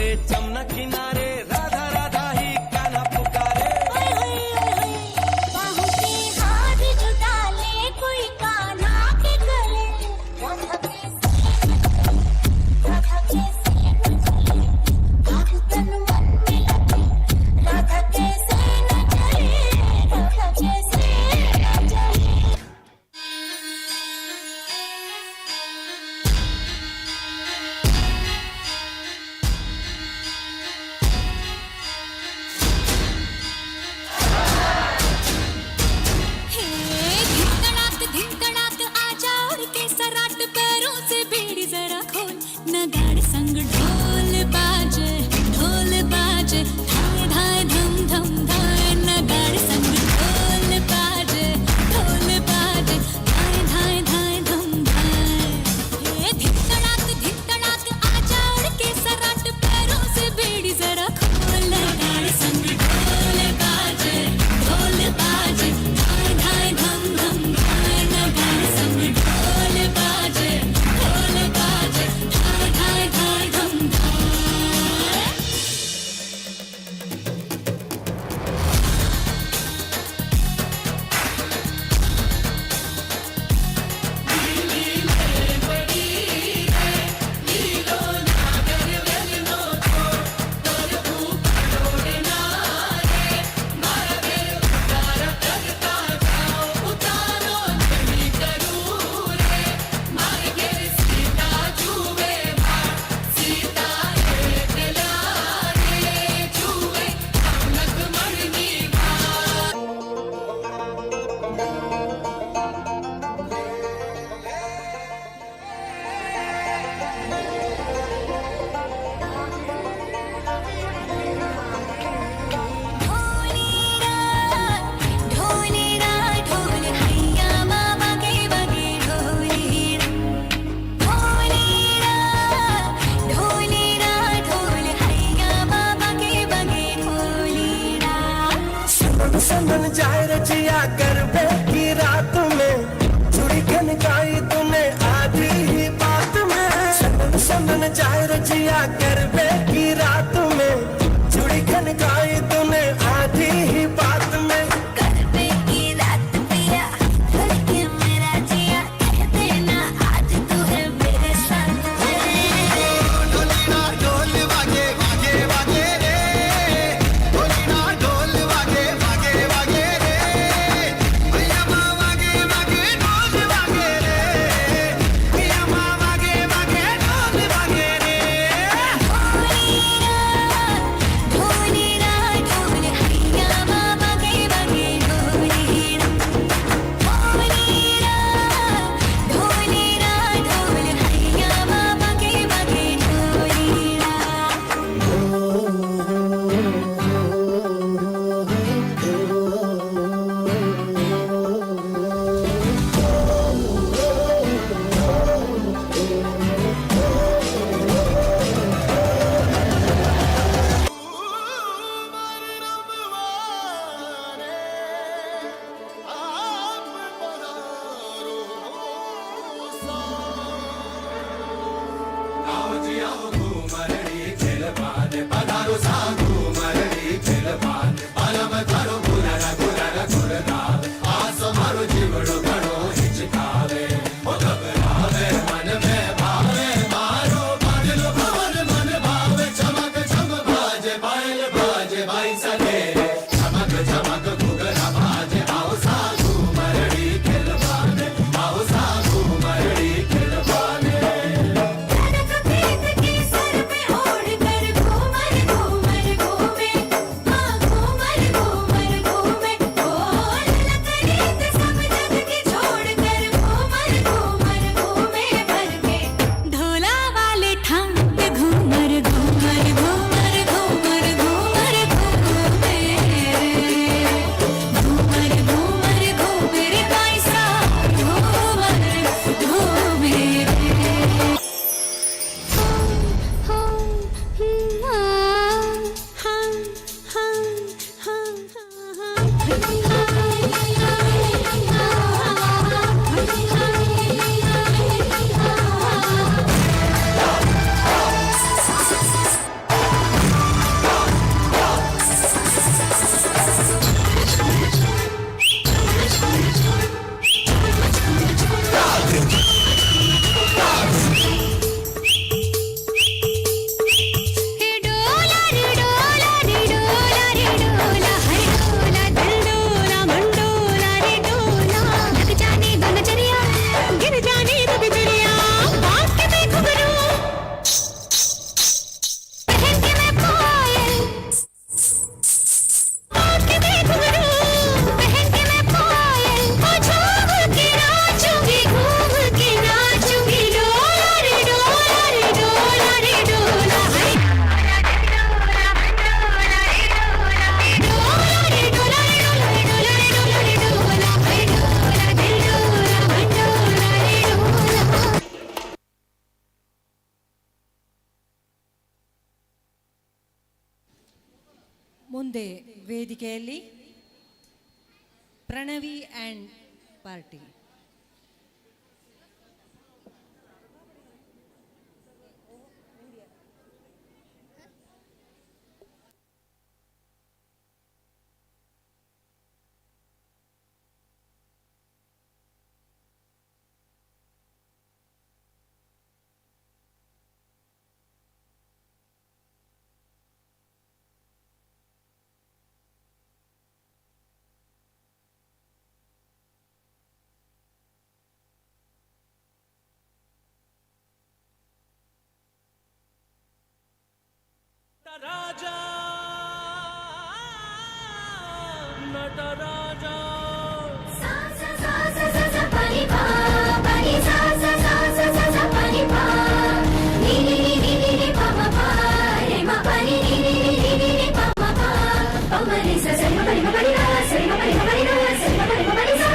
ಮುಂದೆ ವೇದಿಕೆಯಲ್ಲಿ ಪ್ರಣವಿ ಆ್ಯಂಡ್ ಪಾರ್ಟಿ. राजा नटराजा सा सा सा सा सा सा पनी पा पनी सा सा सा सा सा सा पनी पा नी नी नी नी नी पा मा पा रे मा पनी नी नी नी नी नी पा मा पा पा मा रे सा सा मा पनी रा सा मा पनी रा सा मा पनी सा.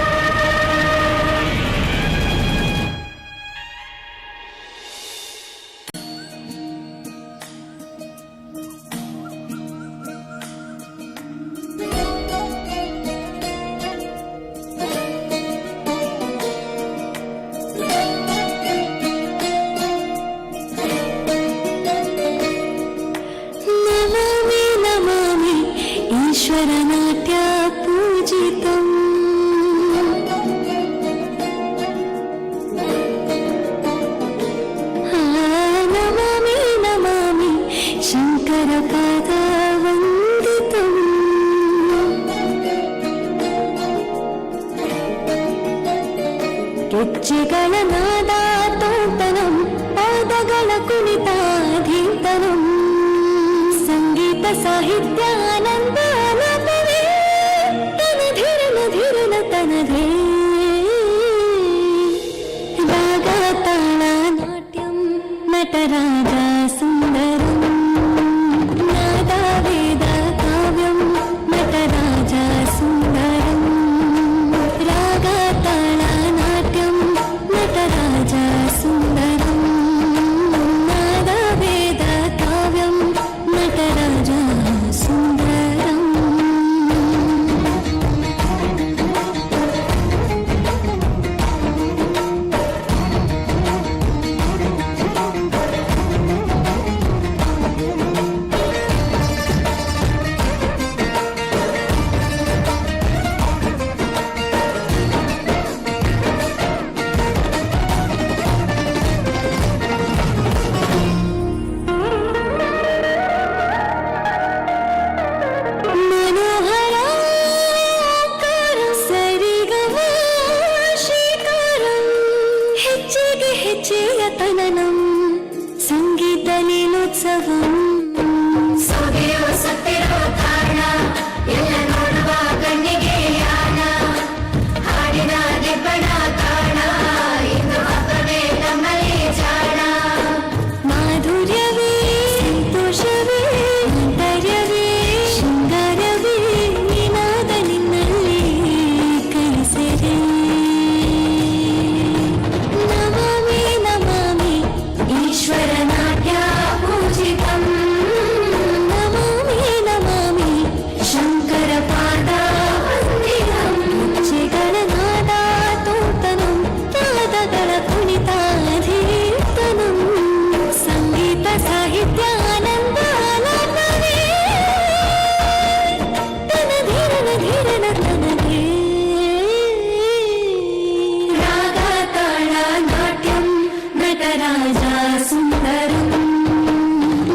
ईश्वरनाट्य पूजितम् नमामि नमामि शङ्करपादवन्दितम् ಕೆಚ್ಚೆಗಳ ನಾದಾತೋಂತನಂ ಪಾದಗಳ ಕುಣಿತಾಧೀತನಂ ಸಂಗೀತ ಸಾಹಿತ್ಯ ಆನಂದ ಆಲಾಪವೇ ತನಧಿರನ ಧಿರನ ತನಧೇ ರಾಗ ತಾಳ ನಾಟ್ಯಂ ನಟರಾಜ ಸುಂದರಂ ನಾದ ವೇದ ಕಾವ್ಯಂ ನಟರಾಜ ಸುಂದರಂ ರಾಗ ತಾಳ ನಾಟ್ಯಂ ನಟರಾಜ ಸುಂದರಂ ನಾದ ವೇದ ಕಾವ್ಯಂ ನಟರಾಜ ಸುಂದರಂ. ಹೆಜ್ಜೆಗೆ ಹೆಜ್ಜೆಯ ತನನಂ ಸಂಗೀತ ಲೀಲೋತ್ಸವಂ ಸೊಗೆಯೋ ಸತ್ತಿರೋ ತಾಣ ಎಲ್ಲ ನೋಡುವ ಕಣ್ಣಿಗೆ ಯಾನ ಹಾಡಿನ ದಿಬ್ಬಣ ಕಾಣ ಇಂದು ಹಬ್ಬವೇ ನಮ್ಮಲ್ಲಿ ಜಾಣ ಮಾಧುರ್ಯವೇ ಸಂತೋಷವೇ ಧೈರ್ಯವೇ ಶೃಂಗಾರವೇ ನಿನಾದ ನಿನ್ನಲ್ಲಿ ಕಲಿಸರೆ ನಮಾಮಿ ನಮಾಮಿ ಈಶ್ವರ ನಾಟ್ಯ ಪೂಜಿತಂ ನಮಾಮಿ ನಮಾಮಿ ಶಂಕರ ಪಾದ ವಂದಿತಂ ಹೆಜ್ಜೆಗಳ ನಾದ ತೋತನಂ ನಾದಗಳ ಕುಣಿತಾಧೀರ್ತನಂ ಸಂಗೀತ ಸಾಹಿತ್ಯ ಆನಂದ ಆಲಾಪವೇ ತನಧೀರನ ಧೀರನ ತನದೇ ರಾಗ ತಾಳ ನಾಟ್ಯಂ ನಟರಾಜ ಸುಂದರಂ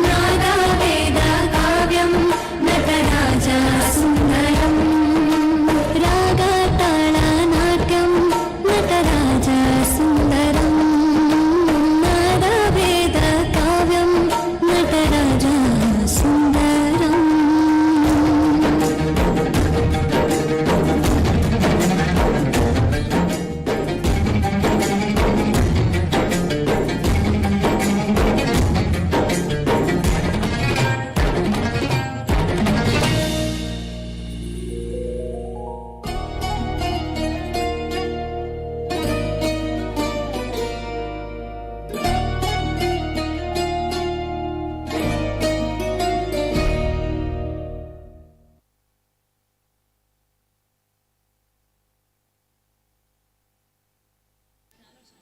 ನಾದ ವೇದ ಕಾವ್ಯಂ ನಟರಾಜ ಸುಂದರಂ ರಾಗ ತಾಳ ನಾಟ್ಯಂ ನಟರಾಜ ಸುಂದರಂ ನಾದ ವೇದ ಕಾವ್ಯಂ ನಟರಾಜ ಸುಂದರಂ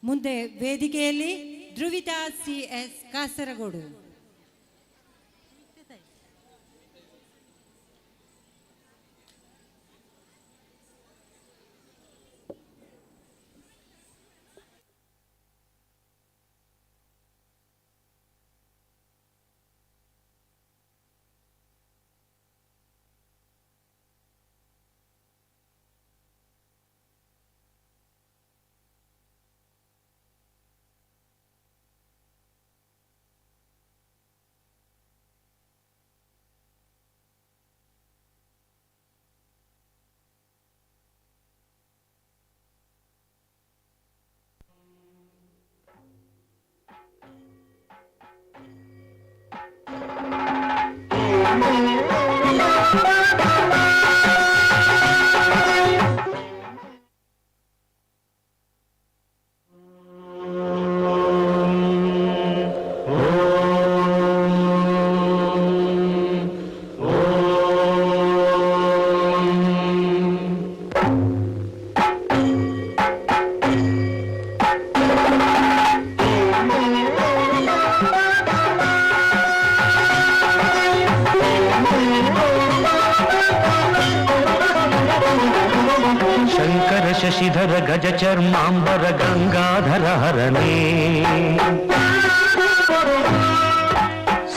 ಮುಂದೆ ವೇದಿಕೆಯಲ್ಲಿ ಧ್ರುವಿತಾ CS ಕಾಸರಗೋಡು. ಶಂಕರ ಶಶಿಧರ ಗಜ ಚರ್ಮಾಂಬರ ಗಂಗಾಧರ ಹರನೇ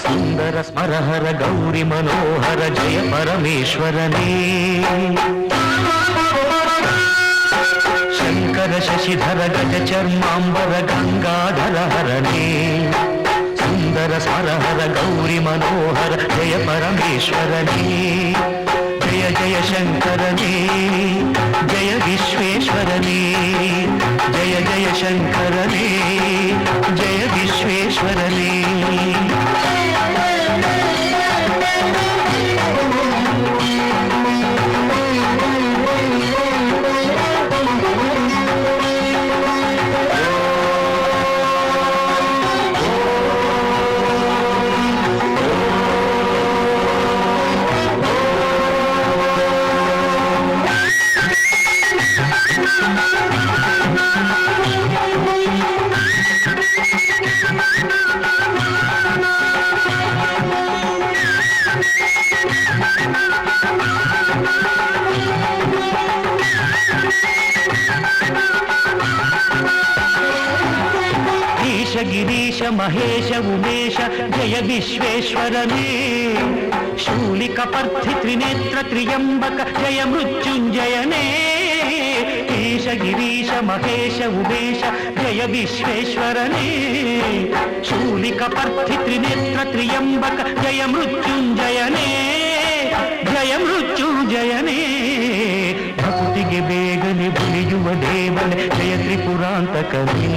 ಸುಂದರ ಸ್ಮರಹರ ಗೌರಿ ಮನೋಹರ ಜಯ ಪರಮೇಶ್ವರನೇ ಶಂಕರ ಶಶಿಧರ ಗಜ ಚರ್ಮಾಂಬರ ಗಂಗಾಧರ ಹರನೇ ಸುಂದರ ಸ್ಮರಹರ ಗೌರಿ ಮನೋಹರ ಜಯ ಪರಮೇಶ್ವರನೇ ಜಯ ಜಯ ಶಂಕರನೇ ಜಯ ವಿಶ್ವೇಶ್ವರನೇ ಜಯ ಜಯ ಶಂಕರನೇ ಜಯ ವಿಶ್ವೇಶ್ವರನೇ ಗಿರೀಶ ಮಹೇಶ ಉಮೇಶ ಜಯ ವಿಶ್ವೇಶ್ವರನೇ ಶೂಲಿಕ ಪರ್ಥಿ ತ್ರಿನೇತ್ರ ತ್ರಿಯಂಬಕ ಜಯ ಮೃತ್ಯುಂಜಯನೇ ಜಗದೀಶ ಗಿರೀಶ ಮಹೇಶ ಉಮೇಶ ಜಯ ವಿಶ್ವೇಶ್ವರನೇ ಶೂಲಿಕ ಪರ್ಥಿ ತ್ರಿನೇತ್ರ ತ್ರಿಯಂಬಕ ಜಯ ಮೃತ್ಯುಂಜಯನೇ ಜಯ ಮೃತ್ಯುಂಜಯನೇ ಭಕ್ತಿಗೆ ಬೇಗನೆ ಬುಲಿಯುವ ದೇವನೇ ಜಯ ತ್ರಿಪುರಾಂತಕನೇ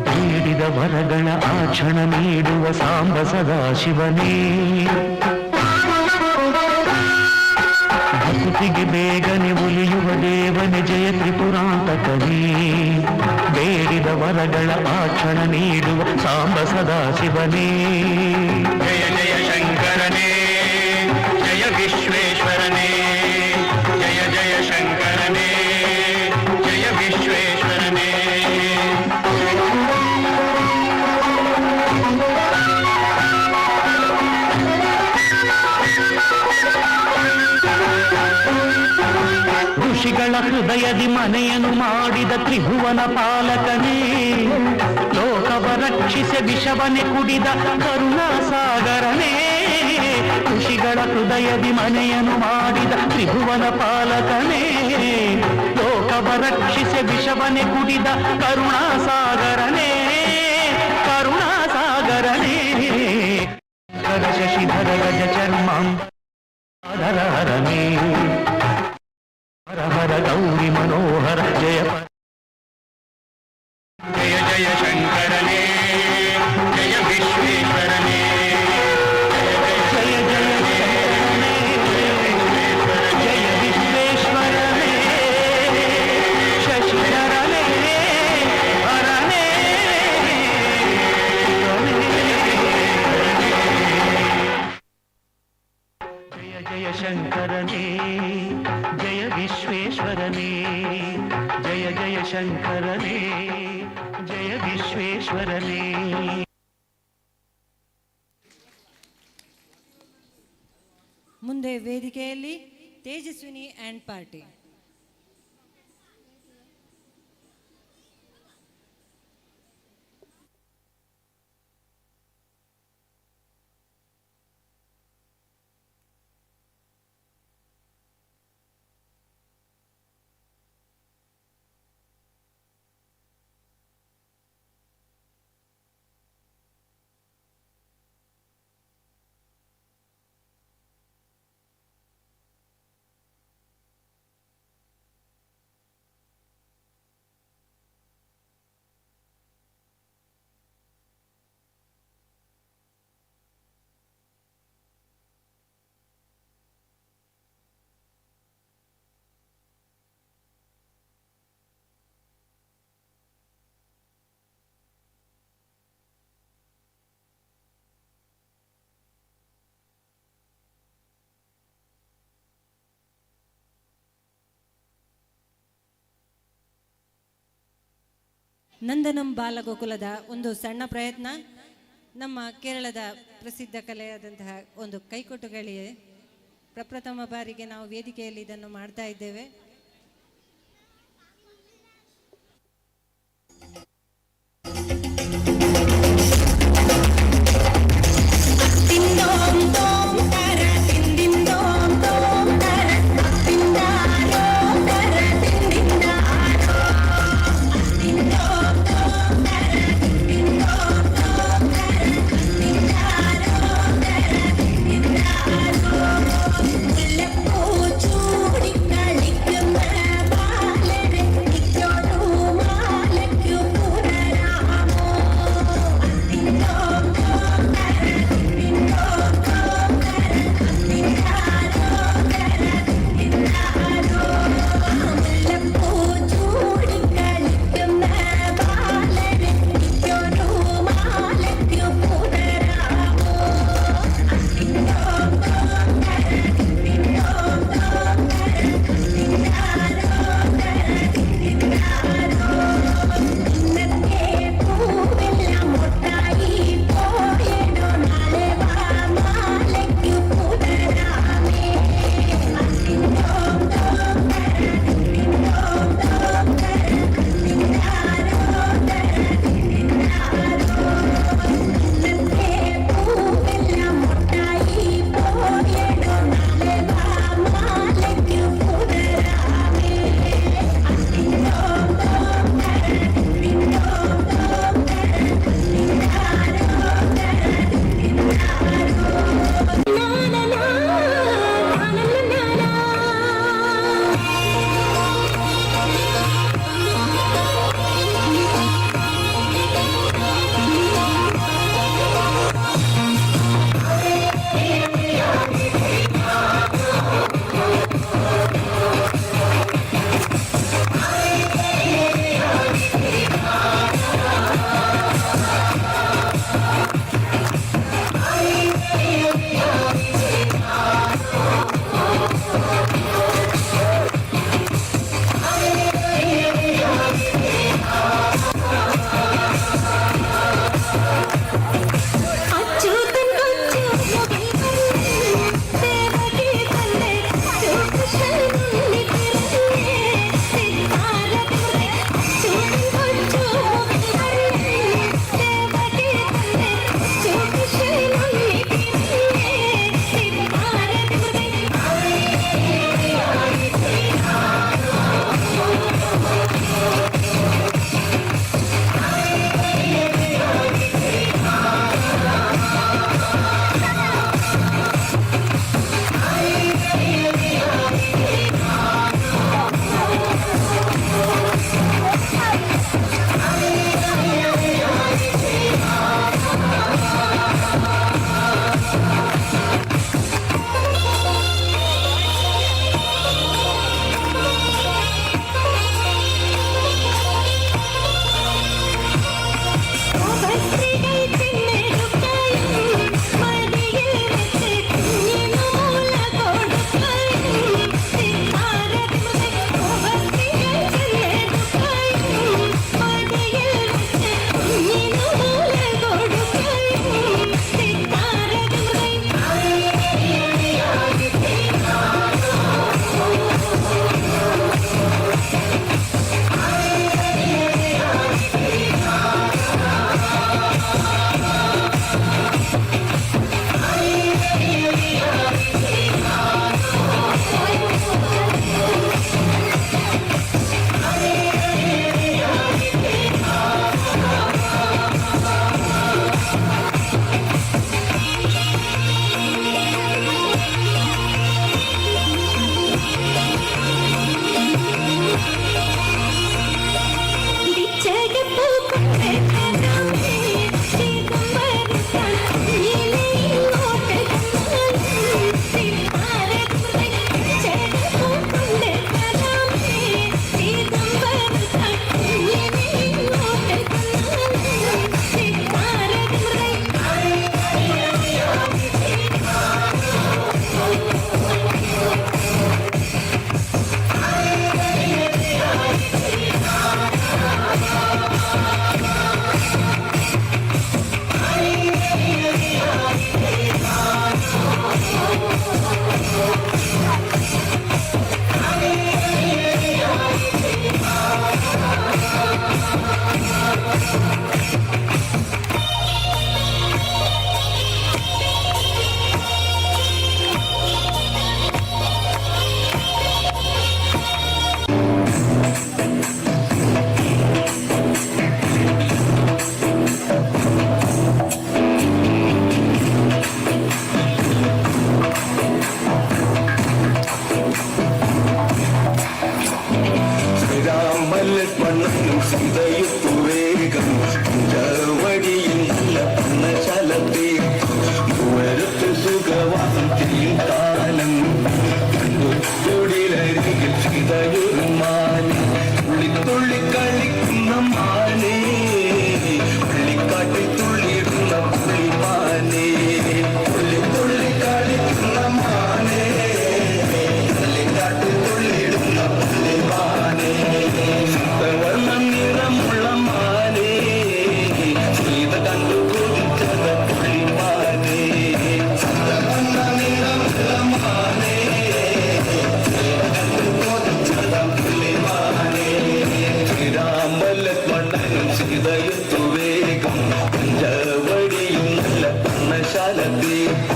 ಬೇಡಿದ ವರಗಳ ಆಕ್ಷಣ ನೀಡುವ ಸಾಂಬ ಸದಾಶಿವನೇ ಭಕ್ತಿಗೆ ಬೇಗನೆ ಉಲಿಯುವ ದೇವನೇ ಜಯ ತ್ರಿಪುರಾಂತಕನೇ ಬೇಡಿದ ವರಗಳ ಆಕ್ಷಣ ನೀಡುವ ಸಾಂಬ ಸದಾಶಿವನೇ ಜಯ ಜಯ ಶಂಕರನೇ ಜಯ ವಿಶ್ವೇಶ್ವರನೇ ಜಯ ಜಯ ಶಂಕರನೇ ಜಯ ವಿಶ್ವೇಶ್ವರನೇ ಋಷಿಗಳ ಹೃದಯದಿ ಮನೆಯನ್ನು ಮಾಡಿದ ತ್ರಿಭುವನ ಪಾಲಕನೇ ಲೋಕವ ರಕ್ಷಿಸಿ ವಿಷವನೆ ಕುಡಿದ ಕರುಣಾಸಾಗರನೇ ಋಷಿಗಳ ಹೃದಯದಿ ಮನೆಯನ್ನು ಮಾಡಿದ ತ್ರಿಭುವನ ಪಾಲಕನೇ ಲೋಕವ ರಕ್ಷಿಸಿ ವಿಷವನೆ ಕುಡಿದ ಕರುಣಾಸಾಗರನೇ ಕರುಣಾಸಾಗರನೇ ಶಶಿಧರ ಗಜ ಚರ್ಮಾಂಬರನೇ ಹರ ಹರ ಗೌರಿ ಮನೋಹರ ಜಯ ಜಯ ಜಯ ಶಂಕರನೇ ಜಯ ವಿಶ್ವೇಶ್ವರನೇ ಜಯ ಜಯ ಶಂಕರನೇ ಜಯ ವಿಶ್ವೇಶ್ವರನೇ ಶಶಿಧರನೇ ಹರನೇ ಜಯ ಜಯ ಶಂಕರನೇ ಜಯ ವಿಶ್ವೇಶ್ವರನೇ ಜಯ ಜಯ ಶಂಕರನೇ ಜಯ ವಿಶ್ವೇಶ್ವರನೇ ಮುಂದೆ ವೇದಿಕೆಯಲ್ಲಿ ತೇಜಸ್ವಿನಿ ಆ್ಯಂಡ್ ಪಾರ್ಟಿ. ನಂದನಂ ಬಾಲಗೋಕುಲದ ಒಂದು ಸಣ್ಣ ಪ್ರಯತ್ನ. ನಮ್ಮ ಕೇರಳದ ಪ್ರಸಿದ್ಧ ಕಲೆಯಾದಂತಹ ಒಂದು ಕೈಕೊಟ್ಟುಗಳಿಗೆ ಪ್ರಪ್ರಥಮ ಬಾರಿಗೆ ನಾವು ವೇದಿಕೆಯಲ್ಲಿ ಇದನ್ನು ಮಾಡ್ತಾ ಇದ್ದೇವೆ. ചൂടി കളിക്കും ശ്രീരാമലക്ഷ്മണനും സീതയുത്തു വേഗം വഴിയും നല്ല പന്നശാലത്തെ ദൂരത്ത് സുഖവാസം ചെയ്യും കാലം തൊടിലരികിൽ സീതയൊരു മാനെ തുള്ളി കളിക്കുന്ന മാനേ പള്ളിക്കാട്ടിൽ തുള്ളിയിടുന്ന പുള്ളിമാനേ തുള്ളി കളിക്കുന്ന മാനേ പള്ളിക്കാട്ടിൽ തുള്ളിയിടുന്ന പുള്ളിമാനേ സീതവർണ്ണ നിറമുള്ള മാനേ സീത കണ്ടു കൊതിച്ചത് പുള്ളിമാനേ സീതവർണ്ണ നിറമുള്ള മാനേ ശ്രീരാമലക്ഷ്മണനും സീതയുത്തു വേഗം പഞ്ചവടിയും നല്ല പന്നശാലത്തേക്ക്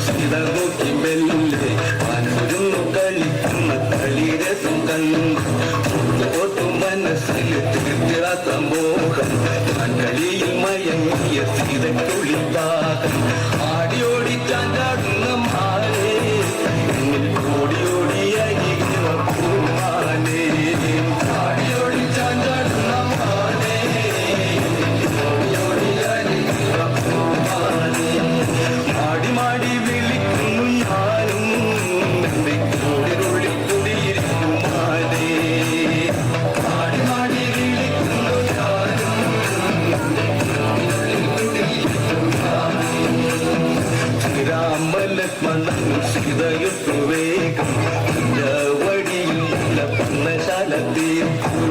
സീത നോക്കി മെല്ലെ മനൊരുന്നു കളിക്കുന്ന കളിരസം കണ്ടു മനസ്സിൽ തീർത്തിടാത്ത മോഹം കളിയിൽ മയങ്ങിയ സീതക്കുളിതാകം ആടിയോടി ചാണ്ടാടുന്ന മാനേ ഓടിയോടി അരികുന്ന പൂമാനേ ആടിയോടി ചാണ്ടാടുന്ന മാനേ ഓടിയോടി അരികുന്ന പൂമാനേ മാടി മാടി വിളിക്കുന്നു ഞാനും എന്റെ കൂടിനുള്ളിൽ കുടിയിരിക്കും മാനേ മാടി മാടി വിളിക്കുന്നു ഞാനും എന്റെ കൂടിനുള്ളിൽ കുടിയിരിക്കും മാനേ ശ്രീരാമലക്ഷ്മണനും സീതയുത്തു വേഗം വഴിയിൽ നല്ല പന്നശാലത്തേക്കു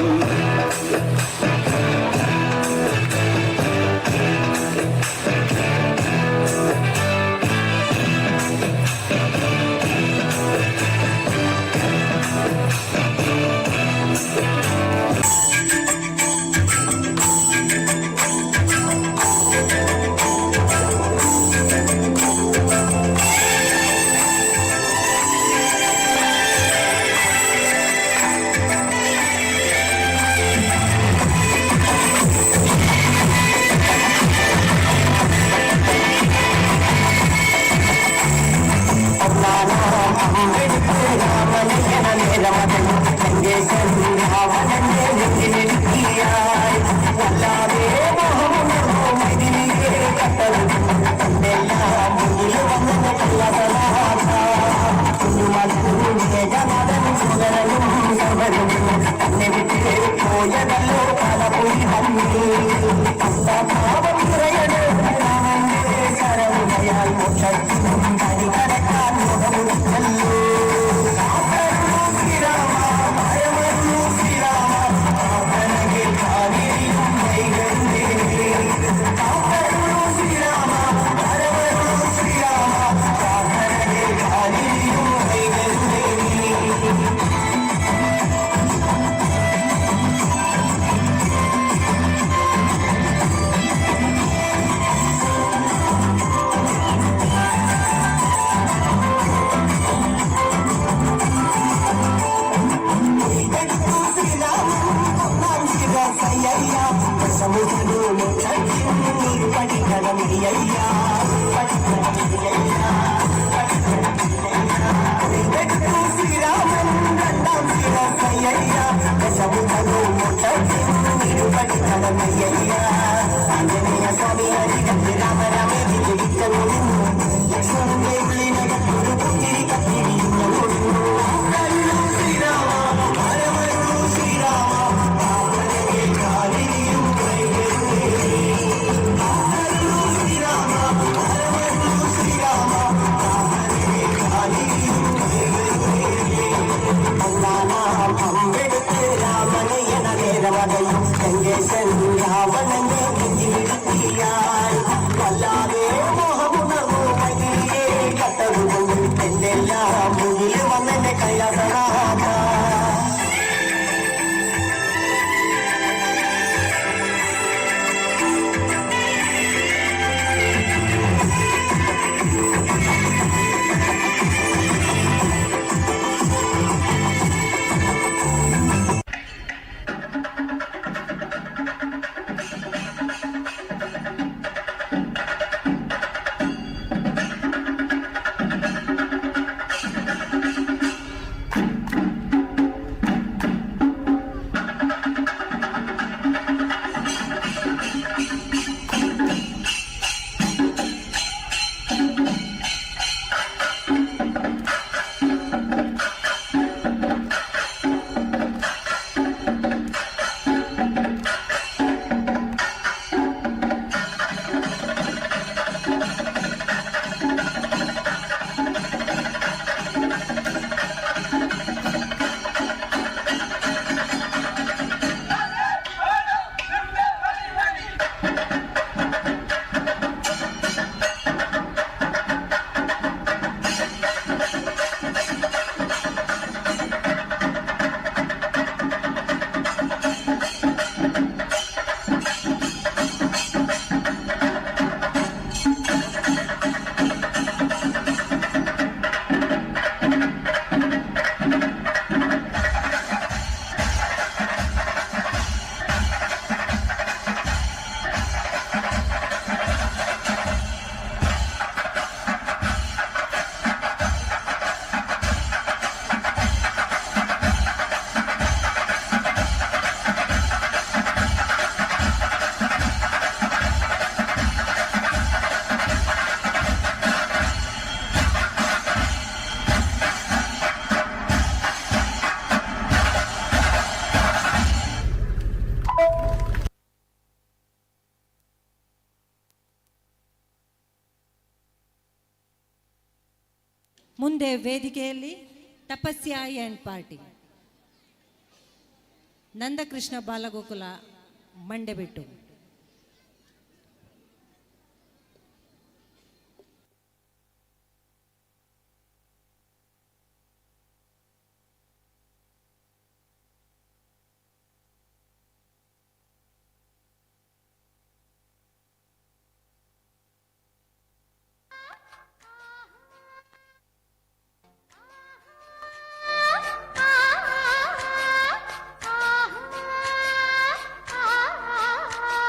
പകയും എന്റെ രാവണനെ നെഞ്ചിലിടുത്തിയാൽ വല്ലാതെ മോഹമുണർന്നു മകിയെ കട്ടതുകൊണ്ട് എന്റെ എല്ലാം മുന്നിൽ വന്നെന്നെ കൈലാസനാഥ. ಮುಂದೆ ವೇದಿಕೆಯಲ್ಲಿ ತಪಸ್ಯ ಆ್ಯಂಡ್ ಪಾರ್ಟಿ ನಂದಕೃಷ್ಣ ಬಾಲಗೋಕುಲ ಮಂಡೆಬೆಟ್ಟು. ಆ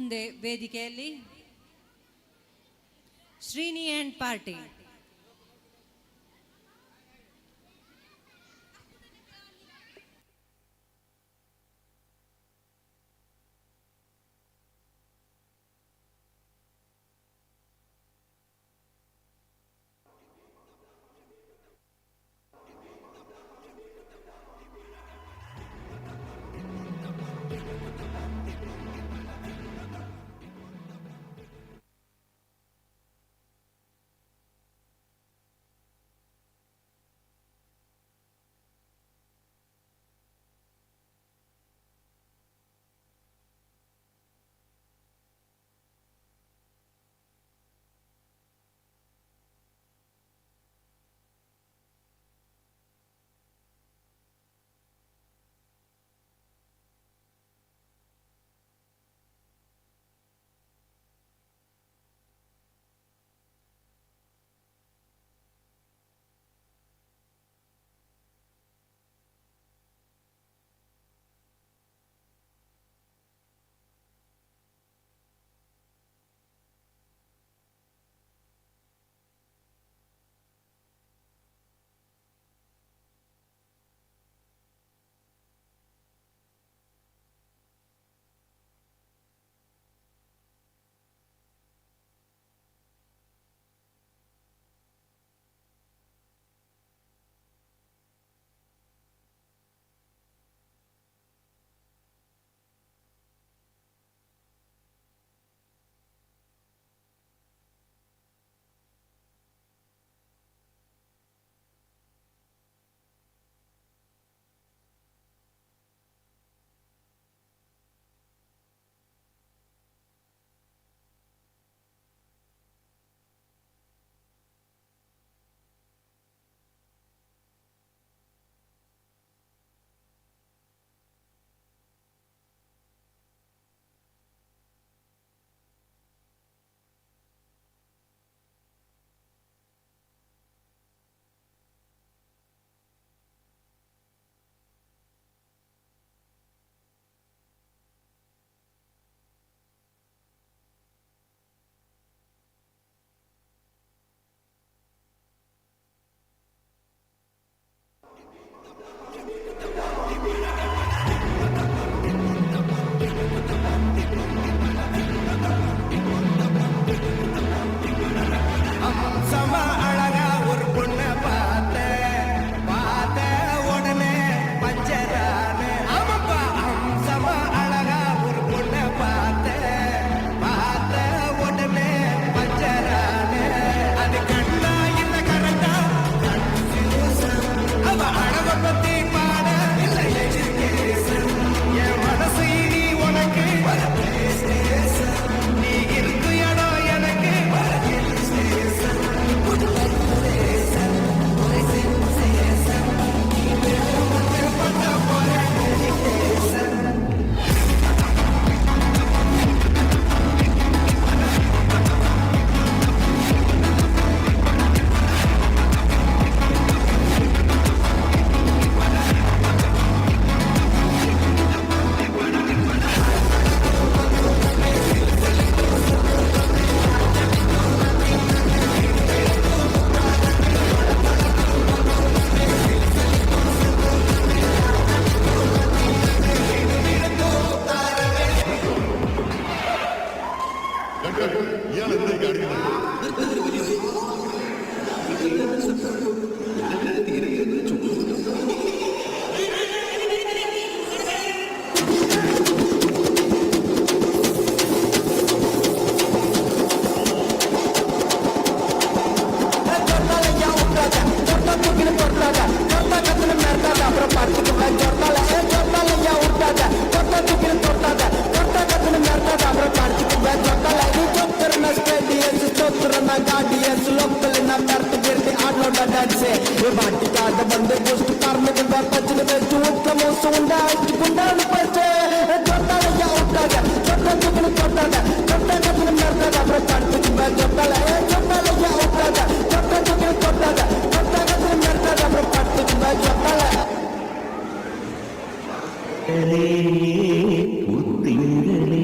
ಮುಂದೆ ವೇದಿಕೆಯಲ್ಲಿ ಶ್ರೀನಿ ಆ್ಯಂಡ್ ಪಾರ್ಟಿ. புத்திரலே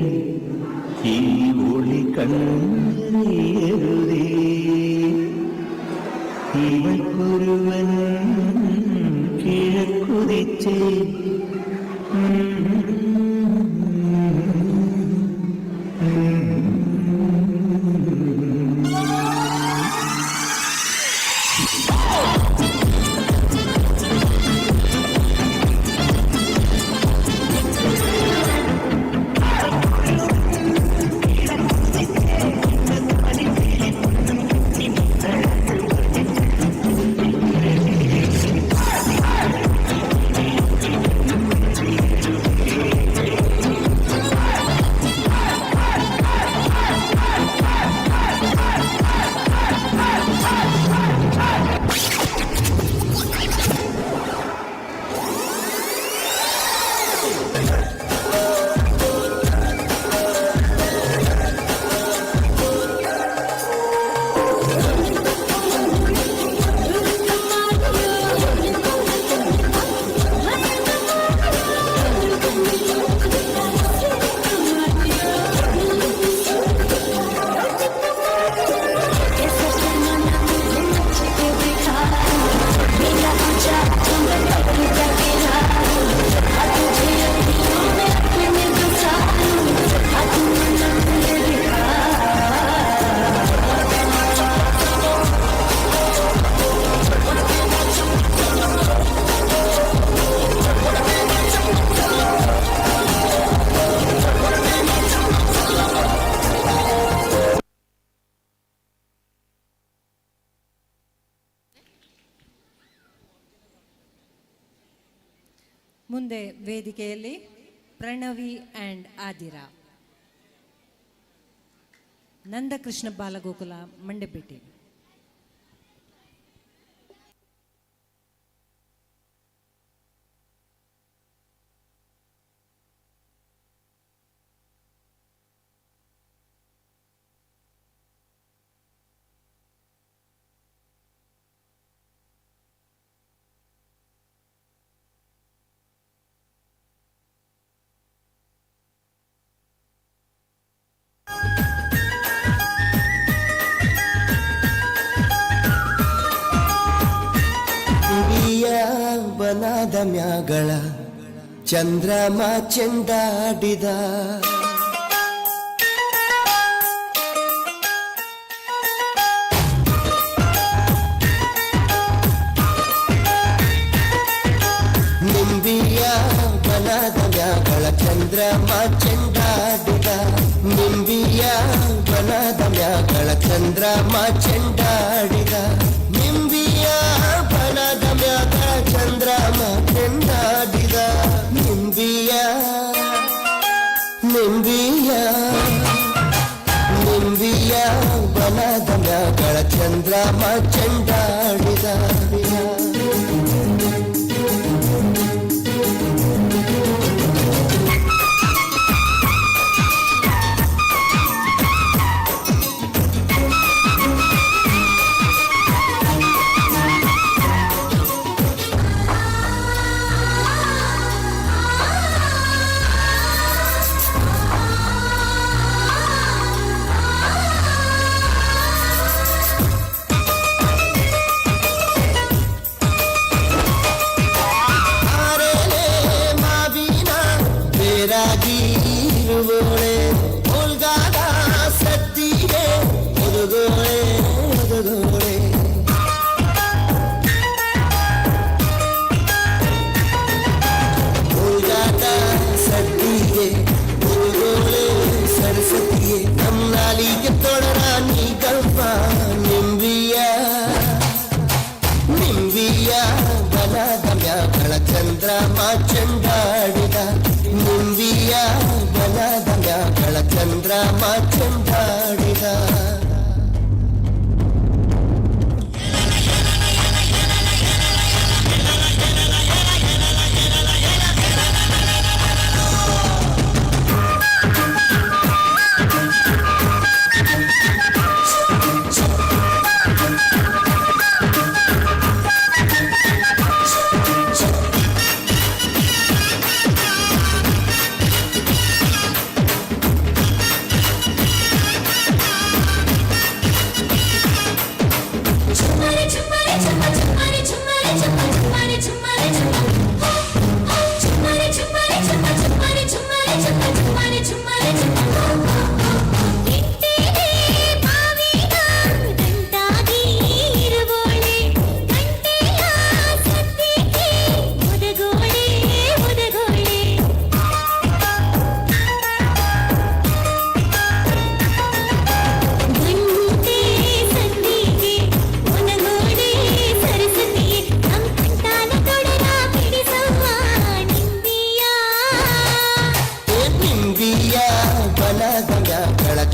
ഇവൾക്കൊരുവൻ കിഴക്കുതിച്ചേ ಮುಂದೆ ವೇದಿಕೆಯಲ್ಲಿ ಪ್ರಣವಿ ಆ್ಯಂಡ್ ಆದಿರಾ, ನಂದಕೃಷ್ಣ ಬಾಲಗೋಕುಲ ಮಂಡೆಪೇಟೆ. ಬನದ ಮ್ಯಾಗಳ ಚಂದ್ರಮ ಚೆಂಡಾಡಿದ ನಿಂಬಿಯ ಬನದ ಮ್ಯಾಗಳ ಚಂದ್ರಮ ಚೆಂಡಾಡಿದ ನಿಂಬಿಯ ಬನದ ಮ್ಯಾಗಳ ಚಂದ್ರಮ ಚೆಂಡಾಡಿದ ನಿಂಬಿಯ ಬನದ ಮ್ಯಾಗಳ ಚಂದ್ರಮ ಚೆಂಡಾಡಿದ ನಿಂಬಿಯ ನಿಂಬಿಯ ನಿಂಬಿಯ ಬನದ ಮ್ಯಾಗಳ ಚಂದ್ರಮ ಚೆಂಡಾಡಿದ ಇರುವೋಳೆ ಉಲ್ಗಾದ ಸತ್ತಿಗೆ ಒದಗೋಳೆ ಒದಗೋಳೆ ಉಲ್ಗಾದ ಸತ್ತಿಗೆ ಒದಗೋಳೆ ಸರಸ್ವತಿಗೆ ನಮ್ನಾಲಿಗೆ ತೊಡರ ನೀ ಗಲ್ಪ ನಿಂಬಿಯ ನಿಂಬಿಯ ಬನದ ಮ್ಯಾಗಳ ಚಂದ್ರಮ ಚೆಂಡಾಡಿದ ನಿಂಬಿಯ ಬನದ ಮ್ಯಾಗಳ ಚಂದ್ರಮ ಚೆಂಡಾಡಿದ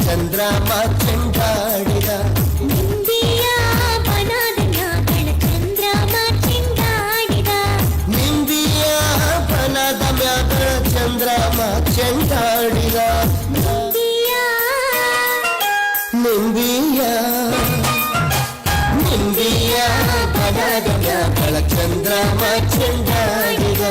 ಚಂದ್ರಮ ಚೆಂಡಾಡಿದ ನಿಂಬಿಯ ಬನದ ಮ್ಯಾಗಳ ಚಂದ್ರಮ ಚೆಂಡಾಡಿದ ನಿಂಬಿಯ ಬನದ ಮ್ಯಾಗಳ ಚಂದ್ರಮ ಚೆಂಡಾಡಿದ ನಿಂಬಿಯ ನಿಂಬಿಯ ಬನದ ಮ್ಯಾಗಳ ಚಂದ್ರಮ ಚೆಂಡಾಡಿದ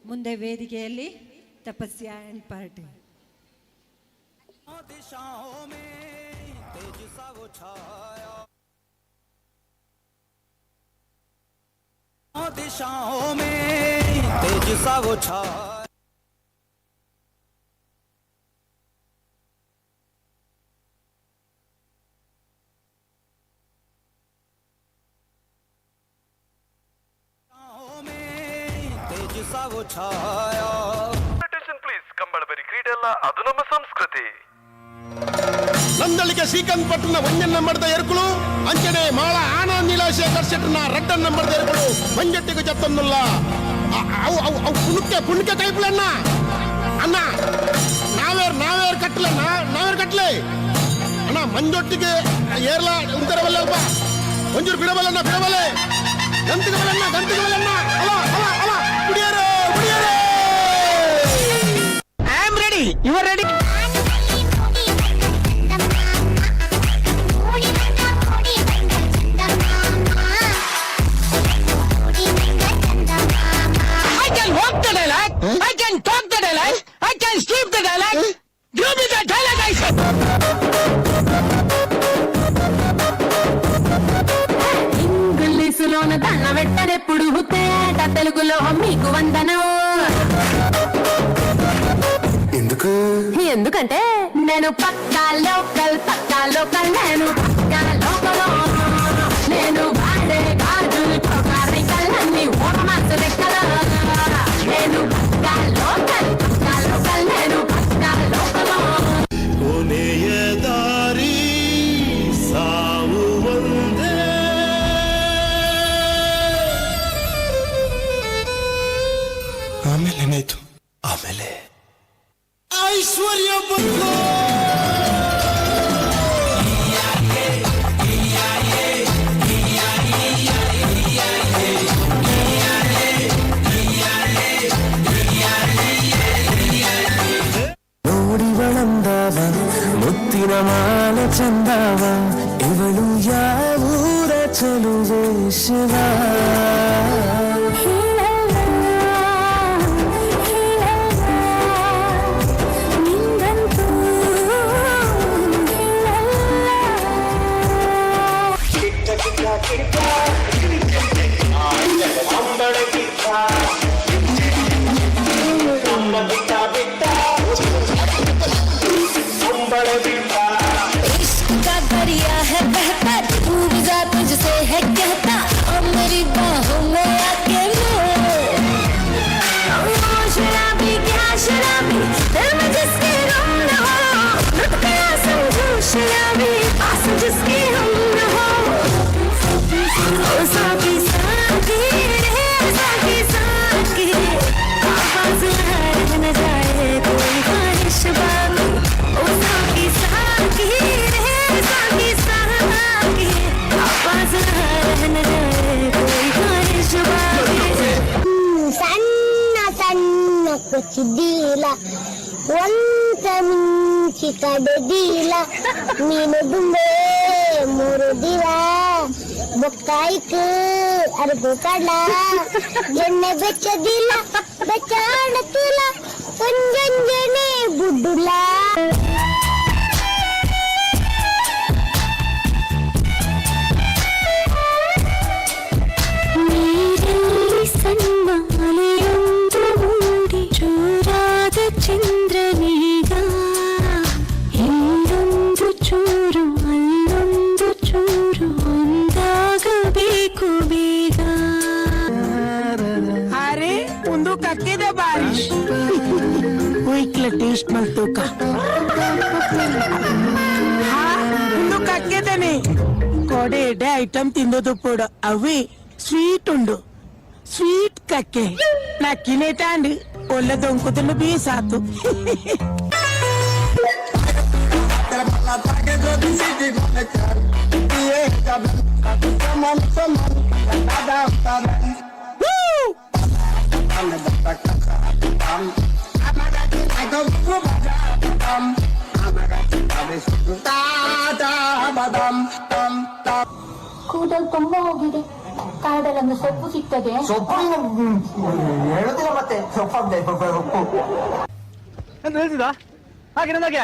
ಮುಂದೆ ವೇದಿಕೆಯಲ್ಲಿ ತಪಸ್ಯ ಆ್ಯಂಡ್ ಪಾರ್ಟಿ. दिशाओं में तेज सा वो छाया, दिशाओं में तेज सा वो छाया, तेज सा वो छाया. Attention please, ಕಂಬಳಬರಿ ಕ್ರೀಡೆ ಅಲ್ಲ, ಅದು ನಮ್ಮ ಸಂಸ್ಕೃತಿ. ನಂದಳಿಗೆ ಶ್ರೀಕಾಂತ್ ಪಟ್ಟಣ ಒಂಜನ್ ನಂಬರ್ದ ಎರ್ಕುಳು ಅಂಚನೆ ಮಾಳ ಆನಂದ್ ನೀಲಾಶೇಖರ್ ಶೆಟ್ಟರ್ನ ರಡ್ಡನ್ ನಂಬರ್ದ ಎರ್ಕುಳು ಮಂಜಟ್ಟಿಗೆ ಜತ್ತನ್ನುಲ್ಲ ಅವು ಕುಣಿಕೆ ಕೈಪುಲನ್ನ ಅಣ್ಣ ನಾವೇರ್ ಕಟ್ಲೆ ಅಣ್ಣ ಮಂಜೊಟ್ಟಿಗೆ ಏರ್ಲ ಉಂತರವಲ್ಲಲ್ಪ ಒಂಚೂರು ಬಿಡಬಲ್ಲಣ್ಣ ಗಂತಿಗೆ ಬಲ್ಲಣ್ಣ ಅಲ ಕುಡಿಯರು I am ready, you are ready. I can talk the dialogue. I can speak the dialogue. Give me the dialogue, I said. ఇంగ్లీషులోన దండ పెట్టనెప్పుడు తేట తెలుగులో మీకు వందనం. ఎందుకంటే నేను పక్కా లోకల్ నేను పక్కా లోకల్, నేను వాడే గాజులు చౌకారికలన్నీ ఓరమాసు రెక్కల, నేను పక్కా లోకల్ నేను పక్కా లోకల్. ಕೊನೆಯ ದಾರಿ ಸಾವು ಒಂದೇ, ಆಮೇಲೆ ಏನಾಯ್ತು? ಆಮೇಲೆ ಐಶ್ವರ್ಯ ಬಂತು. ಶಿವ ಇವಳು ಯಾವೂರ ಚಲುವೆ ಶಿವ इसका दरिया है बहता डूब जा तुझसे है कहता अब मेरी बाहों में आके शराबी क्या शराबी दिल में जिसके गम न हो लुट गया समझो शराबी पास जिसके हम न हो साथी साथी रे साथी साथी आवाज न जाए कोई ख्वाहिश बाकी ओ साथी साथी रे साथी साथी आवाज न जाए कोई ख्वाहिश बाकी सन्न सन्न कुछ दिला ಒಂದ ಮಿಂಚಿ ಕಡೆದಿಲ್ಲ ನೀನು ದುಂಬೆ ಮೂರು ದಿನ ಬೊಕ್ಕಾಯ್ತು ಅರ್ಗು ಕಡ್ಲ ಎಣ್ಣೆ ಬೆಚ್ಚದಿಲ್ಲ ಬೆಚ್ಚಾಡತಿಲ್ಲ ಒಂಜಂಜನೆ ಬುಡ್ಡುಲ್ಲ ನೀರಲ್ಲಿ ಸಣ್ಣಾಲೆಯೊಂದು ಮೂಡಿ ಚೂರಾದ ಚಂದ್ರನೀಗ ಇಲ್ಲೊಂದು ಚೂರು ಅಲ್ಲೊಂದು ಚೂರು ಒಂದಾಗಬೇಕು ಬೇಗ ಅರೆ ಒಂದು ಕಕ್ಕಿದೆ ಬಾರಿಶ್ ವೀಕ್ಲೆ ಟೇಸ್ಟ್ ಮಲ್ತೂಕ ಒಂದು ಕಕ್ಕಿದ್ದೇನೆ ಕೋಡೆ ಎಡೆ ಐಟಮ್ ತಿಂದೋದು ಪೂಡ ಅವಿ ಸ್ವೀಟ್ ಉಂಡು ಸ್ವೀಟ್ ಕಕ್ಕೆ ನಕ್ಕಿನೇ ತಾಂಡು ಒಳ್ಳೆ ದೊಂಕುದನ್ನು ಬೀಸಾತು ಕೂದಲು ತುಂಬಾ ಹೋಗಿದೆ ಕಾಡಲ್ಲೊಂದು ಸೊಪ್ಪು ಸಿಗ್ತದೆ ಸೊಪ್ಪು ಹೇಳುದಿಲ್ಲ ಮತ್ತೆ ಸೊಪ್ಪು ಅಂತ ಹೇಳ್ತಿದ್ದ ಹಾಗೆ ನನಗೆ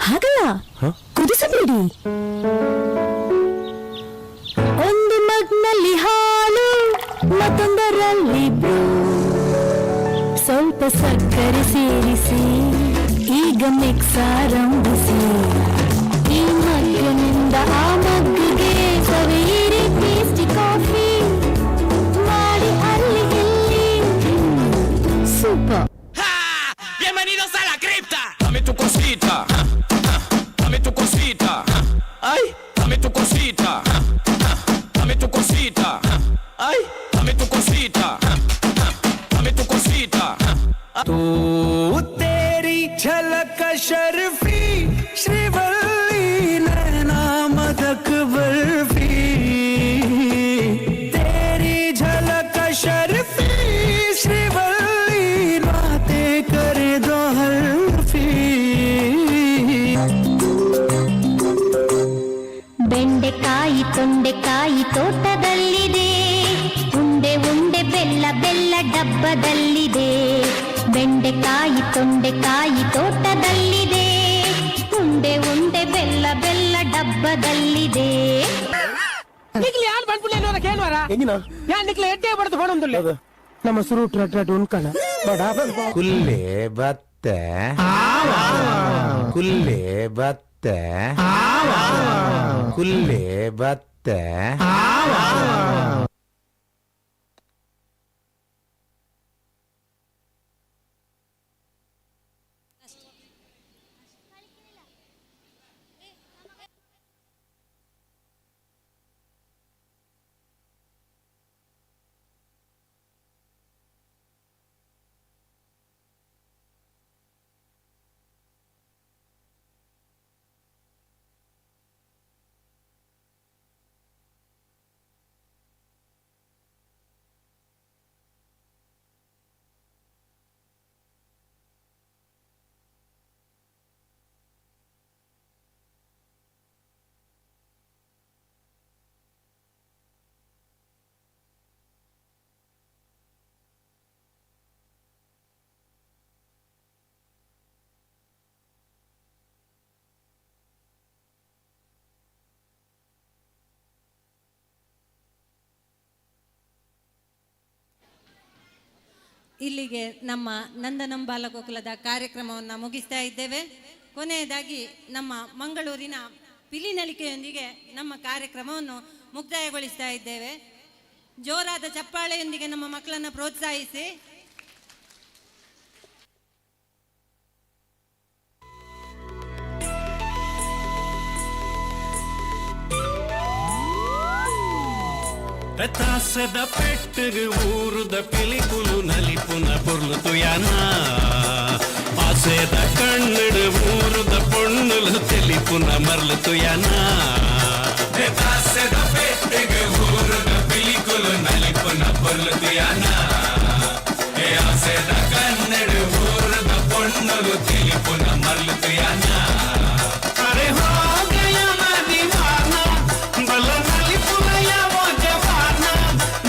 ಹಾಗಲ್ಲ ಕುದಿಸಬೇಡಿ ಒಂದು ಮಗ್ನಲ್ಲಿ ಹಾಲು ಮತ್ತೊಂದರಲ್ಲಿ ಸ್ವಲ್ಪ ಸಕ್ಕರೆ ಸೇರಿಸಿ ಈಗ ಮಿಕ್ಸ್ ಆರಂಭಿಸಿ ಈ ಮಗ್ಗಿನಿಂದ ಆ ಮಗ್ಗಿಗೆ ಸವೇರಿ ಟೇಸ್ಟಿ ಕಾಫಿ ಮಾಡಿ ಅಲ್ಲಿ ಇಲ್ಲಿ super Bienvenidos a la cripta. Dame tu cosita. Dame tu cosita. Ay, dame tu cosita. Dame tu cosita. Ay, dame tu cosita. Dame tu cosita. तू तेरी झलक शर्फी श्रीवल्ली नैना मदक बर्फी तेरी झलक शर्फी श्रीवल्ली नाते करे दो हल्फी ಬೆಂಡೆಕಾಯಿ ತೊಂಡೆಕಾಯಿ ತೋಟದಲ್ಲಿದೆ ಉಂಡೆ ಉಂಡೆ ಬೆಲ್ಲ ಬೆಲ್ಲ ಡಬ್ಬದಲ್ಲಿದೆ ಬೆಂಡೆಕಾಯಿ ತೊಂಡೆಕಾಯಿ ತೋಟದಲ್ಲಿದೆ ಉಂಡೆ ಉಂಡೆ ಬೆಲ್ಲ ಬೆಲ್ಲ ಡಬ್ಬದಲ್ಲಿದೆ ಯಾರು ಬಂದ್ಬಿಡ್ಲಿ ಕೇಳುವಾರ ಯಾರು ನಿಕ್ಲೆ ಎಡ್ಡೆ ಬಡ್ದು ಬಡೊಂದಿಲ್ಲ ನಮ್ಮ ಸುರು ಟ್ರಟ್ ಉಣ್ಕಣ ಬಡ ಕುಲ್ಲೆ ಬತ್ತ ಬತ್ತೆ ಕುಲ್ಲೆ ಬತ್ತೆ ಕುಲ್ಲೆ ಬತ್ತೆ ಇಲ್ಲಿಗೆ ನಮ್ಮ ನಂದನಂ ಬಾಲಗೋಕುಲದ ಕಾರ್ಯಕ್ರಮವನ್ನು ಮುಗಿಸ್ತಾ ಇದ್ದೇವೆ. ಕೊನೆಯದಾಗಿ ನಮ್ಮ ಮಂಗಳೂರಿನ ಪಿಲಿನಲಿಕೆಯೊಂದಿಗೆ ನಮ್ಮ ಕಾರ್ಯಕ್ರಮವನ್ನು ಮುಕ್ತಾಯಗೊಳಿಸ್ತಾ ಇದ್ದೇವೆ. ಜೋರಾದ ಚಪ್ಪಾಳೆಯೊಂದಿಗೆ ನಮ್ಮ ಮಕ್ಕಳನ್ನು ಪ್ರೋತ್ಸಾಹಿಸಿ. ತಾಸದ ಪೆಟ್ಟಗೆ ಊರುದ ಪಿಲಿಕುಲು ನಲಿಪುನ ಪೊರ್ಲು ಯಾನ ಆಸೆದ ಕಣ್ಣಡು ಊರುದ ಪೊಣ್ಣುಲು ತೆಲಿಪುನ ಮರ್ಲು ಯಾನ ತಾಸದ ಪೆಟ್ಟಗೆ ಊರುದ ಪಿಲಿಕುಲು ನಲಿಪುನ ಪೊರ್ಲು ಯಾನ ಆಸೆದ ಕಣ್ಣಡು ಊರುದ ಪೊಣ್ಣುಲು ತೆಲಿಪುನ ಮರ್ಲು ಯಾನ ಅರೆ ಹೋಗಯ ಮದಿವಾನ ಬಲ ನಲಿಪುನ ಯಾವ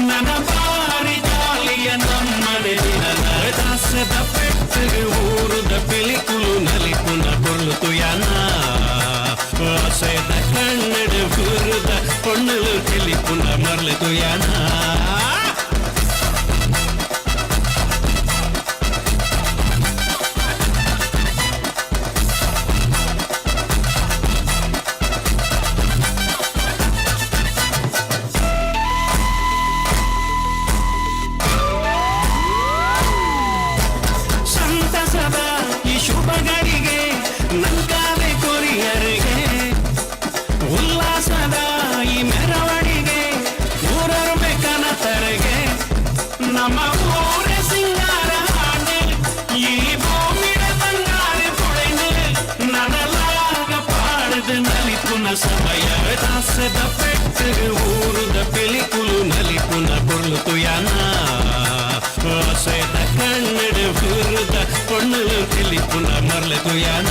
ನನ್ನ ಬಾರಿ ಜಾಲಿಯ ನಮ್ಮನೆ ದಾಸದ ಪೆಟ್ಟಿಗೆ ಊರುದ ಪಿಲಿಕುಲು ನಲಿಪುನ ಪೊರ್ಲು ಯಾನ ಆಸೆದ ಕಣ್ಣಡು ಊರುದ ಪೊಣ್ಣುಲು ತೆಲಿಪುನ ಮರ್ಲು ಯಾನ ಸಮಯ ದಾಸದ ಪೆಟ್ಟಿಗೆ ಊರುದ ಪಿಲಿಕುಲು ನಲಿಪುನ ಪೊರ್ಲು ಯಾನ ಆಸೆದ ಕಣ್ಣಡು ಊರುದ ಪೊಣ್ಣುಲು ತೆಲಿಪುನ ಮರ್ಲು ಯಾನ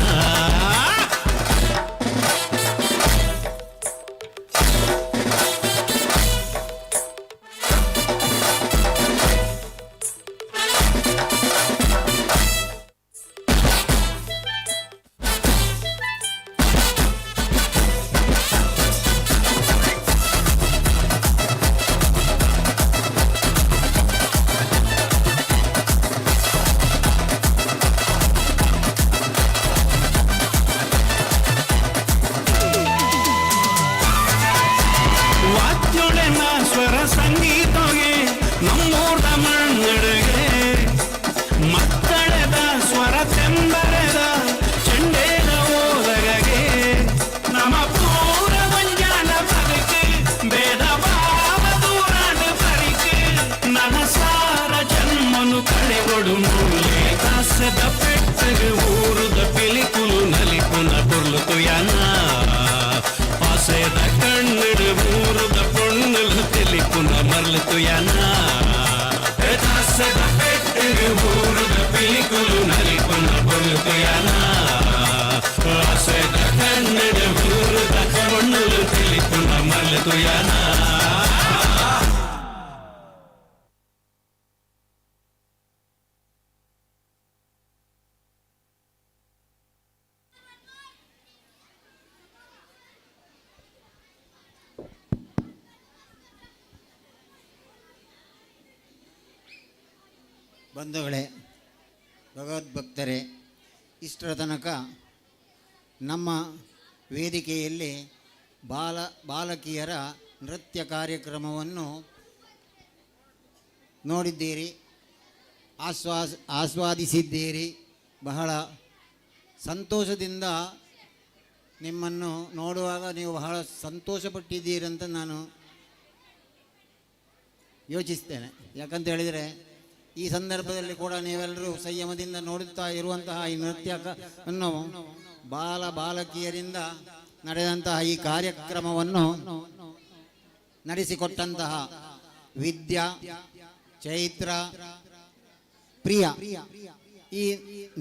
ಸಂಗೀತಗೆ ನಮ್ಮೂರ್ದ ಮಣ್ಣೆಡೆಗೆ ಮಕ್ಕಳದ ಸ್ವರ ತೆಂಬರದ ಚೆಂಡೇದ ಓದಗಗೆ ನಮ್ಮ ಪೂರ ಮಂಜಾನ ಬದುಕು ಭೇದ ಭಾವ ದೂರಾದ ಬರಿಕೆ ನನಸಾರ ಜನ್ಮನು ಕಳೆಗೊಡು ಮೂಲೆ ದಾಸದ ಪೆಟ್ಟಿಗೆ ಊರುದ ಪಿಲಿಕುಲು ನಲಿಪುನ ಪೊರ್ಲು ಯಾನ ಆಸೆದ ಕಣ್ಣಡು ಊರುದ ಪೊಣ್ಣುಲು ತೆಲಿಪುನ ಮರ್ಲು ಯಾನ ದಾಸದ ಪೆಟ್ಟಿಗೆ ಊರುದ ಪಿಲಿಕುಲು ನಲಿಪುನ ಪೊರ್ಲು ಯಾನ ಆಸೆದ ಕಣ್ಣಡು ಊರುದ ಪೊಣ್ಣುಲು ತೆಲಿಪುನ ಮರ್ಲು ಯಾನ ಬಂಧುಗಳೇ, ಭಗವದ್ಭಕ್ತರೇ, ಇಷ್ಟರ ತನಕ ನಮ್ಮ ವೇದಿಕೆಯಲ್ಲಿ ಬಾಲಕಿಯರ ನೃತ್ಯ ಕಾರ್ಯಕ್ರಮವನ್ನು ನೋಡಿದ್ದೀರಿ, ಆಸ್ವಾದಿಸಿದ್ದೀರಿ. ಬಹಳ ಸಂತೋಷದಿಂದ ನಿಮ್ಮನ್ನು ನೋಡುವಾಗ ನೀವು ಬಹಳ ಸಂತೋಷಪಟ್ಟಿದ್ದೀರಂತ ನಾನು ಯೋಚಿಸ್ತೇನೆ. ಯಾಕಂತ ಹೇಳಿದರೆ ಈ ಸಂದರ್ಭದಲ್ಲಿ ಕೂಡ ನೀವೆಲ್ಲರೂ ಸಂಯಮದಿಂದ ನೋಡುತ್ತಾ ಇರುವಂತಹ ಈ ನೃತ್ಯವನ್ನು ಬಾಲಕಿಯರಿಂದ ನಡೆದಂತಹ ಈ ಕಾರ್ಯಕ್ರಮವನ್ನು ನಡೆಸಿಕೊಟ್ಟಂತಹ ವಿದ್ಯಾ, ಚೈತ್ರ, ಪ್ರಿಯ ಈ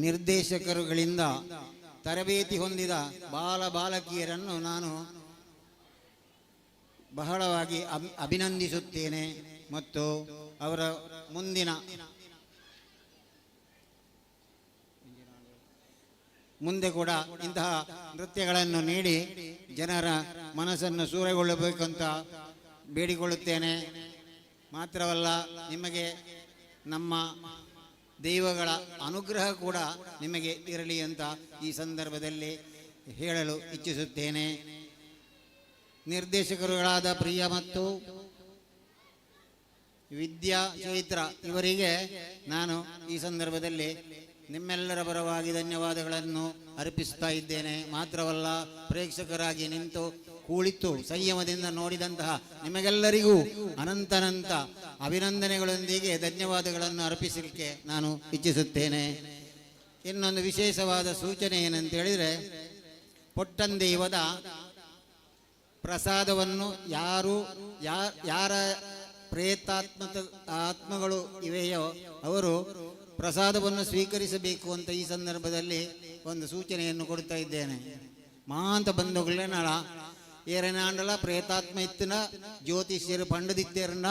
ನಿರ್ದೇಶಕರುಗಳಿಂದ ತರಬೇತಿ ಹೊಂದಿದ ಬಾಲಕಿಯರನ್ನು ನಾನು ಬಹಳವಾಗಿ ಅಭಿನಂದಿಸುತ್ತೇನೆ ಮತ್ತು ಅವರ ಮುಂದೆ ಕೂಡ ಇಂತಹ ನೃತ್ಯಗಳನ್ನು ನೀಡಿ ಜನರ ಮನಸ್ಸನ್ನು ಸೂರೆಗೊಳ್ಳಬೇಕಂತ ಬೇಡಿಕೊಳ್ಳುತ್ತೇನೆ. ಮಾತ್ರವಲ್ಲ, ನಿಮಗೆ ನಮ್ಮ ದೈವಗಳ ಅನುಗ್ರಹ ಕೂಡ ನಿಮಗೆ ಇರಲಿ ಅಂತ ಈ ಸಂದರ್ಭದಲ್ಲಿ ಹೇಳಲು ಇಚ್ಛಿಸುತ್ತೇನೆ. ನಿರ್ದೇಶಕರುಗಳಾದ ಪ್ರಿಯ ಮತ್ತು ವಿದ್ಯಾ, ಚೈತ್ರ ಇವರಿಗೆ ನಾನು ಈ ಸಂದರ್ಭದಲ್ಲಿ ನಿಮ್ಮೆಲ್ಲರ ಪರವಾಗಿ ಧನ್ಯವಾದಗಳನ್ನು ಅರ್ಪಿಸ್ತಾ ಇದ್ದೇನೆ. ಮಾತ್ರವಲ್ಲ, ಪ್ರೇಕ್ಷಕರಾಗಿ ನಿಂತು ಕುಳಿತು ಸಂಯಮದಿಂದ ನೋಡಿದಂತಹ ನಿಮಗೆಲ್ಲರಿಗೂ ಅನಂತ ಅಭಿನಂದನೆಗಳೊಂದಿಗೆ ಧನ್ಯವಾದಗಳನ್ನು ಅರ್ಪಿಸಲಿಕ್ಕೆ ನಾನು ಇಚ್ಛಿಸುತ್ತೇನೆ. ಇನ್ನೊಂದು ವಿಶೇಷವಾದ ಸೂಚನೆ ಏನಂತ ಹೇಳಿದರೆ, ಪೊಟ್ಟಂದೇವದ ಪ್ರಸಾದವನ್ನು ಯಾರ ಆತ್ಮಗಳು ಇವೆಯೋ ಅವರು ಪ್ರಸಾದವನ್ನು ಸ್ವೀಕರಿಸಬೇಕು ಅಂತ ಈ ಸಂದರ್ಭದಲ್ಲಿ ಒಂದು ಸೂಚನೆಯನ್ನು ಕೊಡ್ತಾ ಇದ್ದೇನೆ. ಮಹಾಂತ ಬಂಧುಗಳೇ, ನಾಳ ಏರನಾಂಡಲ ಪ್ರೇತಾತ್ಮ ಇತ್ತಿನ ಜ್ಯೋತಿಷ್ಯರು ಪಂಡದಿತ್ಯರನ್ನ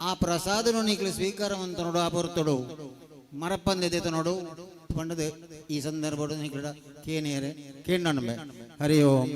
ಆ ಪ್ರಸಾದನು ನೀಕಲು ಸ್ವೀಕಾರವಂತ ನೋಡು ಆಪರ್ತೊಡು ಮರಪ್ಪಂದೆತ ನೋಡು ಪಂಡದ ಈ ಸಂದರ್ಭ ನೀಕಲ ಕೇನೇರೆ ಕೇಂಡನಂಬೆ. ಹರಿ ಓಂ.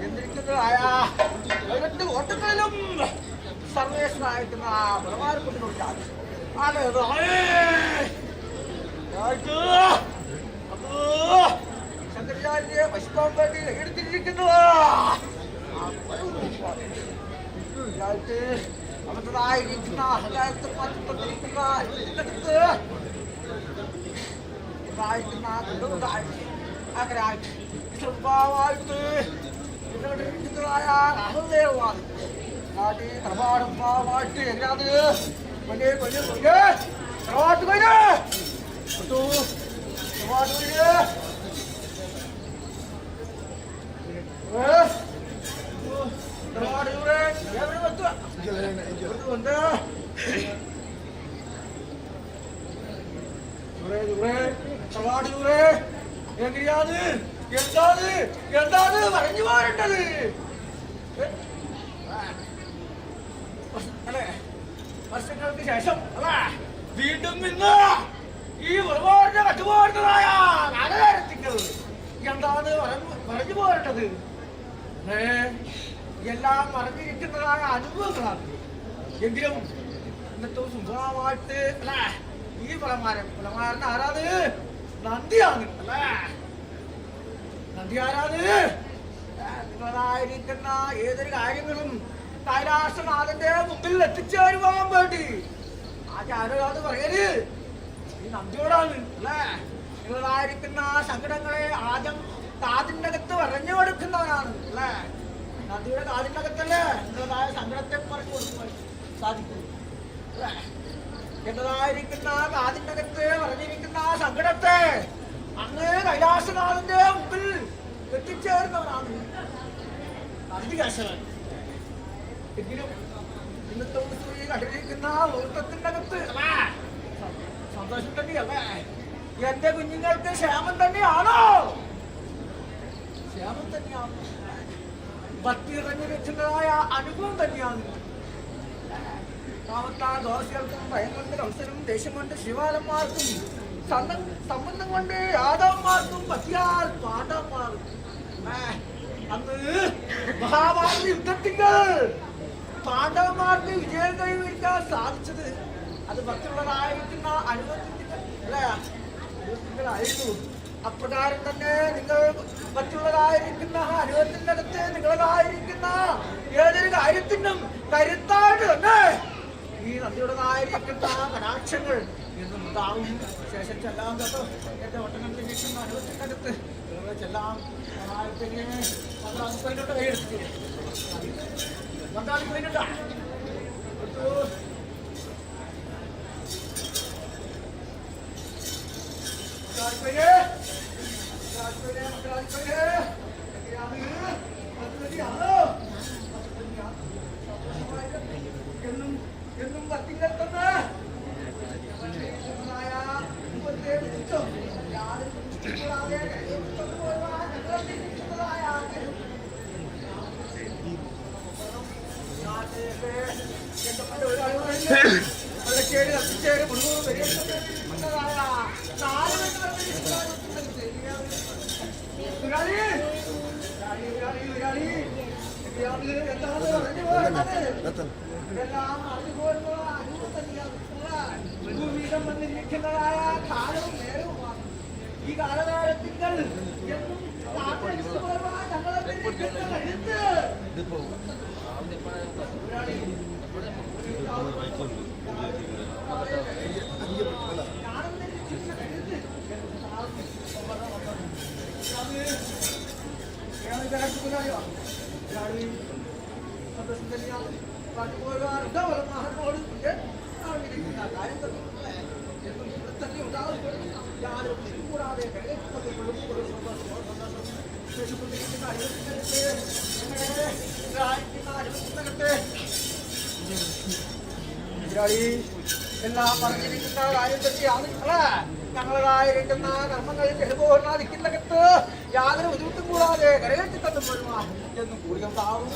എന്നിരിക്കുന്നതായ 18 ഓട്ടങ്ങളിലും സർവേശ്വരായിരിക്കുന്ന ബലവാനെ കൊണ്ട് നോക്കിയാൽ ശങ്കരാചാര്യെ വശിക്കാൻ വേണ്ടി എടുത്തിരിക്കുന്നു. അവരുടേതായിരിക്കുന്ന അഹങ്കാരത്തെ മാറ്റിക്കൊണ്ടിരിക്കുന്ന അടുത്ത് സ്വഭാവമായിട്ട് ഇവിടെ ഇരിക്കുന്നതായ അഹദേവമാണ് നാട്ടി പ്രഭാടമായിട്ട് എങ്ങനെയാണ് വലിയ വലിയ വലിയ പ്രഭാട്ട് വരെ പ്രഭാട്ട് വരെ പ്രഭാട് ഇവിടെ എവിടെ വെക്കുക ഉണ്ട് എങ്ങനെയാണ് എന്താണ് പറഞ്ഞു പോരേണ്ടത് അല്ലെ വർഷങ്ങൾക്ക് ശേഷം അല്ലെ വീണ്ടും ഇന്ന് ഈ ഒരുപാടിന്റെ കട്ടുപോരുന്നതായ കാലകാലത്തിങ്ങൾ എന്താണ് പറഞ്ഞു പോരേണ്ടത് എല്ലാം മറഞ്ഞിരിക്കുന്നതായ അനുഭവങ്ങളാണ്. എങ്കിലും ഇന്നത്തെ സുഖമായിട്ട് അല്ലെ ഈ പുലമാരൻ ആരാത് നന്ദിയാണ് അല്ലേ നന്ദി ആരാത് നിങ്ങളായിരിക്കുന്ന ഏതൊരു കാര്യങ്ങളും കൈലാസനാഥന്റെ മുമ്പിൽ എത്തിച്ചേരുവാൻ വേണ്ടി ആചാര്യത് പറയല് ഈ നന്ദിയോടാണ് അല്ലേ നിങ്ങളായിരിക്കുന്ന സങ്കടങ്ങളെ ആദ്യം കാതിൻ്റെ അകത്ത് പറഞ്ഞു കൊടുക്കുന്നവനാണ് അല്ലേ നന്ദിയുടെ കാതിൻ്റെ അകത്തല്ലേ നിങ്ങളതായ സങ്കടത്തെ പറഞ്ഞു കൊടുക്കുവാൻ സാധിക്കും അല്ലേ എന്നതായിരിക്കുന്ന കാതിനകത്ത് പറഞ്ഞിരിക്കുന്ന സങ്കടത്തെ അങ്ങ് കൈലാസനാഥന്റെ മുമ്പിൽ എത്തിച്ചേർന്നവരാണ് നന്ദികേശവൻ. എങ്കിലും ഇന്നത്തെ ദിവസം ഈ കണ്ടിരിക്കുന്ന വൃത്തത്തിന്റെ അകത്ത് സന്തോഷം തന്നെയല്ലേ എന്റെ കുഞ്ഞുങ്ങൾക്ക് ക്ഷേമം തന്നെയാണോ? ക്ഷേമം തന്നെയാണ്. ഭക്തി ഇറങ്ങി വെച്ചതായ അനുഭവം തന്നെയാണ്. ദോഷികൾക്കും ഭയം കൊണ്ട് കംസനും ദേഷ്യം കൊണ്ട് ശിവാലന്മാർക്കും സംബന്ധം കൊണ്ട് യാദവന്മാർക്കും പറ്റിയാൽ പാണ്ഡവന്മാർക്കും അന്ന് മഹാഭാരത യുദ്ധത്തിങ്കൾ പാണ്ഡവന്മാർക്ക് വിജയം കൈവരിക്കാൻ സാധിച്ചത് അത് ഭക്തിയുള്ളതായിരിക്കുന്ന അനുഭവത്തിലായിരുന്നു. അപ്രകാരം തന്നെ നിങ്ങൾ മറ്റുള്ളതായിരിക്കുന്ന അനുഭവത്തിന്റെ അടുത്ത് നിങ്ങളതായിരിക്കുന്ന ഏതൊരു കാര്യത്തിനും കരുത്തായിട്ട് തന്നെ ഈ നദിയുടേതായിരിക്കുന്ന കടാക്ഷങ്ങൾ എന്നും ഉണ്ടാവും. ശേഷം ചെല്ലാം കേട്ടോ എന്റെ ഒട്ടനത്തിൽ നിൽക്കുന്ന അനുഭവത്തിന്റെ അടുത്ത് ചെല്ലാം പതിനോട്ട് കൈയെടുത്തു പങ്കാളി പോയിട്ടുണ്ടാ എന്നും പത്തിലെത്തുന്ന വെള്ളച്ചേരി കത്തിച്ചേരി മുഴുവൻ ഭൂമിയിടം വന്നിരിക്കുന്നതായ കാലവും നേരവുമാണ്. ഈ കാലകാലത്തിങ്ങൾ എന്നും ഞങ്ങളെ എല്ലാം പറഞ്ഞിരിക്കുന്ന കാര്യം തന്നെയാണ് ഞങ്ങളതായിരിക്കുന്ന കർമ്മങ്ങൾ അനുഭവനാദിക്കുന്നകത്ത് യാതൊരു ബുദ്ധിമുട്ടും കൂടാതെ കരകെട്ടി തന്നു പോരുക എന്നും കൂടി ഉണ്ടാവും.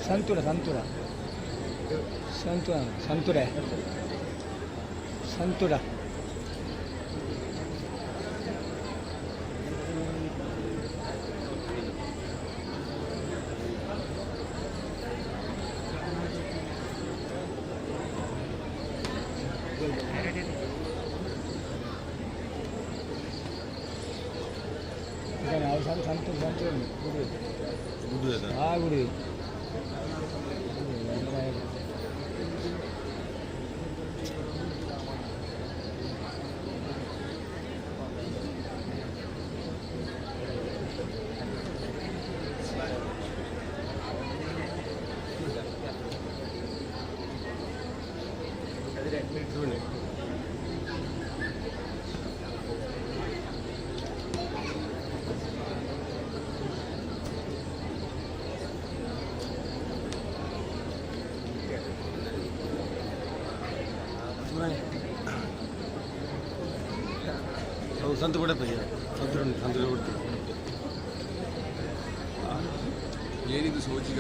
ಸಂತುರ ಸಂತುರ ಸಂತುರ ಸಂತುರ ಸಂತುರ ಸಂತೂರ್ ಸಂತೂರ್ ಗುಡಿ ಆ ಗುಡಿ संत ಕೂಡ ಸಂತ ಕೊಡ್ತೀವಿ ಏನಿದು ಸೋಜಿಗ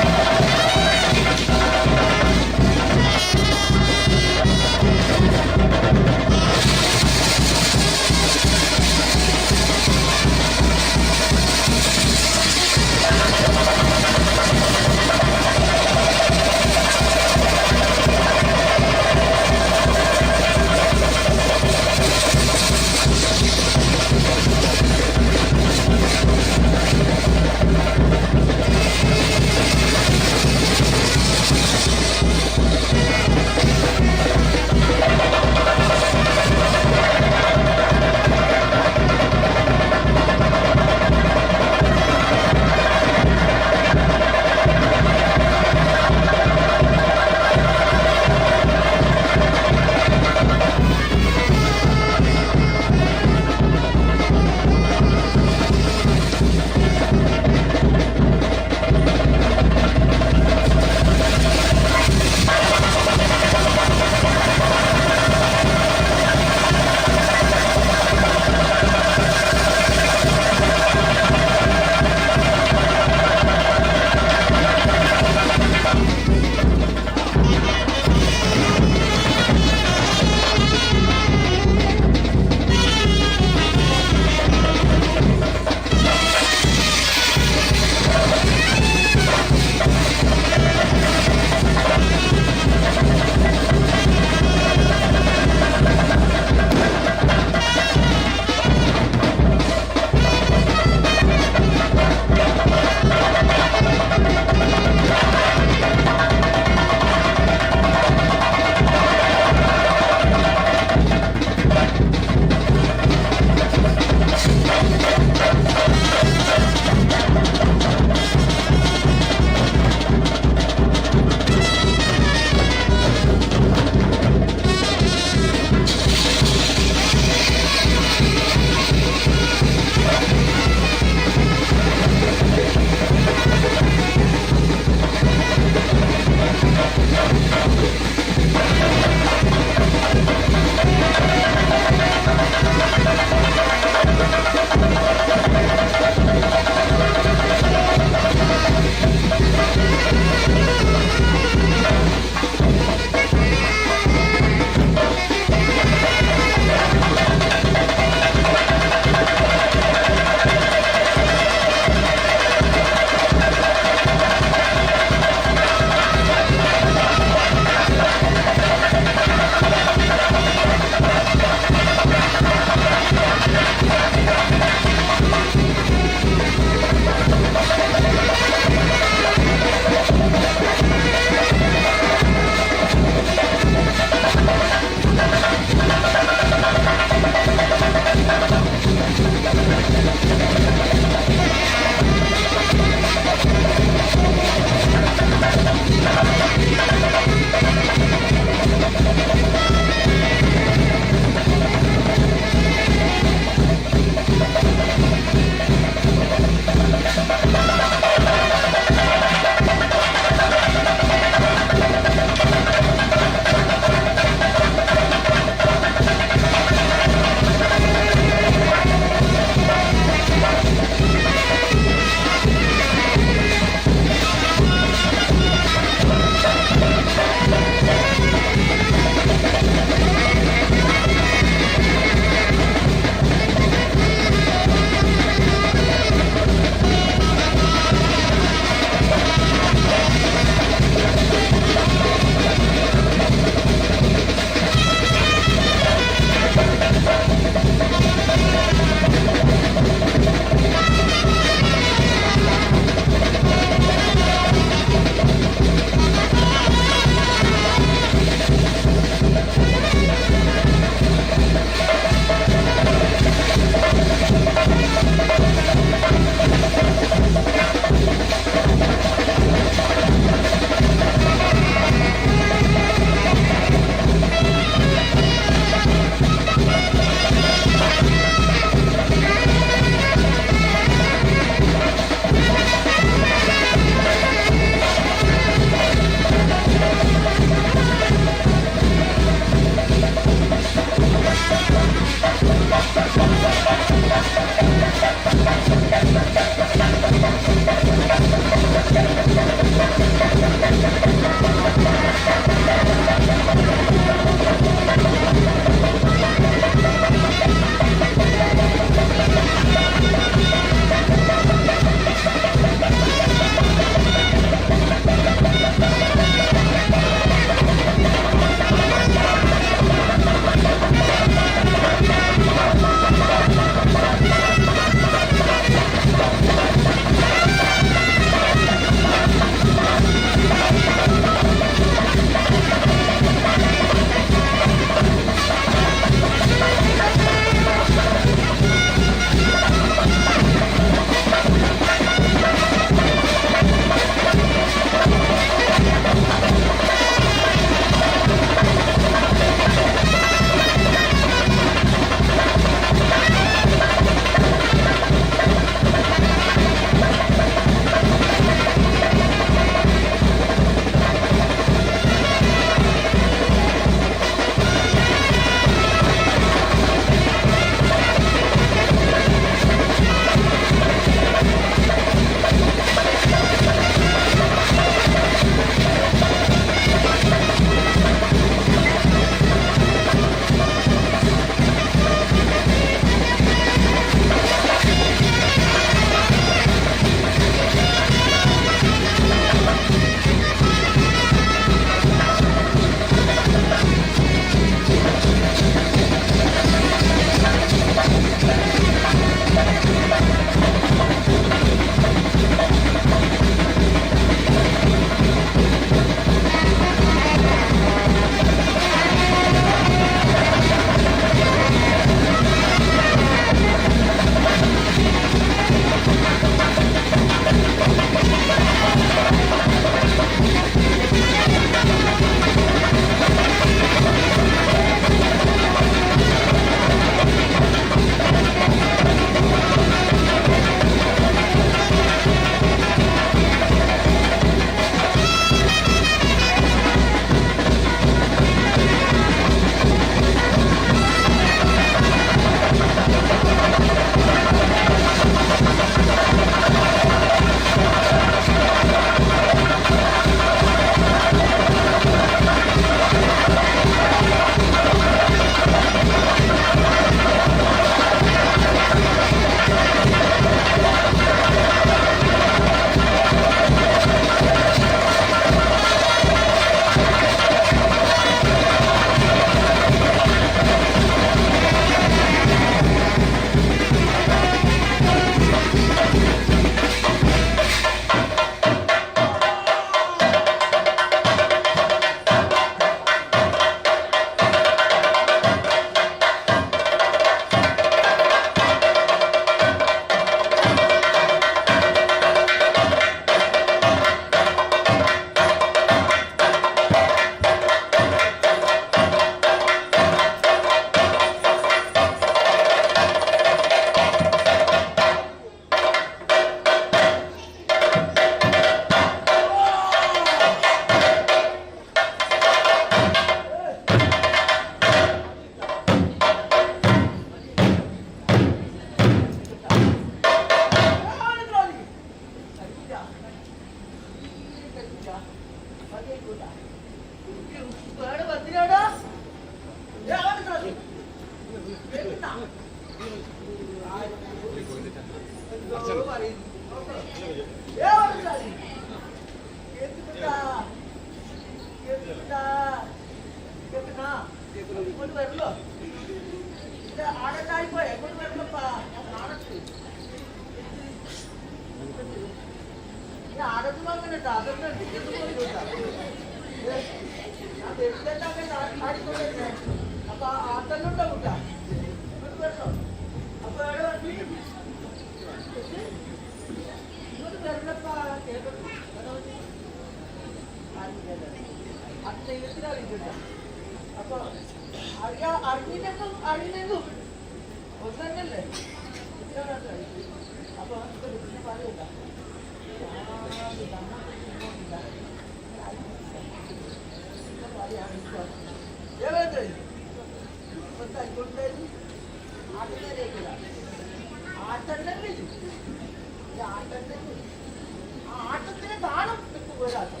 ആട്ടത്തിന് കാണും ഒരാട്ടം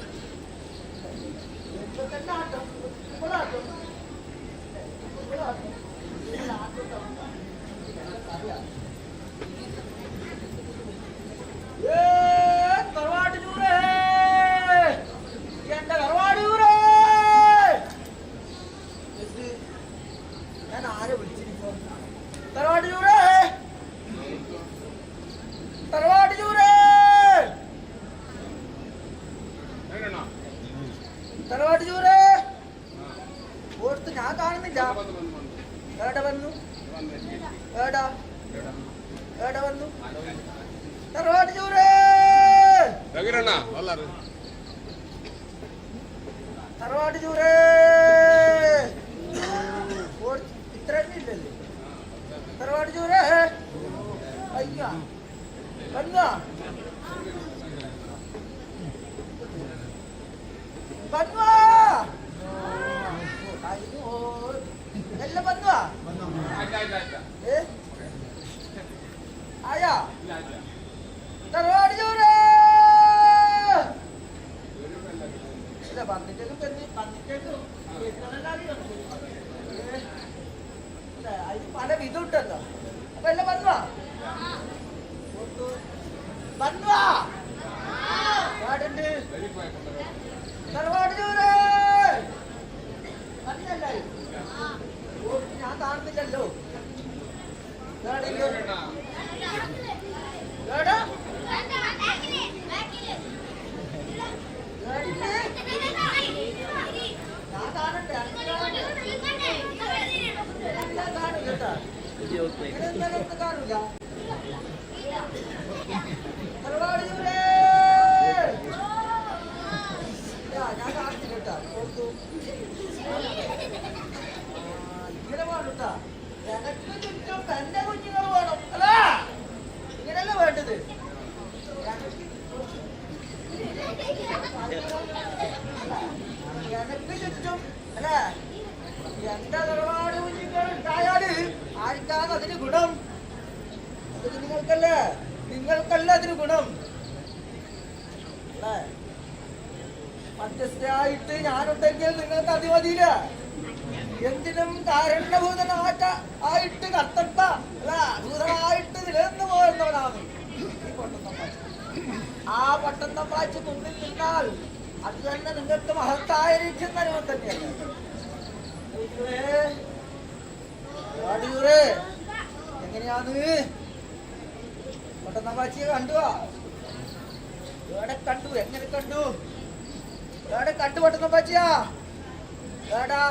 തന്നെ ആട്ടം ഇപ്പോഴാട്ടം തറവാട്ട് ചൂരേ എന്റെ തറവാട് ചൂരേ ഞാൻ ആരെ വിളിച്ചിരിക്കോ തറവാട്ട് ചൂരേ തറവാട്ട് ചൂരേ തറവാട്ട് ചൂരേ ഓർത്ത് ഞാൻ കാണുന്നില്ല ഏടെ വന്നു ഏടാ ഏടെ വന്നു തറവാട്ട് ചൂരേ തറവാട്ട് ചൂരേ ഇത്ര ഇല്ലല്ലേ തറവാട്ട് ചൂരേ അയ്യ വന്നാ വന്നുവാ എല്ലാം വന്നുവാ ആയാ തറവാട് ചൂരേ ഇല്ല പന്നിട്ടേക്കും പന്നിട്ടേക്കും അതിന് പല വിധമുണ്ടല്ലോ അപ്പൊ എല്ലാം വന്നുവാ വന്നുവാ പാടുണ്ട് തറവാട് ചൂരേ ഞാൻ കാണുന്നില്ലല്ലോ കാണൂല തറവാട് ചൂരേ ഞാൻ കാണുന്നില്ല കേട്ടാ ഇങ്ങനെ പാടുട്ടാ എനക്ക് ചുറ്റും തന്റെ കുഞ്ഞുങ്ങൾ വേണം അല്ല ഇങ്ങനെയല്ല വേണ്ടത് എനക്ക് ചുറ്റും അല്ലേ എന്റെ തറവാട് കുഞ്ഞുങ്ങൾ ഉണ്ടായാല് ആർക്കാണ് അതിന് ഗുണം? അത് നിങ്ങൾക്കല്ല അതിന് ഗുണം അല്ലേ? മധ്യസ്ഥയായിട്ട് ഞാനുണ്ടെങ്കിൽ നിങ്ങൾക്ക് അത് മതിയില്ല. എന്തിനും കാരണഭൂതനായിട്ട് ആയിട്ട് കത്തട്ട അല്ല ഭൂതനായിട്ട് നിലനിന്ന് പോരുന്നവനാണ് ഈ പൊട്ടത്തമ്പാച്ച്. ആ പൊട്ടത്തമ്പാച്ച് മുന്നിൽ നിന്നാൽ അത് തന്നെ നിങ്ങൾക്ക് മഹത്തായിരിക്കുന്ന അനുഭവം തന്നെയല്ല. എങ്ങനെയാണ് പൊട്ടത്തമ്പാച്ചിയെ കണ്ടുവാ? എവിടെ കണ്ടു? എങ്ങനെ കണ്ടു? എവിടെ കണ്ടു പൊട്ടത്തമ്പാച്ചിയാ? എടാ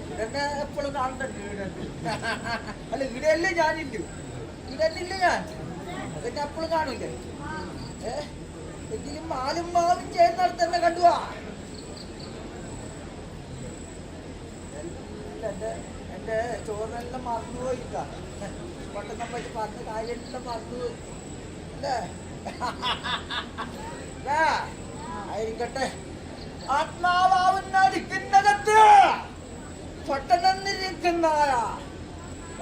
ഇവിടെന്നെ എപ്പോഴും കാണുന്നുണ്ട്. അല്ല ഇവിടെയല്ലേ ഞാനില്ല, ഇവിടെന്നില്ല ഞാൻ, അതൊക്കെ എപ്പോഴും കാണൂല്ലേ? എങ്കിലും മാലും മാവും ചെയ്യുന്ന തന്നെ കണ്ടുവാ. എന്റെ ചോറിനെല്ലാം മറന്നുപോയിക്ക. പൊട്ടത്തെ പറ്റി പറഞ്ഞ കാര്യമെല്ലാം മറന്നുപോയി അല്ലേ? ആയിരിക്കട്ടെ. ആത്മാവാവുന്ന ദിക്കിനകത്ത് പൊട്ടനെന്നിരിക്കുന്ന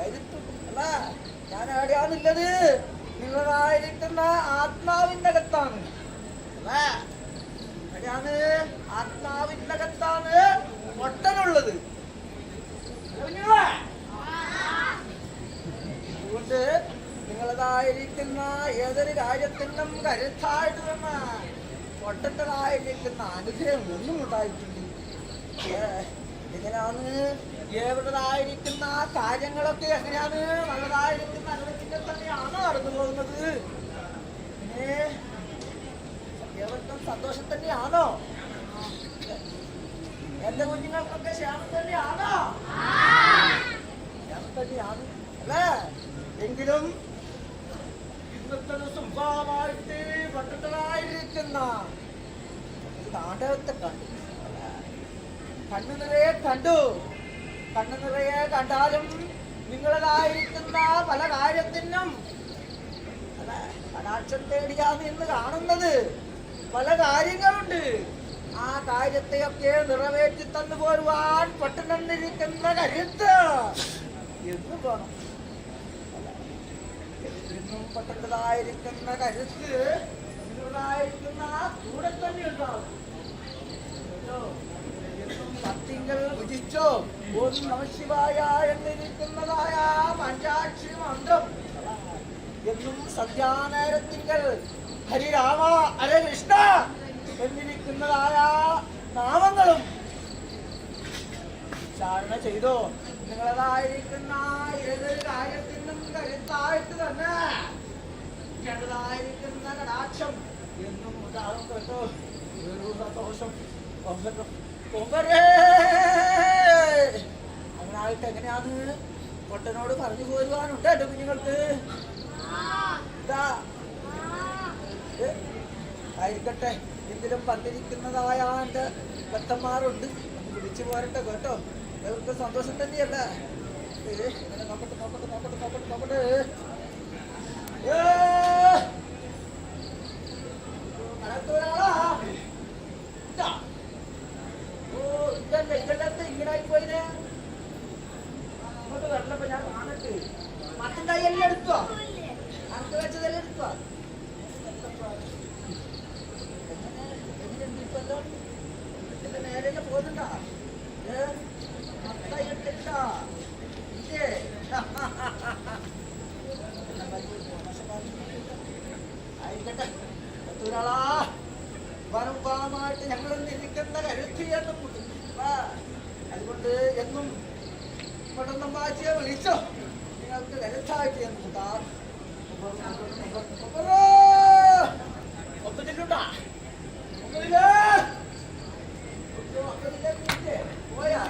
അല്ല ഞാൻ എവിടെയാണുള്ളത്? നിങ്ങളായിരിക്കുന്ന ആത്മാവിന്റെ അകത്താണ് അല്ലേ? എവിടെയാണ്? ആത്മാവിന്റെ അകത്താണ് പൊട്ടനുള്ളത്. അതുകൊണ്ട് നിങ്ങളതായിരിക്കുന്ന ഏതൊരു കാര്യത്തിനും കരുത്തായിട്ട് തന്നെ പൊട്ടത്തതായിരിക്കുന്ന അനുഗ്രഹം ഒന്നും ഉണ്ടായിട്ടുണ്ട്. എങ്ങനെയാണ് എവിടതായിരിക്കുന്ന കാര്യങ്ങളൊക്കെ എങ്ങനെയാണ് നല്ലതായിരിക്കുന്ന അനുഭവത്തിന്റെ തന്നെയാണ് നടന്നു പോകുന്നത്? പിന്നെ ഏവർക്കും സന്തോഷം തന്നെയാണോ? എന്റെ കുഞ്ഞുങ്ങൾക്കൊക്കെ ക്ഷേമം തന്നെയാണോ? ക്ഷേമം തന്നെയാണ് അല്ലേ? എങ്കിലും ഇന്നത്തെ സ്വഭാവമായിട്ട് പട്ടത്തലായിരിക്കുന്ന നാടകത്തെ കണ്ടു. കണ്ണു നിറയെ കണ്ടു. കണ്ണു നിറയെ കണ്ടാലും നിങ്ങളതായിരിക്കുന്ന പല കാര്യത്തിനും കടാക്ഷം തേടിയാണ് ഇന്ന് കാണുന്നത്. പല കാര്യങ്ങളുണ്ട്. ആ കാര്യത്തെയൊക്കെ നിറവേറ്റി തന്നു പോരുവാൻ പെട്ടെന്നിരിക്കുന്ന കരുത്ത് എന്നും വേണം. പെട്ടതായിരിക്കുന്ന കരുത്ത് നിങ്ങളായിരിക്കുന്ന കൂടെ തന്നെ ഉണ്ടാവും. സത്യങ്ങൾ വിധിച്ചോ ഓം നമഃശിവായ എന്നിരിക്കുന്നതായ പഞ്ചാക്ഷി മന്ത്രം എന്നും സന്ധ്യാനേരത്തിങ്കൽ ഹരിരാമ ഹരേ കൃഷ്ണ എന്നിരിക്കുന്നതായ നാമങ്ങളും ഉച്ചാരണ ചെയ്തോ നിങ്ങളതായിരിക്കുന്ന ഏതൊരു കാര്യത്തിനും കരുത്തായിട്ട് തന്നെ ഞങ്ങളതായിരിക്കുന്ന കടാക്ഷം എന്നും ഉണ്ടാകും കേട്ടോ. ഒരു സന്തോഷം അങ്ങനായിട്ട് എങ്ങനെയാന്ന് പൊട്ടനോട് പറഞ്ഞു പോരുവാനുണ്ട് എന്റെ കുഞ്ഞുങ്ങൾക്ക്. ആയിരിക്കട്ടെ, എന്തിലും പന്തിരിക്കുന്നതായ എന്റെ ഭക്തന്മാരുണ്ട്, വിളിച്ചു പോരട്ടെ കേട്ടോ. അവർക്ക് സന്തോഷം തന്നെയല്ലേ. നോക്കട്ടെ നോക്കട്ടെ നോക്കട്ടെ നോക്കട്ടെ നോക്കട്ടെ. ഒരാളാ ഇങ്ങനായി പോയിനെ. അങ്ങോട്ട് വരണപ്പോ ഞാൻ കാണട്ടെ. മറ്റും കൈയെല്ലാം എടുത്തോ, അടുത്ത് വെച്ചതെല്ലാം എടുത്തോ. നേരെ പോകുന്നുണ്ടാ മത്തായിട്ടാ ഇല്ലേ? ആയിരിക്കട്ടെ ഒരാളാ വനംപാമായിട്ട് ഞങ്ങൾ നിൽക്കുന്ന കരുത്തിയെന്നും അതുകൊണ്ട് എന്നും പെട്ടെന്ന് വായിച്ച് വിളിച്ചോ നിങ്ങൾക്ക് കരുത്തായിട്ട് ഒപ്പത്തിട്ടുണ്ടാ പോയാ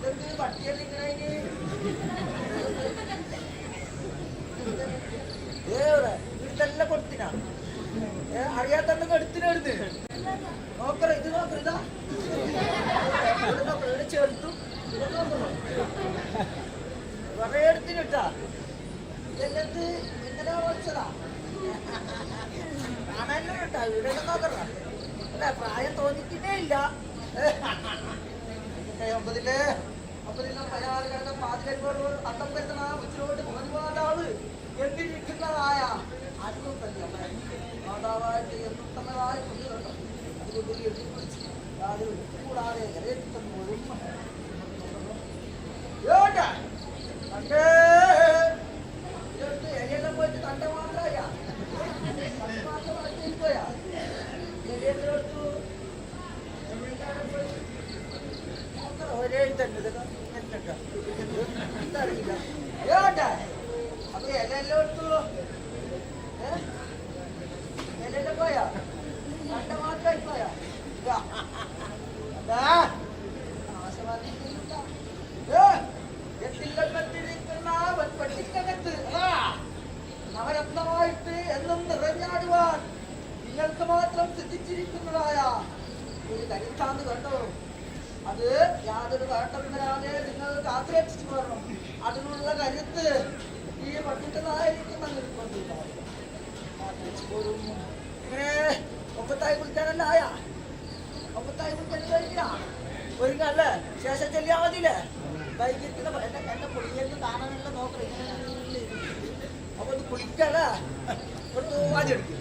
ഇതെന്ത് പട്ടിയെല്ലാം ഇതെല്ലാം കൊടുത്തിനാ അറിയാത്തന്നെ എടുത്തിനെടുത്ത് നോക്കറ ഇത് നോക്കറ ഇതാ ഇവിടെ ചേർത്തു കുറെ എടുത്തിനിട്ടാ. ഇതെല്ലത്ത് ഇങ്ങനെ വിളിച്ചതാ കാണാനും കേട്ടാ. ഇവിടെ നോക്കറ അല്ല പ്രായം തോന്നിക്കുന്നേ ഇല്ല. ഒമ്പതിലെ പയാളുകളുടെ പാതിരങ്ങളോട് അത്തം വരുന്ന ഉച്ചരോട് ഒരുപാടാള് എന്തിരിക്കുന്നതായ ആരും തന്നെ മാതാവായിട്ട് എന്നും തന്നതായ കുഞ്ഞുകളുണ്ടോ. അതുകൊണ്ട് എട്ടിപ്പിടിച്ച് യാതൊരു കൂടാതെ ഇലയെത്തുമ്പോഴും ഇലയെല്ലാം പോയിട്ട് തണ്ട മാത്രമായ പോയാ ഇലയെടുത്തു ഒരേ തന്നെ എന്തറിയില്ല. അപ്പൊ ഇലയെല്ലാം എടുത്തു ഇലയെല്ലാം പോയാ തണ്ട മാത്രമായി പോയാ പട്ടിക്കകത്ത് നവരത്നമായിട്ട് എന്നും നിറഞ്ഞാടുവാൻ നിങ്ങൾക്ക് മാത്രം സിദ്ധിച്ചിരിക്കുന്നതായ ഒരു കരുത്താന്ന് കണ്ടോ. അത് യാതൊരു കാട്ടം വരാതെ നിങ്ങൾ കാത്തിരക്ഷിച്ചു പോരണം. അതിനുള്ള കരുത്ത് ഈ പട്ടിക്കതായിരിക്കുന്ന ഇങ്ങനെ ഒപ്പത്തായി കുളിക്കാനല്ല ആയാ. ഒപ്പത്തായി കുളിക്കാൻ കഴിഞ്ഞാ ഒരുങ്ങല്ലേ ശേഷം ചെല്ലിയാ മതിയില്ലേ. വൈകിട്ട് എന്റെ കുളിയെന്ന് കാണാനുള്ള നോക്കണം. അപ്പൊ ഒന്ന് കുളിക്കല്ലേ ഒരു ആദ്യം എടുക്കും.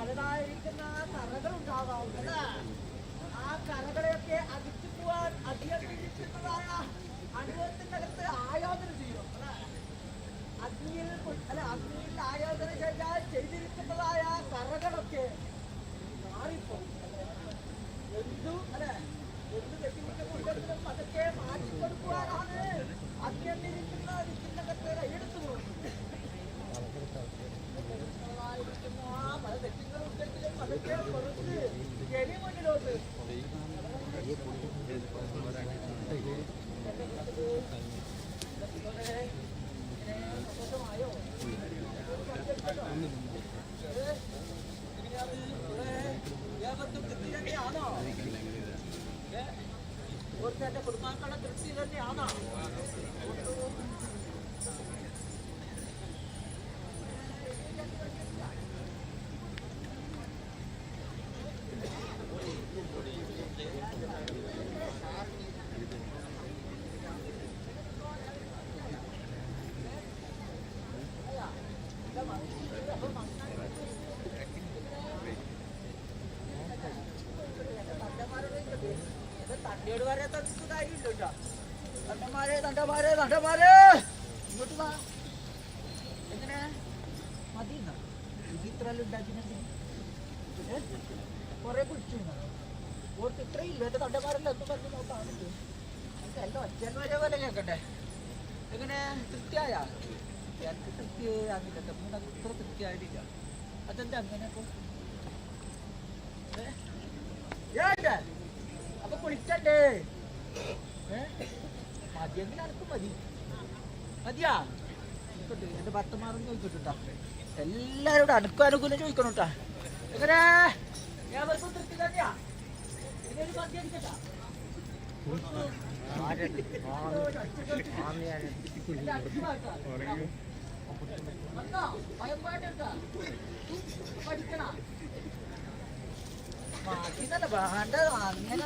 അതിനായിരിക്കുന്ന കറകളുണ്ടാവാം അല്ല, ആ കറകളെയൊക്കെ അതിച്ചു പോവാൻ അധികരിക്കുന്നതായ അനുഭവത്തിനകത്ത് ആയോധന ചെയ്യും അല്ല, അഗ്നിയിൽ ആയോധന ചെയ്താൽ ചെയ്തിരിക്കുന്നതായ കറകളൊക്കെ മാറിപ്പോകും. എന്തു അല്ലെ, എന്ത് തെറ്റിവിട്ടുകൊണ്ടെങ്കിലും അതൊക്കെ മാറ്റിക്കൊടുക്കുവാനാണ് അതിനകത്ത് എടുത്തു പോകുന്നത്. പല തെറ്റുകളുണ്ടെങ്കിലും അതൊക്കെ പുറത്ത് ശരി മുന്നിലോട്ട് സന്തോഷമായോ? ഏവർക്കും തൃപ്തി തന്നെയാണോ? ഓർക്ക് എന്റെ കുടുംബാക്കളുടെ തൃപ്തി തന്നെയാണോ? തണ്ടയോട് വരെ തന്നിട്ട് കാര്യമില്ല കേട്ടോ. തണ്ടമാരെ ഇങ്ങോട്ട് വാ. എങ്ങനെ മതി ഇത്രയെല്ലാം ഉണ്ടാക്കി കുറെ കുടിച്ചു ഓർക്ക് ഇത്രയില്ല. എന്റെ തണ്ടമാരെല്ലാം ഒന്ന് പറഞ്ഞ് നോക്കാം. എല്ലാം ഒറ്റ വരെ പോലെ കേൾക്കട്ടെ. എങ്ങനെ തൃപ്തിയായ? എനിക്ക് തൃപ്തി ആകില്ല. ഇത്ര തൃപ്തിയായിട്ടില്ല. അതെന്താ അങ്ങനെയൊക്കെ? അപ്പൊ കുളിക്കണ്ടേ? മതിയെങ്കിൽ അനക്ക് മതിയാ? എന്റെ ഭർത്തമാരെന്ന് ചോദിക്കട്ടാ. എല്ലാരോടും അനക്കും അനുകൂലം ചോദിക്കണം കേട്ടാ. എങ്ങനെ ഏവർക്കും തൃപ്തി തന്നെയാ? ഇതിനൊരു മതി അടിക്കട്ടാ. പഠിക്കണ മാറ്റിന്നല്ല വേണ്ട. അങ്ങനെ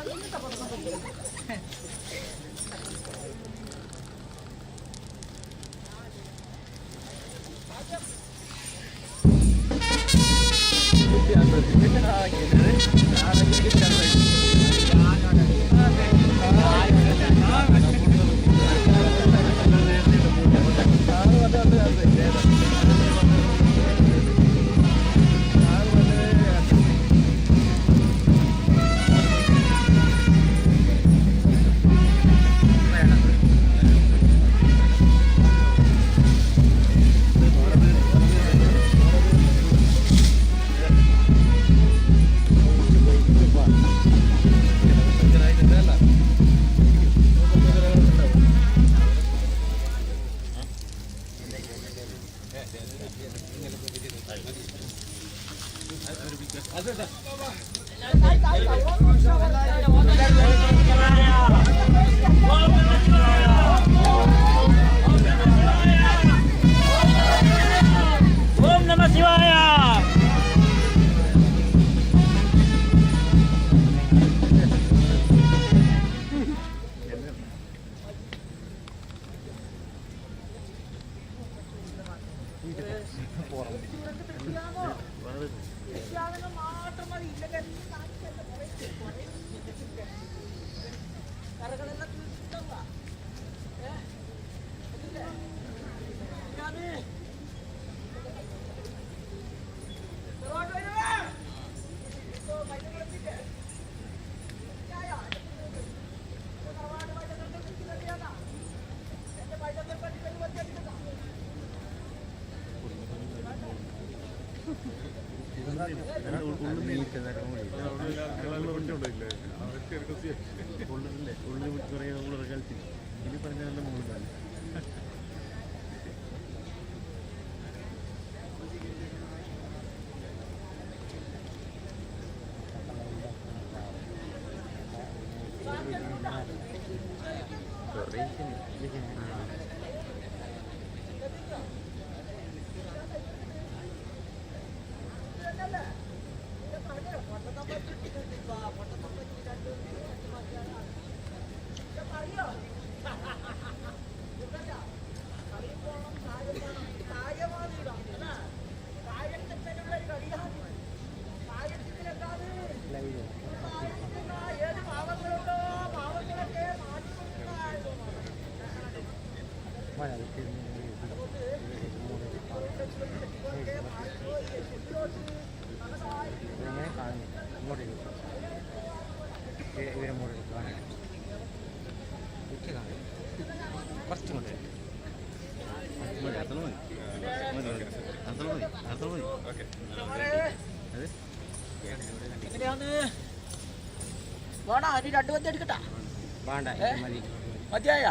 മതിയായ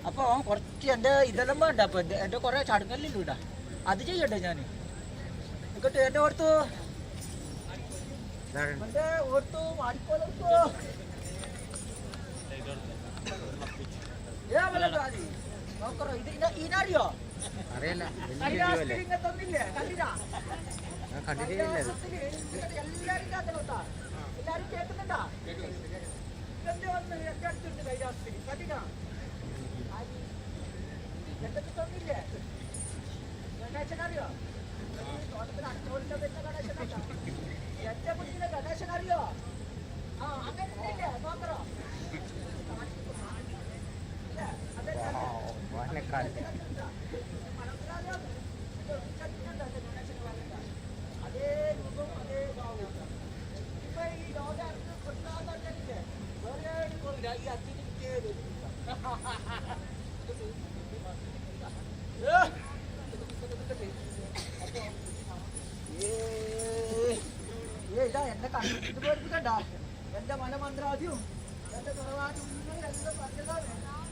അപ്പൊ കുറച്ച് എന്റെ ഇതെല്ലാം വേണ്ട അപ്പൊ എന്റെ കുറെ ചടങ്ങെല്ലാം ഇടാ അത് ചെയ്യട്ടെ ഞാൻ എന്നിട്ട് എന്റെ ഓർത്തു ഇതിനറിയോ അറിയില്ല തന്നില്ലേ കണ്ടിട്ടാ എല്ലാരും കേൾക്കുന്നുണ്ടാ എന്റെ വന്ന് എന്റെ അടുത്തുണ്ട് കൈലാസത്തിൽ കണ്ടിട്ടാ എന്തൊക്കെ തന്നില്ലേ ഗണേശനറിയോ തോട്ടത്തിൽ അടുത്തോളിന്റെ വരുന്ന ഗണേശനാ എന്റെ കുഞ്ഞിനെ ഗണേശനറിയോ ആ അങ്ങനെ നോക്കറോ അതേ രൂപം അതേ ഭാവം ഇപ്പൊ ഈ ലോകം കൊണ്ടാന്നില്ലേ വേറെ ഈ അച്ഛനിക്ക് ഇതാ എന്നെ കണ്ടിട്ട് പേടിപ്പിക്കണ്ട എന്റെ മലമന്ത്രാദ്യം എന്റെ തറവാടും എല്ലാം പറഞ്ഞതാണ്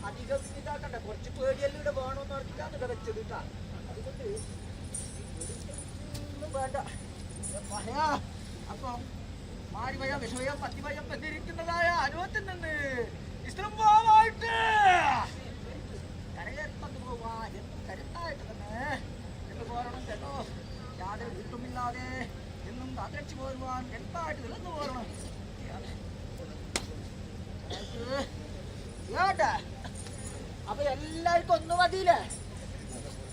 അധികം ഇതാക്കണ്ട കുറച്ച് പേടിയെല്ലാം ഇവിടെ വേണമെന്ന് പറഞ്ഞിട്ടാണ് ഇവിടെ വെച്ചത് കേട്ടാ അതുകൊണ്ട് ഒന്നും വേണ്ട പറയാ അപ്പം മാരിമയം വിഷമയം പത്തിമയം ബന്ധിരിക്കുന്നതായ അനുഭവത്തിൽ നിന്ന് ഇഷ്ടംപോവായിട്ട് കരകയറിക്കൊണ്ട് പോവാ എന്നും കരുത്തായിട്ട് തന്നെ എന്ന് പോരണം കേട്ടോ യാതൊരു വീട്ടുമില്ലാതെ എന്നും കാത്തിരച്ചു പോരുവാൻ കരുത്തായിട്ട് നിലന്നു പോരണം അപ്പൊ എല്ലാവർക്കും ഒന്നും മതിയില്ലേ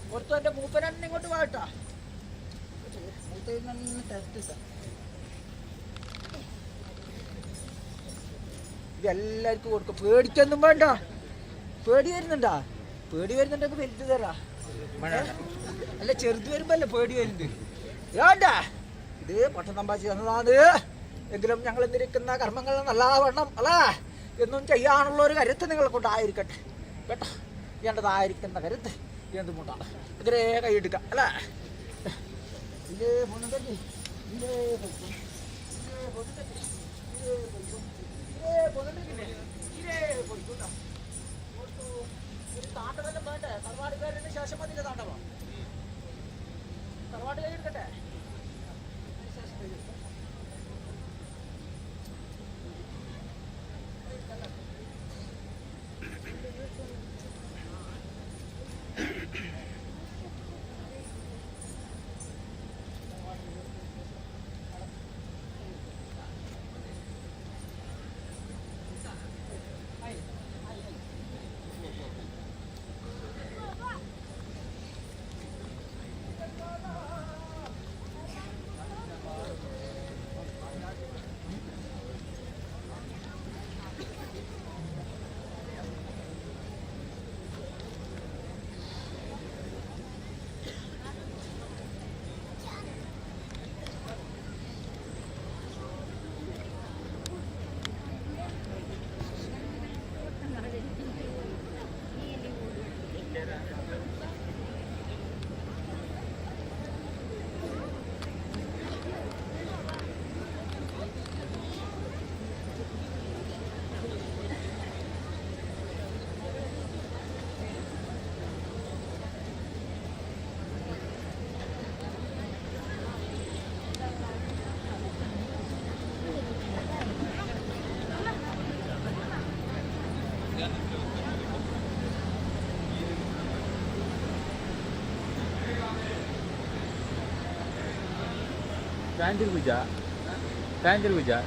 പുറത്തു എന്റെ മൂപ്പനെന്നെ ഇങ്ങോട്ട് പോകട്ടാ മൂപ്പയിൽ നിന്ന് ടെസ്റ്റ് ഇതെല്ലാവർക്കും കൊടുക്കും പേടിക്കൊന്നും വേണ്ട പേടി വരുന്നുണ്ടാ പേടി വരുന്നുണ്ടെങ്കിൽ വലുത് തരാ അല്ല ചെറുത് വരുമ്പോ അല്ലേ പേടി വരുന്നുണ്ട് വേണ്ട ഇത് പൊട്ടത്തമ്പാച്ചി തന്നതാണ് എങ്കിലും ഞങ്ങൾ എന്തിരിക്കുന്ന കർമ്മങ്ങൾ നല്ലവണ്ണം അല്ല എന്നും ചെയ്യാനുള്ള ഒരു കരുത്ത് നിങ്ങളെ കൊണ്ടായിരിക്കട്ടെ കേട്ടോ വേണ്ടതായിരിക്കുന്ന കരുത്ത് എന്തുകൊണ്ടാണ് ഇതിലേ കൈയെടുക്കാം അല്ല ഇതേ പൊണ്ണുതട്ടി ഇതേ താണ്ടവെല്ലാം വേണ്ടേ തറവാട് പേരിന് ശേഷം മതിന്റെ താണ്ടവം തറവാട് കൈയെടുക്കട്ടെ Tanjir Puja. Tanjir Puja.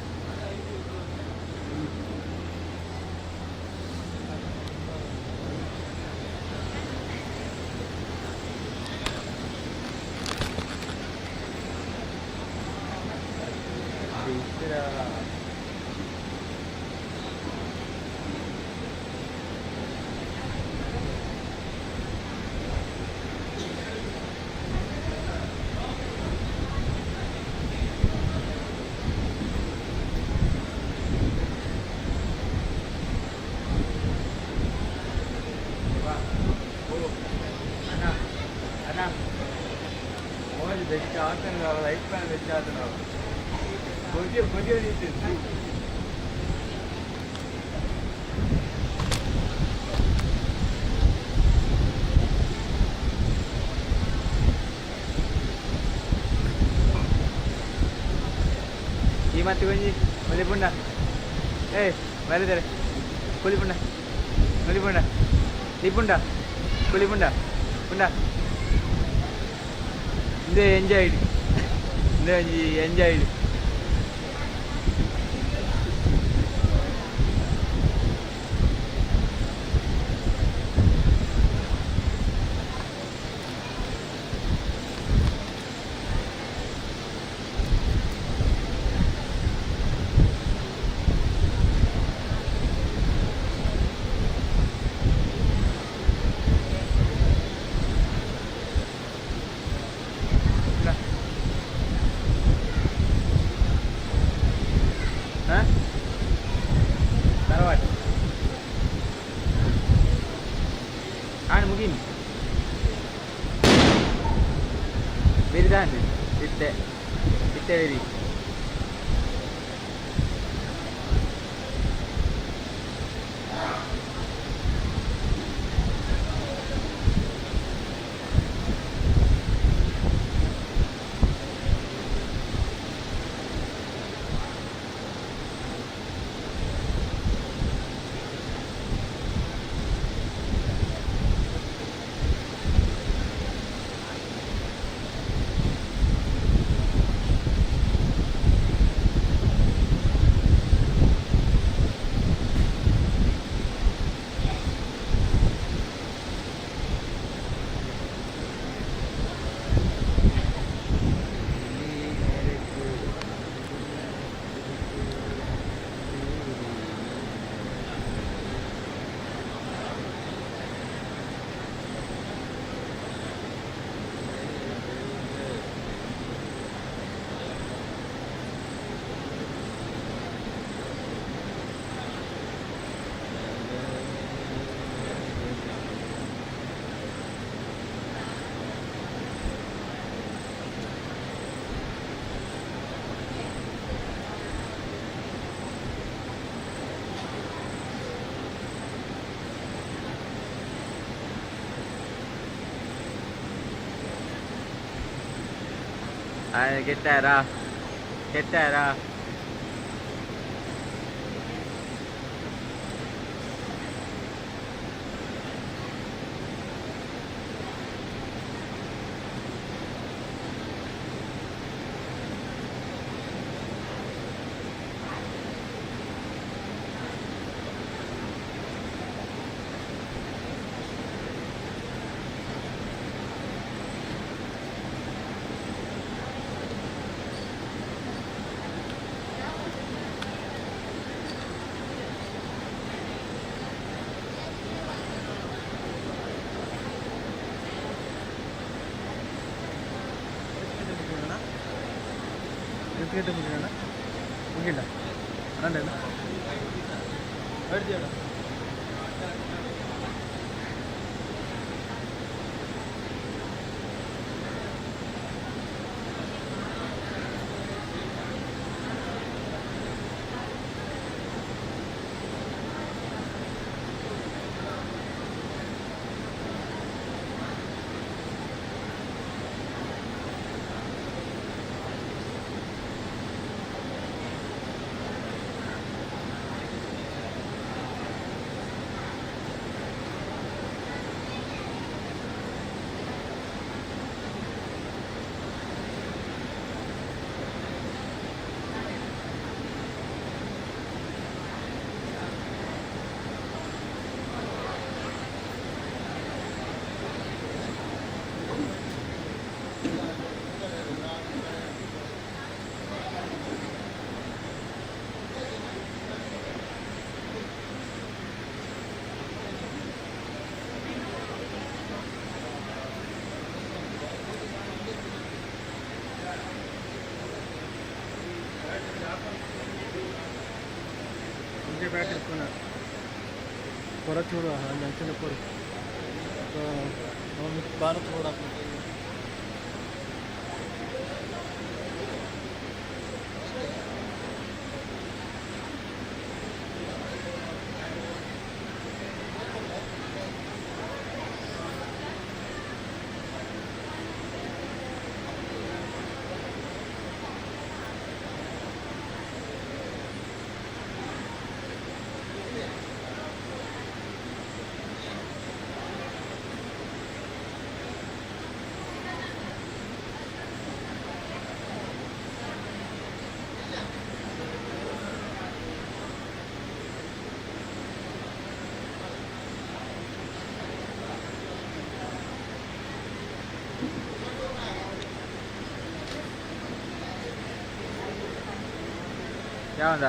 ಈ ಮತ್ತೆ ಕೊಂಚಿ ಒಲಿ ಪುಂಡ ಬಯಲಿದ್ದಾರೆ ಕುಲಿ ಪುಂಡ ಒಲಿ ಪುಂಡ ಈ ಪುಂಡ ಕುಲಿ ಪುಂಡ ಪುಂಡ இந்த என்ஜாய் இந்த என்ஜாய் ആണ് മുഖിൻ വലുതാണ് ഇത്തെ വരി கெட்டாரா கெட்டாரா കേട്ട് മുങ്ങിയാണ് മുങ്ങിണ്ട അല്ല മേടിച്ചേടാ బ్యాట్ తీసుకున్నాను పొర చూడు మంచిగా పొరు బాగా చూడ ಯಾವಂದ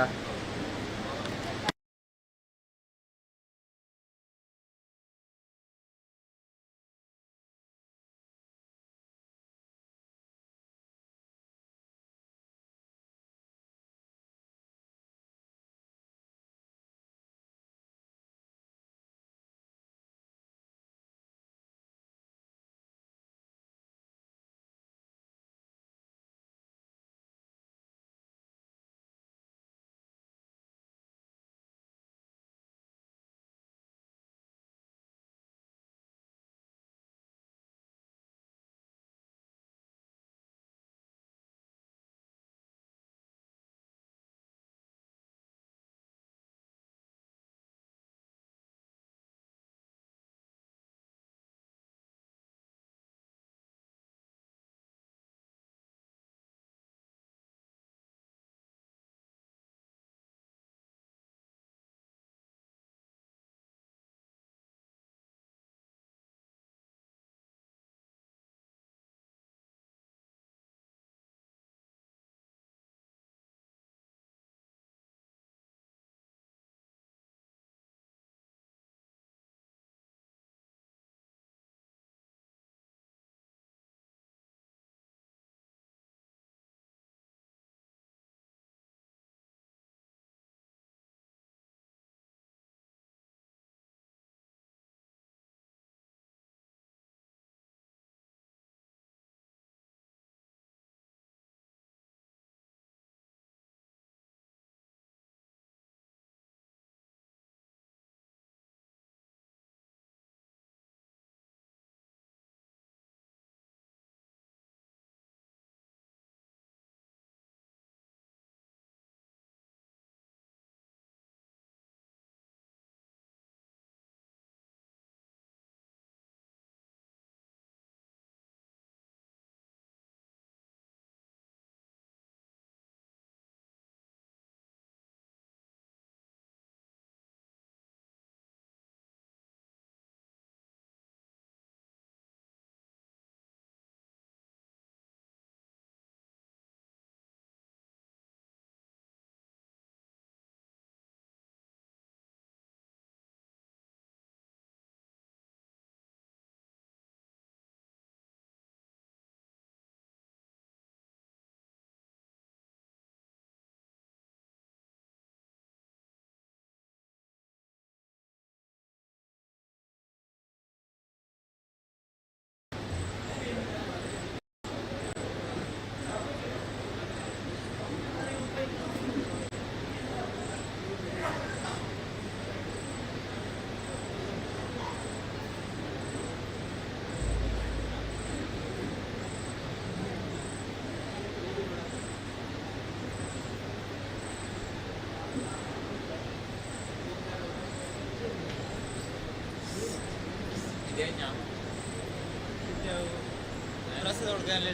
പ്രസ് കൊടുക്കാനല്ലേ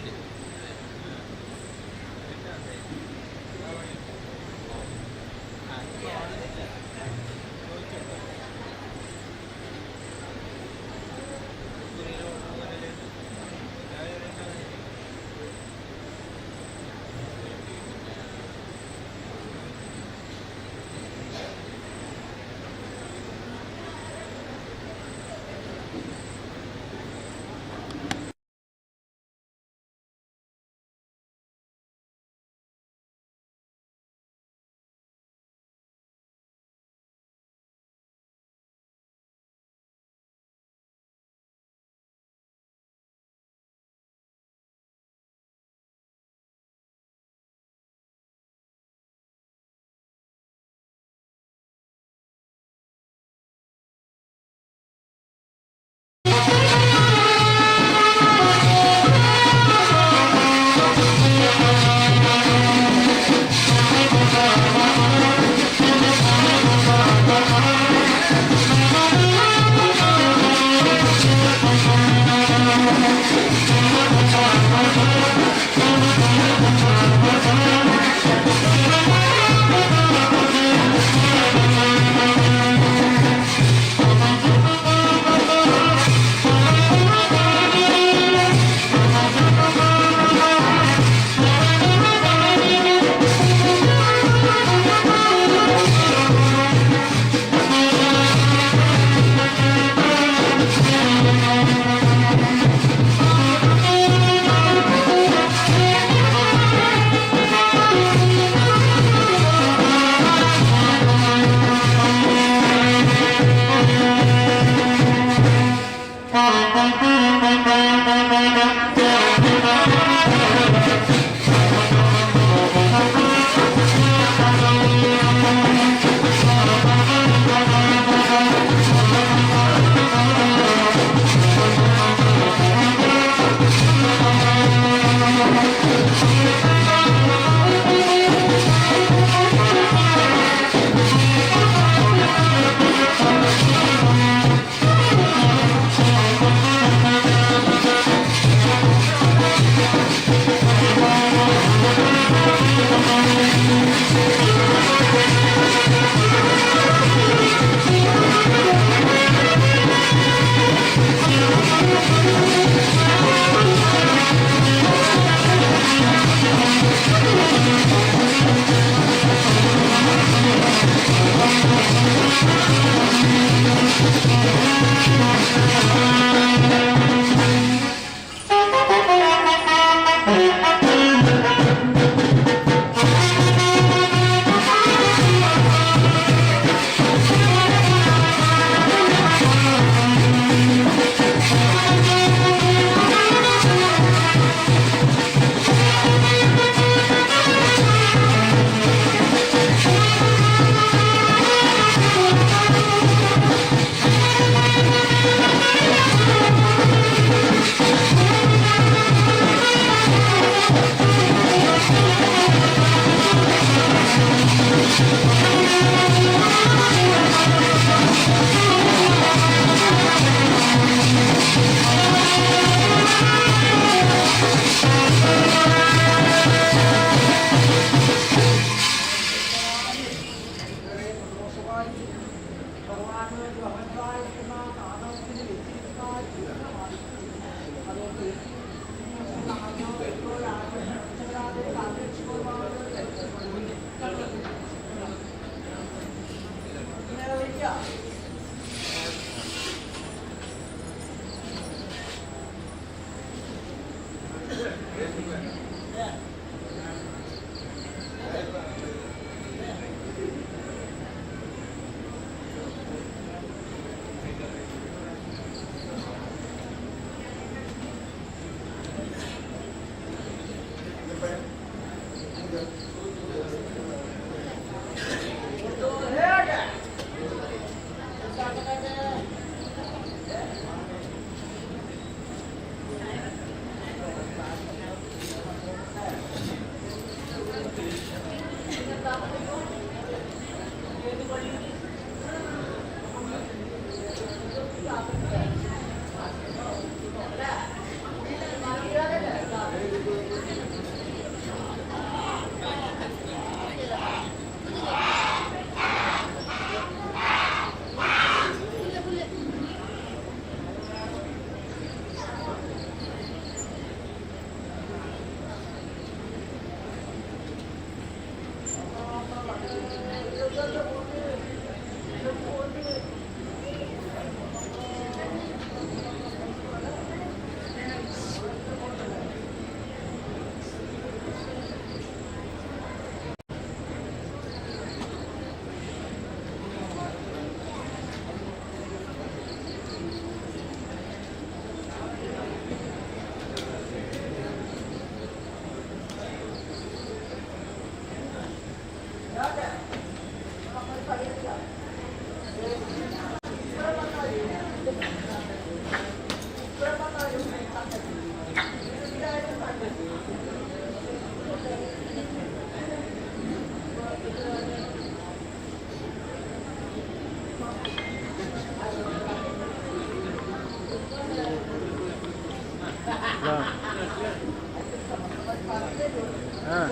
ಹಾಂ